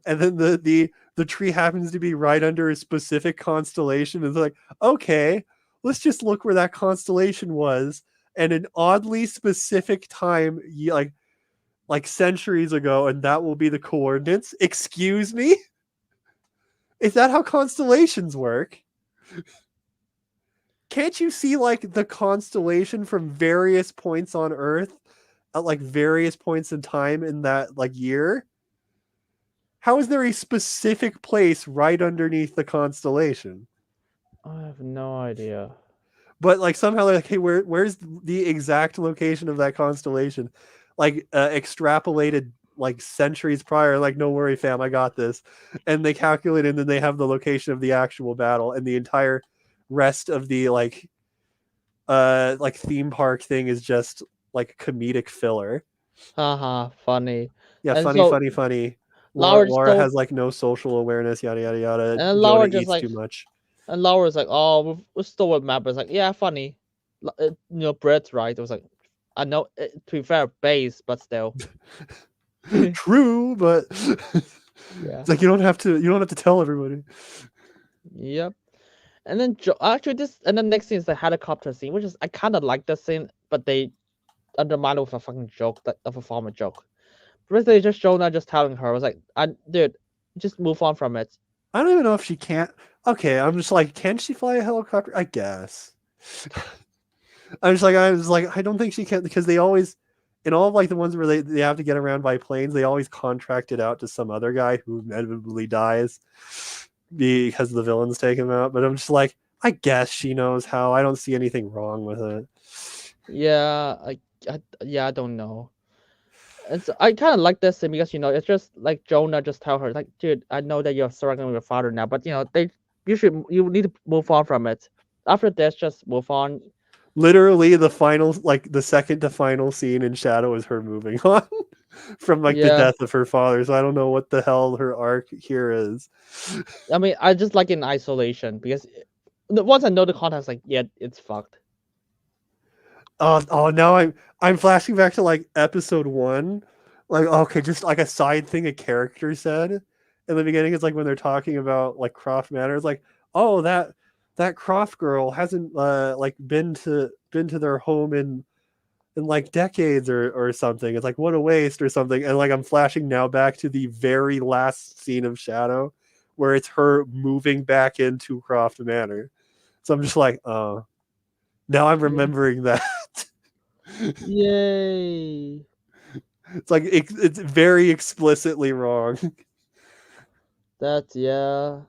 and then the tree happens to be right under a specific constellation. It's like, okay, let's just look where that constellation was, and an oddly specific time, like centuries ago, and that will be the coordinates. Excuse me? Is that how constellations work? Can't you see like the constellation from various points on Earth at like various points in time in that like year? How is there a specific place right underneath the constellation?
I have no idea.
But like somehow they're like, hey, where's the exact location of that constellation? Like extrapolated like centuries prior, like, no worry, fam, I got this. And they calculate, and then they have the location of the actual battle, and the entire rest of the like theme park thing is just like comedic filler.
Haha, funny.
Yeah,
And
funny,
so
funny, funny.
Laura just
Laura
told,
has like no social awareness, yada yada yada.
and
Jonah
Laura just
eats
like,
too much.
and Laura's like, oh, we're still with Map. It's like, yeah, funny. Brett's right. It was like, I know, to be fair, base, but still.
True, but
Yeah.
it's like you don't have to tell everybody.
Yep. And then actually and the next scene is the helicopter scene, which is I kind of like this scene, but they undermine it with a fucking joke, of a former joke. Basically, just Jonah just telling her, I was like, dude, just move on from it.
I don't even know if she can't. Okay, I'm just like, can she fly a helicopter? I guess. I was like, I don't think she can, because they always, in all of like the ones where they have to get around by planes, they always contract it out to some other guy who inevitably dies because the villains take him out. But I'm just like, I guess she knows how. I don't see anything wrong with it.
Yeah, I don't know. I kind of like this scene because it's just like Jonah just tell her like, dude, I know that you're struggling with your father now, but you need to move on from it. After this, just move on.
Literally, the final, like the second to final scene in Shadow is her moving on from like the death of her father. So I don't know what the hell her arc here is.
I mean, I just like in isolation because once I know the context, like, yeah, it's fucked.
Oh, now I'm flashing back to like episode 1. Like, okay, just like a side thing a character said in the beginning. It's like when they're talking about like Croft Manor. It's like, oh, that Croft girl hasn't like been to their home in like decades or something. It's like, what a waste or something. And like I'm flashing now back to the very last scene of Shadow where it's her moving back into Croft Manor. So I'm just like, oh, Now I'm remembering that.
Yay.
It's like it's very explicitly wrong.
That's yeah.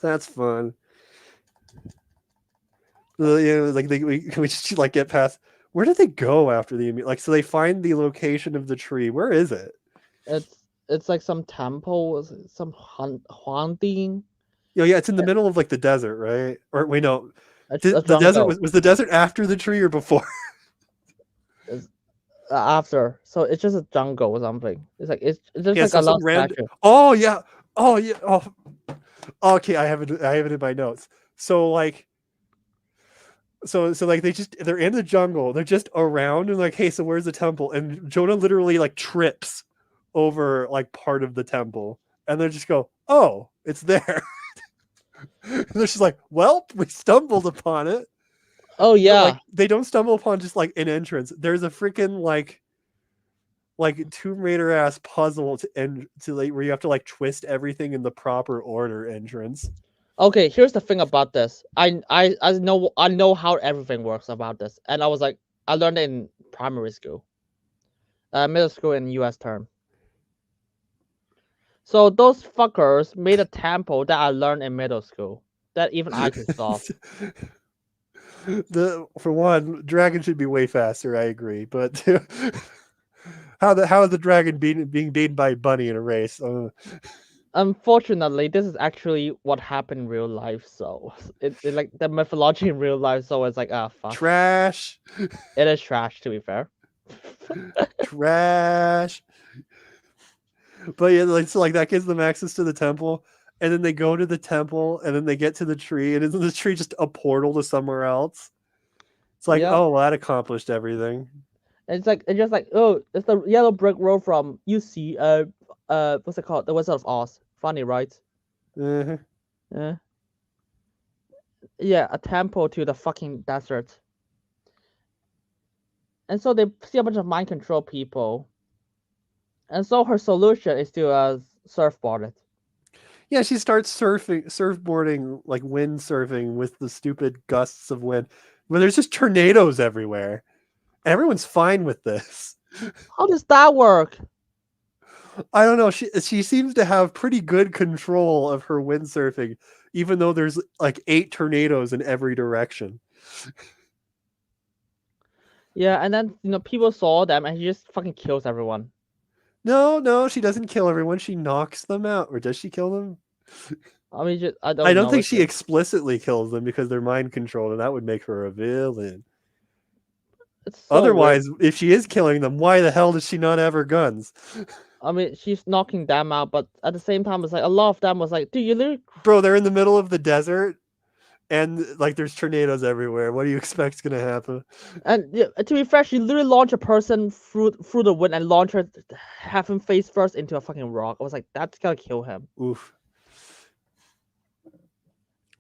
That's fun. Like we just like get past. Where did they go after the like? So they find the location of the tree. Where is it?
It's like some temple, some haunting.
Yeah, it's in the middle of like the desert, right? Or wait, no,
It's a
the desert
jungle.
was the desert after the tree or before?
It's after, so it's just a jungle or something. It's just
Yeah,
like
so
a lot
some
of
random.
statue.
Oh yeah, oh yeah, oh. Okay, I have it. I have it in my notes. So like, so like they're in the jungle. They're just around and like, hey, so where's the temple? And Jonah literally like trips over like part of the temple, and they just go, oh, it's there. And they're just like, well, we stumbled upon it.
Oh
But
yeah.
like they don't stumble upon just like an entrance. There's a freaking like Tomb Raider ass puzzle to end to like where you have to like twist everything in the proper order entrance.
Okay, here's the thing about this. I know how everything works about this, and I was like, I learned it in primary school, middle school in U.S. term. So those fuckers made a temple that I learned in middle school that even I could solve.
For one, dragon should be way faster. I agree, but how is the dragon being beaten by a bunny in a race?
Unfortunately, this is actually what happened in real life. So it like the mythology in real life. So it's like, ah, fuck.
Trash.
It is trash, to be fair.
Trash. But yeah, like so, like that gives them access to the temple, and then they go to the temple, and then they get to the tree, and isn't the tree just a portal to somewhere else? It's like,
Yep.
oh, well, that accomplished everything.
It's just like, oh, it's the yellow brick road from UC. What's it called? The Wizard of Oz. Funny, right?
Uh-huh.
Yeah. Yeah, a temple to the fucking desert. And so they see a bunch of mind control people. And so her solution is to surfboard it.
Yeah, she starts surfboarding, like windsurfing with the stupid gusts of wind. But there's just tornadoes everywhere. Everyone's fine with this.
How does that work?
I don't know. She seems to have pretty good control of her windsurfing, even though there's like 8 tornadoes in every direction.
Yeah, and then people saw them and he just fucking kills everyone.
No, she doesn't kill everyone. She knocks them out, or does she kill them?
I mean, I
I don't
know.
think she explicitly kills them because they're mind controlled, and that would make her a villain.
It's so
Otherwise,
weird.
if she is killing them, why the hell does she not have her guns?
I mean, she's knocking them out, but at the same time, it's like a lot of them was like, dude, you literally.
Bro, they're in the middle of the desert, and like there's tornadoes everywhere. What do you expect's gonna happen?
And to be fair, she literally launched a person through the wind and launched her, have him face first into a fucking rock. I was like, that's gonna kill him.
Oof.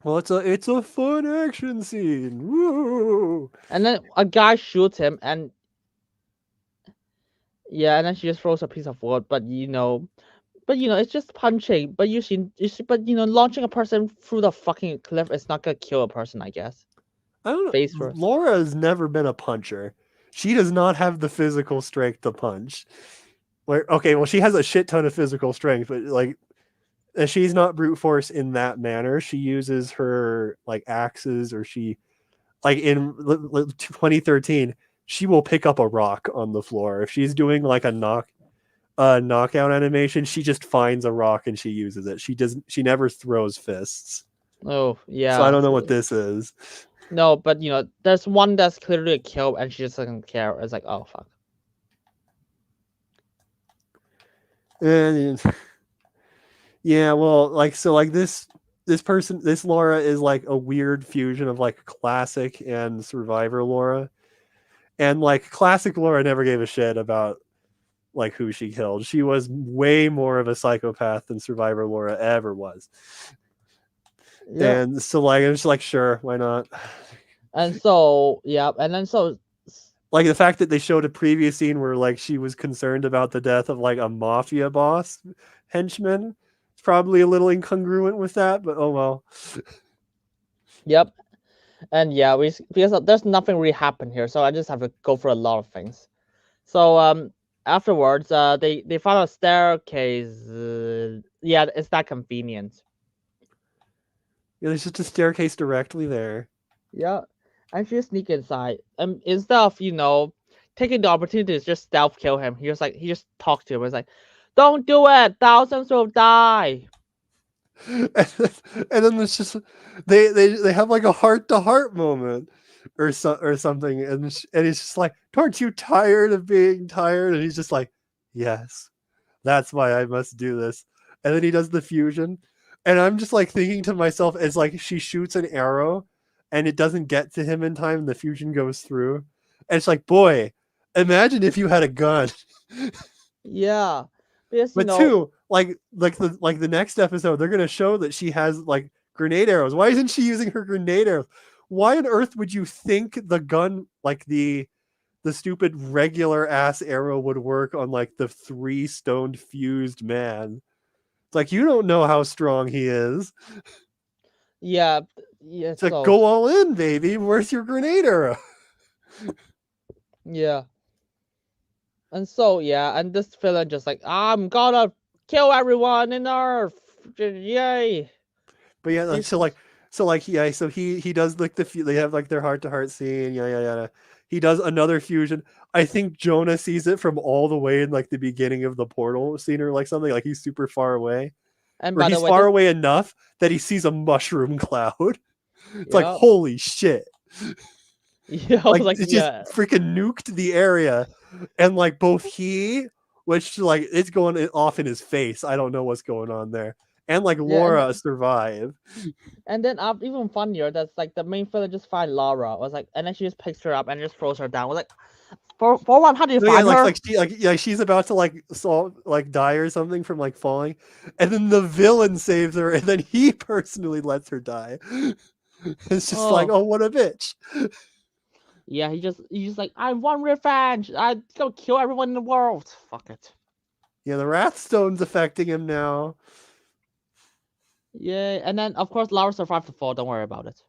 Well, it's a fun action scene. Woo!
And then a guy shoots him, and yeah, and then she just throws a piece of wood. But it's just punching. But launching a person through the fucking cliff is not gonna kill a person, I guess.
I don't know.
Face first.
Laura has never been a puncher. She does not have the physical strength to punch. Okay, well, she has a shit ton of physical strength, but like, she's not brute force in that manner. She uses her like axes, or she, like in 2013, she will pick up a rock on the floor if she's doing like a knockout animation. She just finds a rock and she uses it. She never throws fists.
Oh yeah.
So I don't know what this is.
No, but there's one that's clearly a kill, and she just doesn't care. It's like, oh fuck.
And yeah, well, like so, like this Laura is like a weird fusion of like classic and survivor Laura, and like classic Laura never gave a shit about like who she killed. She was way more of a psychopath than survivor Laura ever was. Yeah. And so like I'm just like, sure, why not?
And so yeah, and then so
like the fact that they showed a previous scene where like she was concerned about the death of like a mafia boss henchman, it's probably a little incongruent with that, but oh well.
Yep. And yeah, because there's nothing really happened here, so I just have to go through a lot of things. So afterwards, they found a staircase. Yeah, it's that convenient.
Yeah, there's just a staircase directly there.
Yeah, and she sneak inside. Instead of taking the opportunity to just stealth kill him, he just talked to him. It's like, don't do it. Thousands will die.
And then it's just they have like a heart to heart moment or something, and he's just like, aren't you tired of being tired? And he's just like, yes, that's why I must do this. And then he does the fusion, and I'm just like thinking to myself as like she shoots an arrow and it doesn't get to him in time and the fusion goes through, and it's like, boy, imagine if you had a gun.
Yeah, because
But two, like the next episode, they're gonna show that she has like grenade arrows. Why isn't she using her grenade arrows? Why on earth would you think the gun, like the stupid regular ass arrow, would work on like the 3 stoned fused man? It's like, you don't know how strong he is.
yeah, yeah.
It's like,
So
go all in, baby. Where's your grenade arrow?
yeah, and so yeah, and this villain just like, I'm gonna kill everyone in Earth. Yay!
But yeah,
He's
so he does like they have like their heart to heart scene, yeah. He does another fusion. I think Jonah sees it from all the way in like the beginning of the portal scene or like something, like he's super far away.
and
Or
by the
he's
way,
far
this
away enough that he sees a mushroom cloud. It's like,
yeah,
holy shit.
yeah. I was
Like
like,
it just
yeah,
freaking nuked the area. And like both which like it's going off in his face. I don't know what's going on there. And like
yeah,
Laura survive.
and then even funnier, that's like the main villain just find Lara. I was like, and then she just picks her up and just throws her down. I was like, for one, how do you
No, yeah,
find her?
she's about to like die or something from like falling, and then the villain saves her, and then he personally lets her die. It's just like,
Oh,
oh, what a bitch.
yeah, he's just like, I want revenge. I go kill everyone in the world. Fuck it.
Yeah, the Wrathstone's affecting him now.
Yeah, and then of course Lara survived the fall. Don't worry about it.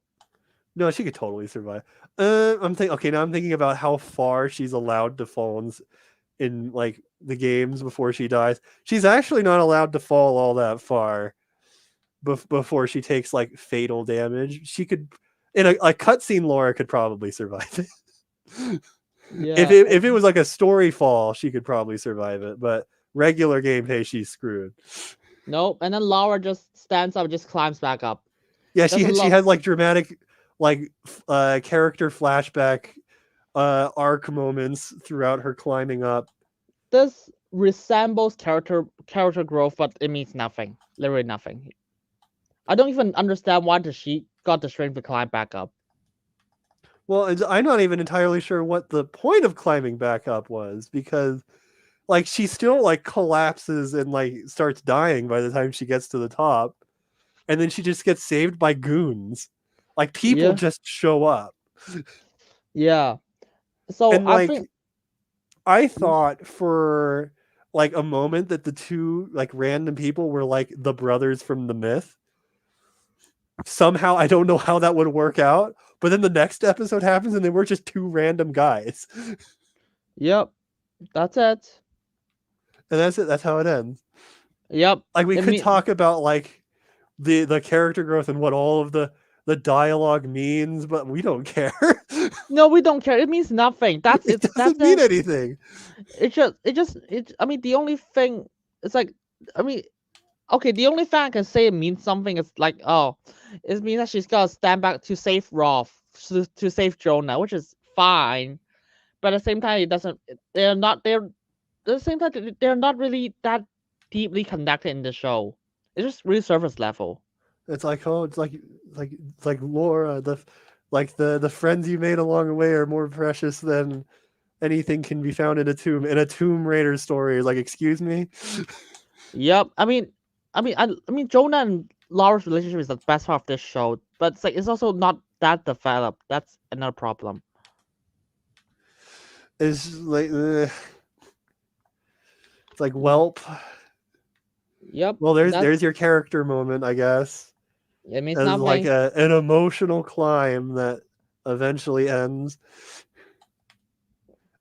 No, she could totally survive. I'm thinking. Okay, now I'm thinking about how far she's allowed to fall in like the games before she dies. She's actually not allowed to fall all that far before she takes like fatal damage. She could, in a cutscene, Laura could probably survive it.
Yeah,
If it was like a story fall, she could probably survive it. But regular gameplay, she's screwed.
nope. And then Lara just stands up, and just climbs back up.
Yeah,
There's a
she
lot.
had like dramatic, like character flashback arc moments throughout her climbing up.
This resembles character growth, but it means nothing. Literally nothing. I don't even understand why she got the strength to climb back up.
Well, I'm not even entirely sure what the point of climbing back up was, because like she still like collapses and like starts dying by the time she gets to the top, and then she just gets saved by goons. Like people
Yeah,
just show up.
yeah. So
And
I
like
think
I thought for like a moment that the two like random people were like the brothers from the myth. Somehow I don't know how that would work out, but then the next episode happens and they were just two random guys.
yep, that's it.
And that's it. That's how it ends.
Yep.
Like we
It
could
mean
talk about like the character growth and what all of the dialogue means, but we don't care.
no, we don't care. It means nothing. That's
It
it. That's
doesn't mean
it.
anything.
It. I mean, the only thing it's like. I mean, okay. The only thing I can say it means something is like, oh, it means that she's gotta stand back to save Roth, to save Jonah, which is fine. But at the same time, it doesn't. They're not. They're at the same time. They're not really that deeply connected in the show. It's just really surface level.
It's like, oh, it's like Laura, the friends you made along the way are more precious than anything can be found in a Tomb Raider story. Like, excuse me.
Yep. I mean, Jonah and Laura's relationship is the best part of this show, but it's like it's also not that developed. That's another problem.
It's like it's like,
Mm,
welp.
yep.
Well,
That's
there's your character moment, I guess.
It means
as like
nothing.
an emotional climb that eventually ends.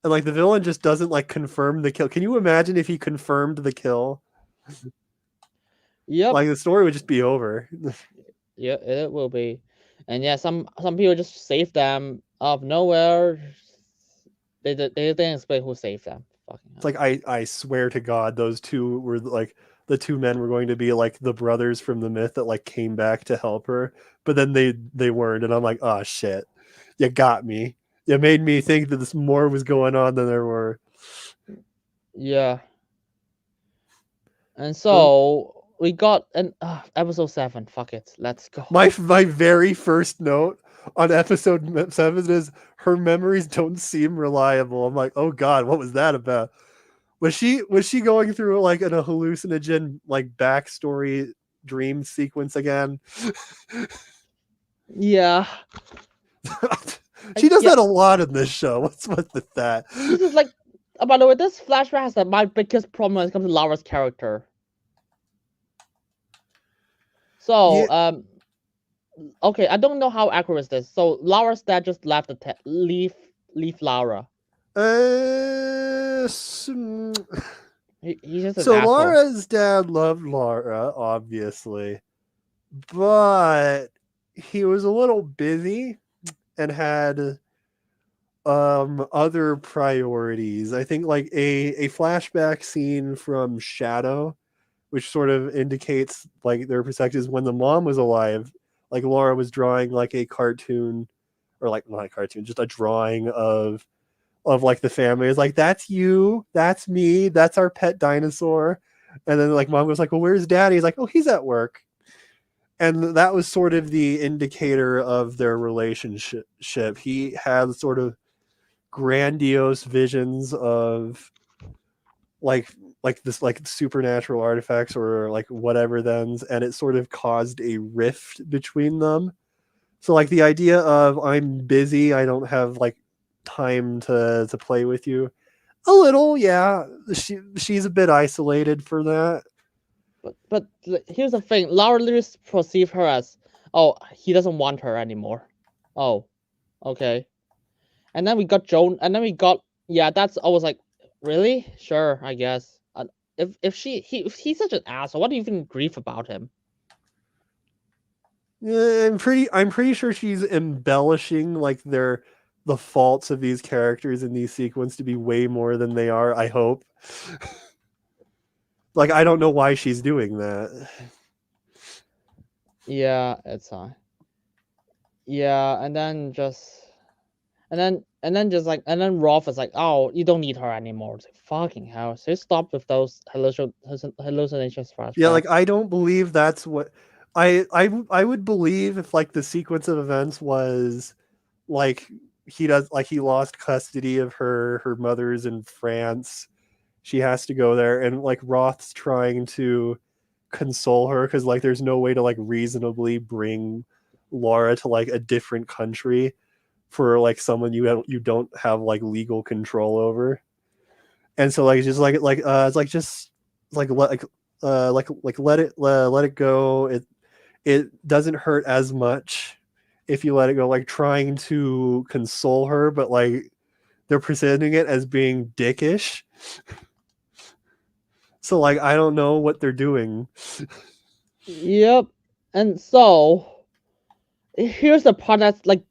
And like the villain just doesn't like confirm the kill. Can you imagine if he confirmed the kill?
Yep.
Like the story would just be over.
Yeah, it will be. And yeah, some people just save them out of nowhere. They didn't explain who saved them. Fucking
It's
hell.
like I swear to God, those two were like the two men were going to be like the brothers from the myth that like came back to help her, but then they weren't, and I'm like, oh shit, you got me. You made me think that this more was going on than there were.
Yeah. And
Then
so we got an episode 7. Fuck it. Let's go.
my very first note on episode 7 is her memories don't seem reliable. I'm like, oh God, what was that about? Was she going through like a hallucinogen like backstory dream sequence again?
Yeah.
She does
Yeah.
that a lot in this show. What's with that?
This is like by the way, this flashback has my biggest problem when it comes to Lara's character.
Yeah,
So okay, I don't know how accurate is this. So Lara's dad just left leave Lara.
so
He's just an asshole.
Lara's dad loved Lara, obviously, but he was a little busy and had other priorities. I think like a flashback scene from Shadow, which sort of indicates like their perspectives when the mom was alive. Like Laura was drawing like a cartoon, or like not a cartoon, just a drawing of like the family. It's like, that's you, that's me, that's our pet dinosaur. And then like mom was like, well, where's daddy? He's like, oh, he's at work. And that was sort of the indicator of their relationship. He had sort of grandiose visions of like this like supernatural artifacts or like whatever thens, and it sort of caused a rift between them. So like the idea of I'm busy, I don't have like time to play with you. A little, yeah. She's a bit isolated for that.
But here's the thing: Lara literally perceive her as, oh, he doesn't want her anymore. Oh, okay. And then we got Joan, and then we got yeah. That's I was like, really? Sure, I guess. If he's such an asshole, what do you even grieve about him?
I'm pretty sure she's embellishing like the faults of these characters in these sequences to be way more than they are, I hope. Like I don't know why she's doing that.
Yeah, it's yeah, and then just like and then Rolf is like, oh, you don't need her anymore. It's like fucking hell. So stop with those hallucinations
Yeah, like
flashbacks.
I don't believe that's what I would believe if like the sequence of events was like he lost custody of her mother's in France. She has to go there, and like Roth's trying to console her because like there's no way to like reasonably bring Laura to like a different country for like someone you don't have like legal control over. And so like it's just it's like just like let it go. It doesn't hurt as much if you let it go, like trying to console her, but like they're presenting it as being dickish. So like I don't know what they're doing.
Yep. And so here's the part that's like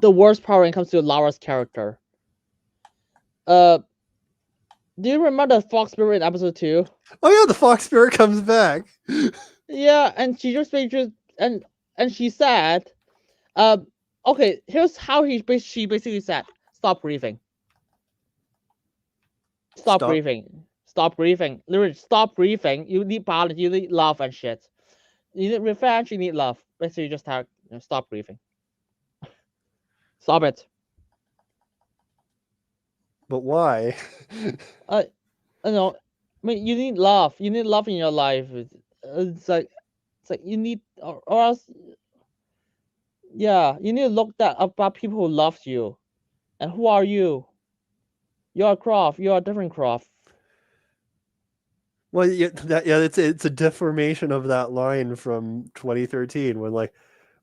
the worst part when it comes to Lara's character. Uh, do you remember the Fox Spirit in episode 2?
Oh yeah, the fox spirit comes back.
Yeah, and she just basically and she said, uh, okay, here's how she basically said, stop grieving, stop
Stop.
grieving, stop grieving, literally stop grieving. You need balance, you need love and shit. You need revenge, you need love. Basically, just have stop grieving, stop it.
But why?
You know, I mean, you need love. You need love in your life. It's like you need, or else, yeah, you need to look that about people who loves you. And who are you? You're a Croft. You're a different Croft.
Well, yeah, it's a deformation of that line from 2013 when like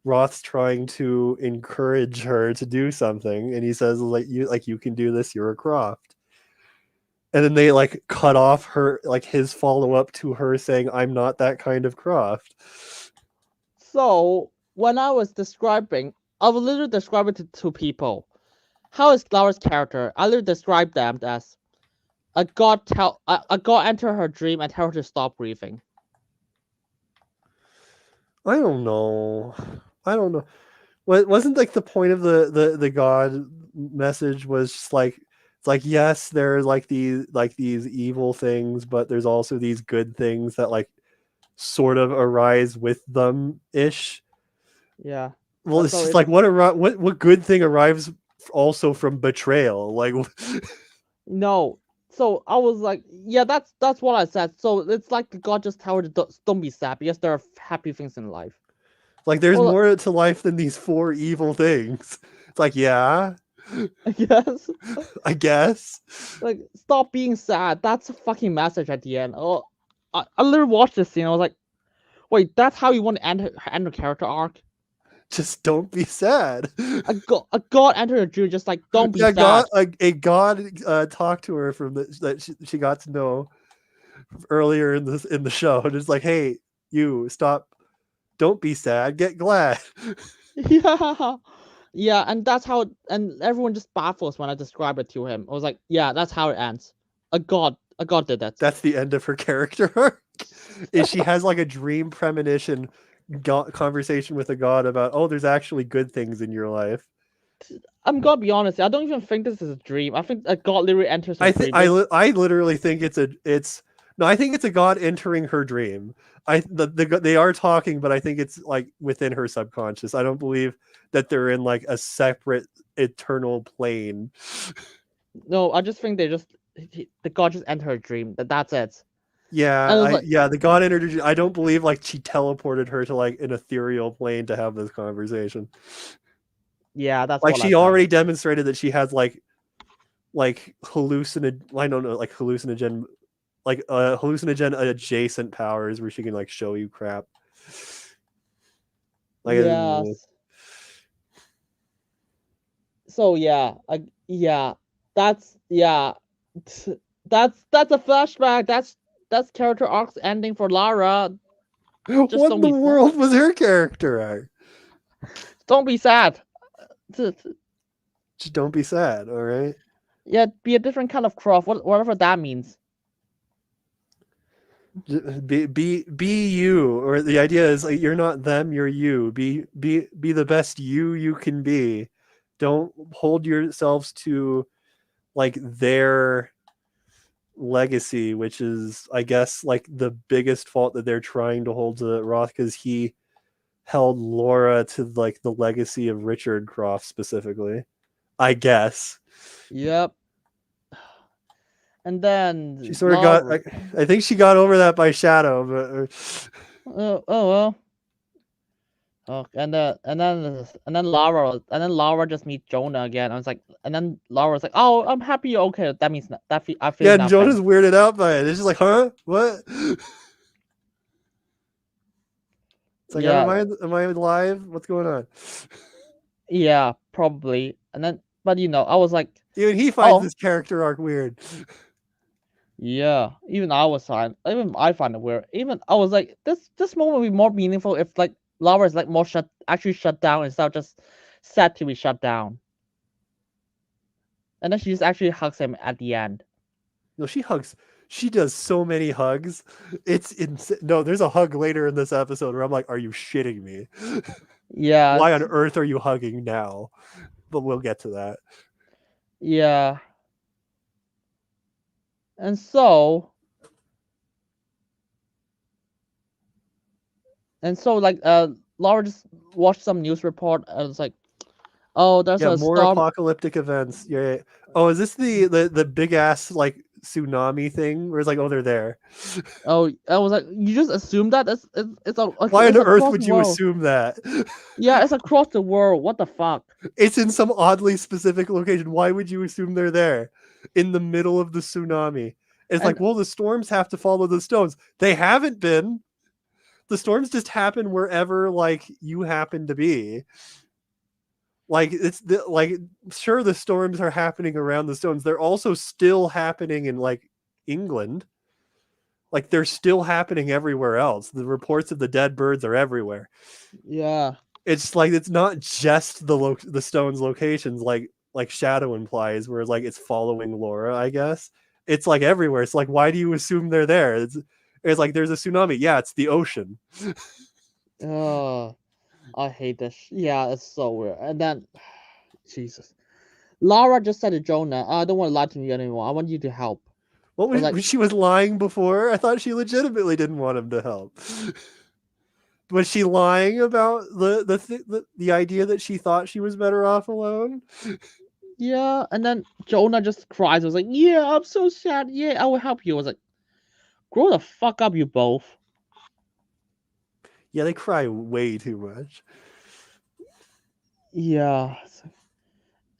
Roth's trying to encourage her to do something, and he says you can do this. You're a Croft, and then they like cut off her like his follow up to her saying, "I'm not that kind of Croft."
So when I was describing, I will literally describe it to two people. How is Lara's character? I literally describe them as a god enter her dream and tell her to stop breathing.
I don't know. I don't know. Wasn't like the point of the God message was just like it's like yes, there are like these evil things, but there's also these good things that like sort of arise with them ish.
Yeah.
Well,
That's
it's
all
just
it
like
is.
what good thing arrives also from betrayal? Like
No. So I was like, yeah, that's what I said. So it's like God just tell her to don't be sad because there are happy things in life.
like there's
Well,
more to life than these four evil things. It's like yeah,
I guess
I guess.
like stop being sad. That's a fucking message at the end. Oh, I literally watched this scene. I was like, wait, that's how you want to end her character arc?
Just don't be sad.
A god entered her dream, just like don't be
Yeah,
sad.
a god talked to her from that she got to know earlier in the show, and it's like, hey, you stop, don't be sad, get glad.
Yeah. Yeah, and that's how and everyone just baffles when I describe it to him. I was like, yeah, that's how it ends. A god did that.
That's the end of her character arc. Is she has like a dream premonition conversation with a god about, oh, there's actually good things in your life.
I'm gonna be honest, I don't even think this is a dream. I think a god literally enters her
I think
dream.
I literally think I think it's a god entering her dream. They are talking, but I think it's like within her subconscious. I don't believe that they're in like a separate eternal plane.
No, I just think the god just entered her dream. That's it.
Yeah,
And it was like,
the god entered. I don't believe like she teleported her to like an ethereal plane to have this conversation.
yeah, that's
Like
what I
she
think.
already demonstrated that she has like I don't know, like hallucinogen adjacent powers where she can like show you crap. Like
Yes. So yeah, yeah, that's yeah, that's a flashback. That's character arcs ending for Lara. Just
what in
don't
the
be sad.
world was her character arc?
Don't be sad.
Just don't be sad, all right?
Yeah, be a different kind of Croft. Whatever that means.
Be you, or the idea is like you're not them, you're you. Be the best you can be. Don't hold yourselves to like their legacy, which is I guess like the biggest fault that they're trying to hold to Roth, because he held Laura to like the legacy of Richard Croft specifically, I guess.
Yep. And then
She sort of got I think she got over that by Shadow, but
oh well. Oh, and then Laura just meets Jonah again. I was like, and then Laura was like, "Oh, I'm happy you're okay." That means I feel
yeah, and
nothing.
Jonah's weirded out by it. It's just like, huh? What? It's like,
Yeah,
am I alive? What's going on?
yeah, probably. And then, but I was like,
Even he finds
"Oh,
this character arc weird.
yeah." Even I find it weird. Even I was like, this moment would be more meaningful if like Laura is like more shut down instead of just set to be shut down. And then she just actually hugs him at the end.
No, she does so many hugs. It's insane. No, there's a hug later in this episode where I'm like, are you shitting me?
Yeah.
Why on earth are you hugging now? But we'll get to that.
Yeah. And so like Laura just watched some news report and it's like, oh, there's a
more
storm.
apocalyptic events. Yeah. Oh, is this the big ass like tsunami thing where it's like, oh, they're there?
Oh, I was like, you just assume that
Why on earth
across
would
the
you
world.
assume that?
Yeah, it's across the world. What the fuck?
It's in some oddly specific location. Why would you assume they're there in the middle of the tsunami? It's like, well, the storms have to follow the stones. They haven't been. The storms just happen wherever like you happen to be. Like sure, the storms are happening around the stones. They're also still happening in like England. Like they're still happening everywhere else. The reports of the dead birds are everywhere.
Yeah.
It's like it's not just the stones locations like Shadow implies, where like it's following Laura, I guess. It's like everywhere. It's like, why do you assume they're there? It's like there's a tsunami. Yeah, it's the ocean.
Oh, I hate this. Yeah, it's so weird. And then, Jesus, Lara just said to Jonah, "I don't want to lie to you anymore. I want you to help."
What was
like,
she was lying before? I thought she legitimately didn't want him to help. Was she lying about the idea that she thought she was better off alone?
Yeah, and then Jonah just cries. I was like, "Yeah, I'm so sad. Yeah, I will help you." I was like, "Grow the fuck up, you both."
Yeah, they cry way too much.
Yeah,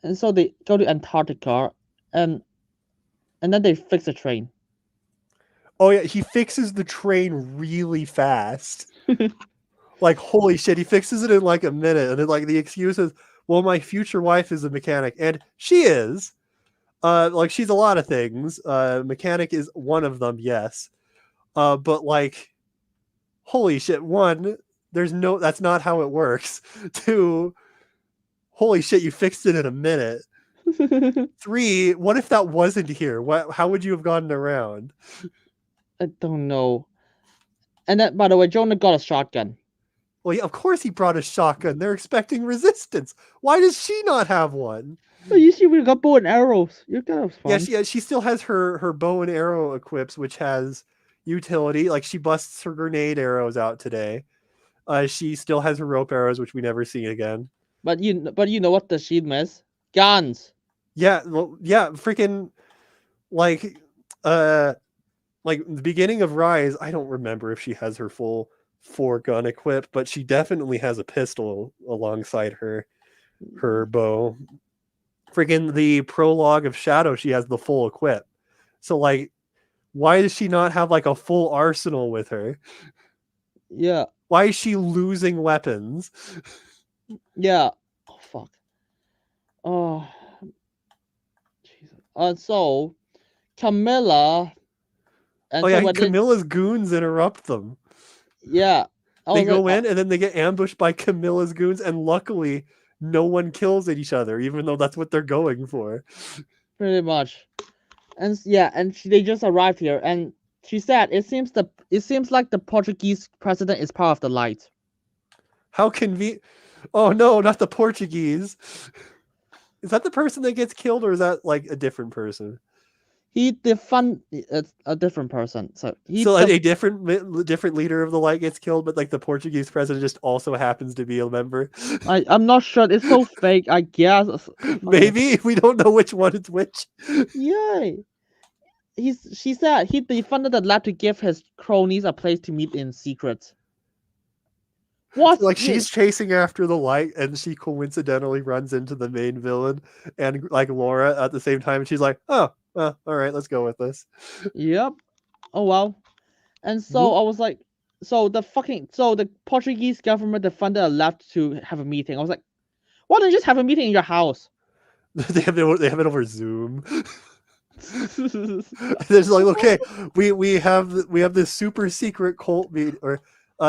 and so they go to Antarctica, and then they fix the train.
Oh yeah, he fixes the train really fast. Like, holy shit, he fixes it in like a minute, and then like the excuse is, well, my future wife is a mechanic, and she is. Like she's a lot of things. Mechanic is one of them, yes. But like, holy shit, one, that's not how it works. Two, holy shit, you fixed it in a minute. Three, what if that wasn't here? How would you have gotten around?
I don't know. And then, by the way, Jonah got a shotgun.
Well, yeah, of course he brought a shotgun. They're expecting resistance. Why does she not have one?
Oh, you see, we got bow and arrows. You're kind of fun.
Yeah, she still has her bow and arrow equips, which has utility. Like she busts her grenade arrows out today. She still has her rope arrows, which we never see again.
But you know what the shield miss? Guns.
Yeah, well, yeah, freaking like the beginning of Rise. I don't remember if she has her full 4-gun equip, but she definitely has a pistol alongside her bow. Freaking the prologue of Shadow, she has the full equip. So like, why does she not have like a full arsenal with her?
Yeah.
Why is she losing weapons?
Yeah. Oh fuck. Oh. Jesus. So Camilla. And
oh
so
yeah, Camilla's goons interrupt them.
Yeah.
They go in and then they get ambushed by Camilla's goons, and luckily no one kills each other, even though that's what they're going for.
Pretty much. And yeah, and they just arrived here, and she said it seems like the Portuguese president is part of the light.
How convenient! Oh no, not the Portuguese. Is that the person that gets killed, or is that like a different person?
He it's a different person. So
a different leader of the light gets killed, but like the Portuguese president just also happens to be a member.
I'm not sure. It's so fake. I guess
maybe we don't know which one is which.
Yay! She said he defunded the lab to give his cronies a place to meet in secret. What?
So, like she's chasing after the light, and she coincidentally runs into the main villain and like Laura at the same time. And she's like, "Oh, well, all right, let's go with this."
Yep. Oh well. And so I was like, so the Portuguese government defunded a lab to have a meeting. I was like, why don't you just have a meeting in your house?
they have it over Zoom. There's like, okay, we have this super secret cult meeting or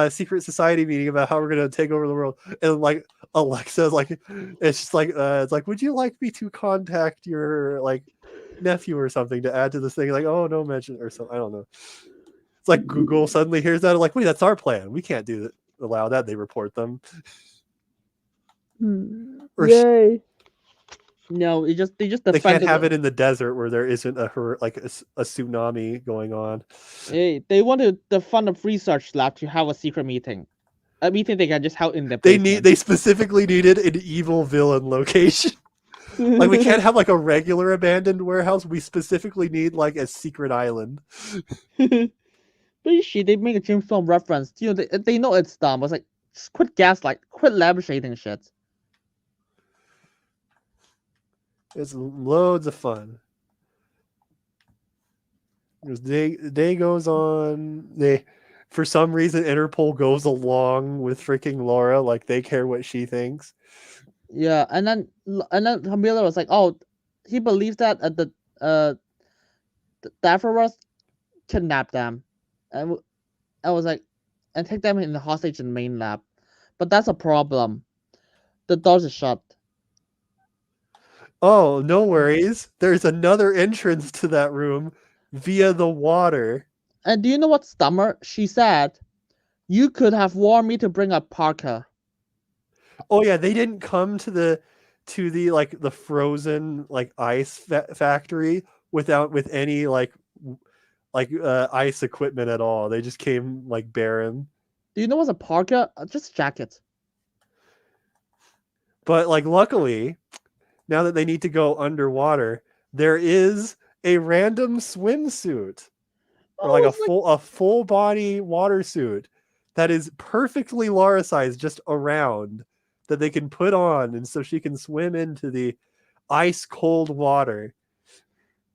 secret society meeting about how we're gonna take over the world, and like Alexa's like, it's just like it's like, would you like me to contact your like nephew or something to add to this thing? Like, oh no, mention or something. I don't know. It's like Google suddenly hears that, like, wait, that's our plan. We can't do that. Allow that. They report them.
Yay. No, they just
they can't have it in the desert where there isn't a tsunami going on.
Hey, they want to defund a research lab to have a secret meeting. A meeting they can just hold in their
basement. They specifically needed an evil villain location. Like we can't have like a regular abandoned warehouse. We specifically need like a secret island.
But shit, they make a James Bond reference. You know, they know it's dumb. It's like, just quit gaslight, quit lampshading shit.
It's loads of fun. Day goes on. For some reason, Interpol goes along with freaking Laura, like they care what she thinks.
Yeah, and then Camila was like, oh, he believes that uh Davros kidnapped them, and I was like, and take them in the hostage in the main lab, but that's a problem. The doors are shut.
Oh, no worries. There's another entrance to that room via the water.
And do you know what's dumber? She said, "You could have warned me to bring a parka."
Oh yeah, they didn't come to the like the frozen like ice factory with any ice equipment at all. They just came like barren.
Do you know what's a parka? Just a jacket.
But like luckily, now that they need to go underwater, there is a random swimsuit or like
Oh,
a full body water suit that is perfectly Lara size just around that they can put on and so she can swim into the ice cold water.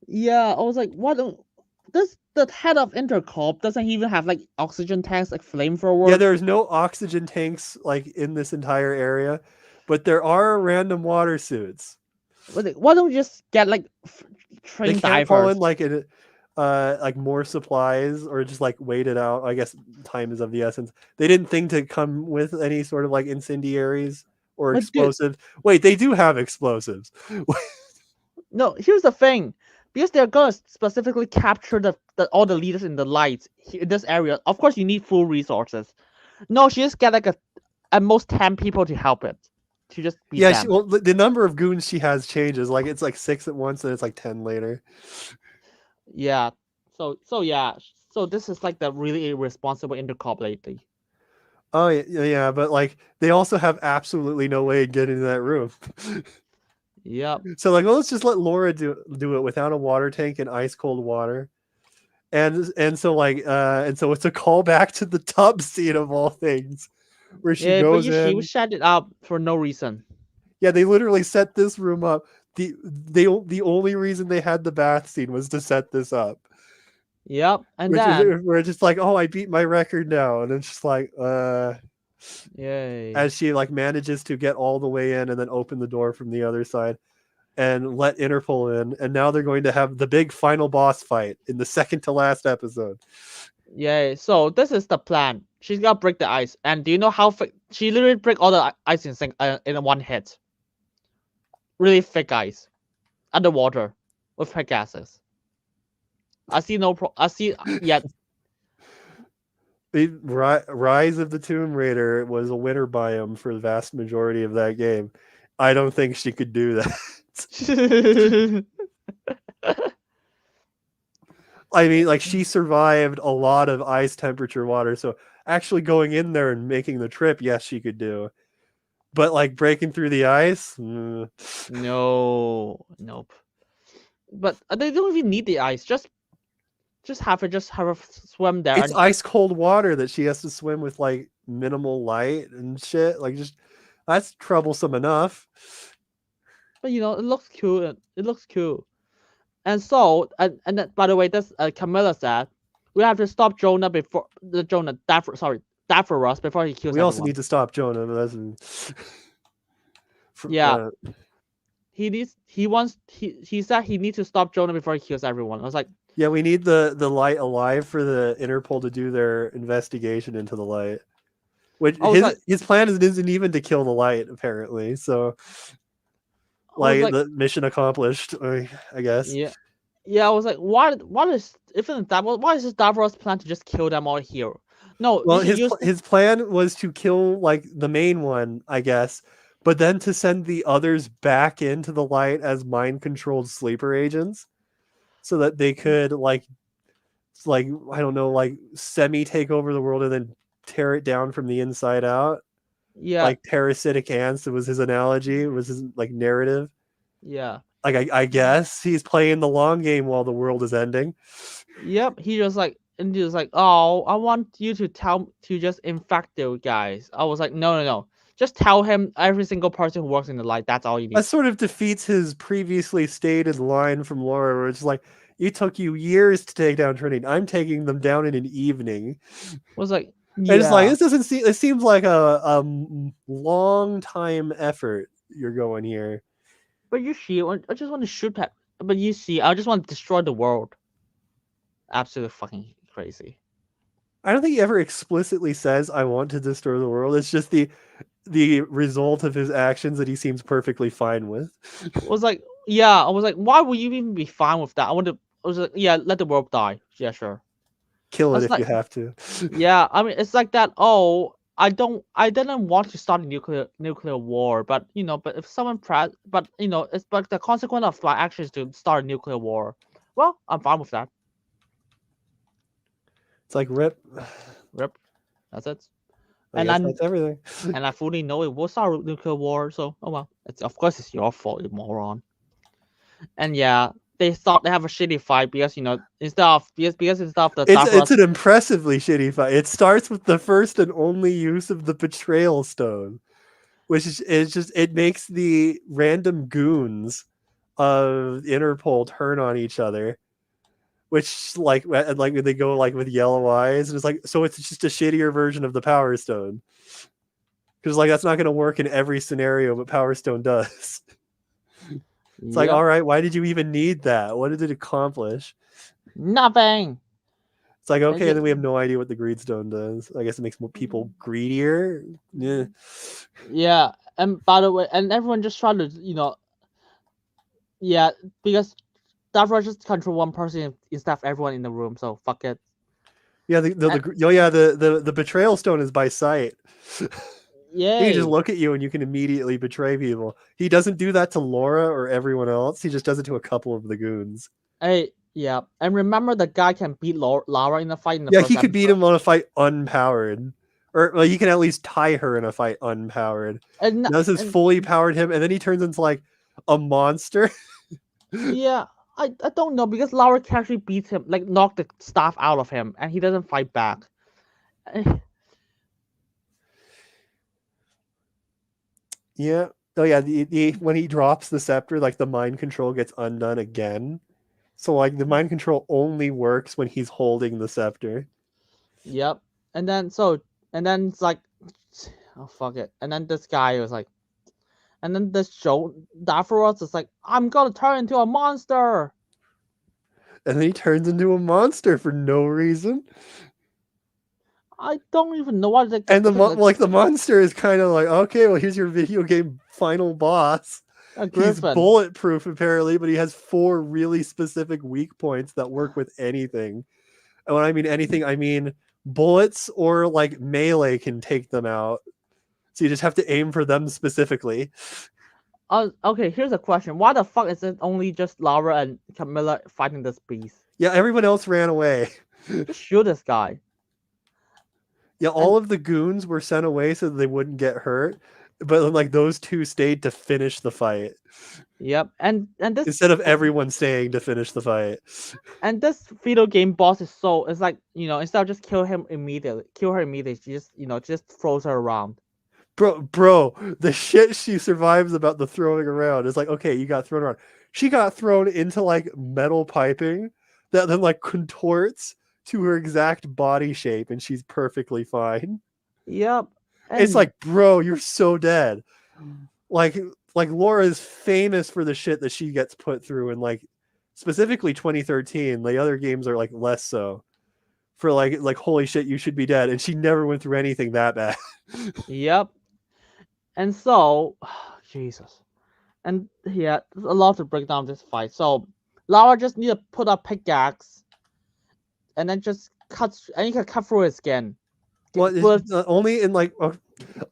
yeah. I was like, what? This the head of Intercorp doesn't even have like oxygen tanks, like flamethrower.
Yeah, there's no oxygen tanks like in this entire area, but there are random water suits.
Why don't you just get like
They
trained
can't call
divers?
in like more supplies or just like wait it out. I guess time is of the essence. They didn't think to come with any sort of like incendiaries or
But dude,
explosives. Wait, they do have explosives.
no. Here's the thing. Because they're gonna specifically capture all the leaders in the lights in this area. Of course, you need full resources. No, she just get like at most 10 people to help it. To just beat
Yeah,
them.
well, the number of goons she has changes. Like it's like 6 at once, and it's like 10 later.
Yeah. So yeah. So this is like the really irresponsible Intercorp lately.
Oh yeah, but like they also have absolutely no way of getting to that room.
Yep.
So like, well, let's just let Laura do it without a water tank and ice cold water. And so like and so it's a callback to the tub scene of all things, where she
Yeah, but
goes
you, she
in.
was shut it up for no reason.
Yeah, they literally set this room up. The only reason they had the bath scene was to set this up.
Yep. And
Which is
then
where it's just like, oh, I beat my record now, and it's just like,
yay.
as she like manages to get all the way in and then open the door from the other side and let Interpol in, and now they're going to have the big final boss fight in the second to last episode.
Yay. So this is the plan. She's gonna break the ice. And do you know how she literally break all the ice in one hit. Really thick ice. Underwater. With her gases. I see no I see yet.
Rise of the Tomb Raider was a winter biome for the vast majority of that game. I don't think she could do that. I mean, like she survived a lot of ice temperature water, so actually going in there and making the trip, yes, she could do. But like breaking through the ice,
No. Nope. But they don't even need the ice. Just have her swim there.
It's ice cold water that she has to swim with like minimal light and shit. Like just that's troublesome enough.
But you know, it looks cool. It looks cool. And so, and then, by the way, this Camilla said we have to stop Jonah before the Davros before he kills
We also
everyone.
need to stop Jonah.
Yeah, he said he needs to stop Jonah before he kills everyone. I was like,
yeah, we need the light alive for the Interpol to do their investigation into the light. Which his plan isn't even to kill the light, apparently. So, like the mission accomplished, I guess.
Yeah, yeah. I was like, what is this Davros plan to just kill them all here? No,
well, his plan was to kill like the main one, I guess, but then to send the others back into the light as mind controlled sleeper agents, so that they could like I don't know, like semi take over the world and then tear it down from the inside out.
Yeah,
like parasitic ants. It was his analogy. It was his like narrative.
Yeah.
Like I guess he's playing the long game while the world is ending.
Yep. He was like, oh, I want you to just infect those guys. I was like, no. Just tell him every single person who works in the light. That's all you need.
That sort of defeats his previously stated line from Laura, where it's like, It took you years to take down Trinity. I'm taking them down in an evening.
Was like,
And it's like
yeah,
this doesn't seem. It seems like a long time effort you're going here.
but you see, I just want to shoot that. But you see, I just want to destroy the world. Absolutely fucking crazy.
I don't think he ever explicitly says I want to destroy the world. It's just the result of his actions that he seems perfectly fine with.
Was like, yeah, I was like, why would you even be fine with that? I was like, yeah, let the world die. Yeah, sure.
Kill it
It's
if
like,
you have to.
yeah, I mean, it's like that. Oh, I didn't want to start a nuclear war, but but if someone but it's but the consequence of my actions to start a nuclear war. Well, I'm fine with that.
It's like rip.
Rip, that's it.
I
And
guess that's everything.
and I fully know it will start a nuclear war. So, oh well, it's of course it's your fault, you moron. And yeah, they thought they have a shitty fight because because instead of the
It's
Davros.
an impressively shitty fight. It starts with the first and only use of the betrayal stone, which is just it makes the random goons of Interpol turn on each other, which like they go like with yellow eyes, and it's like so it's just a shittier version of the Power Stone, because like that's not going to work in every scenario, but Power Stone does. It's like,
Yep,
all right, why did you even need that? What did it accomplish?
nothing.
It's like,
And
okay,
yeah,
then we have no idea what the greed stone does. I guess it makes more people greedier. Yeah.
yeah, and by the way, and everyone just tried to yeah, because Davros just control one person instead of everyone in the room. So fuck it.
Yeah,
And
the betrayal stone is by sight. He can just
yay,
look at you and you can immediately betray people. He doesn't do that to Laura or everyone else. He just does it to a couple of the goons.
hey, yeah, and remember the guy can beat Lara in a fight in the
Yeah,
first
he could beat
episode.
him on a fight unpowered. Or well, he can at least tie her in a fight unpowered.
And
Now this is
and
fully powered him, and then he turns into like a monster.
yeah, I don't know because Lara actually beats him, like knock the staff out of him, and he doesn't fight back.
Yeah. Oh yeah, the when he drops the scepter, like the mind control gets undone again. So like the mind control only works when he's holding the scepter.
Yep. And then it's like, oh fuck it. And then this guy was like, and then this Joe Davros is like, I'm gonna turn into a monster.
And then he turns into a monster for no reason.
I don't even know what
And
like
the monster is kind of like, okay, well here's your video game final boss.
a
He's
griffin.
bulletproof apparently, but he has 4 really specific weak points that work with anything. And when I mean anything, I mean bullets or like melee can take them out. So you just have to aim for them specifically.
Okay, here's a question. Why the fuck is it only just Lara and Camilla fighting this beast?
Yeah, everyone else ran away.
Just shoot this guy.
Yeah,
And
all of the goons were sent away so that they wouldn't get hurt, but like those 2 stayed to finish the fight
yep. And this
instead of everyone staying to finish the fight.
and this video game boss is so it's like instead of just kill her immediately, she just just throws her around.
Bro, the shit she survives about the throwing around is like, okay, you got thrown around. She got thrown into like metal piping that then like contorts to her exact body shape, and she's perfectly fine.
Yep.
It's
And
like, bro, you're so dead. Like Laura is famous for the shit that she gets put through in like specifically 2013. The other games are like less so. For like holy shit, you should be dead, and she never went through anything that bad.
yep. And so Jesus. And yeah, there's a lot to break down this fight. So Lara just need to put up pickaxe and then just and you can cut through his skin.
Well, only in like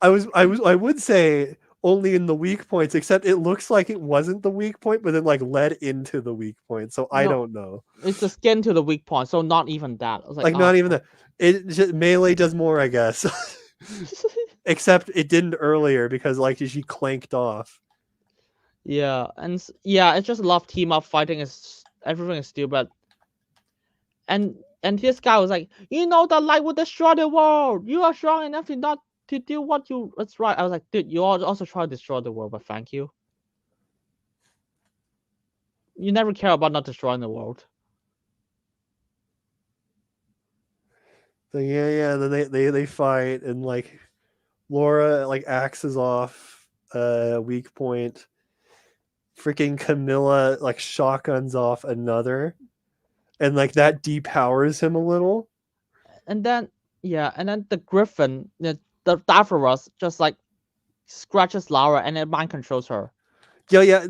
I would say only in the weak points, except it looks like it wasn't the weak point, but then like led into the weak point. So I
No,
don't know.
it's the skin to the weak point, so not even that. I was
Like
oh,
not even that. It just, melee does more, I guess. Except it didn't earlier because like she clanked off.
yeah, and yeah, it's just a lot of team up fighting. Is everything is stupid. And this guy was like, the light will destroy the world. You are strong enough to not to do what you. That's right. I was like, dude, you also try to destroy the world, but thank you. You never care about not destroying the world.
So yeah. Then they fight, and like Laura like axes off a weak point. Freaking Camilla like shotguns off another, and like that depowers him a little.
And then the Griffin, the Davros just like scratches Lara and it mind controls her.
Yeah.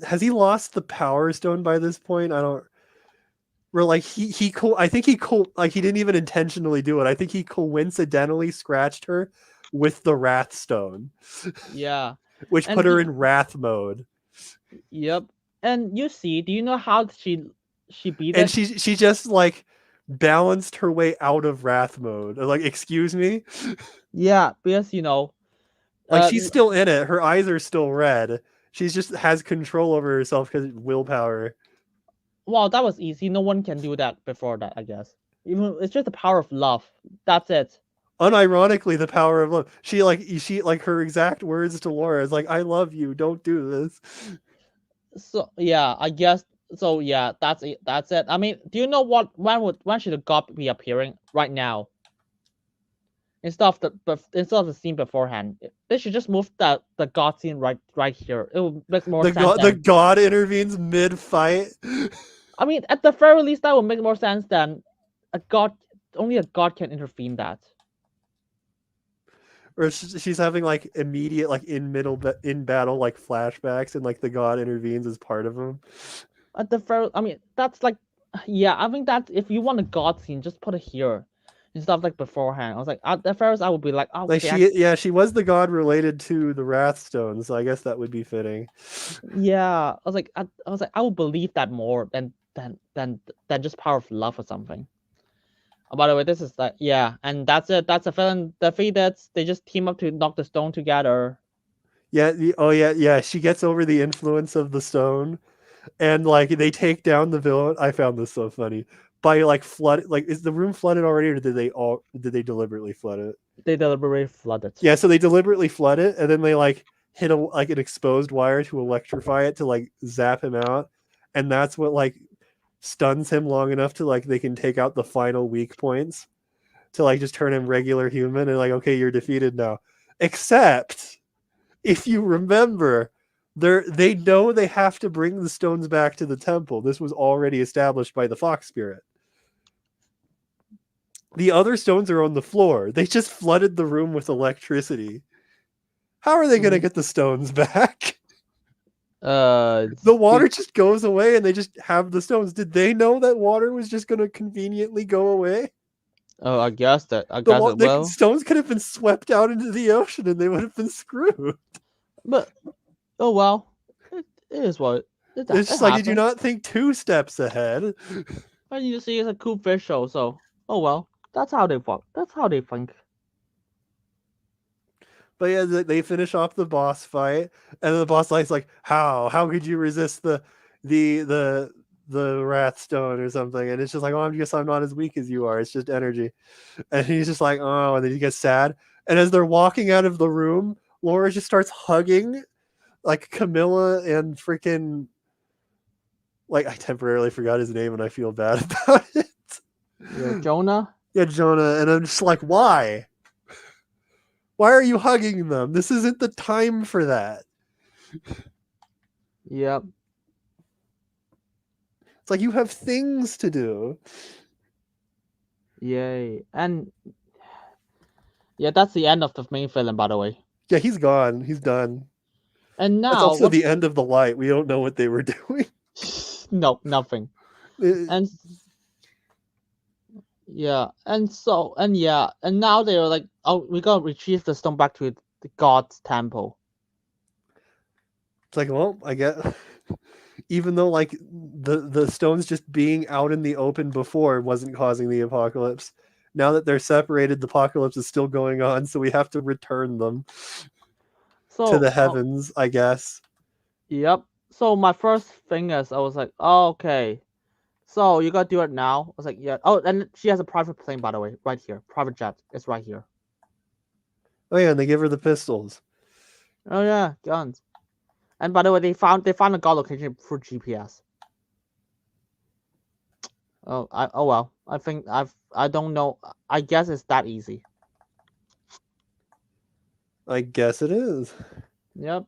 Has he lost the power stone by this point? I don't. Where like I think like he didn't even intentionally do it. I think he coincidentally scratched her with the Wrath Stone.
Yeah.
Which put her in Wrath mode.
Yep. And you see, do you know how she beat
and
it?
she just like balanced her way out of Wrath mode. Like, excuse me?
Yeah, because
like she's still in it. Her eyes are still red. She's just has control over herself because willpower.
Well, that was easy. No one can do that before that, I guess. Even it's just the power of love. That's it.
Unironically, the power of love. She her exact words to Laura is like, "I love you. Don't do this."
So yeah, I guess. So yeah, that's it. That's it. I mean, do you know when should the god be appearing right now? Instead of the scene beforehand, they should just move the god scene right here. It would make more sense.
The god intervenes mid fight.
I mean, at the very least, that would make more sense than a god. Only a god can intervene that.
Or she's having like immediate like in battle like flashbacks, and like the god intervenes as part of them.
At the very, I mean, that's like, yeah, I think that if you want a god scene, just put it here instead of like beforehand. I was like, at the first, I would be like, oh,
like she was the god related to the Wrathstone, so I guess that would be fitting.
Yeah, I was like, I would believe that more than just power of love or something. Oh, by the way, this is like, yeah, and that's it. That's a villain defeated. They just team up to knock the stone together.
Yeah. Yeah. She gets over the influence of the stone, and like they take down the villain. I found this so funny. By like flood, like is the room flooded already, or did they deliberately flood it?
They deliberately flooded.
Yeah, so they deliberately flood it, and then they like hit an exposed wire to electrify it to like zap him out, and that's what like stuns him long enough to like they can take out the final weak points to like just turn him regular human, and like, okay, you're defeated now. Except if you remember, they know they have to bring the stones back to the temple. This was already established by the fox spirit. The other stones are on the floor. They just flooded the room with electricity. How are they going to get the stones back? The water just goes away and they just have the stones. Did they know that water was just going to conveniently go away?
Oh, I guess that.
The stones could have been swept out into the ocean and they would have been screwed.
But oh well, it is what
it's just like, did you not think 2 steps ahead?
And you see, it's a cool fish show, so oh well, that's how they fuck. That's how they think.
But yeah, they finish off the boss fight, and the boss fight's like, how could you resist the Wrath Stone or something? And it's just like, oh, I guess I'm not as weak as you are. It's just energy. And he's just like, oh, and then he gets sad. And as they're walking out of the room, Laura just starts hugging like Camilla and freaking, like, I temporarily forgot his name and I feel bad about it.
Yeah, Jonah?
Yeah, Jonah. And I'm just like, why? Why are you hugging them? This isn't the time for that.
Yep.
It's like you have things to do.
Yay. And yeah, that's the end of the main villain, by the way.
Yeah, he's gone. He's done.
And now
that's also the end of the light. We don't know what they were doing.
No, nothing. And yeah, and now they're like, oh, we gotta retrieve the stone back to the god's temple.
It's like, well, I get, even though like the stones just being out in the open before wasn't causing the apocalypse, now that they're separated, the apocalypse is still going on, so we have to return them to the heavens, I guess.
Yep. So my first thing is, I was like, oh, okay. So you gotta do it now. I was like, yeah. Oh, and she has a private plane, by the way, right here. Private jet. It's right here.
Oh yeah, and they give her the pistols.
Oh yeah, guns. And by the way, they found a god location through GPS. Oh well. I think I don't know. I guess it's that easy.
I guess it is.
Yep.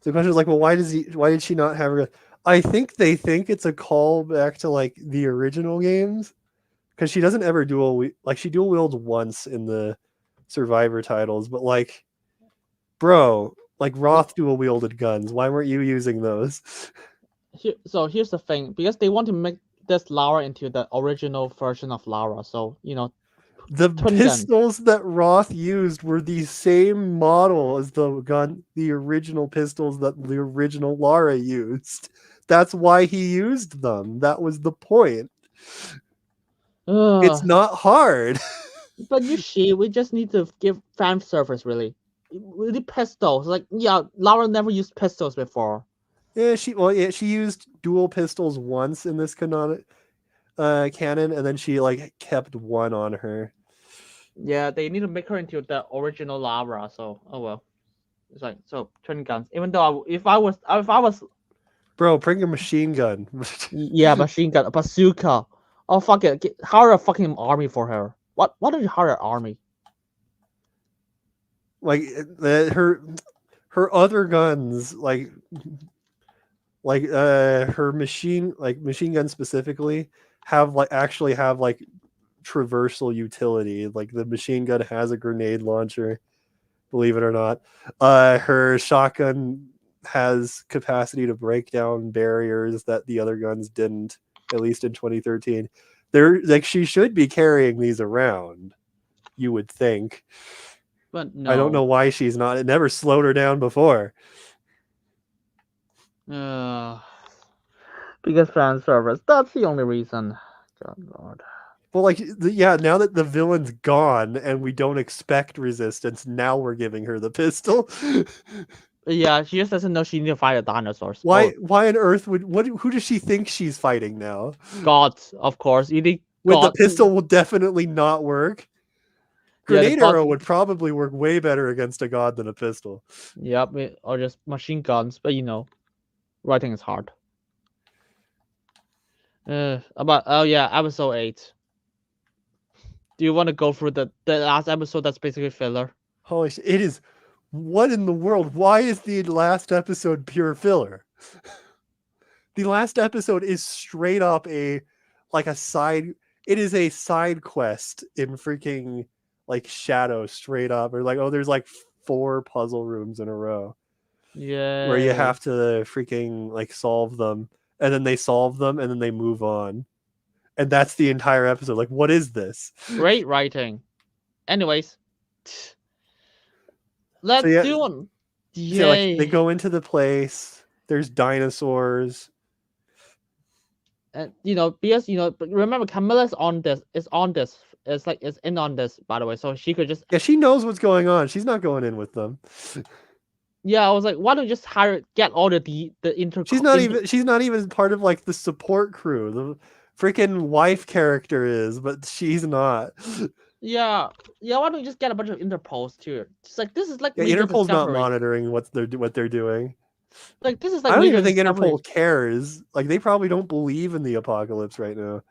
So the question is like, well, why did she not have her? I think they think it's a call back to like the original games because she doesn't ever she dual wields once in the Survivor titles, but like, bro, like Roth dual wielded guns. Why weren't you using those?
So here's the thing, because they want to make this Lara into the original version of Lara. So
The
twin gun.
pistols that Roth used were the same model as the original pistols that the original Lara used. That's why he used them. That was the point. It's not hard.
But we just need to give fan service, really. Really pistols. Like, yeah, Lara never used pistols before.
Yeah, she used dual pistols once in this canon, and then she like kept one on her.
Yeah, they need to make her into the original Lara. So, oh well. It's like, so twin guns. Even though if I was,
bro, bring a machine gun.
yeah, machine gun, a bazooka. Oh fuck it, hire a fucking army for her. Why don't you hire an army?
Like her other guns, like her machine gun specifically actually have like traversal utility. Like the machine gun has a grenade launcher, believe it or not. Her shotgun has capacity to break down barriers that the other guns didn't, at least in 2013. They're like, she should be carrying these around, you would think.
But no.
I don't know why she's not. It never slowed her down before.
Because fan service. That's the only reason. God Lord.
Well, like, now that the villain's gone and we don't expect resistance, now we're giving her the pistol.
Yeah, she just doesn't know she needs to fight the dinosaurs.
Why on earth who does she think she's fighting now?
Gods, of course. You need
with the pistol will definitely not work. Grenade arrow would probably work way better against a god than a pistol.
Yep, or just machine guns, but writing is hard. Episode 8. Do you want to go through the last episode that's basically filler?
Holy shit, it is. What in the world? Why is the last episode pure filler? The last episode is straight up a side. It is a side quest in freaking like Shadow, straight up. Or like, oh, there's like 4 puzzle rooms in a row.
Yeah.
Where you have to freaking like solve them, and then they solve them, and then they move on. And that's the entire episode. Like, what is this?
Great writing. Anyways, let's do one.
Yeah, so, like, they go into the place. There's dinosaurs.
And because but remember, Camilla's on this. Is on this. It's in on this, by the way. So she could just.
Yeah, she knows what's going on. She's not going in with them.
Yeah, I was like, why don't you just get all the inter.
She's not even part of like the support crew. The freaking wife character is, but she's not.
Yeah. Why don't you just get a bunch of Interpols too? It's like, this is like
Interpol's not monitoring what they're doing.
Like, this is like,
I don't even think Interpol cares. Like, they probably don't believe in the apocalypse right now.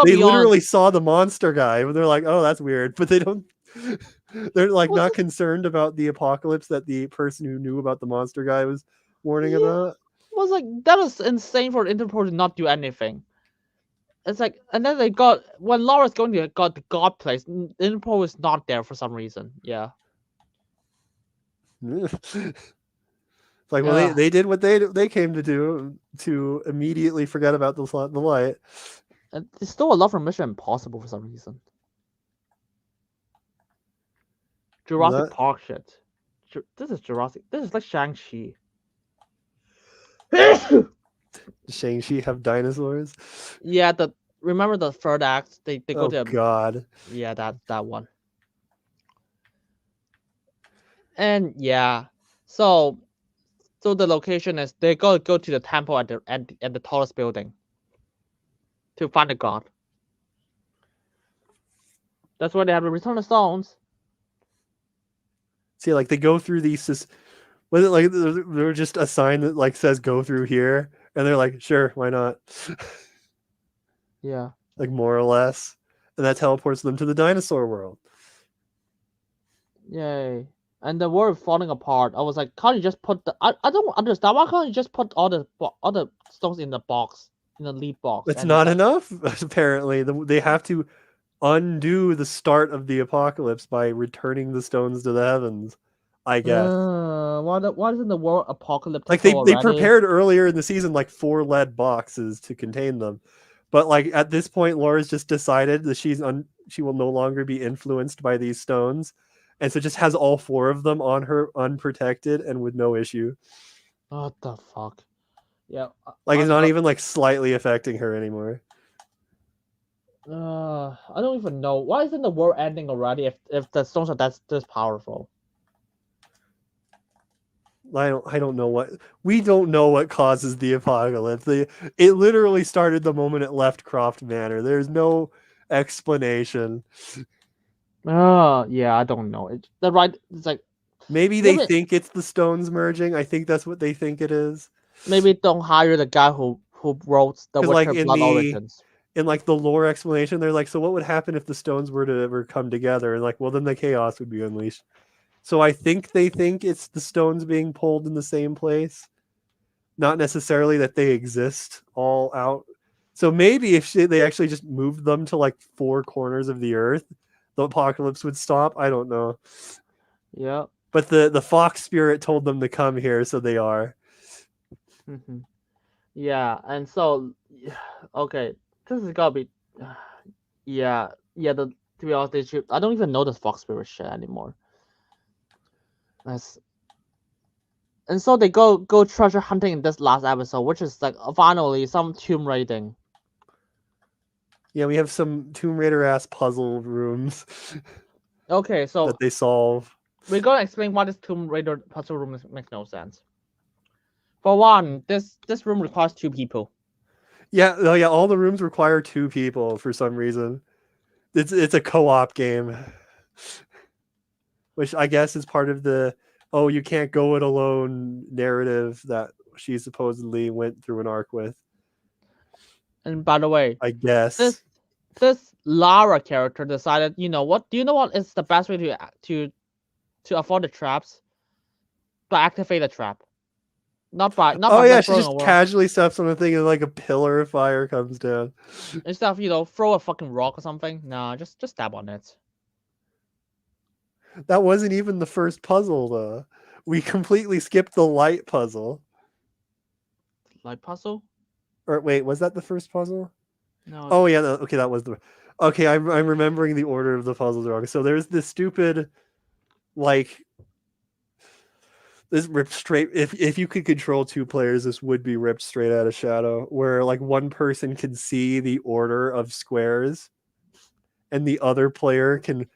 They literally saw the monster guy, but they're like, "Oh, that's weird," but they don't. They're like not concerned about the apocalypse that the person who knew about the monster guy was warning about.
Was like, that was insane for Interpol to not do anything. It's like, and then they got when Laura's going to got the god place, Interpol is not there for some reason. Yeah.
It's like, well, they did what they came to do, to immediately forget about the light.
And there's still a lot from Mission Impossible for some reason. Jurassic Park shit. This is Jurassic. This is like Shang-Chi.
Shang-Chi have dinosaurs?
Yeah, remember the third act? They go to.
God.
Yeah, that one. And yeah, so the location is they go to the temple at the tallest building to find the god. That's where they have to return the stones.
See, like, they go through these. Was it like they're just a sign that like says go through here, and they're like, sure, why not?
Yeah.
like more or less, and that teleports them to the dinosaur world.
Yay. And the world falling apart. I was like, can't you just put the? I don't understand. Why can't you just put all the stones in the box, in the lead box,
It's
and just
not
like,
enough. Apparently, they have to undo the start of the apocalypse by returning the stones to the heavens. I guess.
why isn't the world
Like
apocalyptical
they
already?
prepared earlier in the season like 4 lead boxes to contain them. But like at this point Laura's just decided that she will no longer be influenced by these stones. And so just has all 4 of them on her unprotected and with no issue.
What the fuck? Yeah.
Like it's
I'm
not
not.
even like slightly affecting her anymore.
I don't even know. Why isn't the world ending already if the stones are this powerful?
I don't know what we don't know what causes the apocalypse. It literally started the moment it left Croft Manor. There's no explanation.
Yeah, I don't know. It's like
Maybe they
maybe
think it's the stones merging. I think that's what they think it is.
maybe don't hire the guy who wrote the
Because like
Witcher Blood Origins.
in like the lore explanation, they're like, so what would happen if the stones were to ever come together? And like, well, then the chaos would be unleashed. So I think they think it's the stones being pulled in the same place, not necessarily that they exist all out. So maybe if they actually just moved them to like 4 corners of the earth, the apocalypse would stop. I don't know.
Yeah.
But the fox spirit told them to come here, so they are.
Yeah, and so okay, this is gotta be yeah. To be honest, I don't even know the Fox Spirit shit anymore. That's, and so they go treasure hunting in this last episode, which is like finally some tomb raiding.
Yeah, we have some Tomb Raider ass puzzle rooms
Okay, so
that they solve.
we're gonna explain why this Tomb Raider puzzle room makes no sense. For one, this room requires 2 people.
Yeah, oh yeah, all the rooms require 2 people for some reason. It's a co-op game, which I guess is part of the you can't go it alone narrative that she supposedly went through an arc with.
And by the way,
I guess.
this Lara character decided, you know what? Do you know what is the best way to avoid the traps? By activate the trap, not by
Oh yeah,
like
she
throwing a
just
rock.
casually steps on a thing and like a pillar of fire comes down.
Instead of throw a fucking rock or something. Nah, just stab on it.
That wasn't even the first puzzle though. We completely skipped the light puzzle.
Light puzzle?
Or wait, was that the first puzzle?
No.
Oh yeah, okay, that was the. Okay, I'm remembering the order of the puzzles wrong. So there's this stupid, like, this ripped straight. If you could control 2 players, this would be ripped straight out of Shadow, where like one person can see the order of squares, and the other player can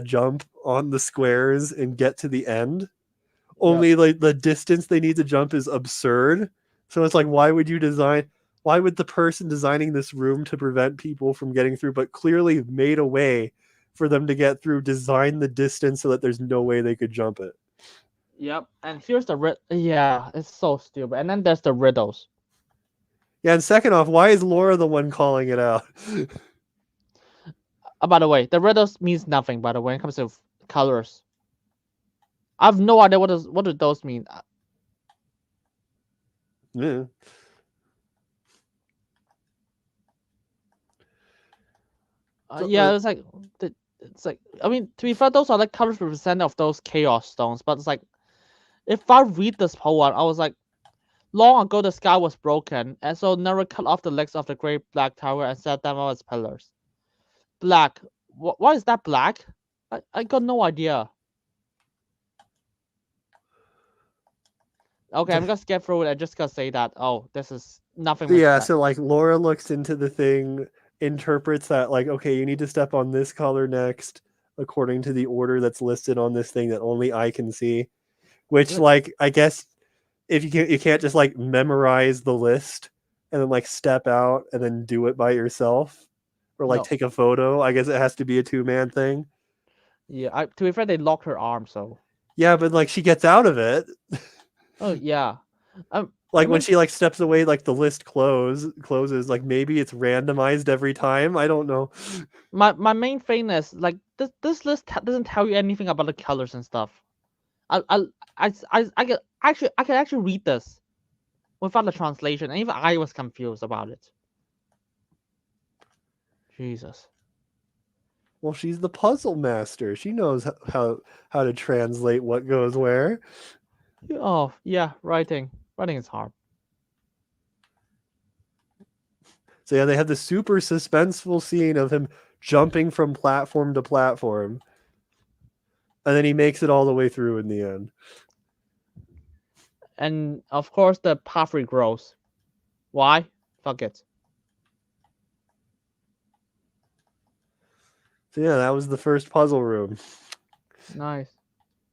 jump on the squares and get to the end.
Yep.
Only like the distance they need to jump is absurd. So it's like, why would the person designing this room to prevent people from getting through, but clearly made a way for them to get through, design the distance so that there's no way they could jump it?
Yep. And here's the yeah, it's so stupid. And then there's the riddles.
Yeah, and second off, why is Laura the one calling it out?
By the way, the riddles means nothing. By the way, when it comes to colors, I have no idea what do those mean.
Yeah.
Yeah, it's like I mean, to be fair, those are like colors represent of those chaos stones. But it's like if I read this poem, I was like, long ago the sky was broken, and so never cut off the legs of the great black tower and set them up as pillars. Black. What is that black? I got no idea. Okay, I'm gonna skip through it and just gonna say that. Oh, this is nothing makes
Yeah,
sense.
so like Laura looks into the thing, interprets that like, okay, you need to step on this color next, according to the order that's listed on this thing that only I can see. Which like I guess if you can't just like memorize the list and then like step out and then do it by yourself or like
No.
take a photo. I guess it has to be a 2-man thing.
Yeah, to be fair, they locked her arm, so.
Yeah, but like she gets out of it.
Oh yeah,
Like when she like steps away, like the list closes. Like maybe it's randomized every time. I don't know.
My main thing is like this list doesn't tell you anything about the colors and stuff. I can actually read this without the translation, and even I was confused about it. Jesus.
Well, she's the puzzle master. She knows how to translate what goes where.
Oh yeah, writing is hard.
So yeah, they have the super suspenseful scene of him jumping from platform to platform, and then he makes it all the way through in the end.
And of course, the pathway grows. Why? Fuck it.
So yeah, that was the first puzzle room.
Nice.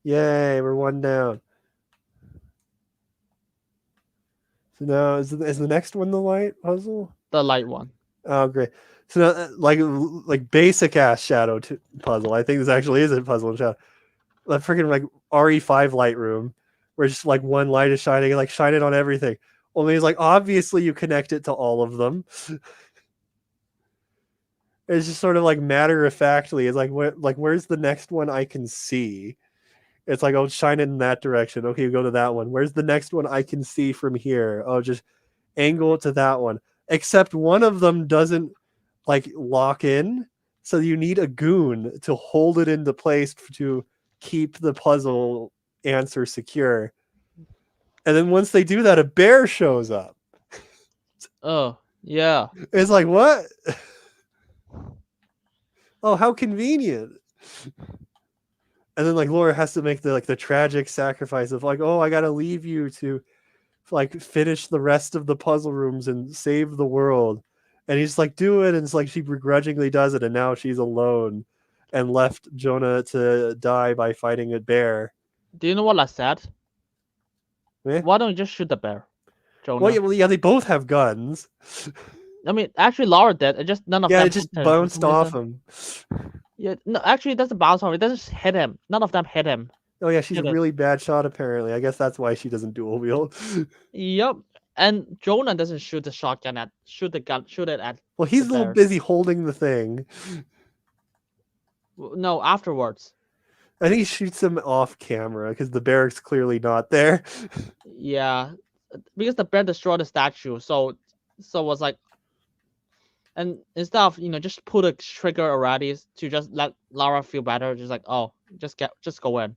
Yay, we're one down. So now is the next one the light puzzle?
The light one.
Oh, great. So now, like basic ass shadow puzzle. I think this actually is a puzzle in shadow. That freaking like RE5 light room, where just like one light is shining, like shine it on everything. Only it's like obviously you connect it to all of them. It's just sort of like matter of factly. It's like where's the next one I can see? It's like, oh, shine it in that direction. Okay, you go to that one. Where's the next one I can see from here? Oh, just angle it to that one. Except one of them doesn't like lock in, so you need a goon to hold it into place to keep the puzzle answer secure. And then once they do that, a bear shows up.
Oh yeah.
It's like, what? Oh, how convenient. And then like Laura has to make the tragic sacrifice of like, oh, I gotta leave you to like finish the rest of the puzzle rooms and save the world. And he's like, do it. And it's like she begrudgingly does it, and now she's alone and left Jonah to die by fighting a bear.
Do you know what I said?
Eh?
Why don't you just shoot the bear, Jonah?
Well, yeah, they both have guns.
I mean, actually, Laura did. It just none of them.
Yeah, it just bounced off him.
Yeah, no, actually, it doesn't bounce off. It doesn't hit him. None of them hit him.
Oh yeah, she's a really bad shot. Apparently, I guess that's why she doesn't dual wield.
Yep. And Jonah doesn't shoot the shotgun shoot it at.
Well, he's a little busy holding the thing.
No, afterwards.
I think he shoots him off camera because the bear's clearly not there.
Yeah, because the bear destroyed the statue, so was like, and instead of just pull the trigger already to just let Lara feel better, just like, oh, just go in.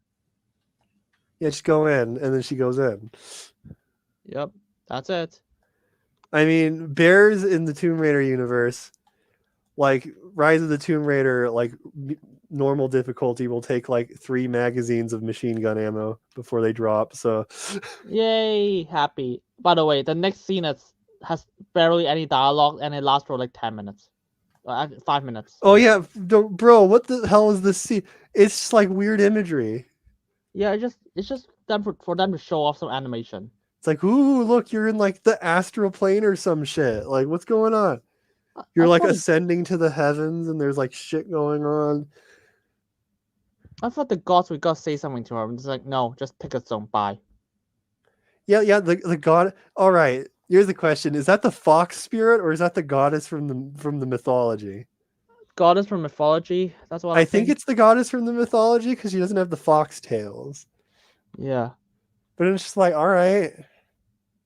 Yeah, just go in, and then she goes in.
Yep, that's it.
I mean, bears in the Tomb Raider universe, like Rise of the Tomb Raider, like normal difficulty will take like 3 magazines of machine gun ammo before they drop. So,
yay, happy. By the way, the next scene has barely any dialogue, and it lasts for like 10 minutes, 5 minutes.
Oh yeah, bro, what the hell is this scene? It's just like weird imagery.
Yeah, it's just them for them to show off some animation.
It's like, ooh, look, you're in like the astral plane or some shit. Like, what's going on? You're like ascending to the heavens, and there's like shit going on.
I thought the gods would go say something to her. It's like, no, just pick a stone. Bye.
Yeah, the god. All right, here's the question: is that the fox spirit, or is that the goddess from the mythology?
Goddess from mythology. That's what
I think it's the goddess from the mythology because she doesn't have the fox tails.
Yeah,
but it's just like, all right,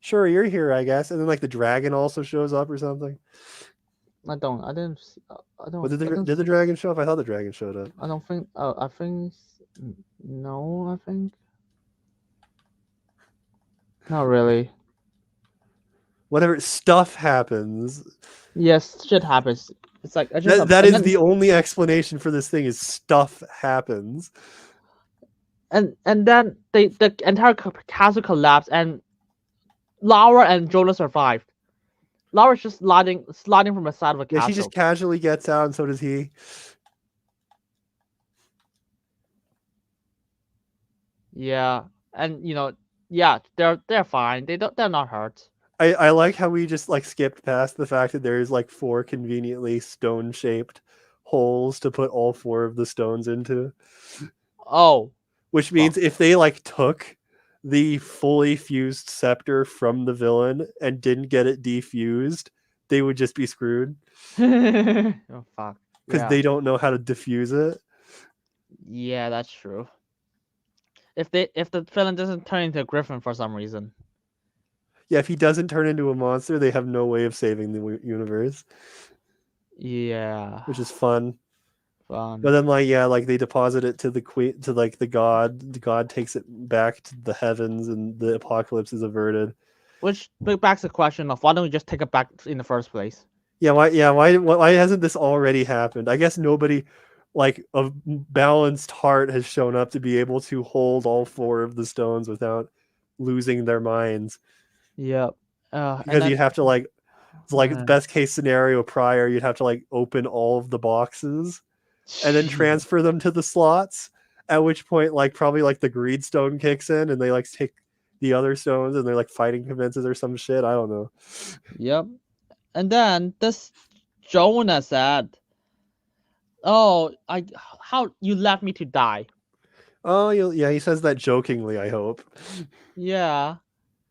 sure, you're here, I guess. And then like the dragon also shows up or something.
I didn't.
Well, did the dragon show up? I thought the dragon showed up.
I don't think. I think. No, I think. Not really.
Whatever stuff happens.
Yes, shit happens. It's like
that is the only explanation for this thing is stuff happens.
And then the entire castle collapsed, and Lara and Jonah survived. Lara's just sliding from the side of a castle.
Yeah, she just casually gets out, and so does he.
Yeah, and yeah, they're fine. They're not hurt.
I like how we just like skipped past the fact that there's like 4 conveniently stone-shaped holes to put all 4 of the stones into.
Oh.
Which means if they like took the fully fused scepter from the villain and didn't get it defused, they would just be screwed
Oh fuck.
because
Yeah.
they don't know how to defuse it.
Yeah, that's true. If the villain doesn't turn into a griffin for some reason.
Yeah, if he doesn't turn into a monster, they have no way of saving the universe,
Yeah.
which is fun.
Fun.
But then, like they deposit it to the queen, to like the god. The god takes it back to the heavens, and the apocalypse is averted.
Which begs the question of why don't we just take it back in the first place?
Yeah, why? Yeah, why hasn't this already happened? I guess nobody, like of balanced heart, has shown up to be able to hold all four of the stones without losing their minds.
Yep. And
Because
then
you'd have to it's like best case scenario prior, you'd have to like open all of the boxes and then transfer them to the slots. At which point, like probably like the greed stone kicks in, and they like take the other stones, and they're like fighting commences or some shit. I don't know.
Yep. And then this Jonah said, "Oh, how you left me to die."
Oh, yeah, he says that jokingly. I hope.
Yeah.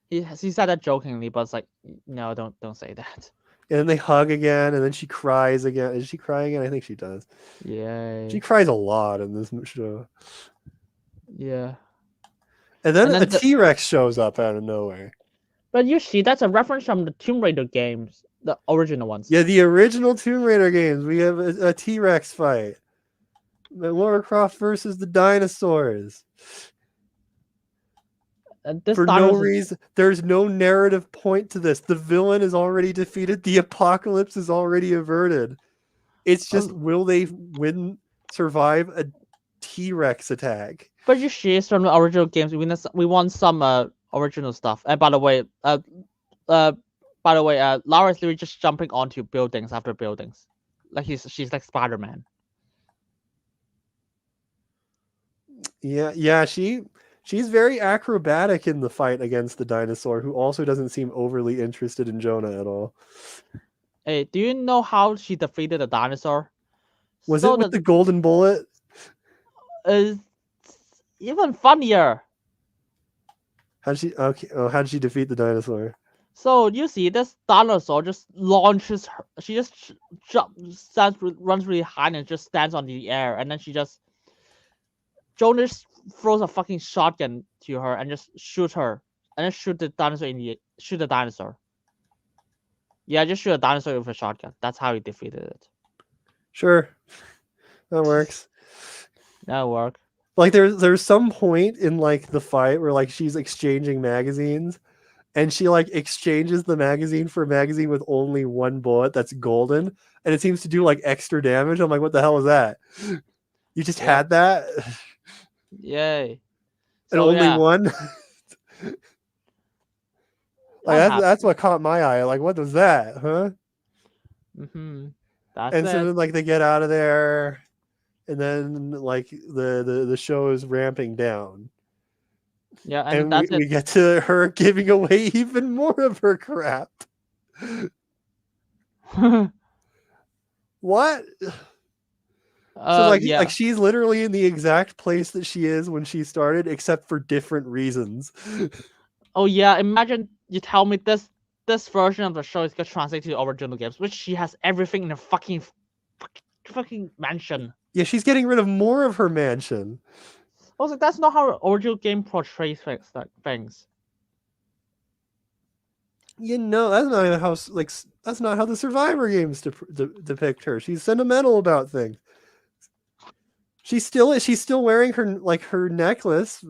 He said that jokingly, but it's like, no, don't say that.
And then they hug again, and then she cries again. Is she crying again? I think she does.
Yay.
She cries a lot in this show.
Yeah.
And then a T-Rex shows up out of nowhere.
But you see, that's a reference from the Tomb Raider games, the original ones.
Yeah, the original Tomb Raider games. We have a T-Rex fight. The Lara Croft versus the dinosaurs. For no reason. There's no narrative point to this. The villain is already defeated. The apocalypse is already averted. It's just, will they survive a T-Rex attack?
But you see, from the original games, we want some original stuff. And by the way, Lara's literally just jumping onto buildings after buildings, like she's like Spider-Man.
Yeah, she's very acrobatic in the fight against the dinosaur, who also doesn't seem overly interested in Jonah at all.
Hey, do you know how she defeated the dinosaur?
Was it with the golden bullet?
Is even funnier.
How did she defeat the dinosaur?
So you see, this dinosaur just launches her. She just runs really high and just stands on the air, and then Jonah just throws a fucking shotgun to her and just shoot her, and then shoot the dinosaur. Yeah, just shoot a dinosaur with a shotgun. That's how he defeated it.
Sure, that works.
That'll work.
Like there's some point in like the fight where like she's exchanging magazines, and she like exchanges the magazine for a magazine with only one bullet that's golden, and it seems to do like extra damage. I'm like, what the hell is that? You just had that?
Yay.
And only one? Like that's what caught my eye. Like, what was that, huh?
That's
and so then like they get out of there, and then like the show is ramping down.
Yeah,
and we get to her giving away even more of her crap. What? So like she's literally in the exact place that she is when she started, except for different reasons.
Oh yeah, imagine you tell me this version of the show is gonna translate to the original games, which she has everything in a fucking mansion.
Yeah, she's getting rid of more of her mansion.
Also, that's not how the original game portrays things.
You know, that's not how the Survivor games depict her. She's sentimental about things. She's still wearing her necklace,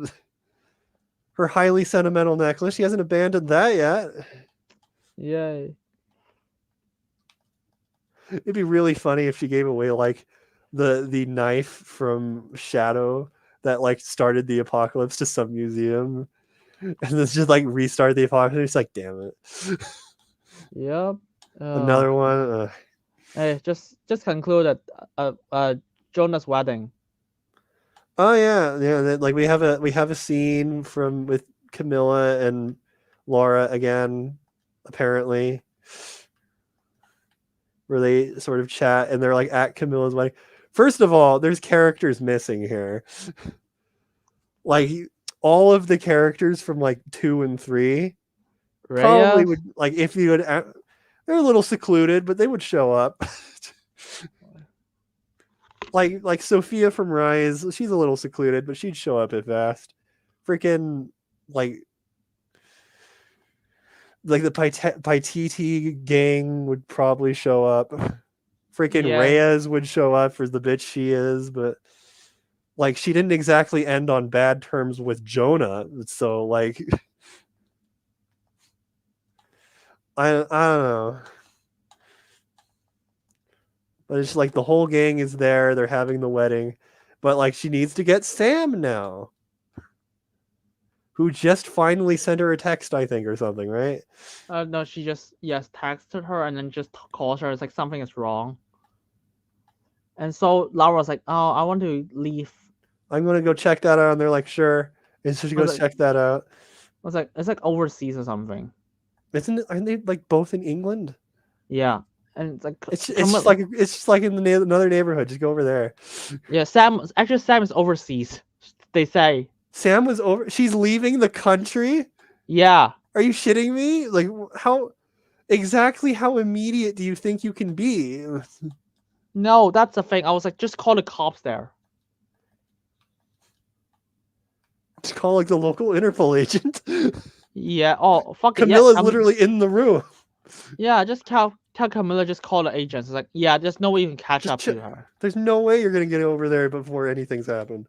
her highly sentimental necklace. She hasn't abandoned that yet.
Yay!
It'd be really funny if she gave away like the knife from Shadow that like started the apocalypse to some museum, and then just like restart the apocalypse. It's like, damn it.
Yep.
Another one.
Hey, just conclude Jonah's wedding.
Oh yeah. Like we have a scene with Camilla and Laura again, apparently, where they sort of chat, and they're like at Camilla's wedding. First of all, there's characters missing here. Like all of the characters from like 2 and 3 probably
Reyes?
would, like, if you would, they're a little secluded, but they would show up. like Sophia from Rise, she's a little secluded, but she'd show up if asked. Freaking like the Paititi gang would probably show up. Freaking
Yeah.
Reyes would show up for the bitch she is, but like she didn't exactly end on bad terms with Jonah, so like I don't know. But it's like the whole gang is there, they're having the wedding, but like she needs to get Sam now, who just finally sent her a text, I think, or something, right?
No, she just texted her and then just calls her. It's like something is wrong. And so Lara was like, "Oh, I want to leave."
I'm gonna go check that out, and they're like, "Sure." And so she
I was
goes
like,
check that out.
I was like, it's like overseas or something.
Aren't they like both in England?
Yeah, and it's like
It's just like in another neighborhood. Just go over there.
yeah. Sam is overseas. They say.
Sam was over. She's leaving the country.
Yeah.
Are you shitting me? Like how immediate do you think you can be?
No, that's the thing. I was like, just call the cops there.
Just call like the local Interpol agent.
Yeah. Oh, fuck it.
Camilla's
Yeah,
literally in the room.
yeah, just tell Camilla, just call the agents. It's like, yeah, there's no way you can catch
Just
up to her.
There's no way you're gonna get over there before anything's happened.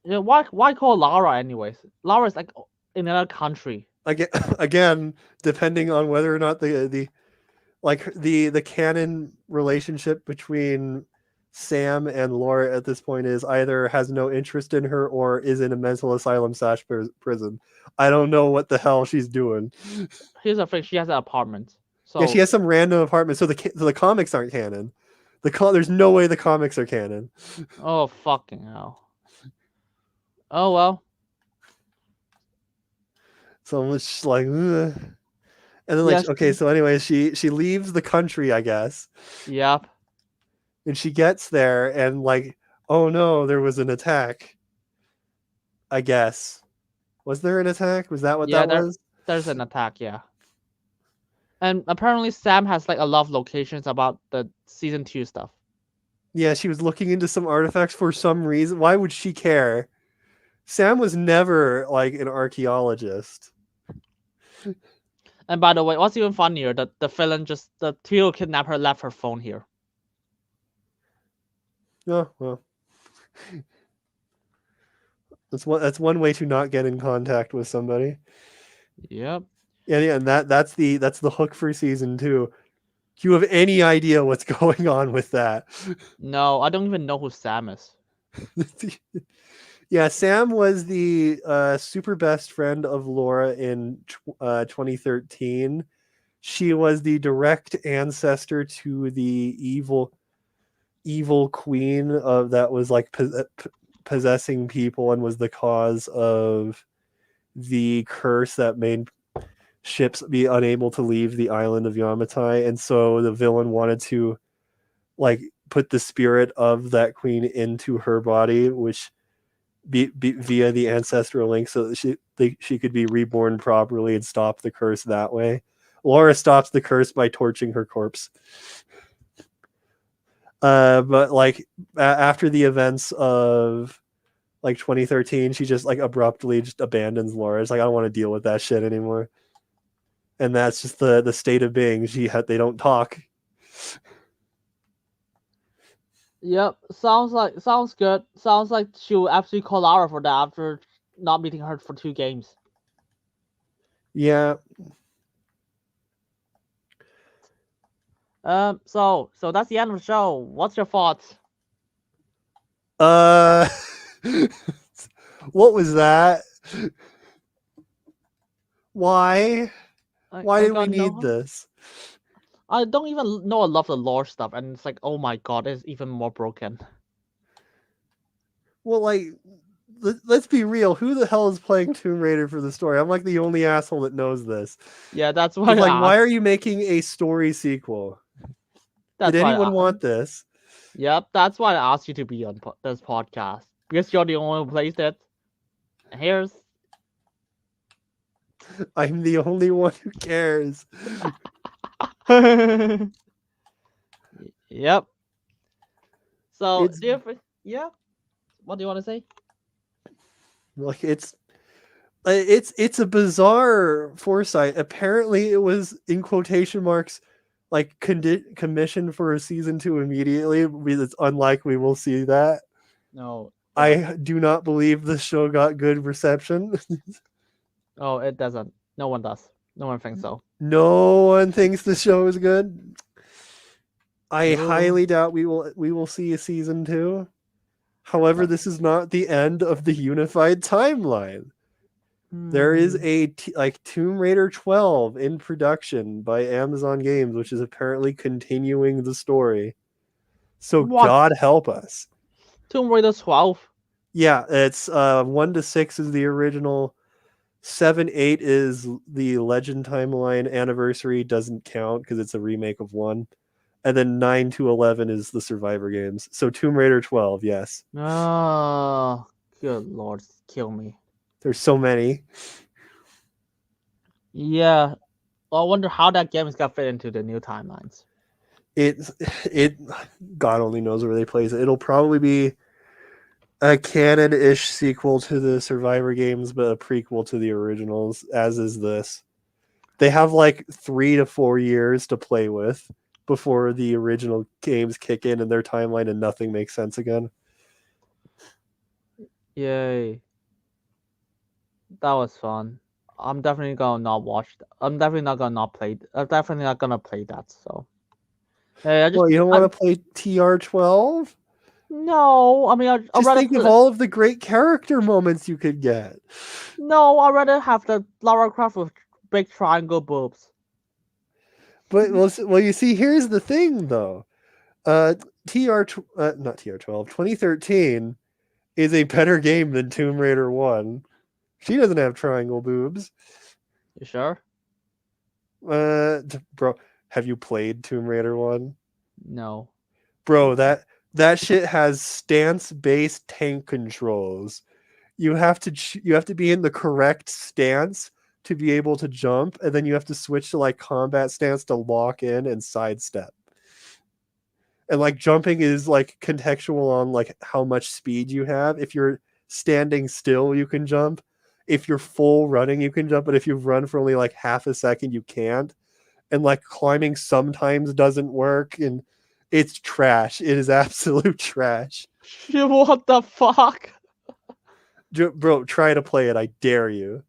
Yeah, why call Lara anyways? Lara's like in another country.
Again, depending on whether or not the canon relationship between Sam and Laura at this point is either has no interest in her or is in a mental asylum / prison. I don't know what the hell she's doing.
Here's the thing: she has an apartment. So
Yeah, she has some random apartment. So the comics aren't canon. There's no way the comics are canon.
oh fucking hell. Oh well.
So it's just like, ugh. And then like,
Yes.
okay, so anyway, she leaves the country, I guess.
Yep.
And she gets there and like, oh no, there was an attack. I guess. Was there an attack? Was that what that was?
There's an attack, yeah. And apparently Sam has like a lot of locations about the season 2 stuff.
Yeah, she was looking into some artifacts for some reason. Why would she care? Sam was never like an archaeologist.
And by the way, what's even funnier, the villain the trio kidnapper left her phone here.
Oh well. That's one way to not get in contact with somebody.
Yep.
Yeah, and that's the hook for season 2. Do you have any idea what's going on with that?
No, I don't even know who Sam is.
Yeah, Sam was the super best friend of Laura in 2013. She was the direct ancestor to the evil queen of that was like possessing people and was the cause of the curse that made ships be unable to leave the island of Yamatai. And so the villain wanted to like put the spirit of that queen into her body, which be via the ancestral link, so that she could be reborn properly and stop the curse that way. Laura stops the curse by torching her corpse. But like after the events of like 2013, she just like abruptly just abandons Laura. It's like, I don't want to deal with that shit anymore. And that's just the state of being. They don't talk.
Yep, sounds good. Sounds like she will absolutely call Lara for that after not meeting her for 2 games.
Yeah.
So that's the end of the show. What's your thoughts?
What was that? Why? Why did we need this?
I don't even know a lot of the lore stuff, and it's like, oh my god, it's even more broken.
Well, like, let's be real. Who the hell is playing Tomb Raider for the story? I'm like the only asshole that knows this.
Yeah, that's why.
Like, why are you making a story sequel? Did anyone want this?
Yep, that's why I asked you to be on this podcast, because you're the only one who plays it. Here's
I'm the only one who cares.
Yep. So
It's
yeah? What do you want to say?
like it's a bizarre foresight. Apparently, it was in quotation marks like commissioned for a season 2 immediately. It's unlikely we'll see that.
No.
I do not believe the show got good reception.
Oh, it doesn't. No one does. No one thinks so.
No one thinks the show is good. I
No.
highly doubt we will see a season 2. However, this is not the end of the unified timeline. There is a like Tomb Raider 12 in production by Amazon Games, which is apparently continuing the story. So
What?
God help us.
Tomb Raider 12.
Yeah, it's 1 to 6 is the original. 7, 8 is the Legend timeline. Anniversary doesn't count because it's a remake of 1. And then 9 to 11 is the Survivor games. So Tomb Raider 12, yes.
Oh, good lord, kill me.
There's so many.
Yeah. Well, I wonder how that game is gonna fit into the new timelines.
It God only knows where they place it. It'll probably be a canon-ish sequel to the Survivor games, but a prequel to the originals, as is this. They have like 3 to 4 years to play with before the original games kick in their timeline and nothing makes sense again.
Yay. That was fun. I'm definitely gonna not watch. I'm definitely not gonna not play. I'm definitely not gonna play that. So. Hey,
Well, you don't want to play TR12?
No, I mean, I'd
Just
rather
think of all of the great character moments you could get.
No, I'd rather have the Lara Croft with big triangle boobs.
But well, you see, here's the thing though. Not TR12, 2013 is a better game than Tomb Raider 1. She doesn't have triangle boobs.
You sure?
Bro, have you played Tomb Raider 1?
No.
Bro, that shit has stance-based tank controls. You have to be in the correct stance to be able to jump, and then you have to switch to like combat stance to lock in and sidestep. And like jumping is like contextual on like how much speed you have. If you're standing still, you can jump. If you're full running, you can jump, but if you run for only like half a second, you can't. And like climbing sometimes doesn't work, and it's trash. It is absolute trash.
What the fuck?
Bro, try to play it. I dare you.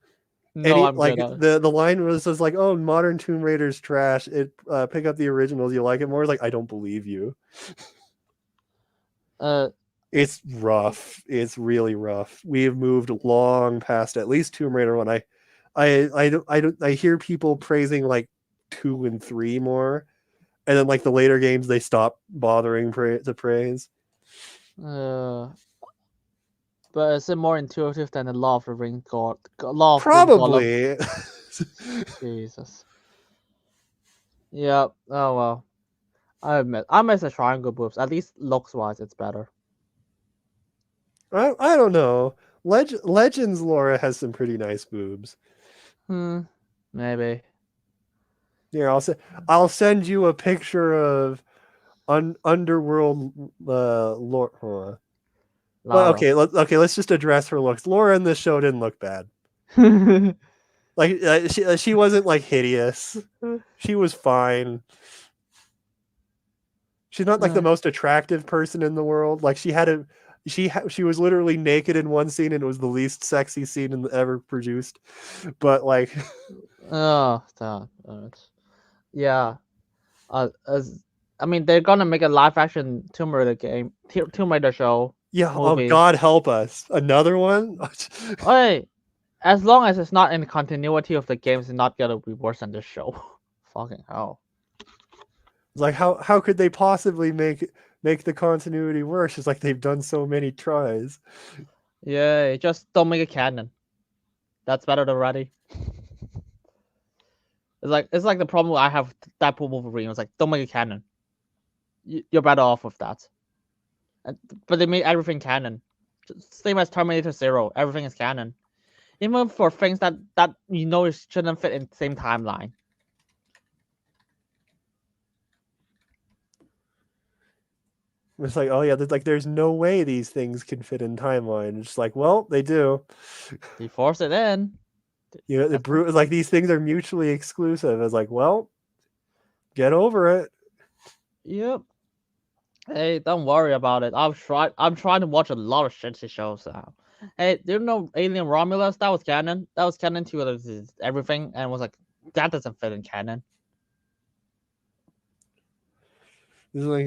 No, I'm
like
good.
the line was just like, "Oh, modern Tomb Raider's trash. It pick up the originals. You like it more." It's like, I don't believe you. It's rough. It's really rough. We have moved long past at least Tomb Raider 1. I hear people praising like 2 and 3 more, and then like the later games they stop bothering to praise.
But is it more intuitive than the Law of the Ring God? Law of
Probably.
Jesus. Yeah. Oh well. I admit, I miss the triangle boobs. At least looks wise, it's better.
I don't know. Legends Laura has some pretty nice boobs.
Maybe.
Here, I'll send you a picture of Underworld Laura. Well, okay, let's just address her looks. Laura in this show didn't look bad. Like she wasn't like hideous. She was fine. She's not like the most attractive person in the world. Like she was literally naked in one scene, and it was the least sexy scene ever produced. But like,
yeah. I mean, they're gonna make a live action Tomb Raider game, Tomb Raider show.
Yeah.
Movie.
Oh God, help us! Another one.
Hey, as long as it's not in the continuity of the games, it's not gonna be worse than this show. Fucking hell.
Like how could they possibly make the continuity worse? It's like they've done so many tries.
Yeah, just don't make it canon. That's better than ready. It's like the problem I have with Deadpool Wolverine. It's like, don't make it canon. You're better off with that. But they made everything canon. Same as Terminator Zero. Everything is canon. Even for things that it shouldn't fit in the same timeline.
It's like, oh yeah, there's no way these things can fit in timeline. It's like, well, they do.
They force it in.
You know, it's like these things are mutually exclusive. It's like, well, get over it.
Yep. Hey, don't worry about it. I'm trying to watch a lot of shitty shows now. Hey, do you know Alien Romulus? That was canon. That was canon to everything, and was like that doesn't fit in canon.
It's like,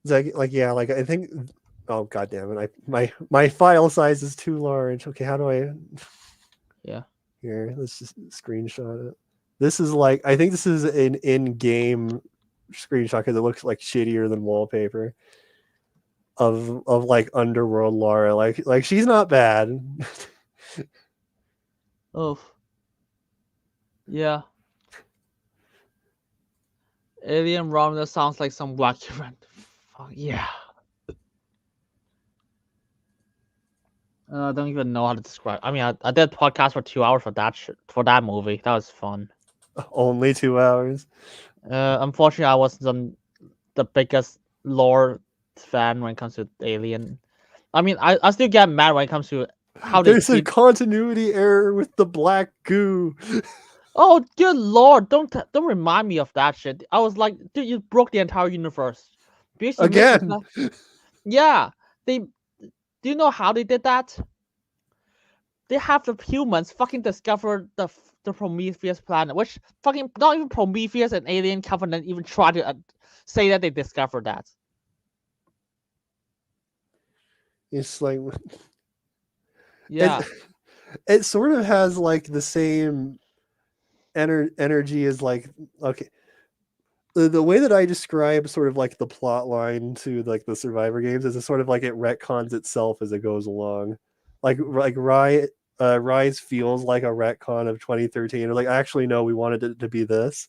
It's like yeah, like I think. Oh god damn it! My file size is too large. Okay, how do I?
Yeah.
Here, let's just screenshot it. This is like I think this is an in-game screenshot because it looks like shittier than wallpaper. Of like Underworld Lara, like she's not bad.
Oh. Yeah. Alien Romulus sounds like some wacky random. Fuck yeah. I don't even know how to describe. I mean, I did a podcast for 2 hours for that movie. That was fun.
Only 2 hours.
Unfortunately, I wasn't the biggest lore fan when it comes to Alien. I mean, I still get mad when it comes to how
There's
they
a continuity error with the black goo.
Oh, good lord! Don't remind me of that shit. I was like, dude, you broke the entire universe.
Again.
Yeah, they. Do you know how they did that? They have the humans fucking discover the Prometheus planet, which fucking not even Prometheus and Alien Covenant even try to say that they discovered that.
It's like,
yeah,
it sort of has like the same energy as like, okay, the way that I describe sort of like the plot line to like the Survivor games is a sort of like it retcons itself as it goes along. Like Rise feels like a retcon of 2013, or like actually no, we wanted it to be this,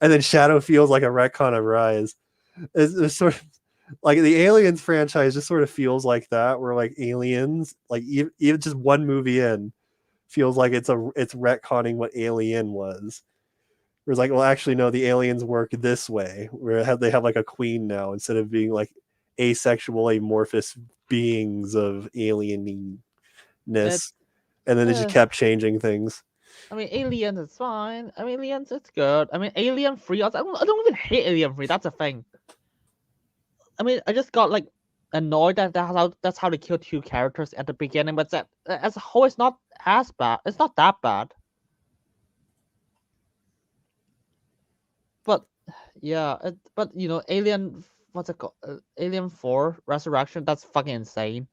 and then Shadow feels like a retcon of Rise. It's sort of like the Aliens franchise just sort of feels like that, where like Aliens, like even just one movie in, feels like it's retconning what Alien was. Where it's like, well, actually, no, the aliens work this way, where they have like a queen now instead of being like asexual, amorphous beings of alieniness, and then they just kept changing things.
I mean, Aliens is fine. I mean, Aliens, it's good. I mean, Alien 3, I don't even hate Alien 3. That's the thing. I mean, I just got like annoyed that that's how they kill two characters at the beginning, but that as a whole, it's not as bad. It's not that bad. But yeah, but you know, Alien, what's it called? Alien 4 Resurrection. That's fucking insane.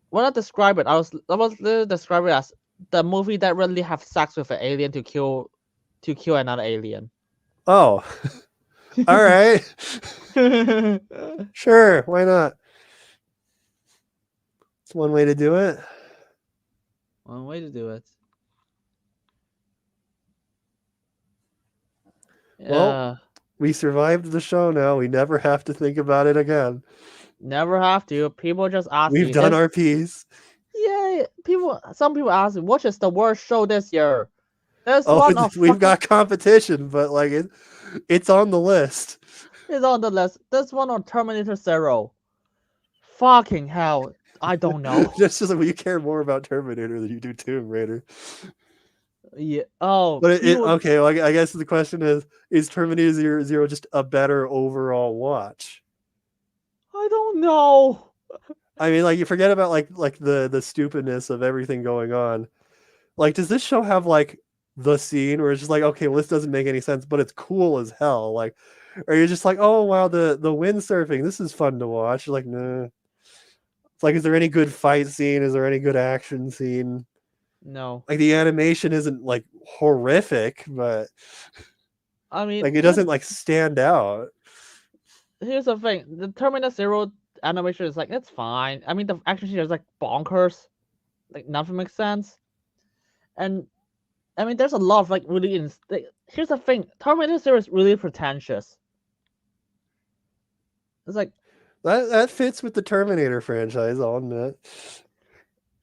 When I describe it, I was describing it as the movie that really have sex with an alien to kill another alien.
Oh, all right, sure, why not? It's one way to do it.
One way to do it.
Well, we survived the show now. We never have to think about it again.
Never have to. People just ask
We've done our piece.
Yeah, some people ask me, what is the worst show this year?
We've got competition, but like it's on the list.
It's on the list. This one on Terminator Zero. Fucking hell. I don't know.
Just like you care more about Terminator than you do Tomb Raider.
Yeah. Oh.
But okay. Well, I guess the question is Terminator Zero just a better overall watch?
I don't know.
I mean, like you forget about like the stupidness of everything going on. Like, does this show have like the scene where it's just like, okay, well, this doesn't make any sense, but it's cool as hell? Like, or you're just like, oh wow, the windsurfing, this is fun to watch. You're like, nah. It's like, is there any good fight scene? Is there any good action scene?
No.
Like the animation isn't like horrific, but
I mean,
like it doesn't like stand out.
Here's the thing: the Terminator Zero animation is like it's fine. I mean, the action scene is like bonkers, like nothing makes sense. And I mean, there's a lot of like really. Here's the thing: Terminator Zero is really pretentious. It's like
that fits with the Terminator franchise, I'll admit.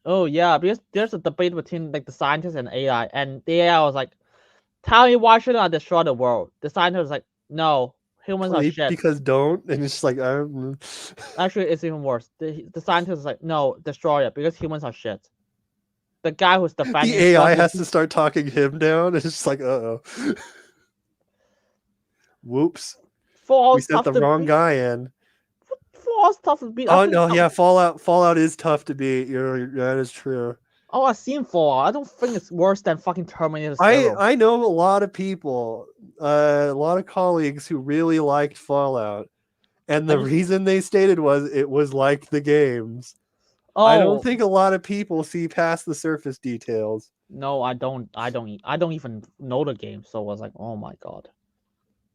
Oh yeah, because there's a debate between like the scientists and AI, and the AI was like, "Tell me why shouldn't I destroy the world?" The scientist was like, "No, humans are shit."
Because don't, and it's just like
Actually, it's even worse. The scientist is like, "No, destroy it because humans are shit." The guy who's
the
defending
AI
struggling.
has to start talking him down. It's just like, uh-oh. Whoops. We
Fallout's
sent
tough
the
to
wrong
beat.
guy in.
Fallout's tough to beat.
Oh no, yeah, Fallout is tough to beat. That is true.
I've seen Fallout. I don't think it's worse than fucking Terminator
I
Zero.
I know a lot of people, a lot of colleagues who really liked Fallout, and the reason they stated was it was like the games. I don't think a lot of people see past the surface details.
No, I don't. I don't even know the game. So I was like, oh my god.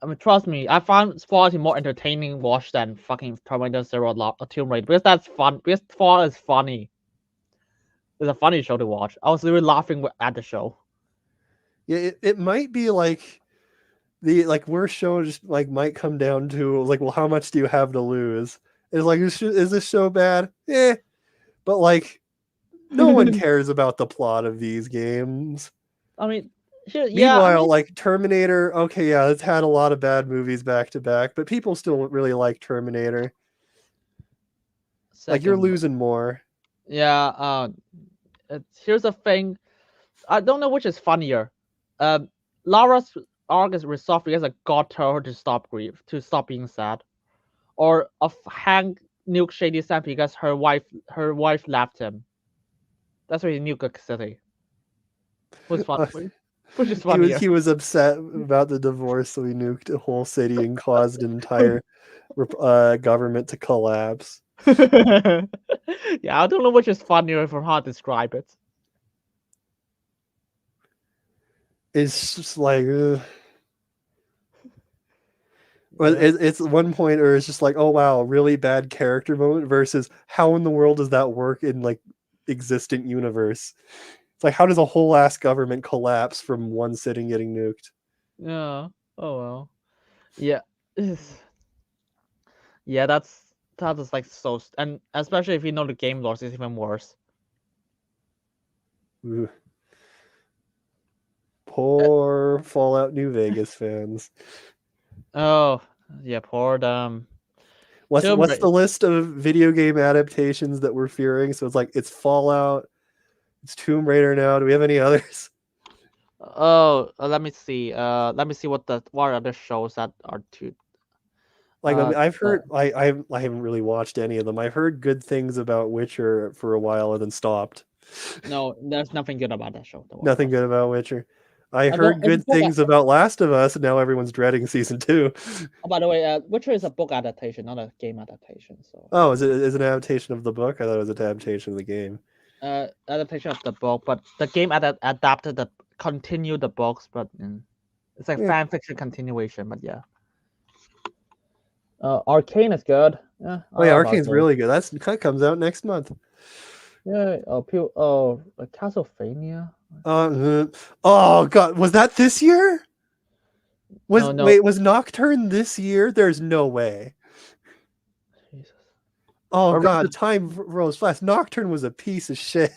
I mean, trust me, I found Fallout more entertaining watch than fucking Terminator Zero Tomb Raider because that's fun. Because Fallout is funny. It's a funny show to watch. I was really laughing at the show.
Yeah, it might be like the worst show just like might come down to like, well, how much do you have to lose? It's like, is this show bad? But like, no one cares about the plot of these games.
I mean,
Meanwhile, like Terminator, okay, yeah, it's had a lot of bad movies back to back, but people still really like Terminator. Like, you're losing more.
Yeah. Here's the thing. I don't know which is funnier. Lara's arc is resolved because a god told her to stop grief, to stop being sad, or of Hank nuke Shady Sam because her wife left him. That's why he nuke City. Which is funnier.
He was upset about the divorce, so he nuked a whole city and caused an entire government to collapse.
Yeah, I don't know which is funnier for how to describe it.
It's just like, well, it's one point where it's just like, oh wow, really bad character moment versus how in the world does that work in like existent universe? It's like, how does a whole ass government collapse from one sitting getting nuked?
Yeah. Oh well. Yeah. Yeah, that is like so, and especially if you know the game lore, it's even worse.
Ooh. Poor Fallout New Vegas fans.
Oh yeah, poor them.
What's the list of video game adaptations that we're fearing? So it's like, it's Fallout, it's Tomb Raider now. Do we have any others?
Oh, let me see. Let me see what are other shows that are too.
Like, I mean, I've heard, I haven't really watched any of them. I've heard good things about Witcher for a while and then stopped.
No, there's nothing good about that show.
Nothing good about Witcher. I heard good things about Last of Us, and now everyone's dreading season 2.
Oh, by the way, Witcher is a book adaptation, not a game adaptation. So.
Oh, is it an adaptation of the book? I thought it was an adaptation of the game.
Adaptation of the book, but the game adapted continued the books, but it's like fan fiction continuation. But yeah. Arcane is good. Yeah.
Oh yeah, Arcane's really good. That comes out next month.
Yeah. Castlevania.
Oh god, was that this year? No. Wait, was Nocturne this year? There's no way.
Jesus.
Oh god, time rolls fast. Nocturne was a piece of shit.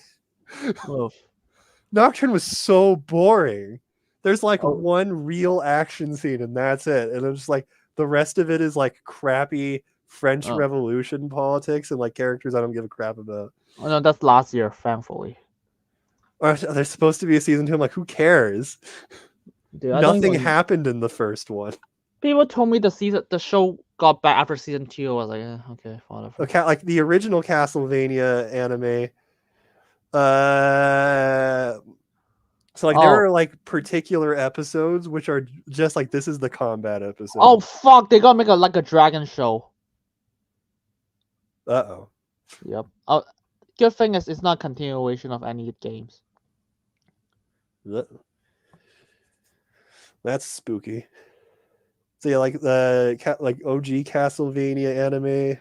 Nocturne was so boring. There's like one real action scene and that's it. And I'm just like, the rest of it is like crappy French Revolution politics and like characters I don't give a crap about.
Oh no, that's last year, thankfully.
There's supposed to be a season 2. I'm like, who cares? Dude, nothing happened in the first one.
People told me the show got back after season 2. I was like, okay, whatever.
Okay, like the original Castlevania anime. So like there are like particular episodes which are just like, this is the combat episode.
Oh fuck! They gotta make a dragon show.
Uh-oh.
Yep. Good thing is it's not a continuation of any games.
That's spooky. So yeah, like the OG Castlevania anime.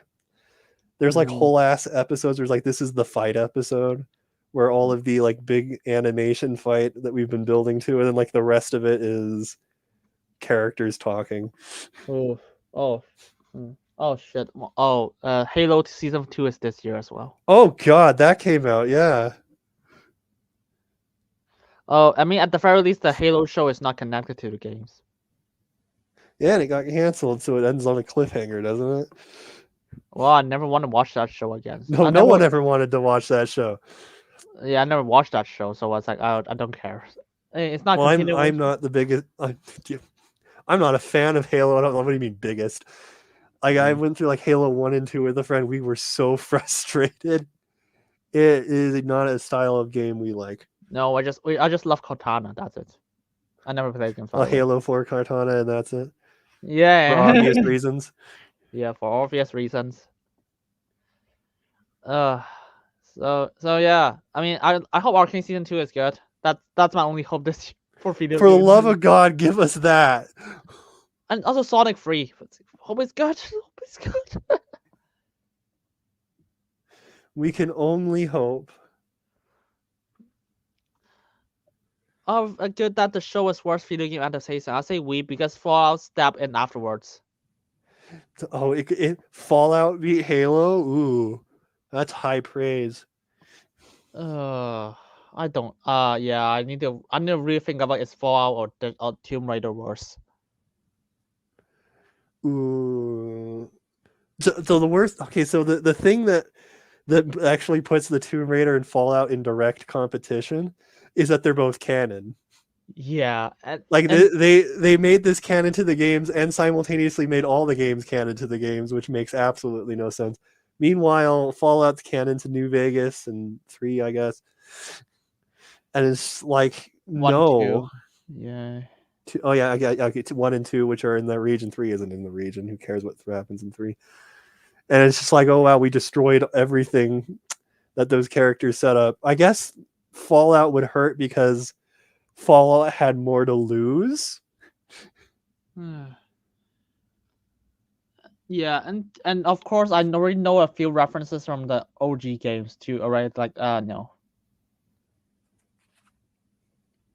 There's like whole ass episodes. There's like, this is the fight episode, where all of the like big animation fight that we've been building to, and then like the rest of it is characters talking.
Oh shit. Halo season 2 is this year as well.
Oh god, that came out, yeah.
Oh, I mean, at the very least, the Halo show is not connected to the games.
Yeah, and it got canceled, so it ends on a cliffhanger, doesn't it?
Well, I never want to watch that show again.
No, no one ever wanted to watch that show.
Yeah, I never watched that show, so I was like, I don't care. It's not
Well,
continuing.
I'm not the biggest. I'm not a fan of Halo. I don't know what do you mean biggest. Like I went through like Halo 1 and 2 with a friend. We were so frustrated. It is not a style of game we like.
No, I just love Cortana. That's it. I never played against
Halo 4 Cortana, and that's it.
Yeah,
For obvious reasons.
Yeah, for obvious reasons. So yeah. I mean, I hope Arcane Season 2 is good. That's my only hope this for video.
For the love of God, give us that.
And also Sonic 3. Hope it's good. Hope it's good.
We can only hope.
Good that the show is worst video game adaptation. I say we because Fallout stepped in afterwards.
Oh, Fallout beat Halo. Ooh, that's high praise.
I don't. Yeah, I need to really think about is Fallout or Tomb Raider worse.
Ooh. So the worst. Okay, so the thing that actually puts the Tomb Raider and Fallout in direct competition is that they're both canon.
Yeah,
they made this canon to the games and simultaneously made all the games canon to the games, which makes absolutely no sense. Meanwhile, Fallout's canon to New Vegas and 3, I guess, and it's like
1,
no,
2. Yeah.
Oh yeah, I get 1 and 2, which are in the region. 3 isn't in the region. Who cares what happens in 3? And it's just like, oh wow, we destroyed everything that those characters set up. I guess Fallout would hurt because Fallout had more to lose.
Yeah, and of course I already know a few references from the OG games too. Alright, like no.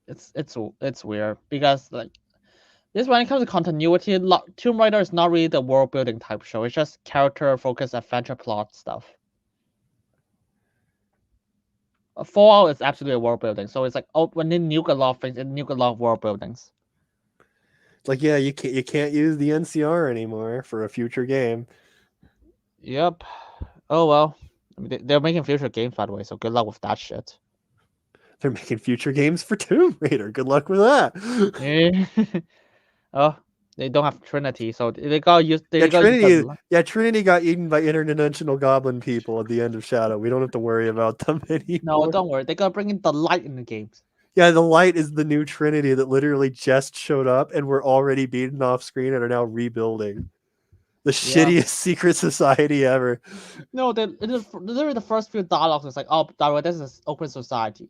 It's weird because like this when it comes to continuity, Tomb Raider is not really the world building type show. It's just character focused adventure plot stuff. Fallout is absolutely a world building, so it's like when they nuke a lot of things, it nuke a lot of world buildings.
It's like you can't use the NCR anymore for a future game.
Yep. Oh well, I mean, they're making future games by the way, so good luck with that shit.
They're making future games for Tomb Raider. Good luck with that.
Oh, they don't have Trinity, so they gotta use.
Trinity got eaten by interdimensional goblin people at the end of Shadow. We don't have to worry about them anymore.
No, don't worry. They gotta bring in the light in the games.
Yeah, the light is the new Trinity that literally just showed up and were already beaten off screen and are now rebuilding. The shittiest secret society ever.
No, literally the first few dialogues is like, oh, by the way, this is open society.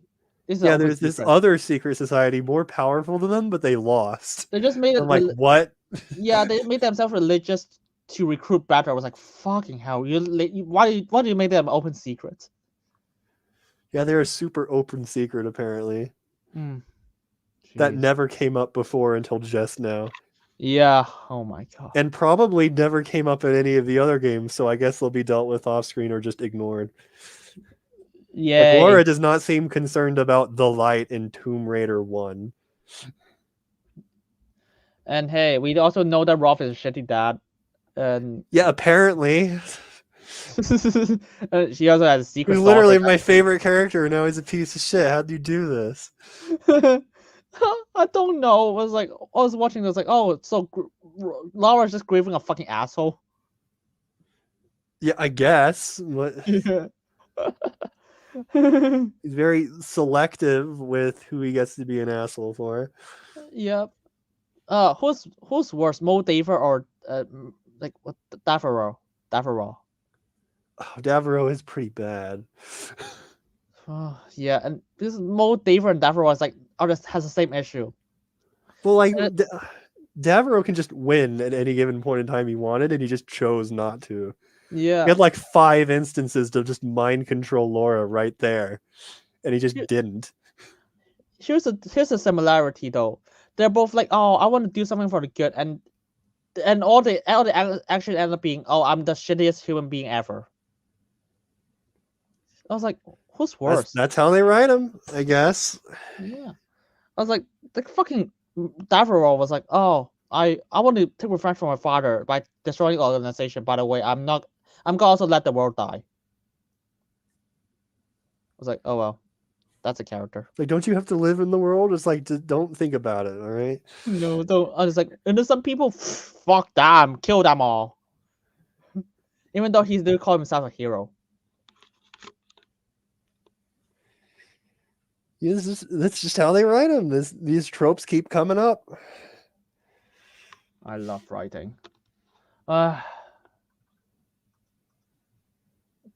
There's this other secret society more powerful than them, but they lost.
They just made it
like what?
Yeah, they made themselves religious to recruit better. I was like, fucking hell! Why do you make them open secret?
Yeah, they're a super open secret apparently. That never came up before until just now.
Yeah. Oh my god.
And probably never came up in any of the other games, so I guess they'll be dealt with off screen or just ignored.
Yeah.
Like Laura does not seem concerned about the light in Tomb Raider 1.
And hey, we also know that Rolf is a shitty dad. And
yeah, apparently.
She also has a secret.
He's literally my favorite character, and now he's a piece of shit. How'd you do this?
I don't know. I was watching this like, oh, so Lara's just grieving a fucking asshole.
Yeah, I guess. He's very selective with who he gets to be an asshole for.
Yep. Who's worse, Mo Daver or like what Davaro?
Oh, Davaro is pretty bad.
Yeah, and this Mo Daver and Davaro is like has the same issue.
Well, like Davaro can just win at any given point in time he wanted, and he just chose not to.
Yeah,
he had like 5 instances to just mind control Laura right there, and he just didn't.
Here's a similarity though. They're both like, oh, I want to do something for the good, and all they actually end up being, oh, I'm the shittiest human being ever. I was like, who's worse?
That's how they write them, I guess.
Yeah. I was like, the fucking Davro was like, oh, I want to take revenge from my father by destroying the organization. By the way, I'm gonna also let the world die. I was like, oh well, that's a character.
Like, don't you have to live in the world? It's like, don't think about it, all right?
No, don't. I was like, and there's some people, fuck them, kill them all. Even though he still call himself a hero.
Yeah, that's just how they write them. These tropes keep coming up.
I love writing. Can't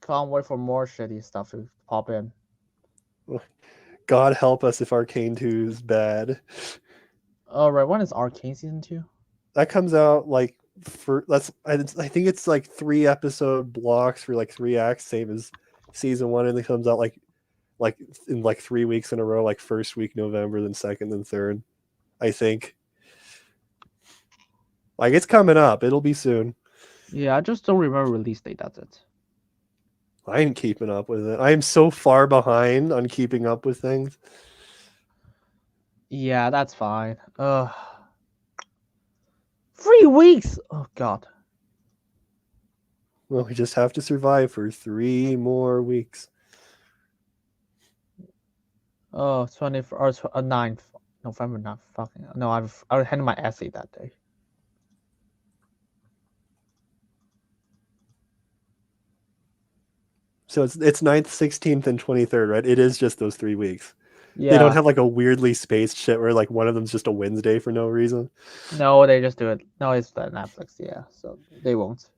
wait for more shitty stuff to pop in.
God help us if Arcane 2 is bad.
Alright, when is Arcane season 2?
That comes out like I think it's like 3 episode blocks for like 3 acts, same as season 1, and it comes out like in like 3 weeks in a row, like first week November, then second, then third, I think. Like, it's coming up. It'll be soon.
Yeah, I just don't remember release date. That's it.
I ain't keeping up with it. I am so far behind on keeping up with things.
Yeah, that's fine. 3 weeks. Oh god.
Well, we just have to survive for 3 more weeks.
Oh, 20th or 9th November. Not fucking. No, I handed my essay that day.
So it's 9th, 16th, and 23rd, right? It is just those 3 weeks.
Yeah.
They don't have like a weirdly spaced shit where like one of them's just a Wednesday for no reason.
No, they just do it. No, it's the Netflix. Yeah, so they won't.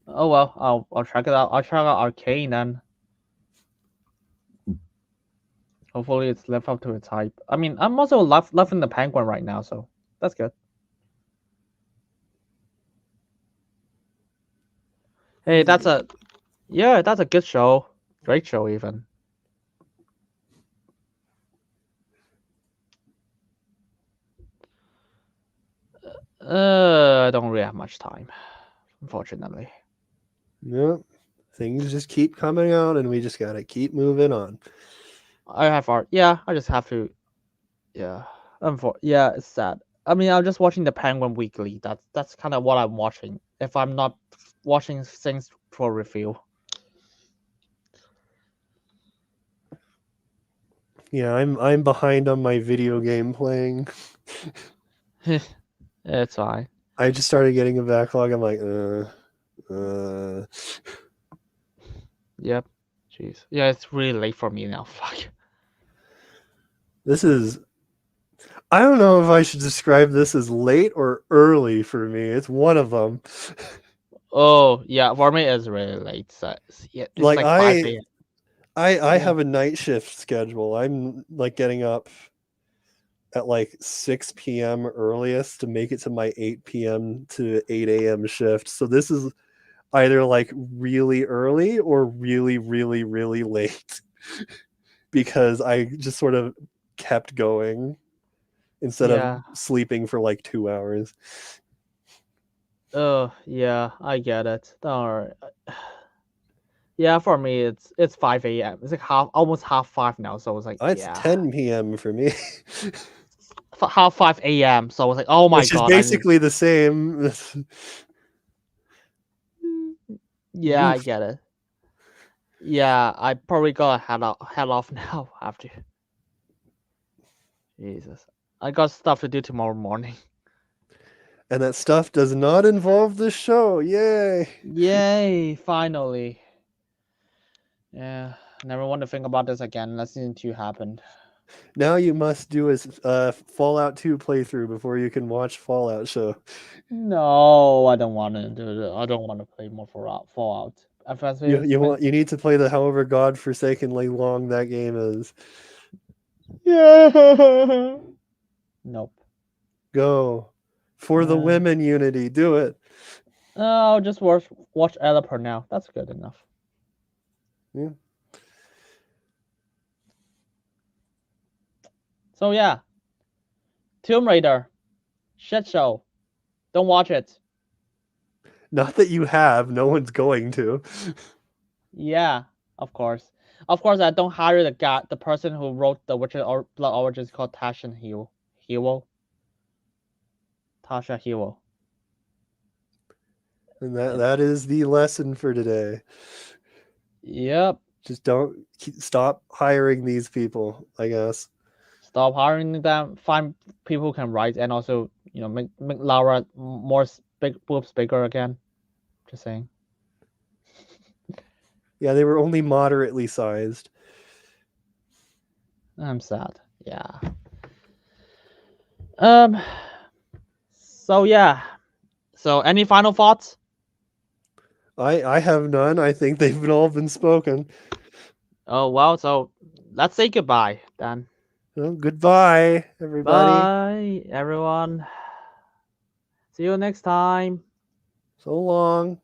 Oh well, I'll check it out. I'll check out Arcane then. Hopefully, it's lived up to its hype. I mean, I'm also loving the Penguin right now, so that's good. Hey, that's a good show. Great show, even. I don't really have much time, unfortunately.
Yep. Things just keep coming out, and we just gotta keep moving on.
I have art. Yeah, I just have to. Yeah, yeah, it's sad. I mean, I'm just watching the Penguin weekly. That's kind of what I'm watching. If I'm not watching things for review.
Yeah, I'm behind on my video game playing.
It's fine.
I just started getting a backlog. I'm like,
Yep. Jeez. Yeah, it's really late for me now. Fuck.
This is. I don't know if I should describe this as late or early for me. It's one of them.
Oh yeah, for me it's really late. So yeah, it's like 5 a.m.
I have a night shift schedule. I'm like getting up at like 6 p.m. earliest to make it to my 8 p.m. to 8 a.m. shift. So this is either like really early or really, really, really late because I just sort of kept going instead of sleeping for like 2 hours.
Oh yeah, I get it. Don't worry. Yeah, for me it's 5 a.m. It's like almost half 5 now. So it's like
It's 10 p.m. for me.
Half 5 a.m. So I was like, oh my god.
Which is basically the same.
Yeah, I get it. Yeah, I probably gotta head off now after. Jesus. I got stuff to do tomorrow morning.
And that stuff does not involve the show. Yay.
Yay, finally. Yeah, never want to think about this again. Season 2 happened.
Now you must do a Fallout 2 playthrough before you can watch Fallout show.
No, I don't want to do it. I don't want to play more Fallout.
You need to play the however godforsakenly long that game is.
Yeah. Nope.
Go. For the women unity, do it.
I'll just watch Eleper now. That's good enough.
Yeah.
So yeah. Tomb Raider. Shit show. Don't watch it.
Not that you have, no one's going to.
Yeah, of course. Of course, I don't hire the person who wrote the Witcher or Blood Origins called Tasha Hero. Tasha Hero.
And that is the lesson for today.
Yep.
Just don't stop hiring these people, I guess.
Stop hiring them. Find people who can write, and also make Lara more boobs bigger again. Just saying.
Yeah, they were only moderately sized.
I'm sad. Yeah. So yeah. So any final thoughts?
I have none. I think they've all been spoken.
Oh well. So let's say goodbye then.
Well, goodbye, everybody.
Bye, everyone. See you next time.
So long.